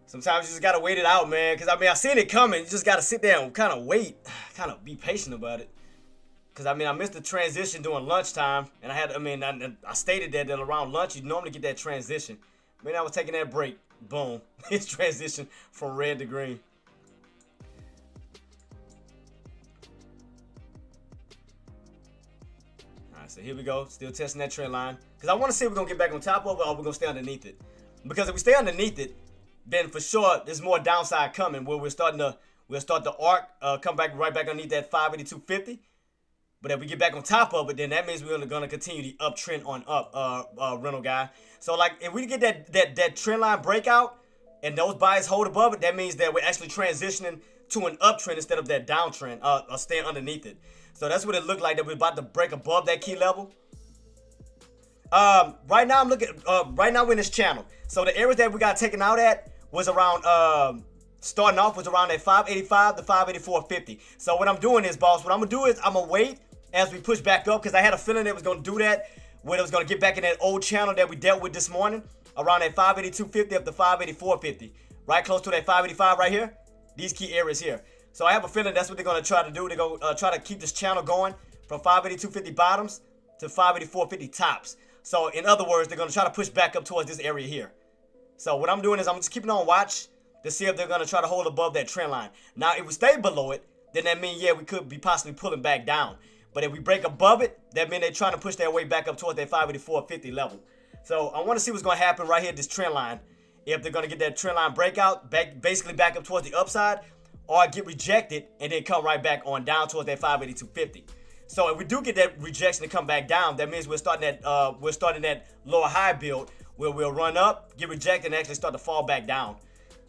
Sometimes you just got to wait it out, man. Because, I mean, I seen it coming. You just got to sit there and kind of wait. Kind of be patient about it. Because, I mean, I missed the transition during lunchtime. And I stated that around lunch, you normally get that transition. I mean, I was taking that break. Boom. It's transition from red to green. So here we go, still testing that trend line. Because I want to see if we're going to get back on top of it or we're going to stay underneath it. Because if we stay underneath it, then for sure there's more downside coming where we'll start the arc, come back right back underneath that 582.50. But if we get back on top of it, then that means we're going to continue the uptrend on up, rental guy. So like if we get that trend line breakout and those buyers hold above it, that means that we're actually transitioning to an uptrend instead of that downtrend, or staying underneath it. So that's what it looked like, that we're about to break above that key level. Right now I'm looking. Right now we're in this channel. So the areas that we got taken out at was around. Starting off was around that 585 to 584.50. So what I'm doing is, boss, what I'm gonna do is I'm gonna wait as we push back up, because I had a feeling it was gonna do that, where it was gonna get back in that old channel that we dealt with this morning, around that 582.50 up to 584.50, right close to that 585 right here. These key areas here. So I have a feeling that's what they're going to try to do. They're going to try to keep this channel going from 582.50 bottoms to 584.50 tops. So in other words, they're going to try to push back up towards this area here. So what I'm doing is I'm just keeping on watch to see if they're going to try to hold above that trend line. Now, if we stay below it, then that means, yeah, we could be possibly pulling back down. But if we break above it, that means they're trying to push their way back up towards that 584.50 level. So I want to see what's going to happen right here, this trend line. if they're gonna get that trend line breakout, basically back up towards the upside, or get rejected and then come right back on down towards that 582.50. So if we do get that rejection to come back down, that means we're starting that lower high build where we'll run up, get rejected, and actually start to fall back down.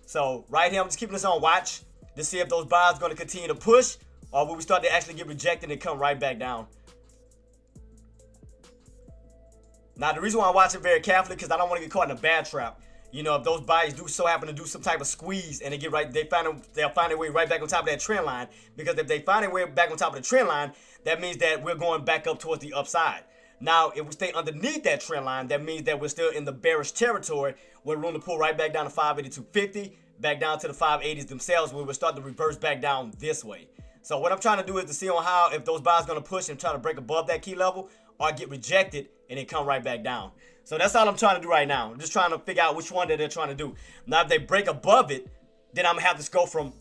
So right here, I'm just keeping this on watch to see if those buyers are going to continue to push, or will we start to actually get rejected and come right back down. Now, the reason why I watch it very carefully, because I don't want to get caught in a bad trap. You know, if those buyers do so happen to do some type of squeeze and they'll find their way right back on top of that trend line. Because if they find their way back on top of the trend line, that means that we're going back up towards the upside. Now, if we stay underneath that trend line, that means that we're still in the bearish territory with room to pull right back down to 582.50, back down to the 580s themselves, where we're starting to reverse back down this way. So what I'm trying to do is to see on how, if those buyers going to push and try to break above that key level or get rejected and then come right back down. So that's all I'm trying to do right now. I'm just trying to figure out which one that they're trying to do. Now, if they break above it, then I'm going to have to go from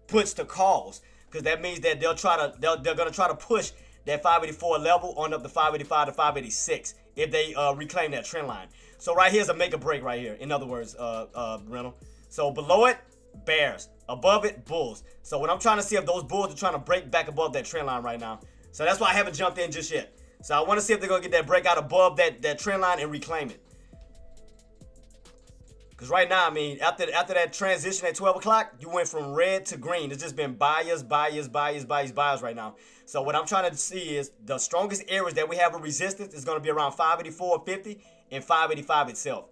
puts to calls, because that means that they're going to try to push that 584 level on up to 585 to 586 if they reclaim that trend line. So right here's a make or break right here. In other words, Rental. So below it, bears. Above it, bulls. So what I'm trying to see if those bulls are trying to break back above that trend line right now. So that's why I haven't jumped in just yet. So I want to see if they're going to get that breakout above that trend line and reclaim it. Because right now, I mean, after that transition at 12 o'clock, you went from red to green. It's just been buyers right now. So what I'm trying to see is the strongest areas that we have a resistance is going to be around 584.50 and 585 itself.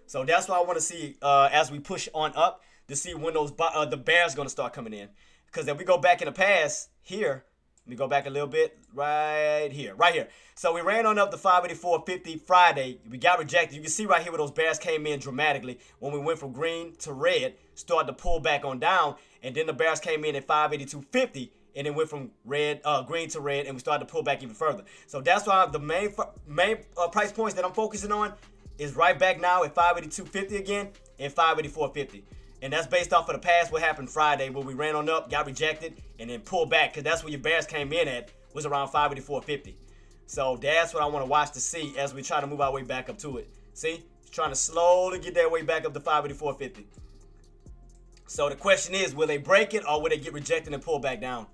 So that's what I want to see as we push on up, to see when those the bears going to start coming in. Because if we go back in the past here, let me go back a little bit right here. So we ran on up to 584.50 Friday. We got rejected. You can see right here where those bears came in dramatically when we went from green to red, started to pull back on down, and then the bears came in at 582.50 and then went from green to red, and we started to pull back even further. So that's why the main price points that I'm focusing on is right back now at 582.50 again and 584.50. And that's based off of the past, what happened Friday, where we ran on up, got rejected, and then pulled back, because that's where your bears came in at, was around 584.50. So that's what I want to watch to see as we try to move our way back up to it. See? It's trying to slowly get their way back up to 584.50. So the question is, will they break it, or will they get rejected and pull back down?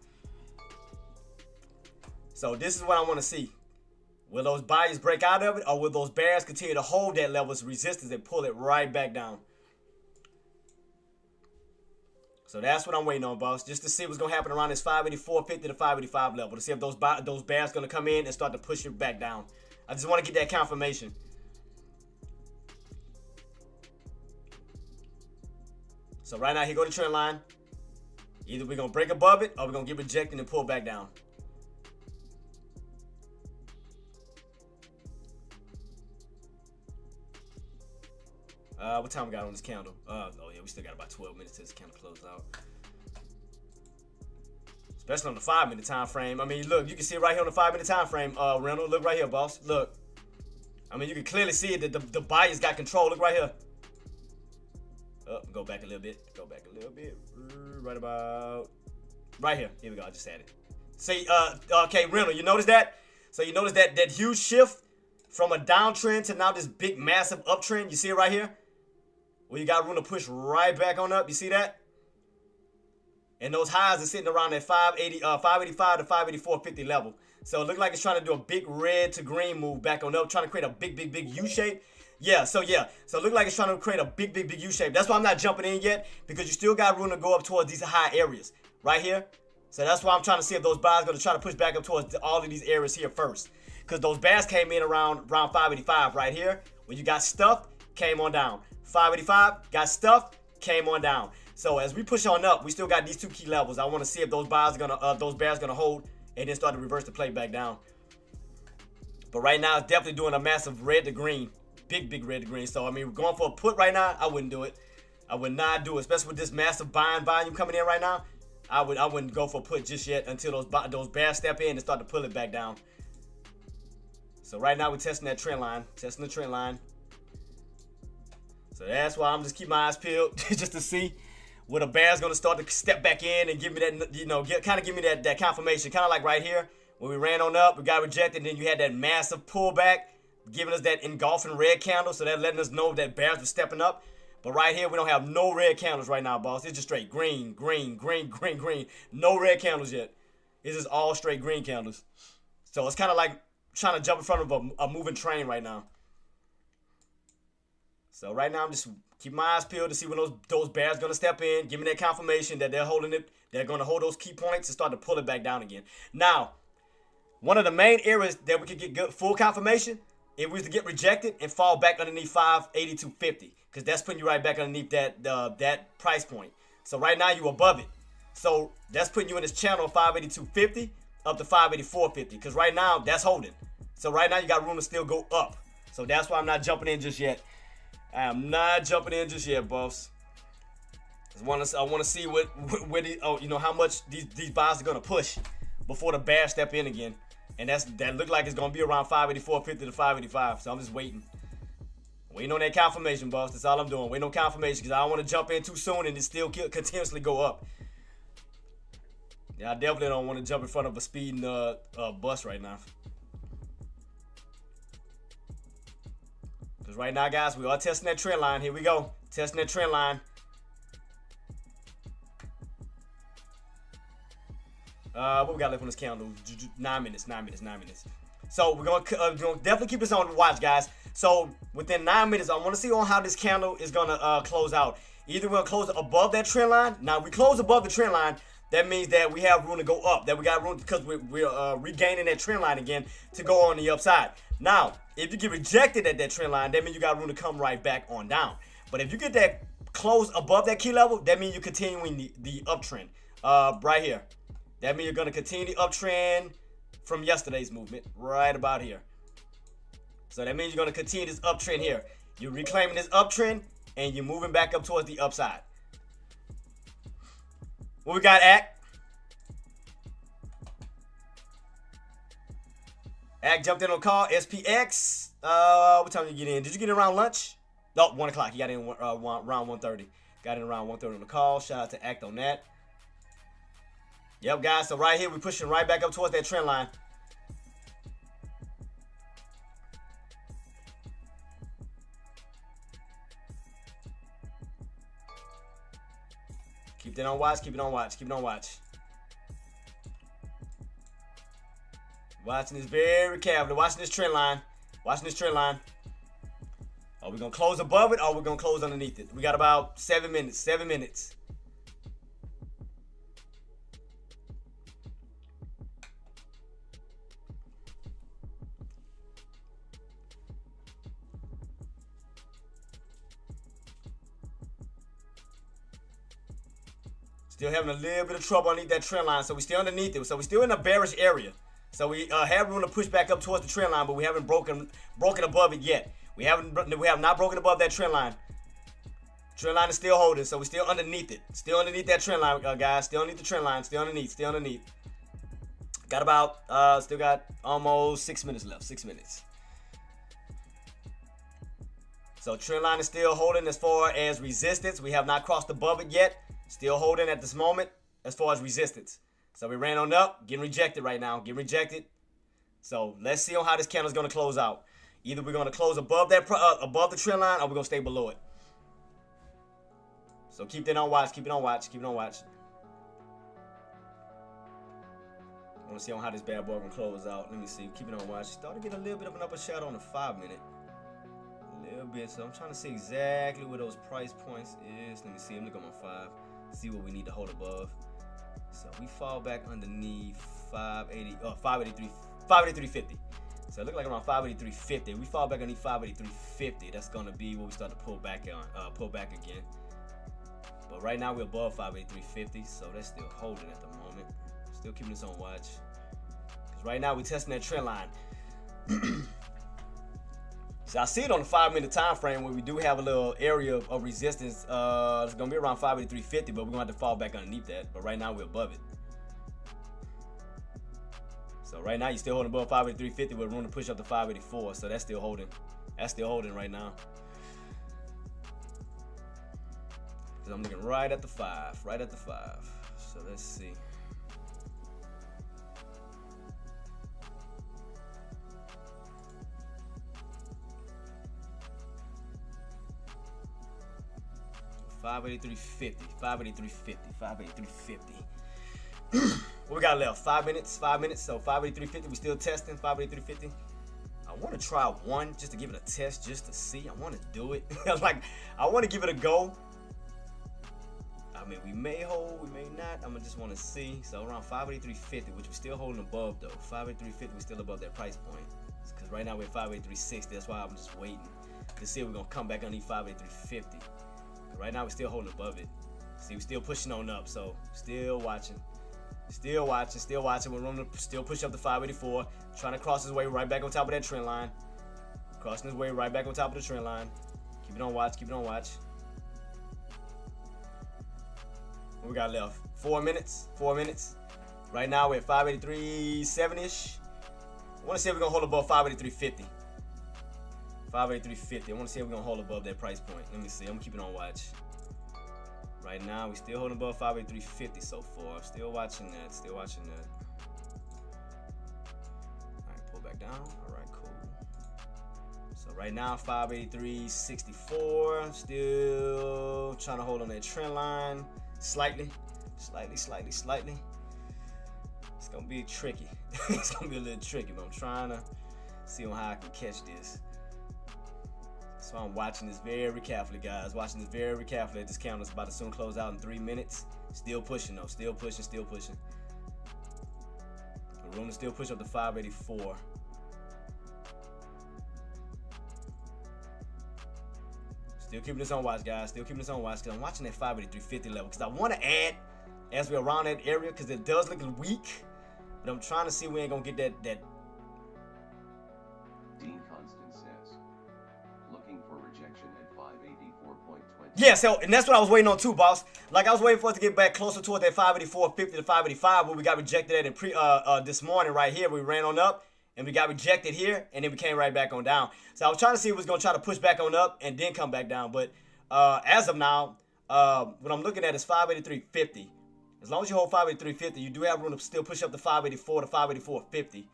So this is what I want to see. Will those buyers break out of it, or will those bears continue to hold that level of resistance and pull it right back down? So that's what I'm waiting on, boss. Just to see what's going to happen around this 584.50 to 585 level. To see if those bears going to come in and start to push it back down. I just want to get that confirmation. So right now, here go the trend line. Either we're going to break above it, or we're going to get rejected and pull back down. What time we got on this candle? Oh yeah, we still got about 12 minutes till this candle closes out. Especially on the 5-minute time frame. I mean, look, you can see it right here on the 5-minute time frame. Rental, look right here, boss. Look. I mean, you can clearly see it that the buyers got control. Look right here. Go back a little bit. Right about right here. Here we go. I just added. See, okay, Rental, you notice that? So you notice that huge shift from a downtrend to now this big, massive uptrend. You see it right here? Well, you got room to push right back on up. You see that? And those highs are sitting around that 585 to 584.50 level. So it looks like it's trying to do a big red to green move back on up, trying to create a big U shape. So it looks like it's trying to create a big U shape. That's why I'm not jumping in yet, because you still got room to go up towards these high areas right here. So that's why I'm trying to see if those buyers are going to try to push back up towards all of these areas here first. Because those bears came in around 585 right here. When you got stuffed, came on down. 585, got stuffed, came on down. So as we push on up, we still got these two key levels. I want to see if those bears are gonna hold and then start to reverse the play back down. But right now, it's definitely doing a massive red to green, big red to green. So I mean, we're going for a put right now. I wouldn't do it. I would not do it, especially with this massive buying volume coming in right now. I wouldn't go for a put just yet until those bears step in and start to pull it back down. So right now we're testing that trend line, So that's why I'm just keeping my eyes peeled just to see where the bear's gonna start to step back in and give me that, give me that confirmation. Kind of like right here when we ran on up, we got rejected, and then you had that massive pullback. giving us that engulfing red candle. So that's letting us know that bears were stepping up. But right here, we don't have no red candles right now, boss. It's just straight green, green, green, green, green. No red candles yet. It's just all straight green candles. So it's kind of like trying to jump in front of a moving train right now. So right now, I'm just keeping my eyes peeled to see when those bears going to step in. Give me that confirmation that they're holding it. They're going to hold those key points and start to pull it back down again. Now, one of the main areas that we could get good full confirmation, if we was to get rejected and fall back underneath 582.50, because that's putting you right back underneath that price point. So right now, you above it. So that's putting you in this channel 582.50 up to 584.50, because right now, that's holding. So right now, you got room to still go up. So that's why I'm not jumping in just yet. I am not jumping in just yet, boss. I want to see how much these buys are gonna push before the bears step in again, and that look like it's gonna be around 584.50 to 585. So I'm just waiting on that confirmation, boss. That's all I'm doing. Waiting on confirmation because I don't want to jump in too soon and it still continuously go up. Yeah, I definitely don't want to jump in front of a speeding bus right now. Because right now, guys, we are testing that trend line. Here we go. Testing that trend line. What we got left on this candle? 9 minutes. So we're going to definitely keep this on watch, guys. So within 9 minutes, I want to see on how this candle is going to close out. Either we're going to close above that trend line. Now, we close above the trend line. That means that we have room to go up. That we got room because we're regaining that trend line again to go on the upside. Now, if you get rejected at that trend line, that means you got room to come right back on down. But if you get that close above that key level, that means you're continuing the uptrend right here. That means you're going to continue the uptrend from yesterday's movement right about here. So that means you're going to continue this uptrend here. You're reclaiming this uptrend and you're moving back up towards the upside. What we got, Act? Act jumped in on call. SPX. What time did you get in? Did you get in around lunch? No, 1 o'clock. You got in around 1:30. Got in around 1:30 on the call. Shout out to Act on that. Yep, guys. So right here, we're pushing right back up towards that trend line. Keep it on watch. Keep it on watch. Keep it on watch. Watching this very carefully. Watching this trend line. Watching this trend line. Are we going to close above it or are we going to close underneath it? We got about 7 minutes. 7 minutes. Still having a little bit of trouble underneath that trend line. So we're still underneath it. So we're still in a bearish area. So we have room to push back up towards the trend line, but we haven't broken above it yet. We have not broken above that trend line. Trend line is still holding, so we're still underneath it. Still underneath that trend line, guys. Still underneath the trend line. Still underneath. Still underneath. Got about still got almost 6 minutes left. 6 minutes. So trend line is still holding as far as resistance. We have not crossed above it yet. Still holding at this moment as far as resistance. So we ran on up, getting rejected right now, getting rejected. So let's see on how this candle is going to close out. Either we're going to close above that above the trend line, or we're going to stay below it. So keep that on watch, keep it on watch, keep it on watch. I want to see on how this bad boy going to close out. Let me see, keep it on watch. Starting to get a little bit of an upper shadow on the 5 minute. A little bit. So I'm trying to see exactly where those price points is. Let me see. I'm looking on my 5. See what we need to hold above. So we fall back underneath 583.50. So it look like around 583.50. We fall back underneath 583.50. That's gonna be what we start to pull back again. But right now we're above 583.50, so that's still holding at the moment. Still keeping this on watch. Cause right now we're testing that trend line. So I see it on the 5 minute time frame where we do have a little area of resistance. It's gonna be around 583.50, but we're gonna have to fall back underneath that. But right now we're above it. So right now you're still holding above 583.50 with room to push up to 584. So that's still holding. That's still holding right now. Cause I'm looking right at the 5. Right at the 5. So let's see. 583.50. 583.50. 583.50. What we got left? 5 minutes. 5 minutes. So 583.50. We still testing. 583.50. I want to try one just to give it a test, just to see. I want to do it. Like, I want to give it a go. I mean, we may hold, we may not. I'm gonna just want to see. So around 583.50, which we're still holding above though. 583.50, we're still above that price point. Because right now we're at 583.60. That's why I'm just waiting to see if we're gonna come back underneath 583.50. Right now we're still holding above it. See, we're still pushing on up. So still watching. Still watching, still watching. We're going to still push up to 584. Trying to cross his way right back on top of that trend line. Crossing his way right back on top of the trend line. Keep it on watch, keep it on watch. What we got left? 4 minutes, 4 minutes. Right now we're at 583.7-ish. I want to see if we're going to hold above 583.50. 583.50. I want to see if we're going to hold above that price point. Let me see. I'm keeping on watch. Right now, we're still holding above 583.50 so far. Still watching that. Still watching that. All right, pull back down. All right, cool. So right now, 583.64. Still trying to hold on that trend line. Slightly. It's going to be tricky. It's going to be a little tricky, but I'm trying to see on how I can catch this. So I'm watching this very carefully, guys. Watching this very carefully. This count is about to soon close out in 3 minutes. Still pushing, though. Still pushing, still pushing. The room is still pushing up to 584. Still keeping this on watch, guys. Still keeping this on watch because I'm watching that 583.50 level because I want to add as we're around that area because it does look weak. But I'm trying to see if we ain't going to get that. Dean Constant says, looking for rejection at 584.20. Yeah, so, and that's what I was waiting on too, boss. Like, I was waiting for it to get back closer toward that 584.50 to 585 where we got rejected at in this morning right here. We ran on up, and we got rejected here, and then we came right back on down. So I was trying to see if it was going to try to push back on up and then come back down. But as of now, what I'm looking at is 583.50. As long as you hold 583.50, you do have room to still push up to 584 to 584.50.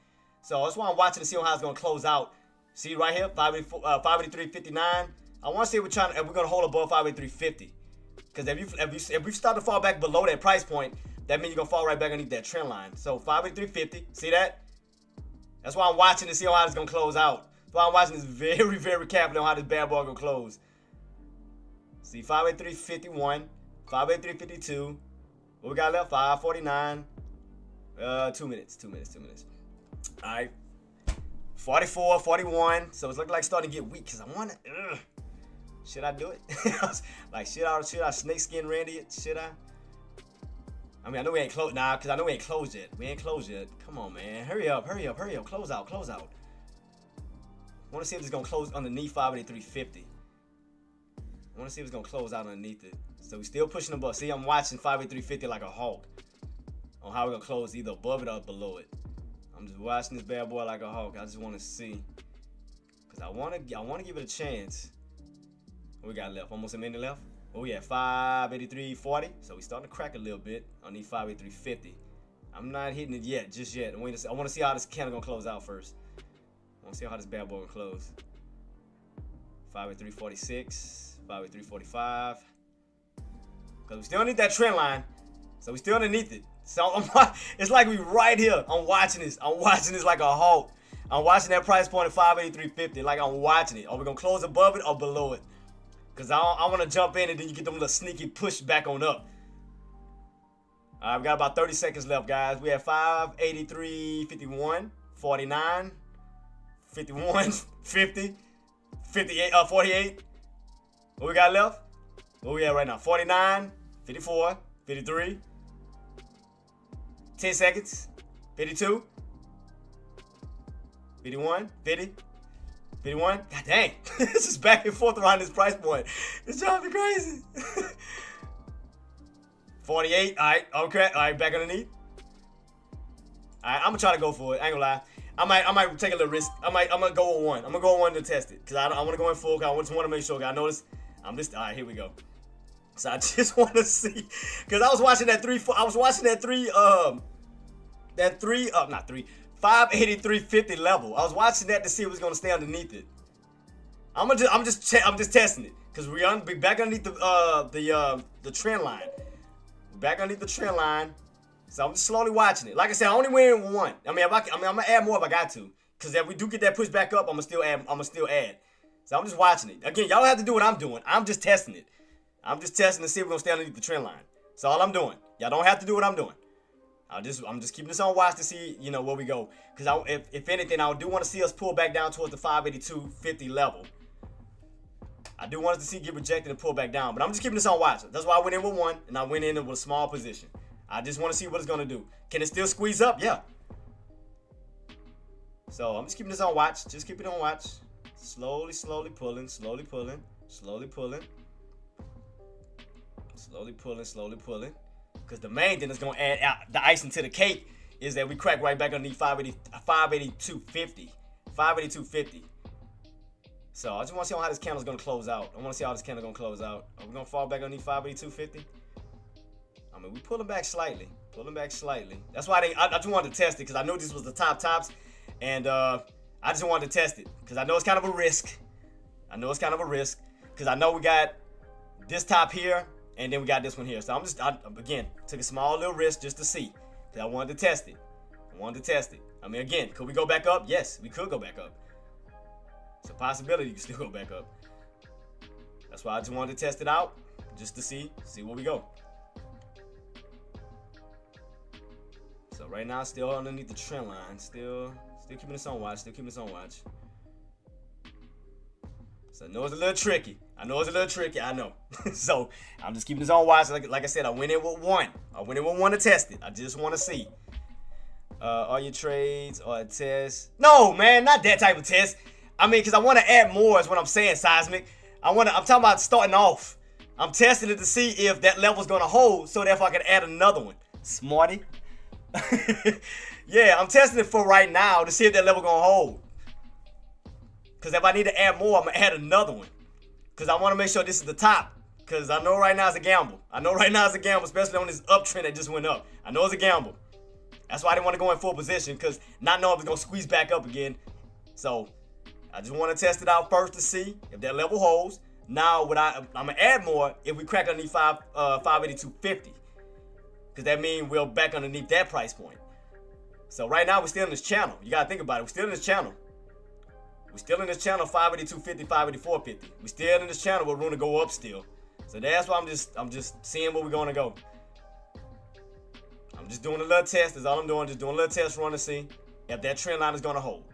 So that's why I'm watching to see how it's going to close out. See right here, 583.59. I want to see if we're going to hold above 583.50. Because if we start to fall back below that price point, that means you're going to fall right back underneath that trend line. So 583.50, see that? That's why I'm watching to see how it's going to close out. That's why I'm watching this very, very carefully on how this bad boy going to close. See, 583.51, 583.52. What we got left? 549. 2 minutes. All right. 44, 41. So it's looking like it's starting to get weak because I want to. Should I do it? Like, should I snakeskin Randy it? Should I? I mean, I know we ain't closed now because I know we ain't closed yet. We ain't closed yet. Come on, man. Hurry up. Close out. I want to see if it's going to close underneath 583.50. I want to see if it's going to close out underneath it. So we're still pushing above. See, I'm watching 583.50 like a hawk on how we're going to close either above it or below it. I'm just watching this bad boy like a hawk. I just want to see. Because I want to give it a chance. What we got left? Almost a minute left. Oh, yeah, 583.40. So we're starting to crack a little bit on these 583.50. I'm not hitting it yet, just yet. I want to see how this candle going to close out first. I want to see how this bad boy going to close. 583.46. 583.45. Because we still need that trend line. So we still underneath it. So it's like we right here. I'm watching this like a hawk. I'm watching that price point at 583.50. Like I'm watching it. Are we going to close above it or below it? Because I want to jump in and then you get them little sneaky push back on up. All right, we got about 30 seconds left, guys. We have 583.51, 49, 51, 50, 58, 48. What we got left? What we at right now? 49, 54, 53. 10 seconds. 52. 51, 50. 51. God dang. This is back and forth around this price point. It's driving me crazy. 48. All right. Okay. All right. Back underneath. All right. I'm going to try to go for it. I ain't going to lie. I might take a little risk. I'm going to go on one. I'm going to go on one to test it. Because I want to go in full. Cause I just want to make sure. I notice. All right. Here we go. So I just want to see. Because I was watching that 583.50 level. I was watching that to see if it was going to stay underneath it. I'm just testing it because we're back underneath the trend line. We're back underneath the trend line, so I'm just slowly watching it. Like I said, I only win with one. I'm gonna add more if I got to, because if we do get that push back up, I'm gonna still add. So I'm just watching it. Again, y'all don't have to do what I'm doing. I'm just testing it. I'm just testing to see if we're gonna stay underneath the trend line. That's all I'm doing. Y'all don't have to do what I'm doing. I'm just keeping this on watch to see, where we go. Because if anything, I do want to see us pull back down towards the 582.50 level. I do want us to see get rejected and pull back down, but I'm just keeping this on watch. That's why I went in with one, and I went in with a small position. I just want to see what it's gonna do. Can it still squeeze up? Yeah. So I'm just keeping this on watch. Just keep it on watch. Slowly pulling, slowly pulling, slowly pulling, slowly pulling, slowly pulling. Because the main thing that's gonna add the icing to the cake is that we crack right back underneath 582.50. 582.50. So I just want to see how this candle's gonna close out. I want to see how this candle's gonna close out. Are we gonna fall back underneath 582.50? I mean, we pulling back slightly. Pulling back slightly. That's why I just wanted to test it, because I knew this was the tops, and I just wanted to test it because I know it's kind of a risk. Because I know we got this top here, and then we got this one here. So again, took a small little risk just to see, because I wanted to test it. I mean, again, could we go back up? Yes, we could go back up. It's a possibility you can still go back up. That's why I just wanted to test it out, just to see where we go. So right now, still underneath the trend line, still keeping this on watch, So I know it's a little tricky. I know. So I'm just keeping this on watch. Like I said, I went in with one. To test it. I just want to see. Are your trades or a test? No, man, not that type of test. I mean, because I want to add more is what I'm saying, Seismic. I'm talking about starting off. I'm testing it to see if that level's going to hold so that if I can add another one. Smarty. Yeah, I'm testing it for right now to see if that level going to hold. Because if I need to add more, I'm going to add another one. Because I want to make sure this is the top. Because I know right now it's a gamble. Especially on this uptrend that just went up. I know it's a gamble. That's why I didn't want to go in full position, because not knowing if it's going to squeeze back up again. So I just want to test it out first to see if that level holds. Now, I'm going to add more if we crack underneath 582.50. Because that means we're back underneath that price point. So right now, we're still in this channel. You got to think about it. We're still in this channel. 582.50, 584.50. We're still in this channel with room to go up still. So that's why I'm just seeing where we're going to go. I'm just doing a little test. That's all I'm doing. Just doing a little test run to see if that trend line is going to hold.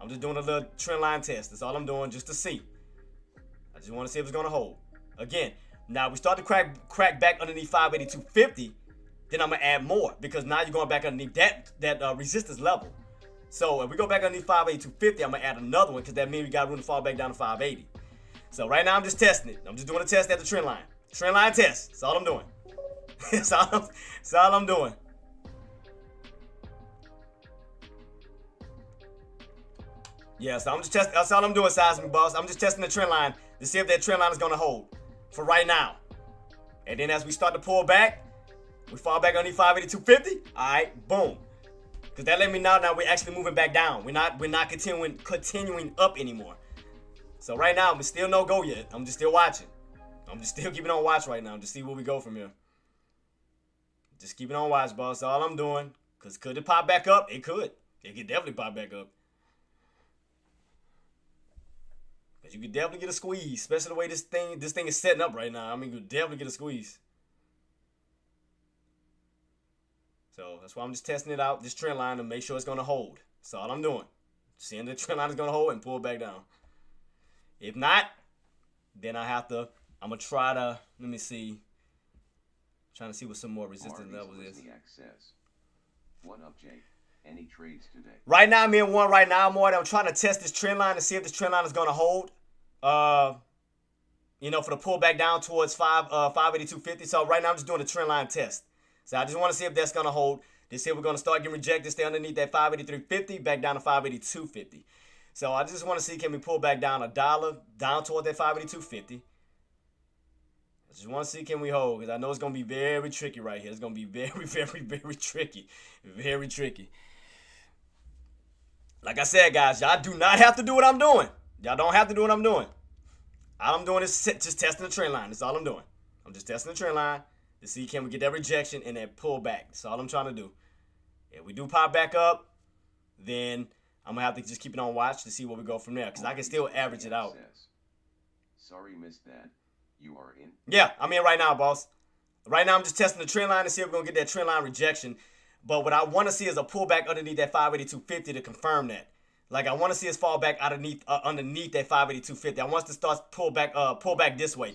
I'm just doing a little trend line test. That's all I'm doing, just to see. I just want to see if it's going to hold. Again, now we start to crack back underneath 582.50, then I'm going to add more, because now you're going back underneath that resistance level. So if we go back underneath 582.50, I'm going to add another one, because that means we got room to fall back down to 580. So right now I'm just testing it. I'm just doing a test at the trend line. Trend line test. That's all I'm doing. That's all I'm doing. Yeah, so I'm just testing. That's all I'm doing, Seismic Boss. I'm just testing the trend line to see if that trend line is going to hold for right now. And then as we start to pull back, we fall back underneath 582.50. All right, boom. Because that let me know now we're actually moving back down. We're not continuing up anymore. So right now, we're still no go yet. I'm just still watching. I'm just still keeping on watch right now to see where we go from here. Just keeping on watch, boss. That's all I'm doing. Because could it pop back up? It could. It could definitely pop back up. Because you could definitely get a squeeze, especially the way this thing is setting up right now. I mean, you could definitely get a squeeze. So that's why I'm just testing it out, this trend line, to make sure it's going to hold. That's all I'm doing. Seeing the trend line is going to hold and pull back down. If not, then I'm going to try to, let me see. Trying to see what some more resistance levels is. What up, Jake? Any trades today? Right now, I'm in one right now, more. I'm trying to test this trend line to see if this trend line is going to hold. For the pullback down towards 582.50. So right now, I'm just doing a trend line test. So I just want to see if that's going to hold. This here, we're going to start getting rejected, stay underneath that 583.50, back down to 582.50. So I just want to see, can we pull back down $1 down toward that 582.50. I just want to see, can we hold? Because I know it's going to be very tricky right here. It's going to be very, very, very tricky. Very tricky. Like I said, guys, y'all do not have to do what I'm doing. Y'all don't have to do what I'm doing. All I'm doing is just testing the trend line. That's all I'm doing. I'm just testing the trend line to see can we get that rejection and that pullback. That's all I'm trying to do. If we do pop back up, then I'm going to have to just keep it on watch to see where we go from there, because I can still average it out. Sorry, missed that. You are in? Yeah, I'm in right now, boss. Right now, I'm just testing the trend line to see if we're going to get that trend line rejection. But what I want to see is a pullback underneath that 582.50 to confirm that. Like, I want to see us fall back underneath that 582.50. I want us to start pull back this way.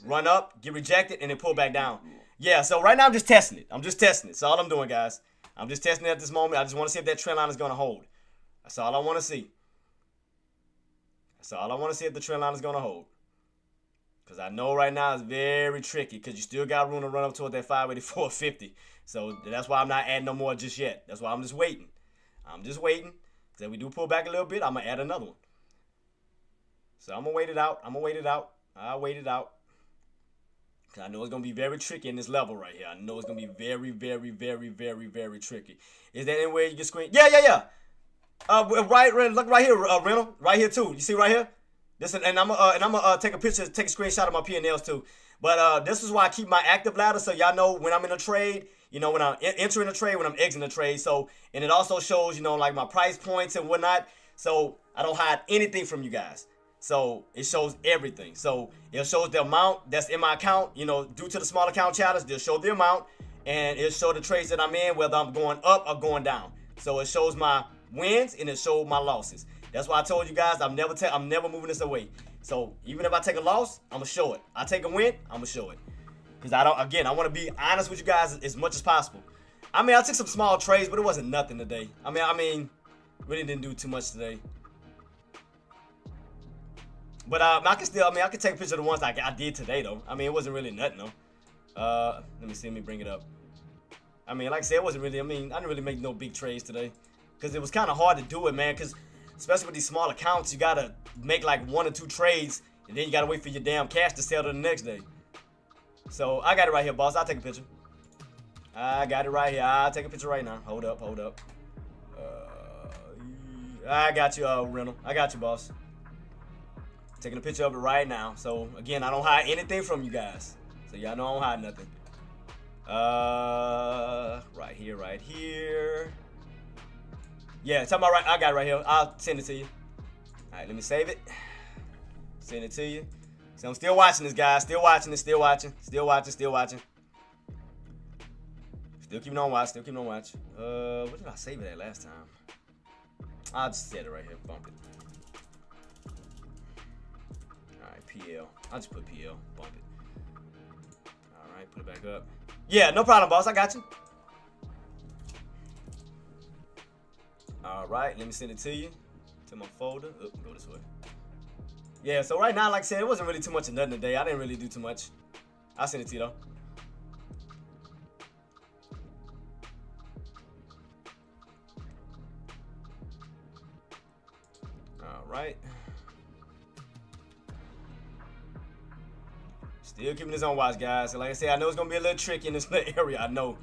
Run up, get rejected, and then pull back down. Yeah, so right now I'm just testing it. I'm just testing it. That's all I'm doing, guys. I'm just testing it at this moment. I just want to see if that trend line is going to hold. That's all I want to see. That's all I want to see if the trend line is going to hold. Because I know right now it's very tricky, because you still got room to run up toward that 584.50. So that's why I'm not adding no more just yet. That's why I'm just waiting. I'm just waiting. Because if we do pull back a little bit, I'm going to add another one. So I'm going to wait it out. I'll wait it out. Because I know it's going to be very tricky in this level right here. I know it's going to be very, very, very, very, very tricky. Is there any way you can screen? Yeah. Right, look right here, Rental. Right here, too. You see right here? And I'm gonna take a picture, take a screenshot of my P&Ls too. But this is why I keep my active ladder, so y'all know when I'm in a trade, you know, when I'm entering a trade, when I'm exiting a trade. So, and it also shows, you know, like my price points and whatnot. So I don't hide anything from you guys. So it shows everything. So it shows the amount that's in my account, you know, due to the small account challenge, they'll show the amount, and it'll show the trades that I'm in, whether I'm going up or going down. So it shows my wins and it shows my losses. That's why I told you guys I'm never moving this away. So even if I take a loss, I'm gonna show it. I take a win, I'm gonna show it. Because I want to be honest with you guys as much as possible. I mean, I took some small trades, but it wasn't nothing today. I mean, really didn't do too much today. But I can take a picture of the ones I did today though. I mean, it wasn't really nothing though. Let me bring it up. I mean, like I said, it wasn't really, I didn't really make no big trades today. Because it was kind of hard to do it, man, because especially with these small accounts, you got to make like 1 or 2 trades, and then you got to wait for your damn cash to sell to the next day. So, I got it right here, boss. I'll take a picture. I got it right here. I'll take a picture right now. Hold up. I got you, Rental. I got you, boss. Taking a picture of it right now. So, again, I don't hide anything from you guys. So, y'all know I don't hide nothing. Right here. Yeah, talking about right. I got it right here. I'll send it to you. All right, let me save it. Send it to you. So I'm still watching this, guys. Still watching. Still keeping on watch. What did I save it at last time? I'll just set it right here. Bump it. All right, PL. I'll just put PL. Bump it. All right, put it back up. Yeah, no problem, boss. I got you. All right, let me send it to you, to my folder. Go this way. Yeah, so right now, like I said, it wasn't really too much of nothing today. I didn't really do too much. I'll send it to you, though. All right. Still keeping this on watch, guys. So like I said, I know it's going to be a little tricky in this area. I know.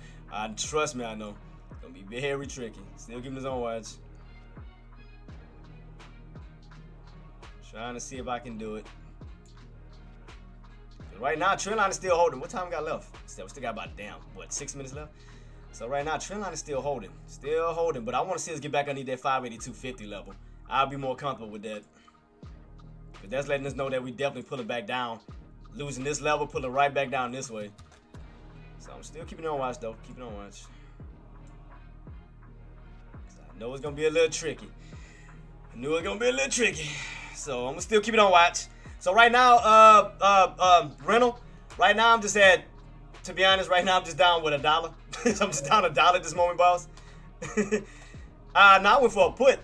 Trust me, I know. Gonna be very tricky. Still keeping his own watch. Trying to see if I can do it. Right now, trend line is still holding. What time we got left? We still got about 6 minutes left. So right now, trend line is still holding. But I want to see us get back underneath that 582.50 level. I'll be more comfortable with that. But that's letting us know that we definitely pull it back down. Losing this level, pull it right back down this way. So I'm still keeping it on watch though. Keeping it on watch. I know it's gonna be a little tricky. So I'm gonna still keep it on watch. So right now, Rental. Right now I'm just at, to be honest, right now I'm just down with $1. So I'm just down $1 at this moment, boss. No, I went for a put.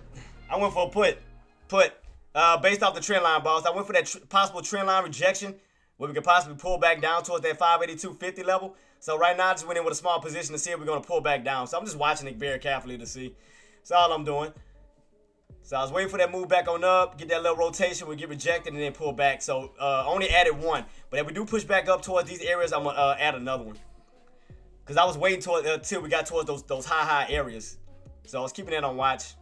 Based off the trend line, boss. I went for that possible trend line rejection where we could possibly pull back down towards that 582.50 level. So right now I just went in with a small position to see if we're gonna pull back down. So I'm just watching it very carefully to see. That's all I'm doing. So I was waiting for that move back on up, get that little rotation, we get rejected, and then pull back. So only added 1. But if we do push back up towards these areas, I'm gonna add another one. Because I was waiting until we got towards those high areas. So I was keeping that on watch.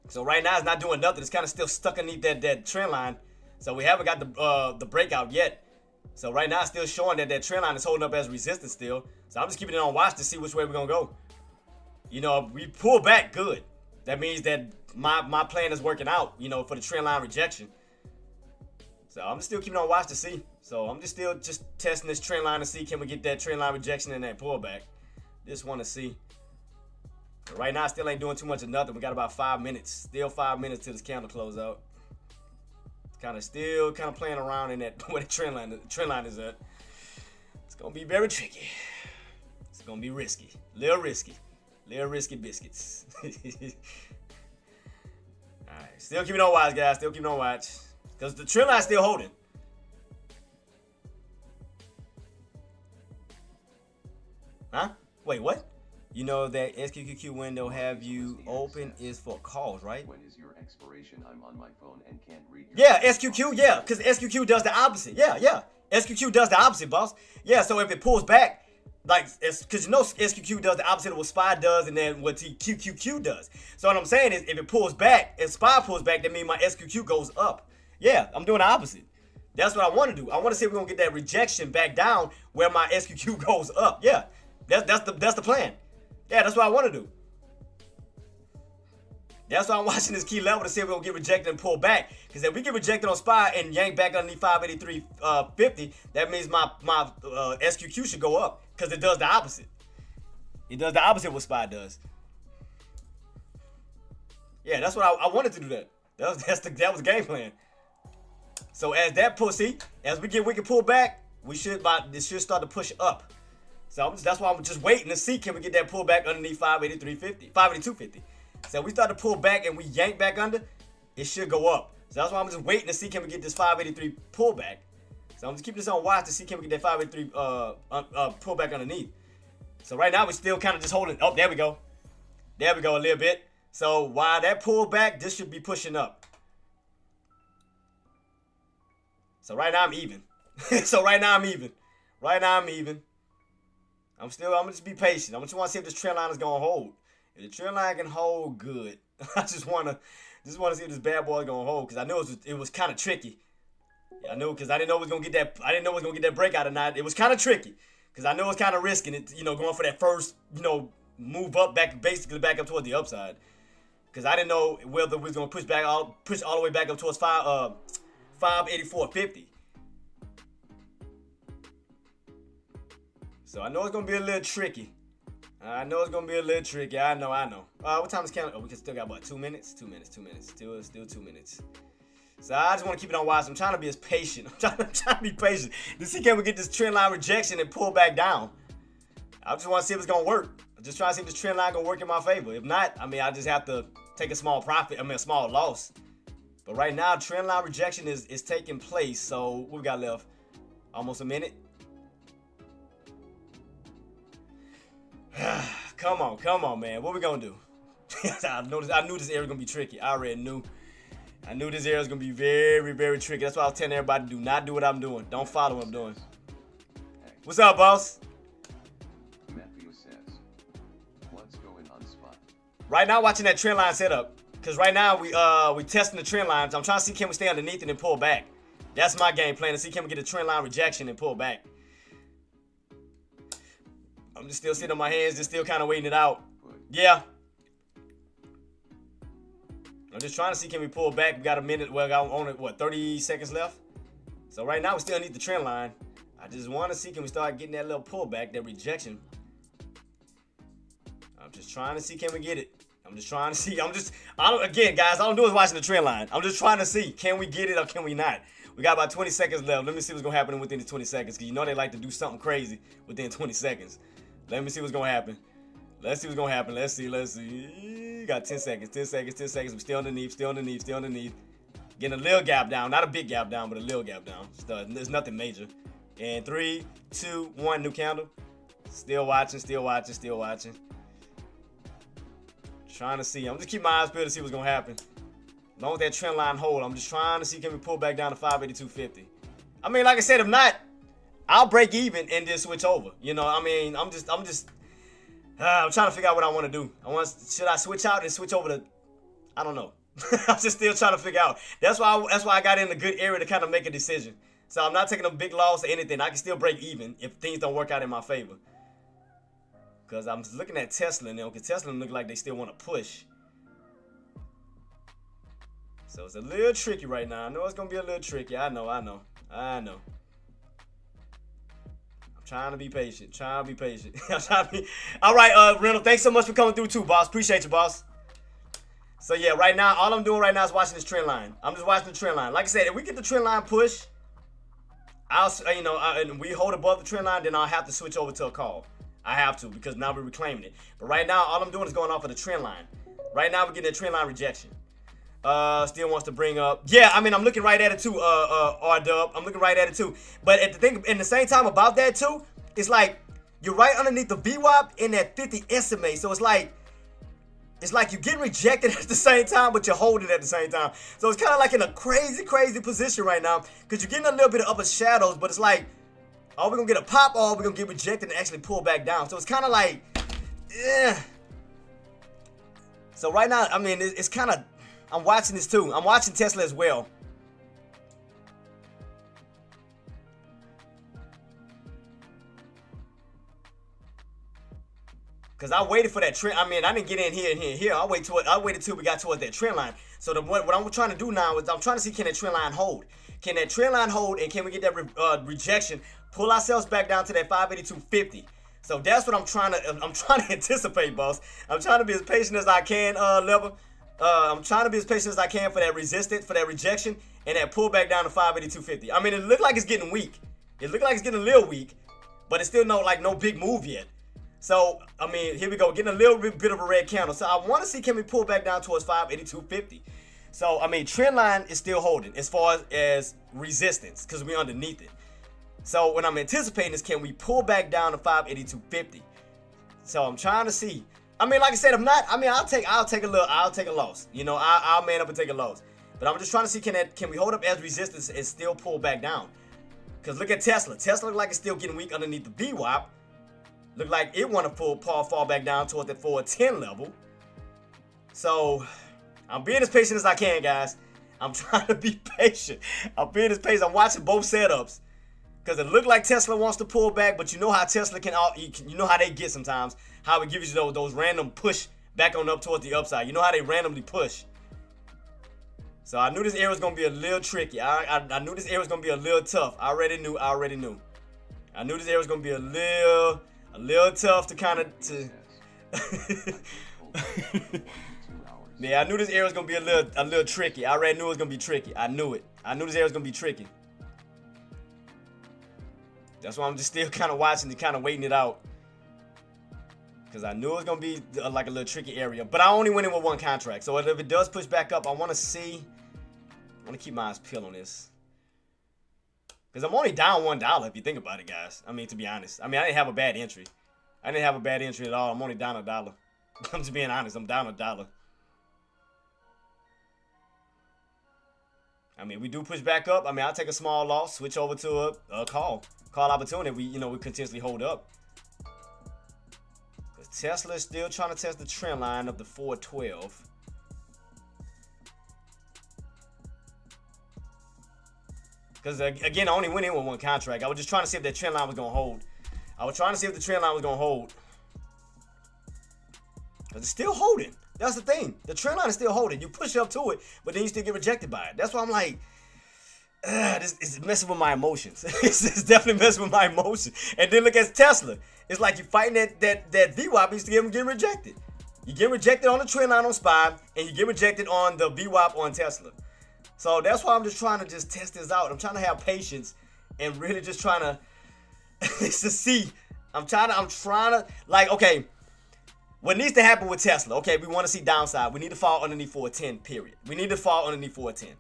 So right now it's not doing nothing. It's kind of still stuck underneath that trend line. So we haven't got the breakout yet. So right now it's still showing that trend line is holding up as resistance still. So I'm just keeping it on watch to see which way we're gonna go. You know, if we pull back, good. That means that my plan is working out, you know, for the trend line rejection. So I'm just still keeping on watch to see. So I'm just still testing this trend line to see, can we get that trend line rejection and that pullback. Just want to see. But right now, I still ain't doing too much of nothing. We got about 5 minutes. Still 5 minutes till this candle close out. Still playing around in that where the trend line is at. It's gonna be very tricky. It's gonna be risky. Little risky biscuits. Alright, still keeping on watch, guys. Still keeping on watch. Because the trend line's still holding. Huh? Wait, what? You know that SQQQ window have you open is for calls, right? When is your expiration? I'm on my phone and can't read your Yeah, SQQ, yeah, because SQQ does the opposite. Yeah. SQQ does the opposite, boss. Yeah, so if it pulls back, like, because you know SQQ does the opposite of what SPY does and then what QQQ does. So what I'm saying is if it pulls back, if SPY pulls back, that means my SQQ goes up. Yeah, I'm doing the opposite. That's what I want to do. I want to see if we're going to get that rejection back down where my SQQ goes up. Yeah, that's the plan. Yeah, that's what I want to do. That's why I'm watching this key level to see if we're going to get rejected and pull back. Because if we get rejected on SPY and yank back underneath 583.50, that means my SQQ should go up. Because it does the opposite. It does the opposite of what SPY does. Yeah, that's what I wanted to do that. That was the game plan. So as that pussy, as we can pull back, this should start to push up. So that's why I'm just waiting to see, can we get that pullback underneath 583.50, 582.50. So if we start to pull back and we yank back under, it should go up. So that's why I'm just waiting to see, can we get this 583 pullback. So I'm just keeping this on watch to see, can we get that 583 pullback underneath. So right now we're still kind of just holding. Oh, there we go. There we go a little bit. So while that pullback, this should be pushing up. So right now I'm even. Right now I'm even. I'm gonna just be patient. I just want to see if this trend line is gonna hold. If the trend line can hold, good. I just wanna see if this bad boy is gonna hold, because I knew it was kind of tricky. Yeah, I knew, because I didn't know it was gonna get that. I didn't know it was gonna get that breakout or not. It was kind of tricky, because I knew it was kind of risking it. You know, going for that first, move up basically back up toward the upside. Because I didn't know whether we was gonna push all the way back up towards 584.50. So I know it's gonna be a little tricky. I know. I know. What time is count? Oh, we still got about 2 minutes. 2 minutes. Still 2 minutes. So I just want to keep it on watch. I'm trying to be as patient. I'm trying to be patient to see, can we get this trend line rejection and pull back down. I just want to see if it's gonna work. I'm just trying to see if this trend line gonna work in my favor. If not, I just have to take a small profit. A small loss. But right now, trend line rejection is taking place. So what we got left? Almost a minute. Come on, man. What we gonna do? I knew this area was gonna be tricky. I already knew. I knew this area was gonna be very, very tricky. That's why I was telling everybody, do not do what I'm doing. Don't follow what I'm doing. What's up, boss? Matthew says, what's going on, Spot? Right now, watching that trend line setup. Because right now, we testing the trend lines. I'm trying to see, can we stay underneath it and pull back. That's my game plan, to see, can we get a trend line rejection and pull back. I'm just still sitting on my hands, just still kind of waiting it out. Yeah. I'm just trying to see, can we pull back. We got a minute. Well, got only, 30 seconds left? So right now, we still need the trend line. I just want to see, can we start getting that little pullback, that rejection. I'm just trying to see, can we get it. I'm just trying to see. Again, guys, all I'm doing is watching the trend line. I'm just trying to see, can we get it or can we not? We got about 20 seconds left. Let me see what's going to happen within the 20 seconds, because you know they like to do something crazy within 20 seconds. Let me see what's going to happen. Let's see what's going to happen. Let's see. Got 10 seconds. We're still underneath. Getting a little gap down. Not a big gap down, but a little gap down. There's nothing major. And 3, 2, 1, new candle. Still watching. Trying to see. I'm just keeping my eyes peeled to see what's going to happen. As long as that trend line hold, I'm just trying to see, can we pull back down to 582.50. Like I said, if not, I'll break even and just switch over. I'm trying to figure out what I want to do. Should I switch out and switch over to I don't know. I'm just still trying to figure out. That's why I got in a good area to kind of make a decision. So I'm not taking a big loss or anything. I can still break even if things don't work out in my favor. Because I'm looking at Tesla now, because Tesla look like they still want to push. So it's a little tricky right now. I know it's going to be a little tricky. I know. I'm trying to be patient. I'm trying to be... All right, Randall, thanks so much for coming through too, boss. Appreciate you, boss. So yeah, right now, all I'm doing right now is watching this trend line. I'm just watching the trend line. Like I said, if we get the trend line push, and we hold above the trend line, then I'll have to switch over to a call. I have to, because now we're reclaiming it. But right now, all I'm doing is going off of the trend line. Right now, we're getting a trend line rejection. Still wants to bring up. Yeah, I mean, I'm looking right at it too, R-Dub. I'm looking right at it too. But at the same time about that too, it's like you're right underneath the VWAP in that 50 SMA. So it's like you're getting rejected at the same time, but you're holding at the same time. So it's kind of like in a crazy, crazy position right now, because you're getting a little bit of upper shadows, but it's like, are we going to get a pop, or are we going to get rejected and actually pull back down? So it's kind of like, yeah. So right now, I mean, it's kind of, I'm watching this too. I'm watching Tesla as well. Because I waited for that trend. I mean, I didn't get in here and here. I waited till we got towards that trend line. So what I'm trying to do now is I'm trying to see, can that trend line hold? Can that trend line hold, and can we get that rejection, pull ourselves back down to that 582.50? So that's what I'm trying to anticipate, boss. I'm trying to be as patient as I can, Level. I'm trying to be as patient as I can for that resistance, for that rejection, and that pullback down to 582.50. I mean, it looked like it's getting weak. It looked like it's getting a little weak, but it's still no big move yet. So, I mean, here we go, getting a little bit of a red candle. So I want to see, can we pull back down towards 582.50? So, I mean, trend line is still holding as far as resistance, because we're underneath it. So what I'm anticipating is, can we pull back down to 582.50? So I'm trying to see. I mean, like I said, if not, I mean, I'll take a loss. You know, I'll man up and take a loss. But I'm just trying to see, can we hold up as resistance and still pull back down? Because look at Tesla. Tesla look like it's still getting weak underneath the VWAP. Look like it want to fall back down toward that 410 level. So I'm being as patient as I can, guys. I'm trying to be patient. I'm being as patient. I'm watching both setups. Because it looked like Tesla wants to pull back, but you know how Tesla you know how they get sometimes. How it gives you those random push back on up towards the upside. You know how they randomly push. So I knew this area was going to be a little tricky. I knew this area was going to be a little tough. I already knew. I knew this area was going to be a little tough to kind of... Yeah, I knew this area was going to be a little tricky. I already knew it was going to be tricky. I knew it. I knew this area was going to be tricky. That's why I'm just still kind of watching and kind of waiting it out. Because I knew it was going to be like a little tricky area. But I only went in with one contract. So if it does push back up, I want to see. I want to keep my eyes peeled on this. Because I'm only down $1 if you think about it, guys. I mean, to be honest. I mean, I didn't have a bad entry. I didn't have a bad entry at all. I'm only down $1. I'm just being honest. I'm down $1. I mean, we do push back up. I mean, I'll take a small loss, switch over to a call opportunity. We continuously hold up. Because Tesla is still trying to test the trend line of the 412. Because again, I only went in with one contract. I was just trying to see if that trend line was gonna hold. Because it's still holding. That's the thing. The trend line is still holding. You push up to it, but then you still get rejected by it. That's why I'm like, this is messing with my emotions. It's definitely messing with my emotions. And then look at Tesla. It's like you're fighting that VWAP, you still getting rejected. You get rejected on the trend line on SPY, and you get rejected on the VWAP on Tesla. So that's why I'm just trying to just test this out. I'm trying to have patience and really just trying to to see. I'm trying to like, okay, what needs to happen with Tesla? Okay, we want to see downside. We need to fall underneath 410, period. We need to fall underneath 410.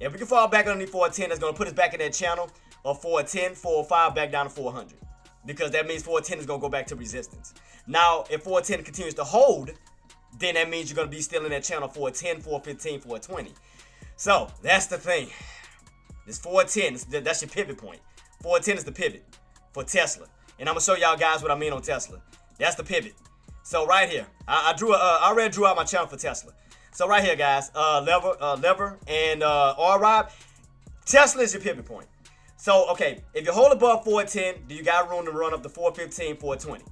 If we can fall back underneath 410, that's going to put us back in that channel of 410, 405, back down to 400. Because that means 410 is going to go back to resistance. Now, if 410 continues to hold, then that means you're going to be still in that channel 410, 415, 420. So, that's the thing. This 410, that's your pivot point. 410 is the pivot for Tesla. And I'm going to show y'all guys what I mean on Tesla. That's the pivot. So right here, I already drew out my channel for Tesla. So right here, guys, lever and R-Rod. Tesla is your pivot point. So, okay, if you hold above 410, do you got room to run up to 415, 420?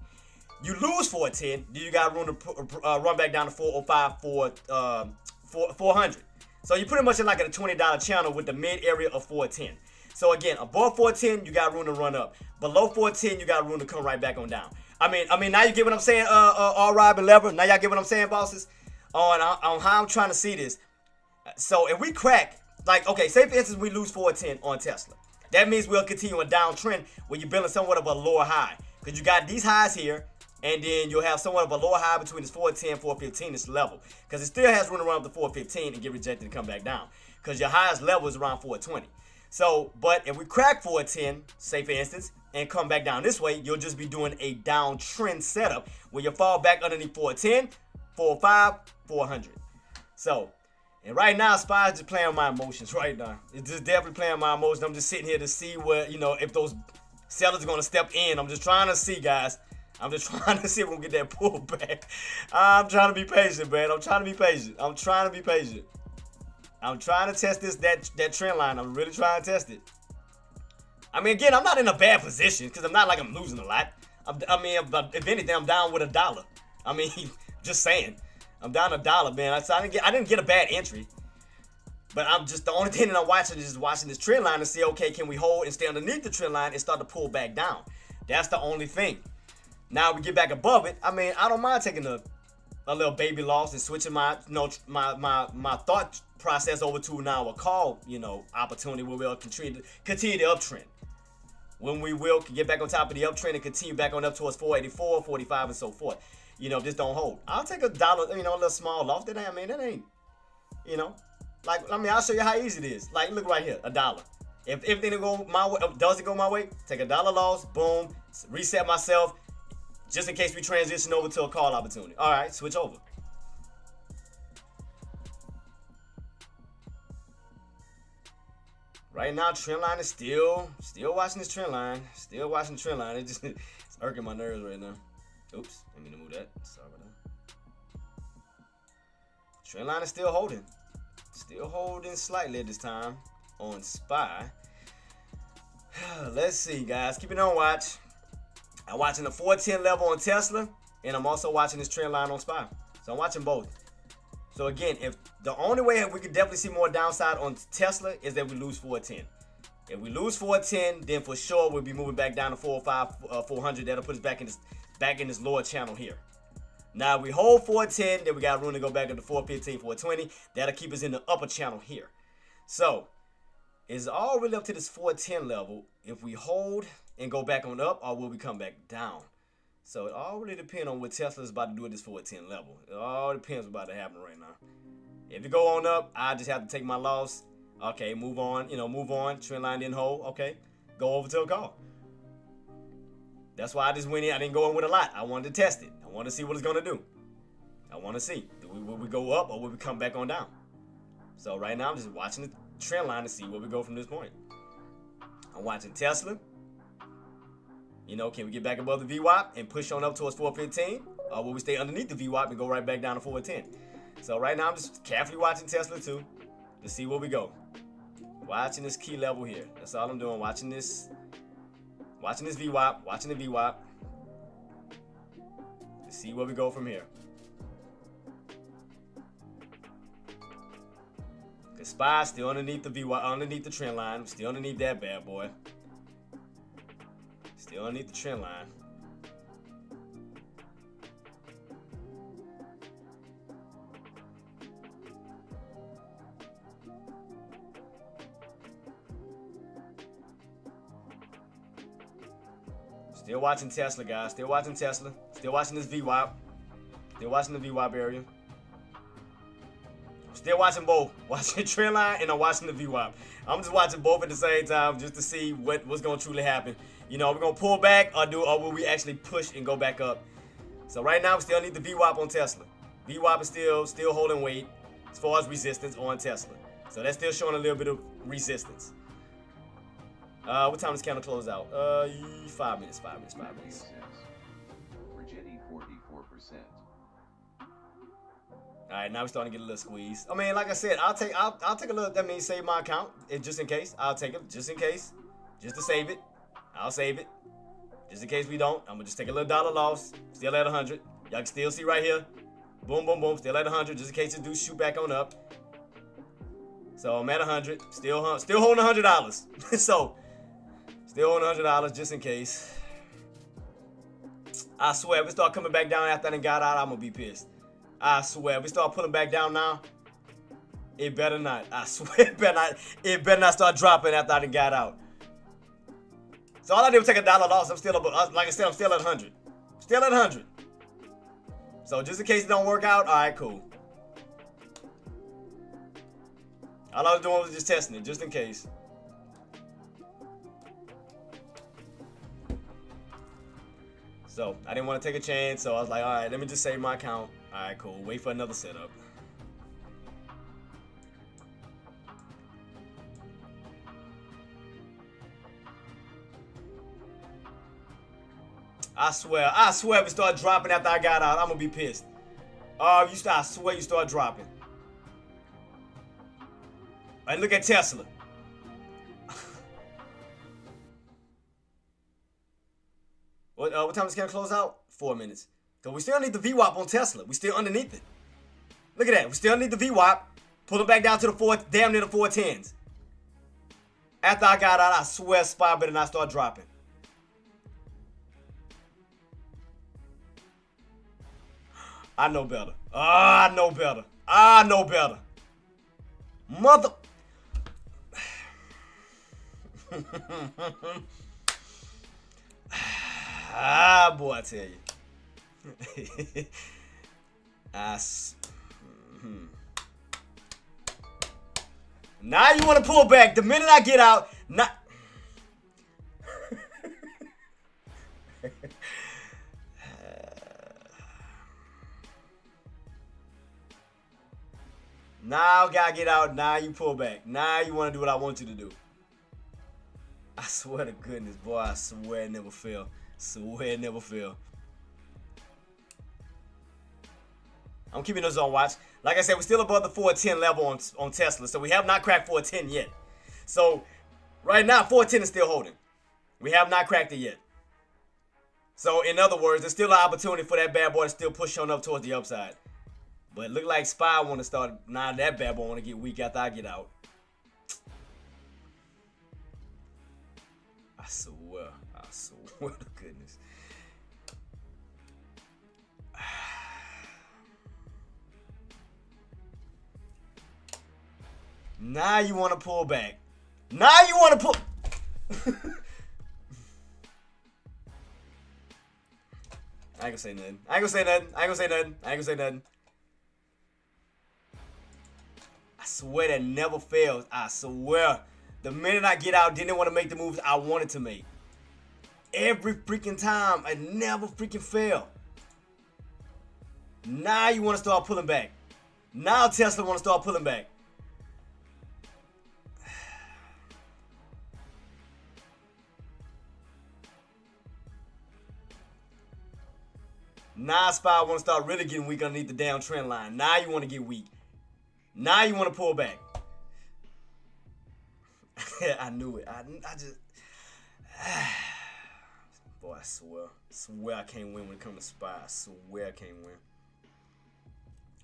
You lose 410, do you got room to run back down to 405, 400? So you're pretty much in like a $20 channel with the mid area of 410. So again, above 410, you got room to run up. Below 410, you got room to come right back on down. I mean, now you get what I'm saying, R-Rod and lever. Now y'all get what I'm saying, bosses, on how I'm trying to see this. So if we crack, like, okay, say for instance we lose 410 on Tesla. That means we'll continue a downtrend where you're building somewhat of a lower high. Because you got these highs here, and then you'll have somewhat of a lower high between this 410, 415, this level. Because it still has room to run up to 415 and get rejected and come back down. Because your highest level is around 420. So, but if we crack 410, say for instance, and come back down this way, you'll just be doing a downtrend setup where you fall back underneath 410, 405, 400. So, and right now, SPY is just playing with my emotions right now. It's just definitely playing with my emotions. I'm just sitting here to see what, if those sellers are going to step in. I'm just trying to see, guys. I'm just trying to see if we're going to get that pullback. I'm trying to be patient, man. I'm trying to be patient. I'm trying to be patient. I'm trying to test that trend line. I'm really trying to test it. I mean, again, I'm not in a bad position because I'm not like I'm losing a lot. If anything, I'm down with $1. I mean, just saying. I'm down $1, man. I didn't get a bad entry. But I'm just, the only thing that I'm watching is just watching this trend line to see, okay, can we hold and stay underneath the trend line and start to pull back down? That's the only thing. Now we get back above it. I mean, I don't mind taking a little baby loss and switching my thought process over to now a call, opportunity where we'll continue the uptrend. When we will get back on top of the uptrend and continue back on up towards 484, 45, and so forth. Just don't hold. I'll take $1, a little small loss. That ain't, I'll show you how easy it is. Like, look right here, $1. If everything go my way, does it go my way? Take $1 loss, boom, reset myself, just in case we transition over to a call opportunity. All right, switch over. Right now, trend line is still watching this trend line. Still watching the trend line. It's irking my nerves right now. Oops, let me move that. Sorry about that. Trend line is still holding. Still holding slightly at this time on SPY. Let's see, guys. Keep it on watch. I'm watching the 410 level on Tesla, and I'm also watching this trend line on SPY. So I'm watching both. So again, if the only way we could definitely see more downside on Tesla is that we lose 410. If we lose 410, then for sure we'll be moving back down to 405, 400. That'll put us back in this lower channel here. Now we hold 410, then we got room to go back up to 415, 420. That'll keep us in the upper channel here. So it's all really up to this 410 level. If we hold and go back on up, or will we come back down? So it all really depends on what Tesla's about to do at this 410 level. It all depends what's about to happen right now. If it go on up, I just have to take my loss. Okay, move on. Move on. Trend line didn't hold. Okay, go over to a call. That's why I just went in. I didn't go in with a lot. I wanted to test it. I want to see what it's going to do. I want to see. Will we go up or will we come back on down? So right now I'm just watching the trend line to see where we go from this point. I'm watching Tesla. Can we get back above the VWAP and push on up towards 415? Or will we stay underneath the VWAP and go right back down to 410? So right now I'm just carefully watching Tesla too to see where we go. Watching this key level here. That's all I'm doing. Watching this VWAP. Watching the VWAP. To see where we go from here. The SPY still underneath the VWAP, underneath the trend line. Still underneath that bad boy. Still underneath the trend line. Still watching Tesla, guys. Still watching Tesla. Still watching this VWAP. Still watching the VWAP area. Still watching both. Watching the trend line and I'm watching the VWAP. I'm just watching both at the same time just to see what's going to truly happen. We're going to pull back or will we actually push and go back up? So right now we still need the VWAP on Tesla. VWAP is still holding weight as far as resistance on Tesla. So that's still showing a little bit of resistance. What time does candle close out? 5 minutes. Retaining 44% All right, now we're starting to get a little squeeze. I mean, like I said, I'll take a little. That means save my account, just in case. I'll take it just in case, just to save it. I'll save it, just in case we don't. I'm gonna just take a little dollar loss. Still at 100. Y'all can still see right here. Boom, boom, boom. Still at 100, just in case it do shoot back on up. So I'm at 100. Still holding $100. So still holding $100 just in case. I swear, if we start coming back down after I done got out, I'm gonna be pissed. I swear, if we start pulling back down now, it better not. I swear, it better not start dropping after I done got out. So all I did was take a dollar loss. I'm still, like I said, I'm still at 100. Still at 100. So just in case it don't work out, all right, cool. All I was doing was just testing it, just in case. So I didn't want to take a chance, so I was like, all right, let me just save my account. All right, cool. Wait for another setup. I swear, if it start dropping after I got out, I'm gonna be pissed. Oh, I swear you start dropping. And look at Tesla. What time is it gonna close out? 4 minutes. So we still need the VWAP on Tesla. We still underneath it. Look at that. We still need the VWAP. Pull it back down to the damn near the 410s. After I got out, I swear SPY better not start dropping. I know better. I know better. I know better. Mother. Boy, I tell you. Now you want to pull back. The minute I get out, now I gotta get out. Now you pull back. Now you want to do what I want you to do. I swear to goodness, boy, I swear it never fail. Swear it never fail. I'm keeping those on watch. Like I said, we're still above the 410 level on Tesla, so we have not cracked 410 yet. So right now, 410 is still holding. We have not cracked it yet. So in other words, there's still an opportunity for that bad boy to still push on up towards the upside. But it look like SPY want to start. Now that bad boy want to get weak after I get out. I swear to goodness. Now you want to pull back. Now you want to pull. I ain't gonna say nothing. I swear that never fails. I swear. The minute I get out, didn't want to make the moves I wanted to make. Every freaking time, I never freaking fail. Now you want to start pulling back. Now Tesla want to start pulling back. Now SPY want to start really getting weak underneath the down trend line. Now you want to get weak. Now you want to pull back. I knew it. I just... Boy, I swear I can't win when it comes to SPY. I swear I can't win.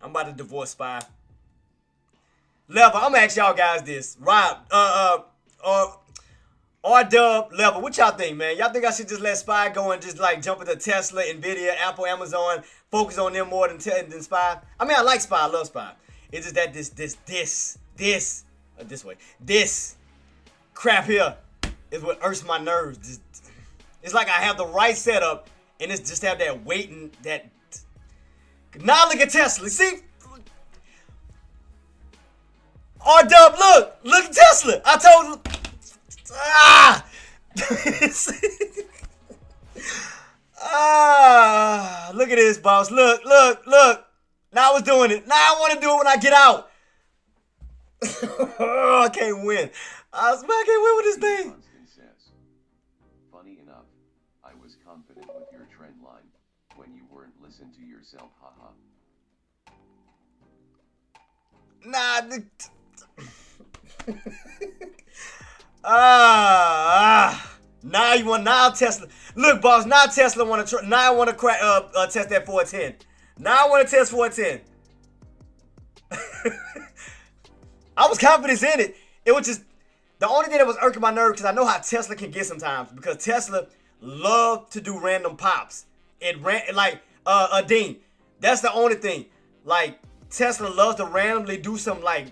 I'm about to divorce SPY. Level, I'm gonna ask y'all guys this. Rob, R-Dub, Level, what y'all think, man? Y'all think I should just let SPY go and just like jump into Tesla, Nvidia, Apple, Amazon, focus on them more than SPY? I mean, I like SPY, I love SPY. It's just that this crap here is what irks my nerves. It's like I have the right setup and it's just have that waiting, that... Now look at Tesla, see? R-Dub, look at Tesla. I told you. Look at this, boss. Look. Now I was doing it. Now I want to do it when I get out. I can't win. I can't win with this thing. Funny enough, I was confident with your trend line. when you weren't listening to yourself, haha. Now Tesla. Look, boss. Now Tesla want to. Now I want to crack. Test that 410. Now I want to test 410. I was confident in it. It was just the only thing that was irking my nerve because I know how Tesla can get sometimes because Tesla love to do random pops. Dean. That's the only thing. Like Tesla loves to randomly do some like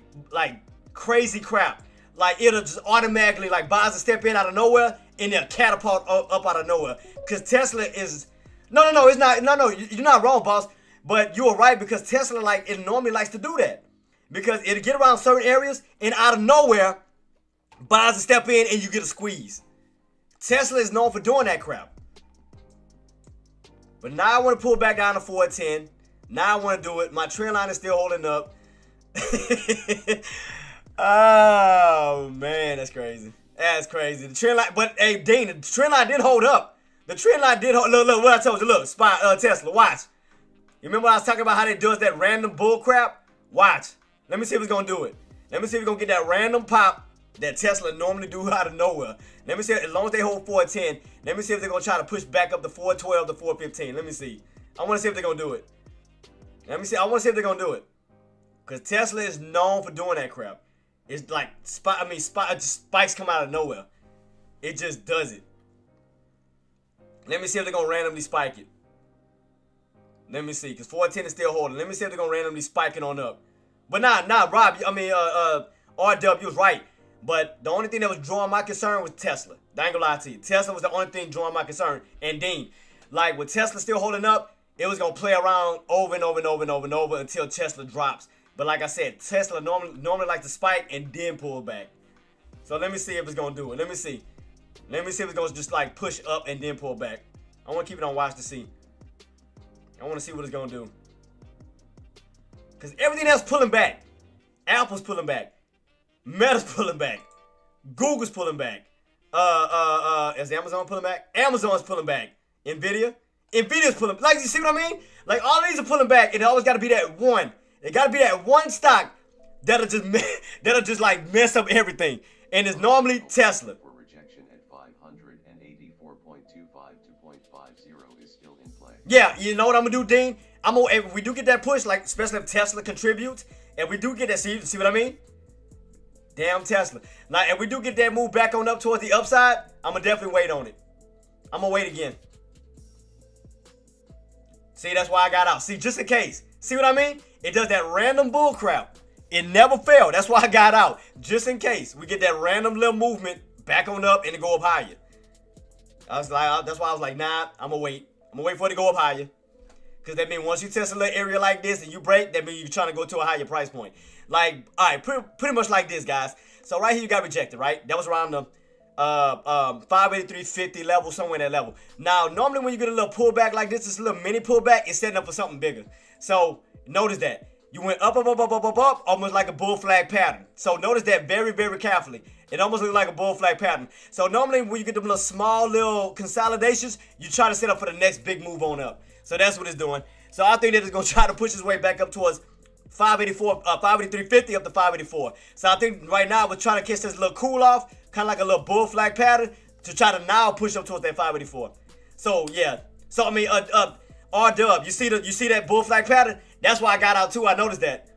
crazy crap. Like it'll just automatically like buys a step in out of nowhere and they'll catapult up out of nowhere. Cause Tesla is it's not. No, you're not wrong, boss. But you were right because Tesla it normally likes to do that because it'll get around certain areas and out of nowhere buys a step in and you get a squeeze. Tesla is known for doing that crap. But now I want to pull back down to 410. Now I want to do it. My trend line is still holding up. Oh man, that's crazy. That's crazy. The trend line, but hey, Dean, the trend line did hold up. The trend line did hold. Look, what I told you. Look, Tesla, watch. You remember when I was talking about how they does that random bull crap? Watch. Let me see if it's gonna do it. Let me see if it's gonna get that random pop that Tesla normally do out of nowhere. Let me see, as long as they hold 410, let me see if they're gonna try to push back up to 412 to 415. Let me see. I wanna see if they're gonna do it. Let me see. I wanna see if they're gonna do it. Cause Tesla is known for doing that crap. It's like spikes come out of nowhere. It just does it. Let me see if they're gonna randomly spike it. Let me see, cause 410 is still holding. Let me see if they're gonna randomly spike it on up. But Rob. RW was right. But the only thing that was drawing my concern was Tesla. I ain't gonna lie to you. Tesla was the only thing drawing my concern. And Dean, like with Tesla still holding up, it was gonna play around over and over and over and over and over until Tesla drops. But like I said, Tesla normally likes to spike and then pull back. So let me see if it's gonna do it. Let me see. Let me see if it's gonna just like push up and then pull back. I wanna keep it on watch to see. I wanna see what it's gonna do. Cause everything else pulling back. Apple's pulling back. Meta's pulling back. Google's pulling back. Is Amazon pulling back? Amazon's pulling back. Nvidia's pulling back. Like, you see what I mean? Like, all these are pulling back. It always got to be that one. It got to be that one stock that'll just like mess up everything. And it's normally Tesla. For rejection at 584.25 2.50 is still in play. Yeah, you know what I'm gonna do, Dean? If we do get that push, like especially if Tesla contributes, and we do get that, see what I mean? Damn Tesla. Now, if we do get that move back on up towards the upside, I'm gonna definitely wait on it. I'm gonna wait again. See, that's why I got out. See, just in case. See what I mean? It does that random bull crap. It never failed. That's why I got out. Just in case we get that random little movement back on up and it go up higher. That's why I was like, nah, I'm gonna wait. I'm gonna wait for it to go up higher. Because that means once you test a little area like this and you break, that means you're trying to go to a higher price point. Like, all right, pretty much like this, guys. So right here you got rejected, right? That was around the 583.50 level, somewhere in that level. Now, normally when you get a little pullback like this a little mini pullback, it's setting up for something bigger. So notice that. You went up, almost like a bull flag pattern. So notice that very, very carefully. It almost looks like a bull flag pattern. So normally when you get them little small little consolidations, you try to set up for the next big move on up. So that's what it's doing. So I think that it's going to try to push its way back up towards 583.50 up to 584. So I think right now we're trying to catch this little cool off, kind of like a little bull flag pattern, to try to now push up towards that 584. So yeah. So I mean, R-Dub, you see that bull flag pattern? That's why I got out too. I noticed that.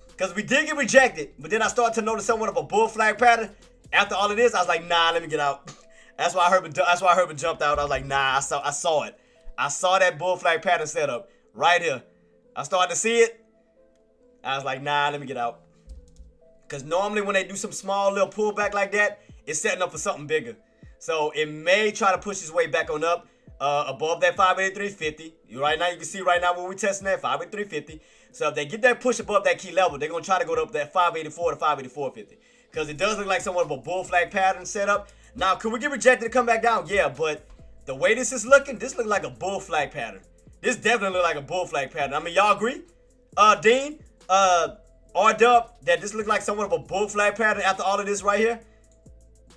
Because we did get rejected, but then I started to notice somewhat of a bull flag pattern. After all of this, I was like, nah, let me get out. That's why Herbert jumped out. I was like, nah, I saw it. I saw that bull flag pattern set up right here. I started to see it. I was like, nah, let me get out. Because normally when they do some small little pullback like that, it's setting up for something bigger. So it may try to push its way back on up above that 583.50. Right now, you can see right now where we're testing that 583.50. So if they get that push above that key level, they're going to try to go up that 584 to 584.50. Because it does look like somewhat of a bull flag pattern setup. Now, could we get rejected to come back down? Yeah, but the way this is looking, this looks like a bull flag pattern. This definitely looks like a bull flag pattern. I mean, y'all agree? Dean, R-Dub, that this looks like somewhat of a bull flag pattern after all of this right here?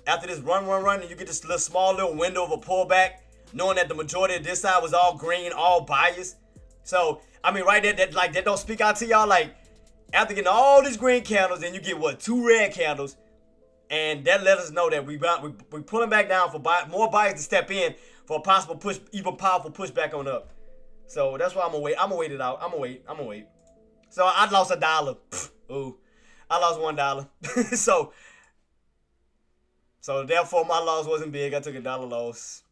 After this run, and you get this little small little window of a pullback. knowing that the majority of this side was all green, all buyers. So, I mean, right there, that don't speak out to y'all. Like, after getting all these green candles, then you get, what, 2 red candles. And that let us know that we pulling back down for more buyers to step in for a possible push, even powerful pushback on up. So that's why I'm gonna wait. I'm gonna wait it out. I'm gonna wait. So I lost $1. Ooh, I lost $1. so therefore my loss wasn't big. I took $1 loss.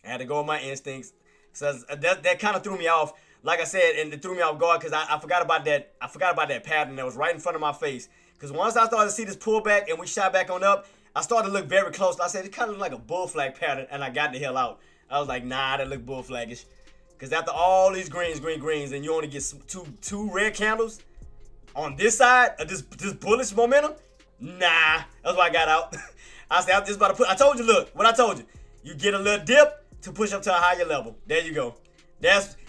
I had to go with my instincts. So that kind of threw me off. Like I said, and it threw me off guard because I forgot about that. I forgot about that pattern that was right in front of my face. Because once I started to see this pullback and we shot back on up, I started to look very close. I said it kind of looked like a bull flag pattern, and I got the hell out. I was like, nah, that look bull flaggish. Because after all these greens, and you only get two red candles on this side of this bullish momentum, nah, that's why I got out. I said, I'm just about to I told you, look, what I told you. You get a little dip to push up to a higher level. There you go.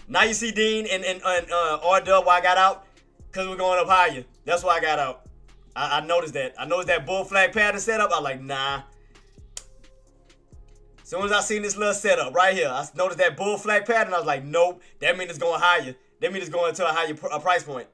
Now you see Dean and R-Dub why I got out, because we're going up higher. That's why I got out. I noticed that. I noticed that bull flag pattern setup. I was like, nah. As soon as I seen this little setup right here, I noticed that bull flag pattern. I was like, nope. That means it's going higher. That means it's going to a higher price point.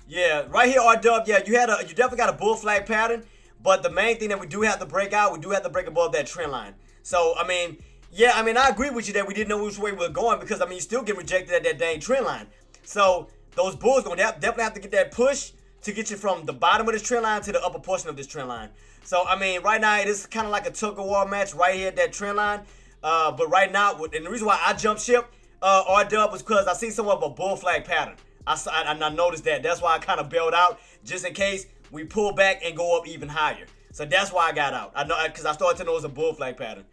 Yeah, right here, R-Dub, yeah, you definitely got a bull flag pattern, but the main thing that we do have to break out, we do have to break above that trend line. So, I mean, yeah, I mean, I agree with you that we didn't know which way we were going because, I mean, you still get rejected at that dang trend line. So, those bulls going to definitely have to get that push to get you from the bottom of this trend line to the upper portion of this trend line. So, I mean, right now, it is kind of like a tug-of-war match right here at that trend line. But right now, and the reason why I jumped ship, R-Dub, was because I see somewhat of a bull flag pattern. I noticed that. That's why I kind of bailed out, just in case we pull back and go up even higher. So that's why I got out. I know because I started to know it was a bull flag pattern.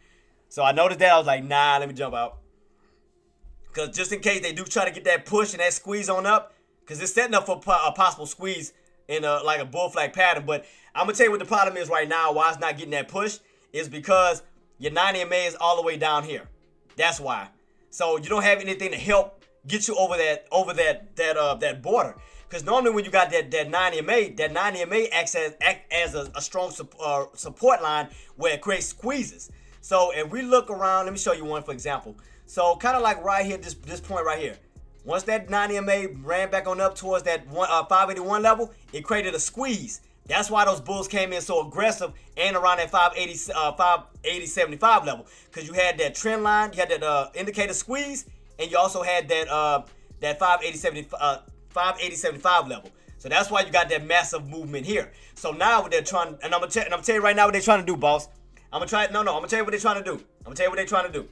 So I noticed that. I was like, nah, let me jump out. Because just in case they do try to get that push and that squeeze on up, because it's setting up for a possible squeeze in like a bull flag pattern. But I'm going to tell you what the problem is right now, why it's not getting that push, is because your 90 MA is all the way down here. That's why. So you don't have anything to help get you over that border. Because normally when you got that 90 MA acts as a strong support line where it creates squeezes. So if we look around, let me show you one for example. So kind of like right here, this point right here. Once that 90 MA ran back on up towards that 581 level, it created a squeeze. That's why those bulls came in so aggressive and around that 580.75 level. Because you had that trend line, you had that indicator squeeze, and you also had that 580.75 level. So that's why you got that massive movement here. So now what they're trying, and I'm gonna tell you right now what they're trying to do, boss. I'm gonna tell you what they're trying to do.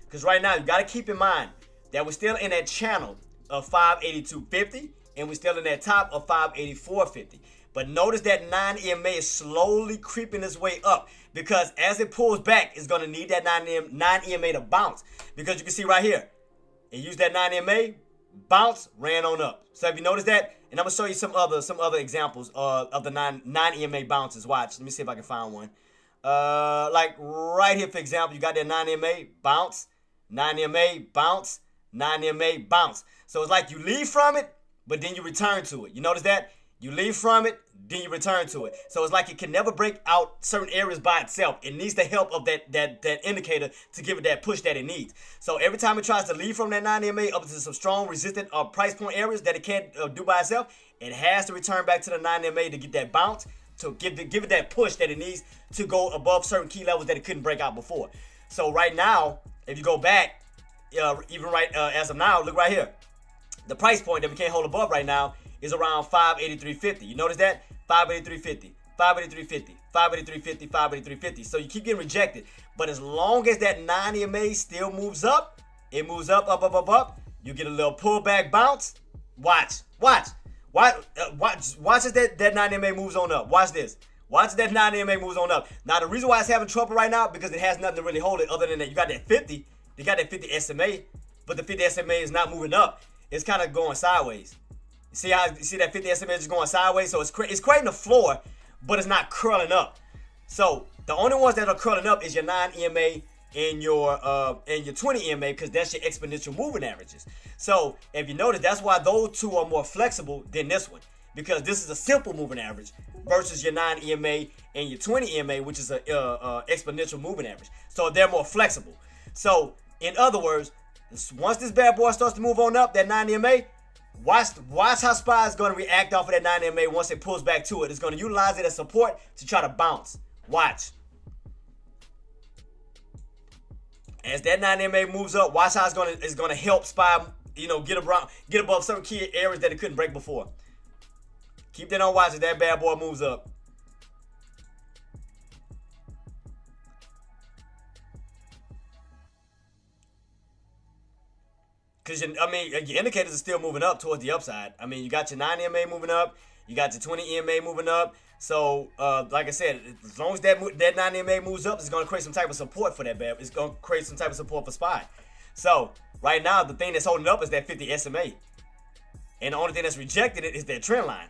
Because right now you gotta keep in mind that we're still in that channel of 582.50, and we're still in that top of 584.50. But notice that 9 EMA is slowly creeping its way up, because as it pulls back, it's gonna need that 9 EMA to bounce. Because you can see right here, it used that 9 EMA, bounce, ran on up. So if you notice that, and I'm gonna show you some other examples of the 9 EMA bounces. Watch, let me see if I can find one. Like right here, for example, you got that 9 EMA, bounce, 9 EMA, bounce, 9 EMA, bounce. So it's like you leave from it, but then you return to it. You notice that? You leave from it, then you return to it. So it's like it can never break out certain areas by itself. It needs the help of that indicator to give it that push that it needs. So every time it tries to leave from that 9 EMA up to some strong resistant price point areas that it can't do by itself, it has to return back to the 9 EMA to get that bounce, to give it that push that it needs to go above certain key levels that it couldn't break out before. So right now, if you go back, even right as of now, look right here. The price point that we can't hold above right now is around 583.50. You notice that? 583.50, 583.50, 583.50, 583.50. So you keep getting rejected. But as long as that 9 EMA still moves up, it moves up, you get a little pullback bounce. Watch as that 9 EMA moves on up. Watch this. Watch that 9 EMA moves on up. Now, the reason why it's having trouble right now, because it has nothing to really hold it other than that you got that 50. You got that 50 SMA, but the 50 SMA is not moving up. It's kind of going sideways. See that 50 SMA is just going sideways? So it's creating a floor, but it's not curling up. So The only ones that are curling up is your 9 EMA and your 20 EMA, because that's your exponential moving averages. So if you notice, that's why those two are more flexible than this one, because this is a simple moving average versus your 9 EMA and your 20 EMA, which is a exponential moving average. So they're more flexible. So in other words, once this bad boy starts to move on up, that 9 EMA, watch how SPY is going to react off of that 9 EMA once it pulls back to it. It's going to utilize it as support to try to bounce. Watch. As that 9 EMA moves up, watch how it's gonna help SPY, get above certain key areas that it couldn't break before. Keep that on watch as that bad boy moves up. Because, your indicators are still moving up towards the upside. You got your 9 EMA moving up. You got your 20 EMA moving up. So, like I said, as long as that 9 EMA moves up, it's going to create some type of support for that bad. It's going to create some type of support for SPY. So, right now, the thing that's holding up is that 50 SMA. And the only thing that's rejecting it is that trend line.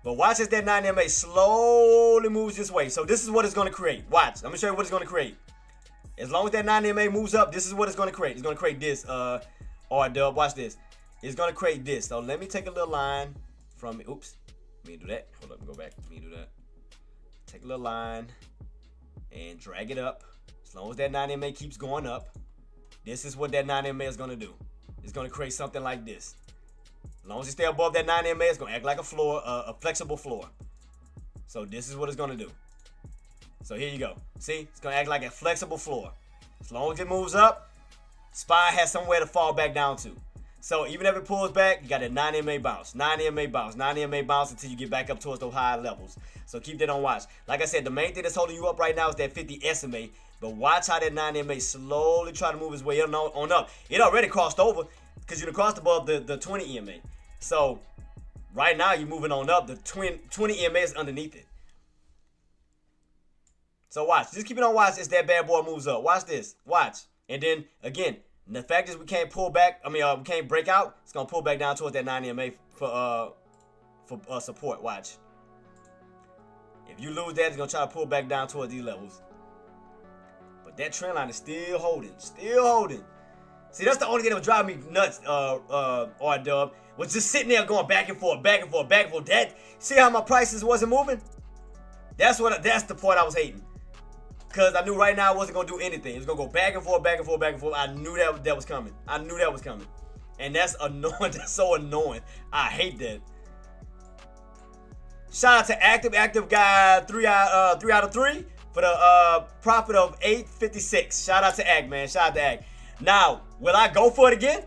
But watch as that 9 EMA slowly moves this way. So, this is what it's going to create. Watch. I'm going to show you what it's going to create. As long as that 9 EMA moves up, this is what it's going to create. It's going to create this. Dub, watch this. It's going to create this. So, let me take a little line from, oops. Let me do that. Hold up, let me go back. Let me do that. Take a little line and drag it up. As long as that 9 MA keeps going up, this is what that 9 MA is going to do. It's going to create something like this. As long as you stay above that 9 MA, it's going to act like a floor, a flexible floor. So this is what it's going to do. So here you go. See? It's going to act like a flexible floor. As long as it moves up, SPY has somewhere to fall back down to. So even if it pulls back, you got a 9 EMA bounce, 9 EMA bounce, 9 EMA bounce until you get back up towards those higher levels. So keep that on watch. Like I said, the main thing that's holding you up right now is that 50 SMA. But watch how that 9 EMA slowly try to move its way on up. It already crossed over because you crossed above the 20 EMA. So right now you're moving on up. The 20 EMA is underneath it. So watch. Just keep it on watch as that bad boy moves up. Watch this. Watch. And then again, the fact is we can't pull back. We can't break out. It's gonna pull back down towards that 9 EMA for support. Watch. If you lose that, it's gonna try to pull back down towards these levels. But that trend line is still holding. Still holding. See, that's the only thing that was driving me nuts. Dub was just sitting there going back and forth, back and forth, back and forth. That, see how my prices wasn't moving? That's the point I was hating. Because I knew right now I wasn't going to do anything. It was going to go back and forth, back and forth, back and forth. I knew that was coming. I knew that was coming. And that's annoying. That's so annoying. I hate that. Shout out to Active guy 3 out of 3 for the profit of 856. Shout out to Act, man. Shout out to Act. Now, will I go for it again?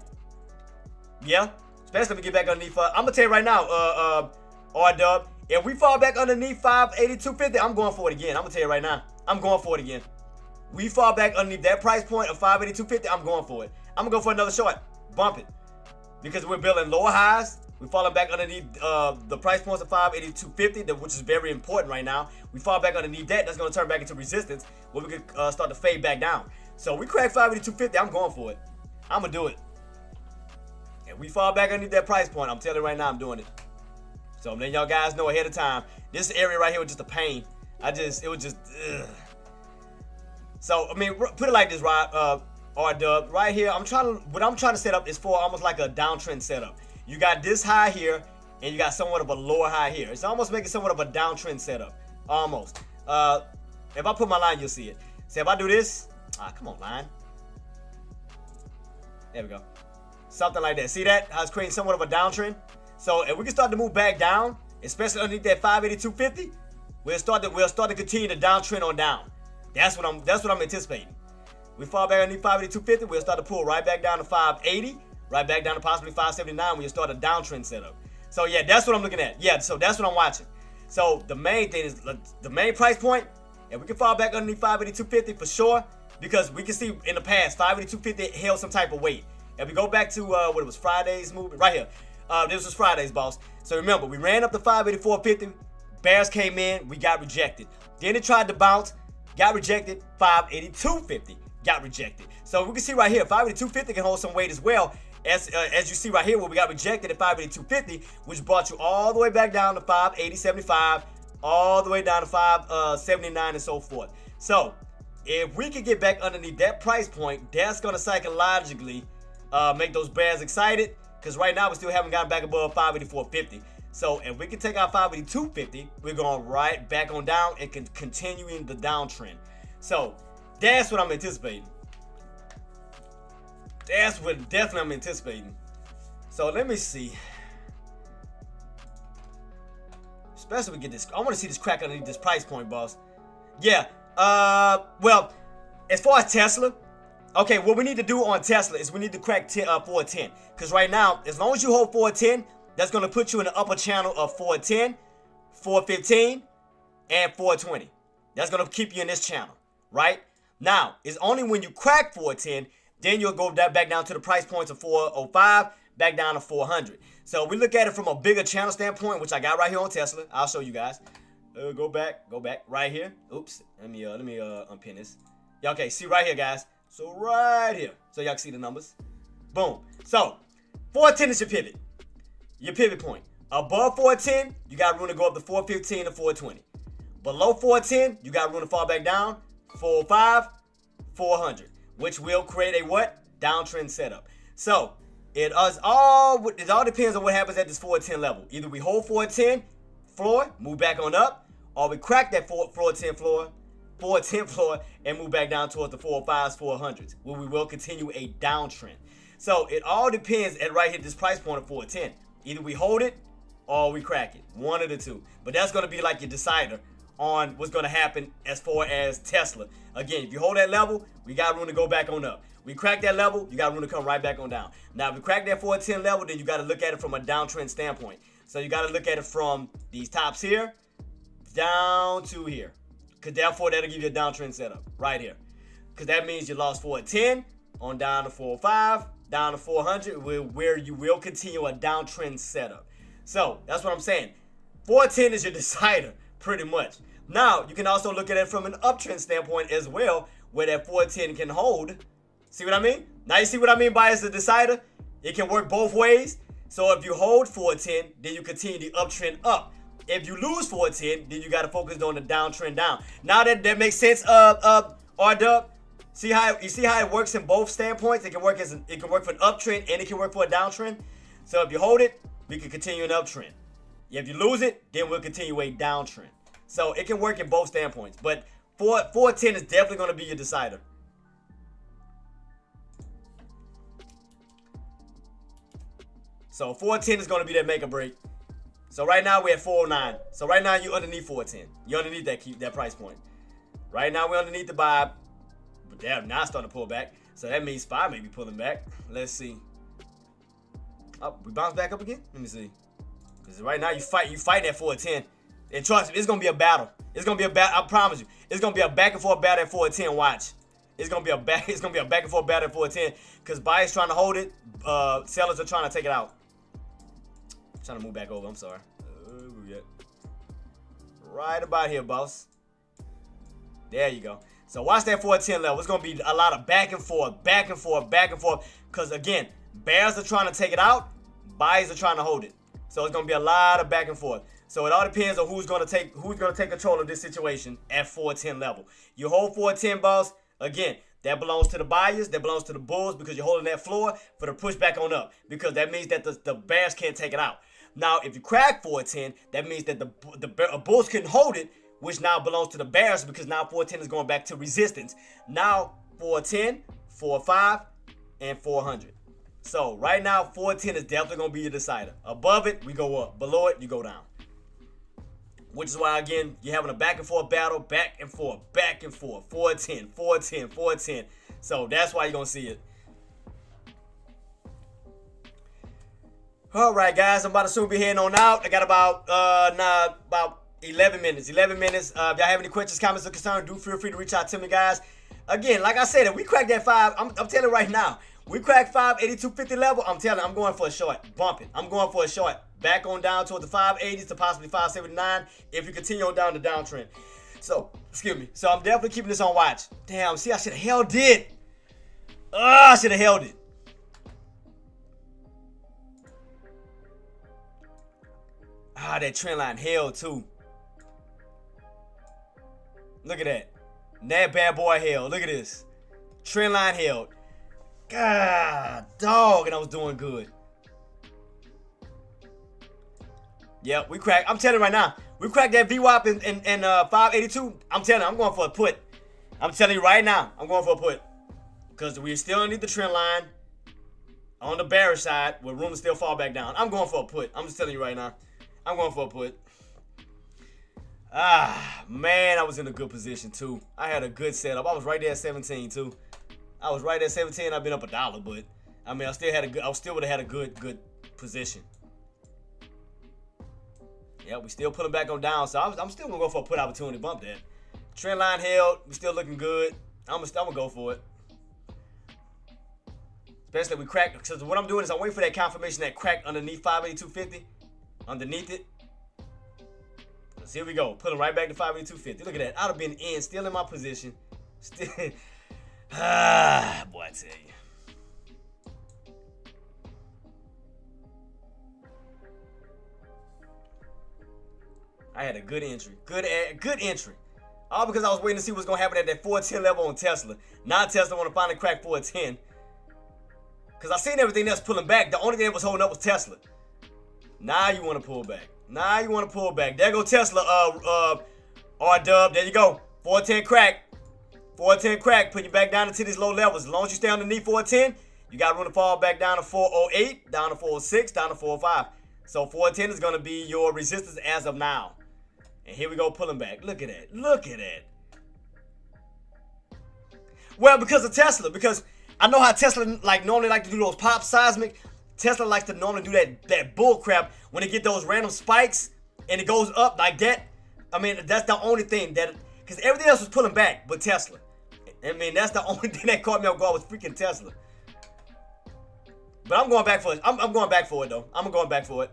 Yeah. Especially if we get back underneath. I'm going to tell you right now, R-Dub, if we fall back underneath 582.50, I'm going for it again. I'm going to tell you right now. I'm going for it again. We fall back underneath that price point of 582.50. I'm going for it. I'm going to go for another short. Bump it. Because we're building lower highs. We're falling back underneath the price points of 582.50, which is very important right now. We fall back underneath that. That's going to turn back into resistance where we could start to fade back down. So we crack 582.50. I'm going for it. I'm going to do it. And we fall back underneath that price point. I'm telling you right now, I'm doing it. So I'm letting y'all guys know ahead of time. This area right here was just a pain. It was just, ugh. So, put it like this, R-Dub. Right here, what I'm trying to set up is for almost like a downtrend setup. You got this high here, and you got somewhat of a lower high here. It's almost making somewhat of a downtrend setup. Almost. If I put my line, you'll see it. So if I do this, come on, line. There we go. Something like that. See that? How it's creating somewhat of a downtrend? So if we can start to move back down, especially underneath that 582.50, we'll start to continue to downtrend on down. That's what I'm anticipating. We fall back underneath 582.50, we'll start to pull right back down to 580, right back down to possibly 579 when you start a downtrend setup. So yeah, that's what I'm looking at. Yeah, so that's what I'm watching. So the main thing is the main price point, and we can fall back underneath 582.50 for sure, because we can see in the past 582.50 held some type of weight. If we go back to what it was, Friday's movement right here. This was Friday's, boss. So remember, we ran up to 584.50. Bears came in, we got rejected. Then it tried to bounce, got rejected. 582.50 got rejected. So we can see right here, 582.50 can hold some weight as well. As you see right here, where we got rejected at 582.50, which brought you all the way back down to 580.75 all the way down to 579 and so forth. So if we can get back underneath that price point, that's going to psychologically make those bears excited, because right now we still haven't gotten back above 584.50. So if we can take out 582.50, we're going right back on down and continuing the downtrend. So that's what I'm anticipating. That's what definitely I'm anticipating. So let me see. Especially if we get this. I want to see this crack underneath this price point, boss. Yeah. Well, as far as Tesla, okay, what we need to do on Tesla is we need to crack 410. Because right now, as long as you hold 410, that's going to put you in the upper channel of 410, 415, and 420. That's going to keep you in this channel, right? Now, it's only when you crack 410, then you'll go back down to the price points of 405, back down to 400. So we look at it from a bigger channel standpoint, which I got right here on Tesla. I'll show you guys. Go back right here. Oops, let me unpin this. Yeah, okay, see right here, guys. So right here, so y'all can see the numbers. Boom. So 410 is your pivot point. Above 410, you got room to go up to 415 to 420. Below 410, you got room to fall back down 405, 400, which will create a what? Downtrend setup. So it all depends on what happens at this 410 level. Either we hold 410 floor, move back on up, or we crack that 410 floor and move back down towards the 405s, 400s, where we will continue a downtrend. So it all depends at right here this price point of 410. Either we hold it or we crack it, one of the two. But that's going to be like your decider on what's going to happen as far as Tesla. Again, if you hold that level, we got room to go back on up. We crack that level, you got room to come right back on down. Now, if we crack that 410 level, then you got to look at it from a downtrend standpoint. So you got to look at it from these tops here down to here. Because therefore, that'll give you a downtrend setup right here. Because that means you lost 410 on down to 405, down to 400, where you will continue a downtrend setup. So that's what I'm saying. 410 is your decider, pretty much. Now, you can also look at it from an uptrend standpoint as well, where that 410 can hold. See what I mean? Now you see what I mean by as a decider? It can work both ways. So if you hold 410, then you continue the uptrend up. If you lose 410, then you got to focus on the downtrend down. Now that makes sense, R-Dub? See how it works in both standpoints? It can work for an uptrend and it can work for a downtrend. So if you hold it, we can continue an uptrend. If you lose it, then we'll continue a downtrend. So it can work in both standpoints. But 410 is definitely going to be your decider. So 410 is going to be that make or break. So right now we're at 409. So right now you're underneath 410. You're underneath that price point. Right now we're underneath the buy. But damn, now it's starting to pull back. So that means SPY may be pulling back. Let's see. Oh, we bounce back up again? Let me see. Because right now you fighting at 410. And trust me, it's going to be a battle. It's going to be a battle. I promise you. It's going to be a back and forth battle at 410. Watch. It's going to be a back and forth battle at 410. Because buyers trying to hold it. Sellers are trying to take it out. Trying to move back over. I'm sorry. Right about here, boss. There you go. So watch that 410 level. It's going to be a lot of back and forth, back and forth, back and forth. Because again, bears are trying to take it out. Buyers are trying to hold it. So it's going to be a lot of back and forth. So it all depends on who's going to take control of this situation at 410 level. You hold 410, boss. Again, that belongs to the buyers. That belongs to the bulls because you're holding that floor for the push back on up. Because that means that the bears can't take it out. Now, if you crack 410, that means that the bulls couldn't hold it, which now belongs to the bears because now 410 is going back to resistance. Now, 410, 405, and 400. So, right now, 410 is definitely going to be your decider. Above it, we go up. Below it, you go down. Which is why, again, you're having a back and forth battle, back and forth, back and forth. 410, 410, 410. So, that's why you're going to see it. All right, guys, I'm about to soon be heading on out. I got about 11 minutes. 11 minutes. If y'all have any questions, comments, or concerns, do feel free to reach out to me, guys. Again, like I said, if we crack that 5, I'm telling you right now, we crack 582.50 level, I'm telling you, I'm going for a short. Bump it. I'm going for a short. Back on down toward the 580s to possibly 579 if you continue on down the downtrend. So, excuse me. So, I'm definitely keeping this on watch. Damn, see, I should have held it. I should have held it. That trend line held too. Look at that. That bad boy held. Look at this. Trend line held. God, dog, and I was doing good. Yep, we cracked. I'm telling you right now, we cracked that VWAP in 582. I'm telling you, I'm going for a put. I'm telling you right now, I'm going for a put. Because we still underneath the trend line on the bearish side with room to still fall back down. I'm going for a put. I'm just telling you right now. I'm going for a put. Ah, man, I was in a good position too. I had a good setup. I was right there at 17 too. I was right at 17. I've been up $1, but I mean, I still would have had a good position. Yeah, we still pulling back on down, so I'm still gonna go for a put opportunity. Bump that. Trend line held. We still looking good. I'm gonna go for it. Especially if we crack, because what I'm doing is I'm waiting for that confirmation that crack underneath 582.50, underneath it. So here we go, pulling right back to 582.50. Look at that. I'd have been in, still in my position. Still, boy, I tell you. I had a good entry, good entry. All because I was waiting to see what's gonna happen at that 410 level on Tesla. Now Tesla want to finally crack 410. Because I seen everything else pulling back. The only thing that was holding up was Tesla. Now you want to pull back. Now you want to pull back. There go Tesla, R-dub. There you go. 410 crack. 410 crack. Put you back down into these low levels. As long as you stay underneath 410, you got room to fall back down to 408, down to 406, down to 405. So 410 is going to be your resistance as of now. And here we go pulling back. Look at that. Look at that. Well, because of Tesla. Because I know how Tesla normally like to do those pop seismic. Tesla likes to normally do that bull crap when they get those random spikes and it goes up like that. I mean, that's the only thing that, because everything else was pulling back but Tesla. I mean, that's the only thing that caught me off guard was freaking Tesla. But I'm going back for it. I'm going back for it though. I'm going back for it.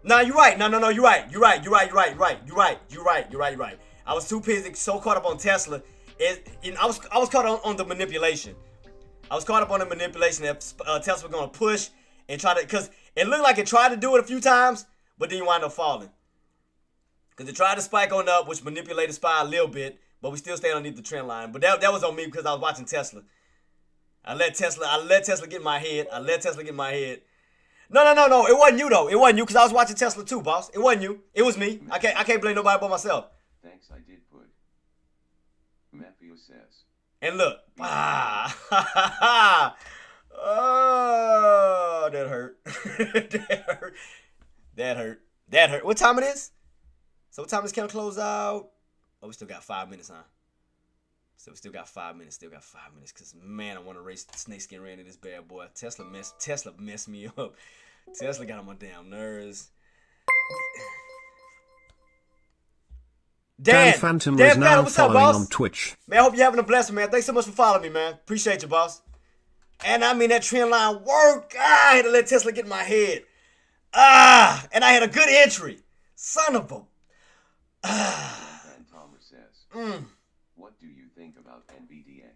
Nah, you're right. No, you're right. You're right. I was too busy, so caught up on Tesla. I was caught on the manipulation. I was caught up on the manipulation that Tesla was going to push and try to, because it looked like it tried to do it a few times, but then you wind up falling. Because it tried to spike on up, which manipulated SPY a little bit, but we still stay underneath the trend line. But that was on me because I was watching Tesla. I let Tesla get in my head. No. It wasn't you though. It wasn't you because I was watching Tesla too, boss. It wasn't you. It was me. I can't blame nobody but myself. Thanks, I did put. Matthew says. And look. Oh, that hurt. That hurt. What time it is? So what time is Count close out? Oh, we still got 5 minutes, huh? So we still got 5 minutes. Because, man, I want to race snakeskin ran into this bad boy. Tesla messed me up. Tesla got on my damn nerves. Dan Phantom is now following on Twitch. Man, I hope you're having a blessing, man. Thanks so much for following me, man. Appreciate you, boss. And I mean, that trend line worked. I had to let Tesla get in my head. And I had a good entry. Son of a... And Thomas says, what do you think about NVDA?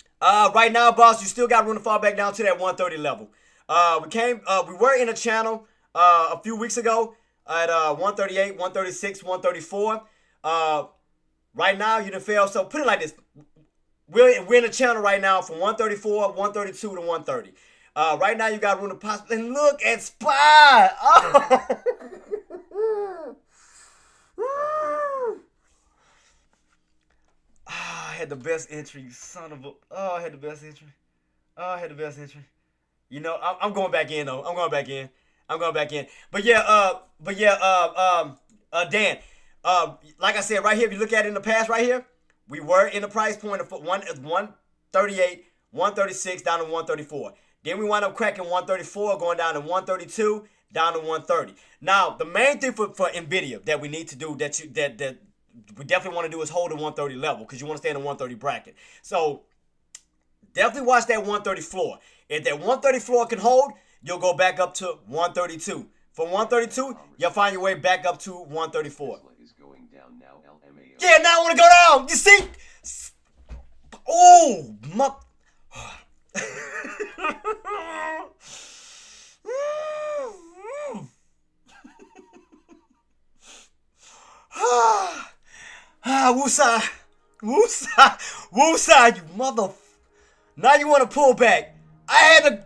Right now, boss, you still got room to fall back down to that 130 level. We were in a channel a few weeks ago at 138, 136, 134. Right now, you done failed. So put it like this. We're in a channel right now from 134, 132 to 130. Right now, you got room to possibly... And look at SPY. Oh. I had the best entry, you son of a... Oh, I had the best entry. You know, I'm going back in, though. I'm going back in. But Dan, like I said, right here, if you look at it in the past right here, we were in the price point of 138, 136, down to 134. Then we wound up cracking 134, going down to 132, down to 130. Now, the main thing for NVIDIA that we need to do, that we definitely want to do is hold the 130 level because you want to stay in the 130 bracket. So, definitely watch that 130 floor. If that 130 floor can hold, you'll go back up to 132. From 132, you'll find your way back up to 134. Is going down now, LMAO. Yeah, now I want to go down. You see? Oh, my... Woosah. Woosah. Woosah, you mother. Now you want to pull back. I had to.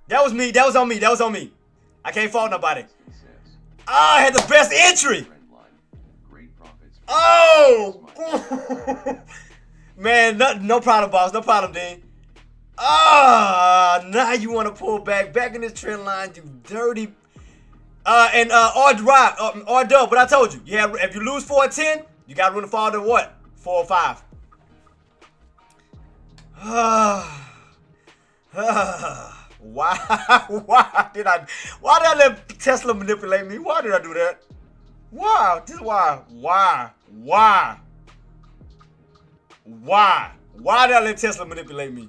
That was me. That was on me. That was on me. I can't fault nobody. I had the best entry. Oh. Man, no problem, boss. No problem, Dean. Now you want to pull back in this trend line, you dirty. And or dub, but I told you, if you lose 4 or 10, you got room to fall to what? 4 or 5. Why did I let Tesla manipulate me? Why did I do that? Why? Just why? Why did I let Tesla manipulate me?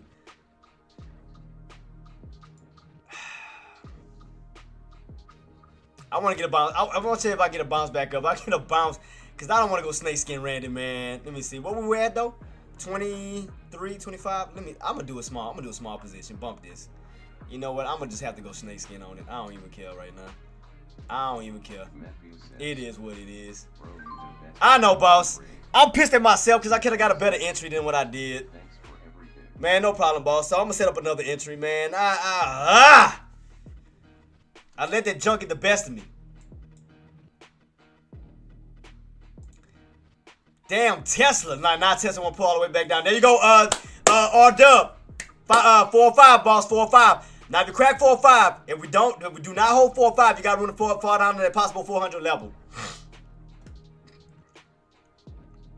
I want to get a bounce. I want to see if I get a bounce back up. I get a bounce because I don't want to go snake skin random, man. Let me see. What we were at though? 23, 25. I'm gonna do a small. I'm gonna do a small position. Bump this. You know what? I'm gonna just have to go snake skin on it. I don't even care right now. I don't even care. It is what it is. I know, boss. I'm pissed at myself because I could have got a better entry than what I did. Man, no problem, boss. So I'm gonna set up another entry, man. I let that junk get the best of me. Damn, Tesla. Nah, Tesla won't pull all the way back down. There you go, R-Dub. 4 or 5, boss, 4 or 5. Now, if you crack 4 or 5, if we do not hold 4 or 5, you got room to fall down to that possible 400 level.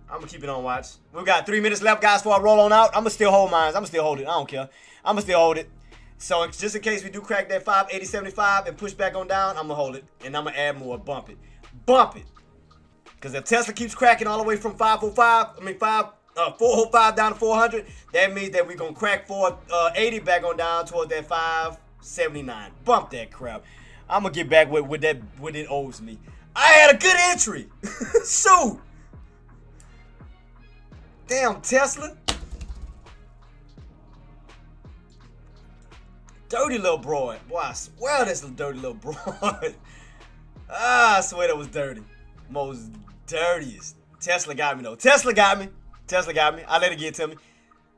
I'm going to keep it on watch. We got 3 minutes left, guys, before I roll on out. I'm going to still hold mine. I'm going to still hold it. I don't care. I'm going to still hold it. So, just in case we do crack that 580.75 and push back on down, I'm going to hold it. And I'm going to add more. Bump it. Bump it. Because if Tesla keeps cracking all the way from 405 down to 400, that means that we're going to crack 480 back on down towards that 579. Bump that crap. I'm going to get back with what it owes me. I had a good entry. So, damn, Tesla. Dirty little broad. Boy, I swear that's a dirty little broad. I swear that was dirty. Most dirtiest. Tesla got me, though. Tesla got me. I let it get to me.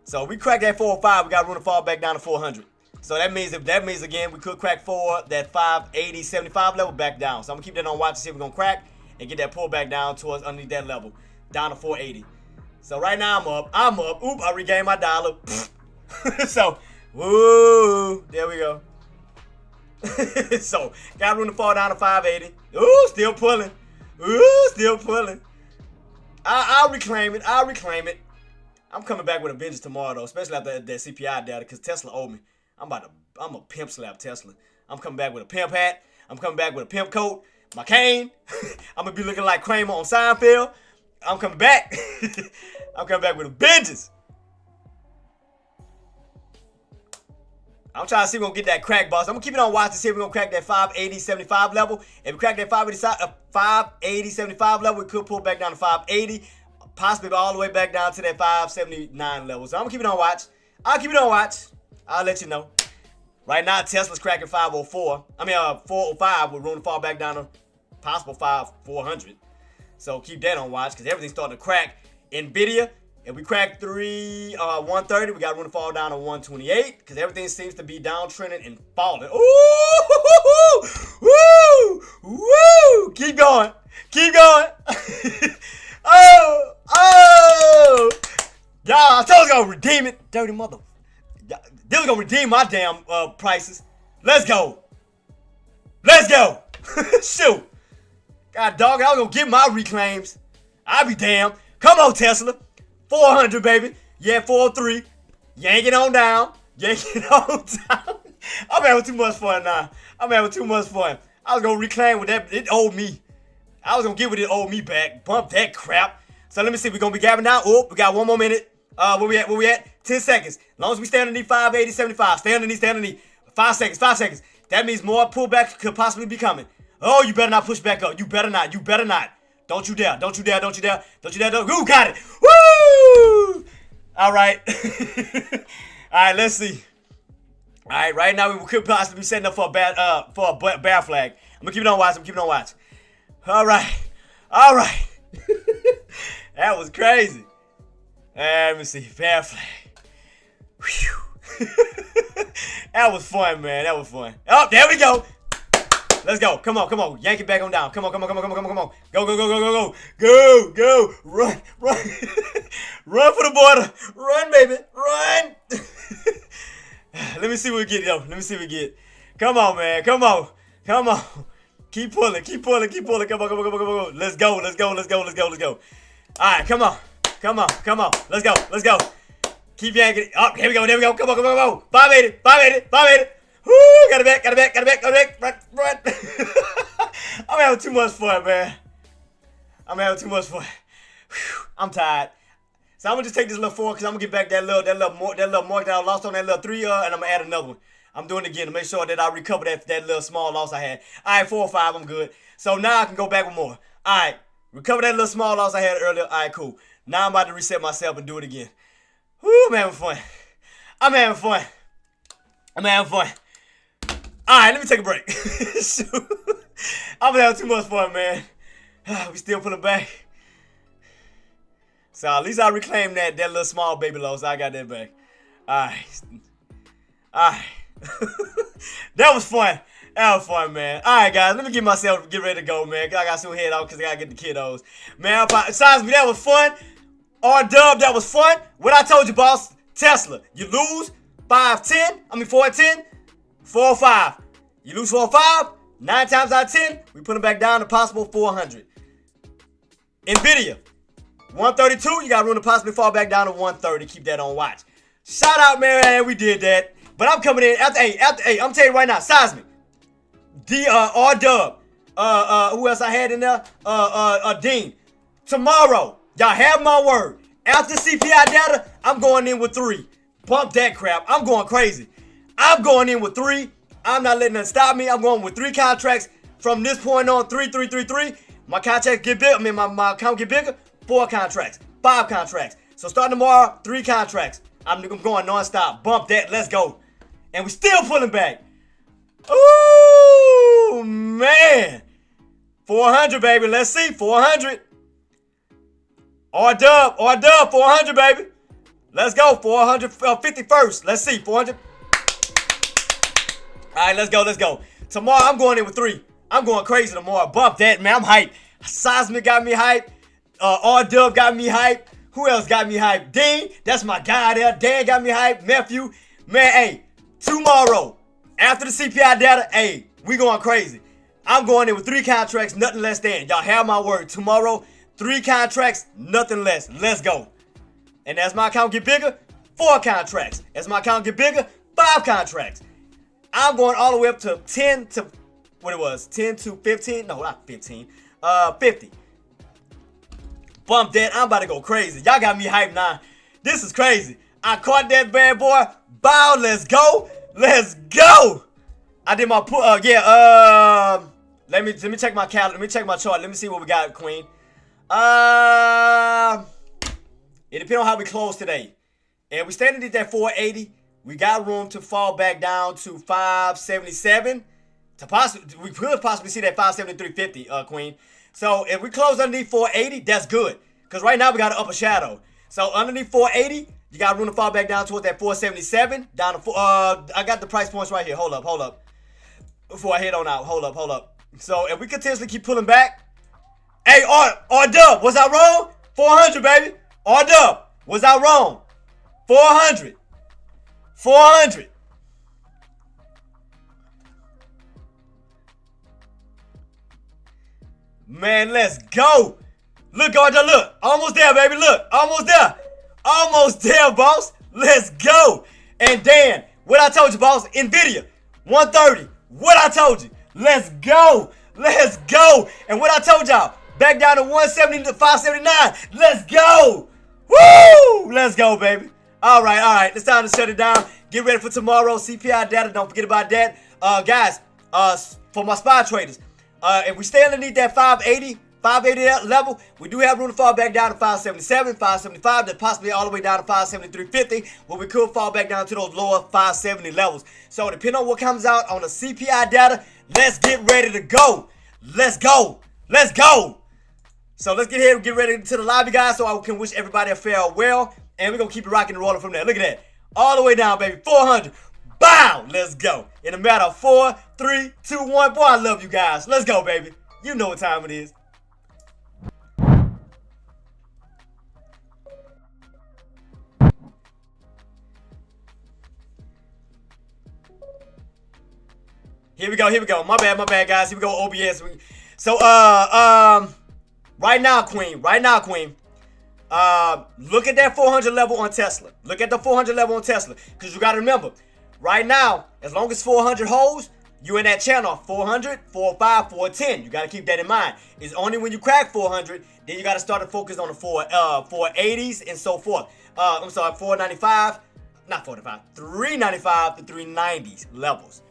So we cracked that 405. We got room to fall back down to 400. So that means again we could crack that 580.75 level back down. So I'm gonna keep that on watch to see if we're gonna crack and get that pull back down towards underneath that level, down to 480. So right now I'm up. Oop, I regained my dollar. So, woo, there we go. So got room to fall down to 580. Ooh, still pulling. I'll reclaim it. I'm coming back with a vengeance tomorrow, though, especially after that CPI data, because Tesla owe me. I'm a pimp slap Tesla. I'm coming back with a pimp hat. I'm coming back with a pimp coat, my cane. I'm going to be looking like Kramer on Seinfeld. I'm coming back. I'm coming back with a vengeance. I'm trying to see if we're going to get that crack, boss. I'm going to keep it on watch to see if we're going to crack that 580.75 level. If we crack that 580.75 level, we could pull back down to 580. Possibly all the way back down to that 579 level. So I'm going to keep it on watch. I'll let you know. Right now, Tesla's cracking 405 with room to fall back down to possible 400. So keep that on watch because everything's starting to crack. Nvidia, if we crack 130, we got room to fall down to 128 because everything seems to be downtrending and falling. Ooh, woo, woo. Keep going. Oh. Y'all, I told you I was going to redeem it. Dirty mother. They was going to redeem my damn prices. Let's go. Shoot. God dog, I was going to get my reclaims. I'll be damned. Come on, Tesla. 400, baby. Yeah, 403. Yank it on down. I'm having too much fun now. I was going to reclaim with that. It owed me. I was going to get what it owed me back. Bump that crap. So let me see. We're going to be gabbing now. Oh, we got 1 more minute. Where we at? 10 seconds. As long as we stay underneath 580.75. Stay underneath. 5 seconds. That means more pullback could possibly be coming. Oh, you better not push back up. You better not. Don't you dare. Ooh, got it. Woo! All right. All right, let's see. All right, right now we could possibly be setting up for a bear flag. I'm going to keep it on watch. All right. All right. That was crazy. Let me see. Fair flag. Whew. That was fun, man. That was fun. Oh, there we go. Let's go. Come on, come on. Yank it back on down. Come on, come on, come on, come on, come on. Go, go, go, go, go, go. Go, go. Run, run. Run for the border. Run, baby. Run. Let me see what we get, though. Let me see what we get. Come on, man. Come on. Come on. Keep pulling. Keep pulling. Keep pulling. Come on, come on, come on, come on. Let's go. Let's go. Let's go. Let's go. Let's go. All right, come on. Come on. Come on. Let's go. Let's go. Keep yanking it. Up. Here we go. There we go. Come on, come on, come on. 580. 580. 580. Woo! Got it back. Got it back. Got it back. Got it back. Run. Run. I'm having too much fun, man. I'm having too much fun. Whew. I'm tired. So I'm gonna just take this little 4 because I'm gonna get back that little mark that I lost on that little 3 and I'm gonna add another one. I'm doing it again to make sure that I recover that little small loss I had. All right, 4 or 5, I'm good. So now I can go back with more. All right, recover that little small loss I had earlier. All right, cool. Now I'm about to reset myself and do it again. Woo, I'm having fun. I'm having fun. I'm having fun. All right, let me take a break. I'm having too much fun, man. We still pulling back. So at least I reclaimed that little small baby loss. I got that back. All right. All right. That was fun. That was fun, man. All right, guys. Let me get ready to go, man. I got some head out because I got to get the kiddos. Man, besides me, that was fun. R-Dub, that was fun. What I told you, boss. Tesla, you lose 5-10. I mean 4-10. 4-5. You lose 4-5. 9 times out of 10, we put them back down to possible 400. Nvidia, 132. You got room to possibly fall back down to 130. Keep that on watch. Shout out, man. We did that. But I'm coming in after 8. I'm telling you right now, Seismic. R-Dub. Who else I had in there? Dean. Tomorrow, y'all have my word. After CPI data, I'm going in with 3. Bump that crap. I'm going crazy. I'm going in with 3. I'm not letting that stop me. I'm going with 3 contracts from this point on. 3, 3, 3, 3. My contracts get bigger. I mean, my account get bigger. 4 contracts. 5 contracts. So starting tomorrow, 3 contracts. I'm going non-stop. Bump that. Let's go. And we still pulling back. Ooh, man. 400, baby. Let's see. 400. R-Dub, 400, baby. Let's go. 450 first. Let's see. 400. All right, let's go. Let's go. Tomorrow, I'm going in with 3. I'm going crazy tomorrow. Bump that, man. I'm hyped. Seismic got me hyped. R-Dub got me hyped. Who else got me hyped? Dean, that's my guy there. Dan got me hyped. Matthew. Man, hey, tomorrow, after the CPI data, hey, we going crazy. I'm going in with 3 contracts, nothing less than. Y'all have my word. Tomorrow, 3 contracts, nothing less. Let's go. And as my account get bigger, 4 contracts. As my account get bigger, 5 contracts. I'm going all the way up to 10 to, what it was, 10 to 15? No, not 15. 50. Bump that. I'm about to go crazy. Y'all got me hyped now. This is crazy. I caught that bad boy. Bow. Let's go. Let's go. I did my let me check my calendar. Let me check my chart. Let me see what we got, Queen. It depends on how we close today. And we standing at that 480. We got room to fall back down to 577. We could possibly see that 573.50, Queen. So if we close underneath 480, that's good. Because right now we got an upper shadow. So underneath 480, you got room to fall back down towards that 477. Down to I got the price points right here. Hold up. Before I head on out. Hold up. So if we continuously keep pulling back. Hey, R-Dub, was I wrong? 400, baby. R-Dub, was I wrong? 400. 400. Man, let's go. Look, R-Dub, look. Almost there, baby. Look, almost there. Almost there, boss. Let's go. And Dan, what I told you, boss. Nvidia, 130. What I told you. Let's go. Let's go. And what I told y'all, back down to 170 to 579. Let's go. Woo! Let's go, baby. All right. It's time to shut it down. Get ready for tomorrow. CPI data. Don't forget about that. Guys, for my spy traders, if we stay underneath that 580 level, we do have room to fall back down to 577, 575, then possibly all the way down to 573.50, where we could fall back down to those lower 570 levels. So depending on what comes out on the CPI data, let's get ready to go. Let's go. Let's go. So let's get here and get ready to the lobby, guys, so I can wish everybody a farewell. And we're going to keep it rocking and rolling from there. Look at that. All the way down, baby. 400. Bow! Let's go. In a matter of 4, 3, 2, 1. Boy, I love you guys. Let's go, baby. You know what time it is. Here we go. My bad, guys. Here we go, OBS. So, right now, Queen. Look at that 400 level on Tesla. Look at the 400 level on Tesla. Because you got to remember, right now, as long as 400 holds, you in that channel. 400, 405, 410. You got to keep that in mind. It's only when you crack 400, then you got to start to focus on the 480s and so forth. 495, not 495, 395 to 390s levels.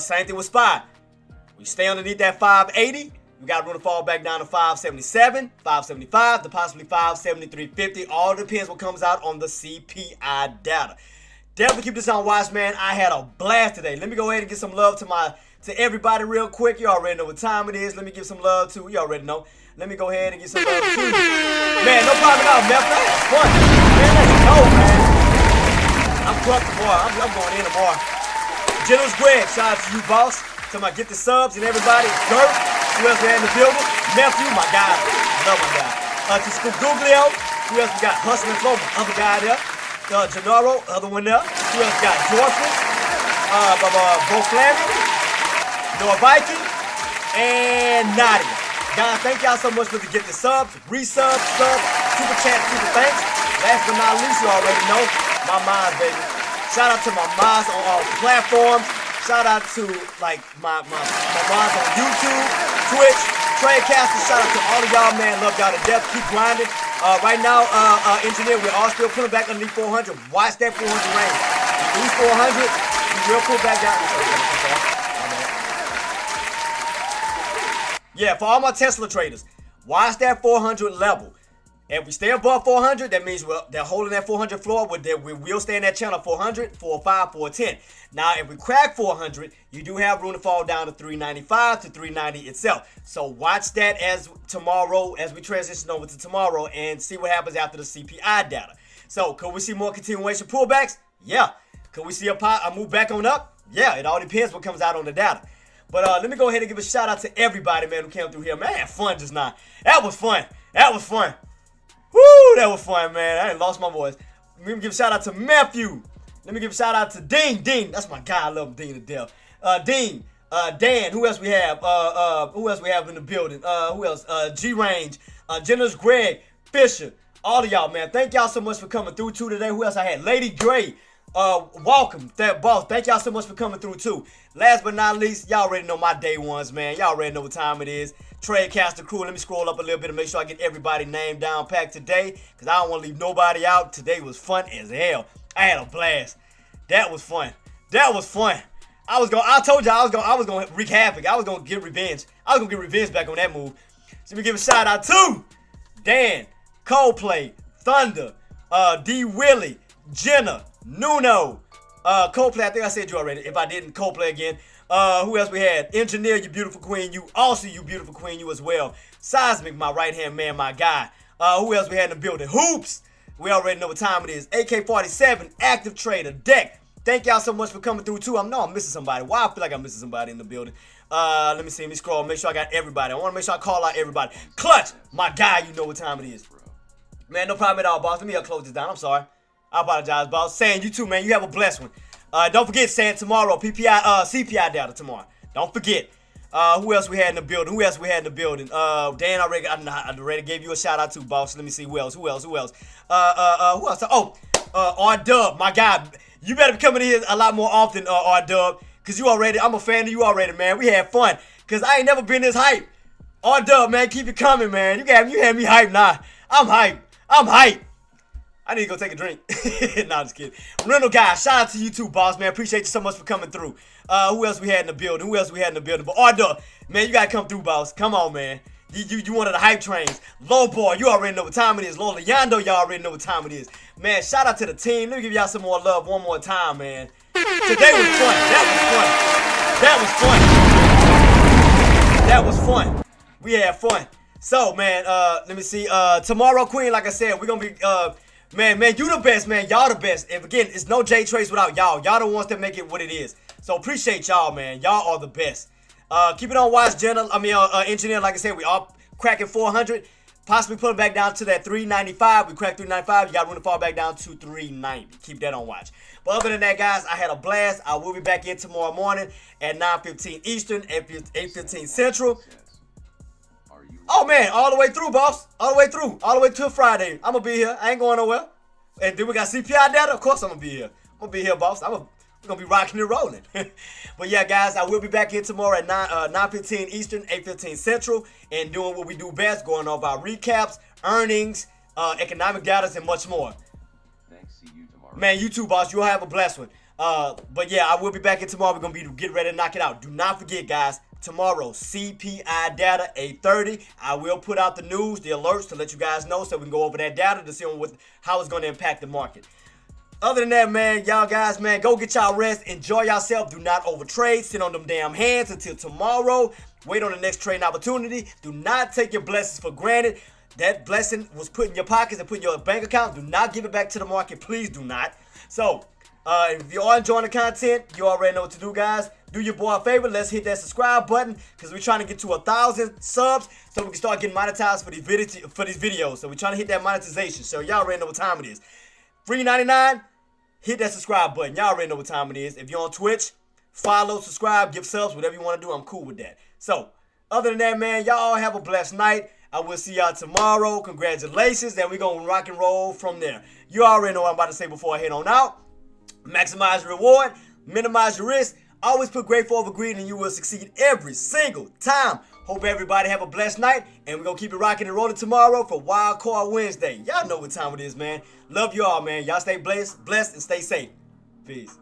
Same thing with SPY. We stay underneath that 580. We got room to fall back down to 577, 575, to possibly 573.50. All depends what comes out on the CPI data. Definitely keep this on watch, man. I had a blast today. Let me go ahead and get some love to everybody real quick. You already know what time it is. Let me give some love to, you already know. Let me go ahead and get some love to man, no problem at all, man. That's fun. Man, let's go, man. I'm drunk tomorrow. I'm going in tomorrow. General's Greg, shout out to you, boss. Talking about get the subs and everybody. Dirt, who else we had in the building? Nephew, my guy. Love my guy. To Scoop Googlio, who else we got? Hustle and Flow, my other guy there. Gennaro, other one there. Who else we got? Dorfin, Bo Flamin, Noah Viking, and Nadia. Guys, thank y'all so much for the get the subs, resubs, subs, super chat, super thanks. Last but not least, you already know, my moms, baby. Shout out to my moms on all platforms. Shout out to like my moms on YouTube, Twitch, Tradecaster. Shout out to all of y'all, man. Love y'all to death. Keep grinding. Right now, engineer, we're all still pulling back underneath 400. Watch that 400 range. You lose 400, you will pull back down. Yeah, for all my Tesla traders, watch that 400 level. If we stay above 400, that means they're holding that 400 floor. We will stay in that channel 400, 405, 410. Now, if we crack 400, you do have room to fall down to 395 to 390 itself. So watch that as we transition over to tomorrow and see what happens after the CPI data. So could we see more continuation pullbacks? Yeah. Could we see a move back on up? Yeah, it all depends what comes out on the data. But let me go ahead and give a shout out to everybody, man, who came through here. Man, I had fun just now. That was fun. Woo, that was fun, man. I ain't lost my voice. Let me give a shout out to Matthew. Let me give a shout out to Dean. Dean, that's my guy. I love Dean to death. Dean, Dan. Who else we have? Who else we have in the building? Who else? G-Range, Jenner's Greg, Fisher. All of y'all, man. Thank y'all so much for coming through too today. Who else I had? Lady Gray. Welcome, that boss. Thank y'all so much for coming through too. Last but not least, y'all already know my day ones, man. Y'all already know what time it is. Tradecaster crew. Let me scroll up a little bit and make sure I get everybody name down packed today, because I don't want to leave nobody out. Today was fun as hell. I had a blast. That was fun. I told y'all I was gonna wreak havoc. I was gonna get revenge. I was gonna get revenge back on that move. So let me give a shout out to Dan, Coldplay, Thunder, D Willie, Jenna, Nuno, Coldplay. I think I said you already. If I didn't, Coldplay again. Who else we had? Engineer, you beautiful queen. You also, you beautiful queen. You as well. Seismic, my right hand man, my guy. Who else we had in the building? Hoops. We already know what time it is. AK-47, active trader, deck. Thank y'all so much for coming through too. I know I'm missing somebody. Why I feel like I'm missing somebody in the building? Let me see. Let me scroll. Make sure I got everybody. I want to make sure I call out everybody. Clutch, my guy. You know what time it is. Man, no problem at all, boss. Let me close this down. I'm sorry. I apologize, boss. Saying you too, man. You have a blessed one. Don't forget, saying tomorrow, CPI data tomorrow. Don't forget. Who else we had in the building? Dan already gave you a shout out to, boss. Let me see who else. Who else? Oh, R-Dub, my guy. You better be coming in here a lot more often, R-Dub, because I'm a fan of you already, man. We had fun, because I ain't never been this hype. R-Dub, man, keep it coming, man. You had me hyped now. I'm hyped. I need to go take a drink. Nah, I'm just kidding. Rental guy, shout out to you too, boss, man. Appreciate you so much for coming through. Who else we had in the building? But R-Dub, man, you gotta come through, boss. Come on, man. You one of the hype trains. Low boy, you already know what time it is. Lola Yando, y'all already know what time it is. Man, shout out to the team. Let me give y'all some more love one more time, man. Today was fun. That was fun. We had fun. So, man, let me see. Tomorrow, Queen, like I said, we're going to be, man, you the best, man. Y'all the best. If, again, it's no JTraedz without y'all. Y'all the ones that make it what it is. So, appreciate y'all, man. Y'all are the best. Keep it on watch, engineer. Like I said, we all cracking 400. Possibly put it back down to that 395. We cracked 395. You got room to fall back down to 390. Keep that on watch. But other than that, guys, I had a blast. I will be back in tomorrow morning at 9:15 Eastern, 8:15 Central. Oh, man, all the way through, boss. All the way through. All the way till Friday. I'm going to be here. I ain't going nowhere. And then we got CPI data. Of course I'm going to be here. I'm going to be here, boss. We're going to be rocking and rolling. But, yeah, guys, I will be back here tomorrow at 9:15 Eastern, 8:15 Central, and doing what we do best, going over our recaps, earnings, economic data, and much more. Thanks. See you tomorrow. Man, you too, boss. You'll have a blessed one. But, yeah, I will be back here tomorrow. We're going to be getting ready to knock it out. Do not forget, guys. Tomorrow, CPI data, 8:30. I will put out the news, the alerts to let you guys know so we can go over that data to see how it's going to impact the market. Other than that, man, y'all guys, man, go get y'all rest. Enjoy yourself. Do not overtrade. Sit on them damn hands until tomorrow. Wait on the next trading opportunity. Do not take your blessings for granted. That blessing was put in your pockets and put in your bank account. Do not give it back to the market. Please do not. So, if you are enjoying the content, you already know what to do, guys. Do your boy a favor. Let's hit that subscribe button because we're trying to get to 1,000 subs so we can start getting monetized for these videos. So we're trying to hit that monetization. So y'all already know what time it is. $3.99. Hit that subscribe button. Y'all already know what time it is. If you're on Twitch, follow, subscribe, give subs, whatever you want to do. I'm cool with that. So, other than that, man, y'all have a blessed night. I will see y'all tomorrow. Congratulations. And we're going to rock and roll from there. You already know what I'm about to say before I head on out. Maximize your reward. Minimize your risk. Always put grateful over greed and you will succeed every single time. Hope everybody have a blessed night. And we're going to keep it rocking and rolling tomorrow for Wild Card Wednesday. Y'all know what time it is, man. Love you all, man. Y'all stay blessed and stay safe. Peace.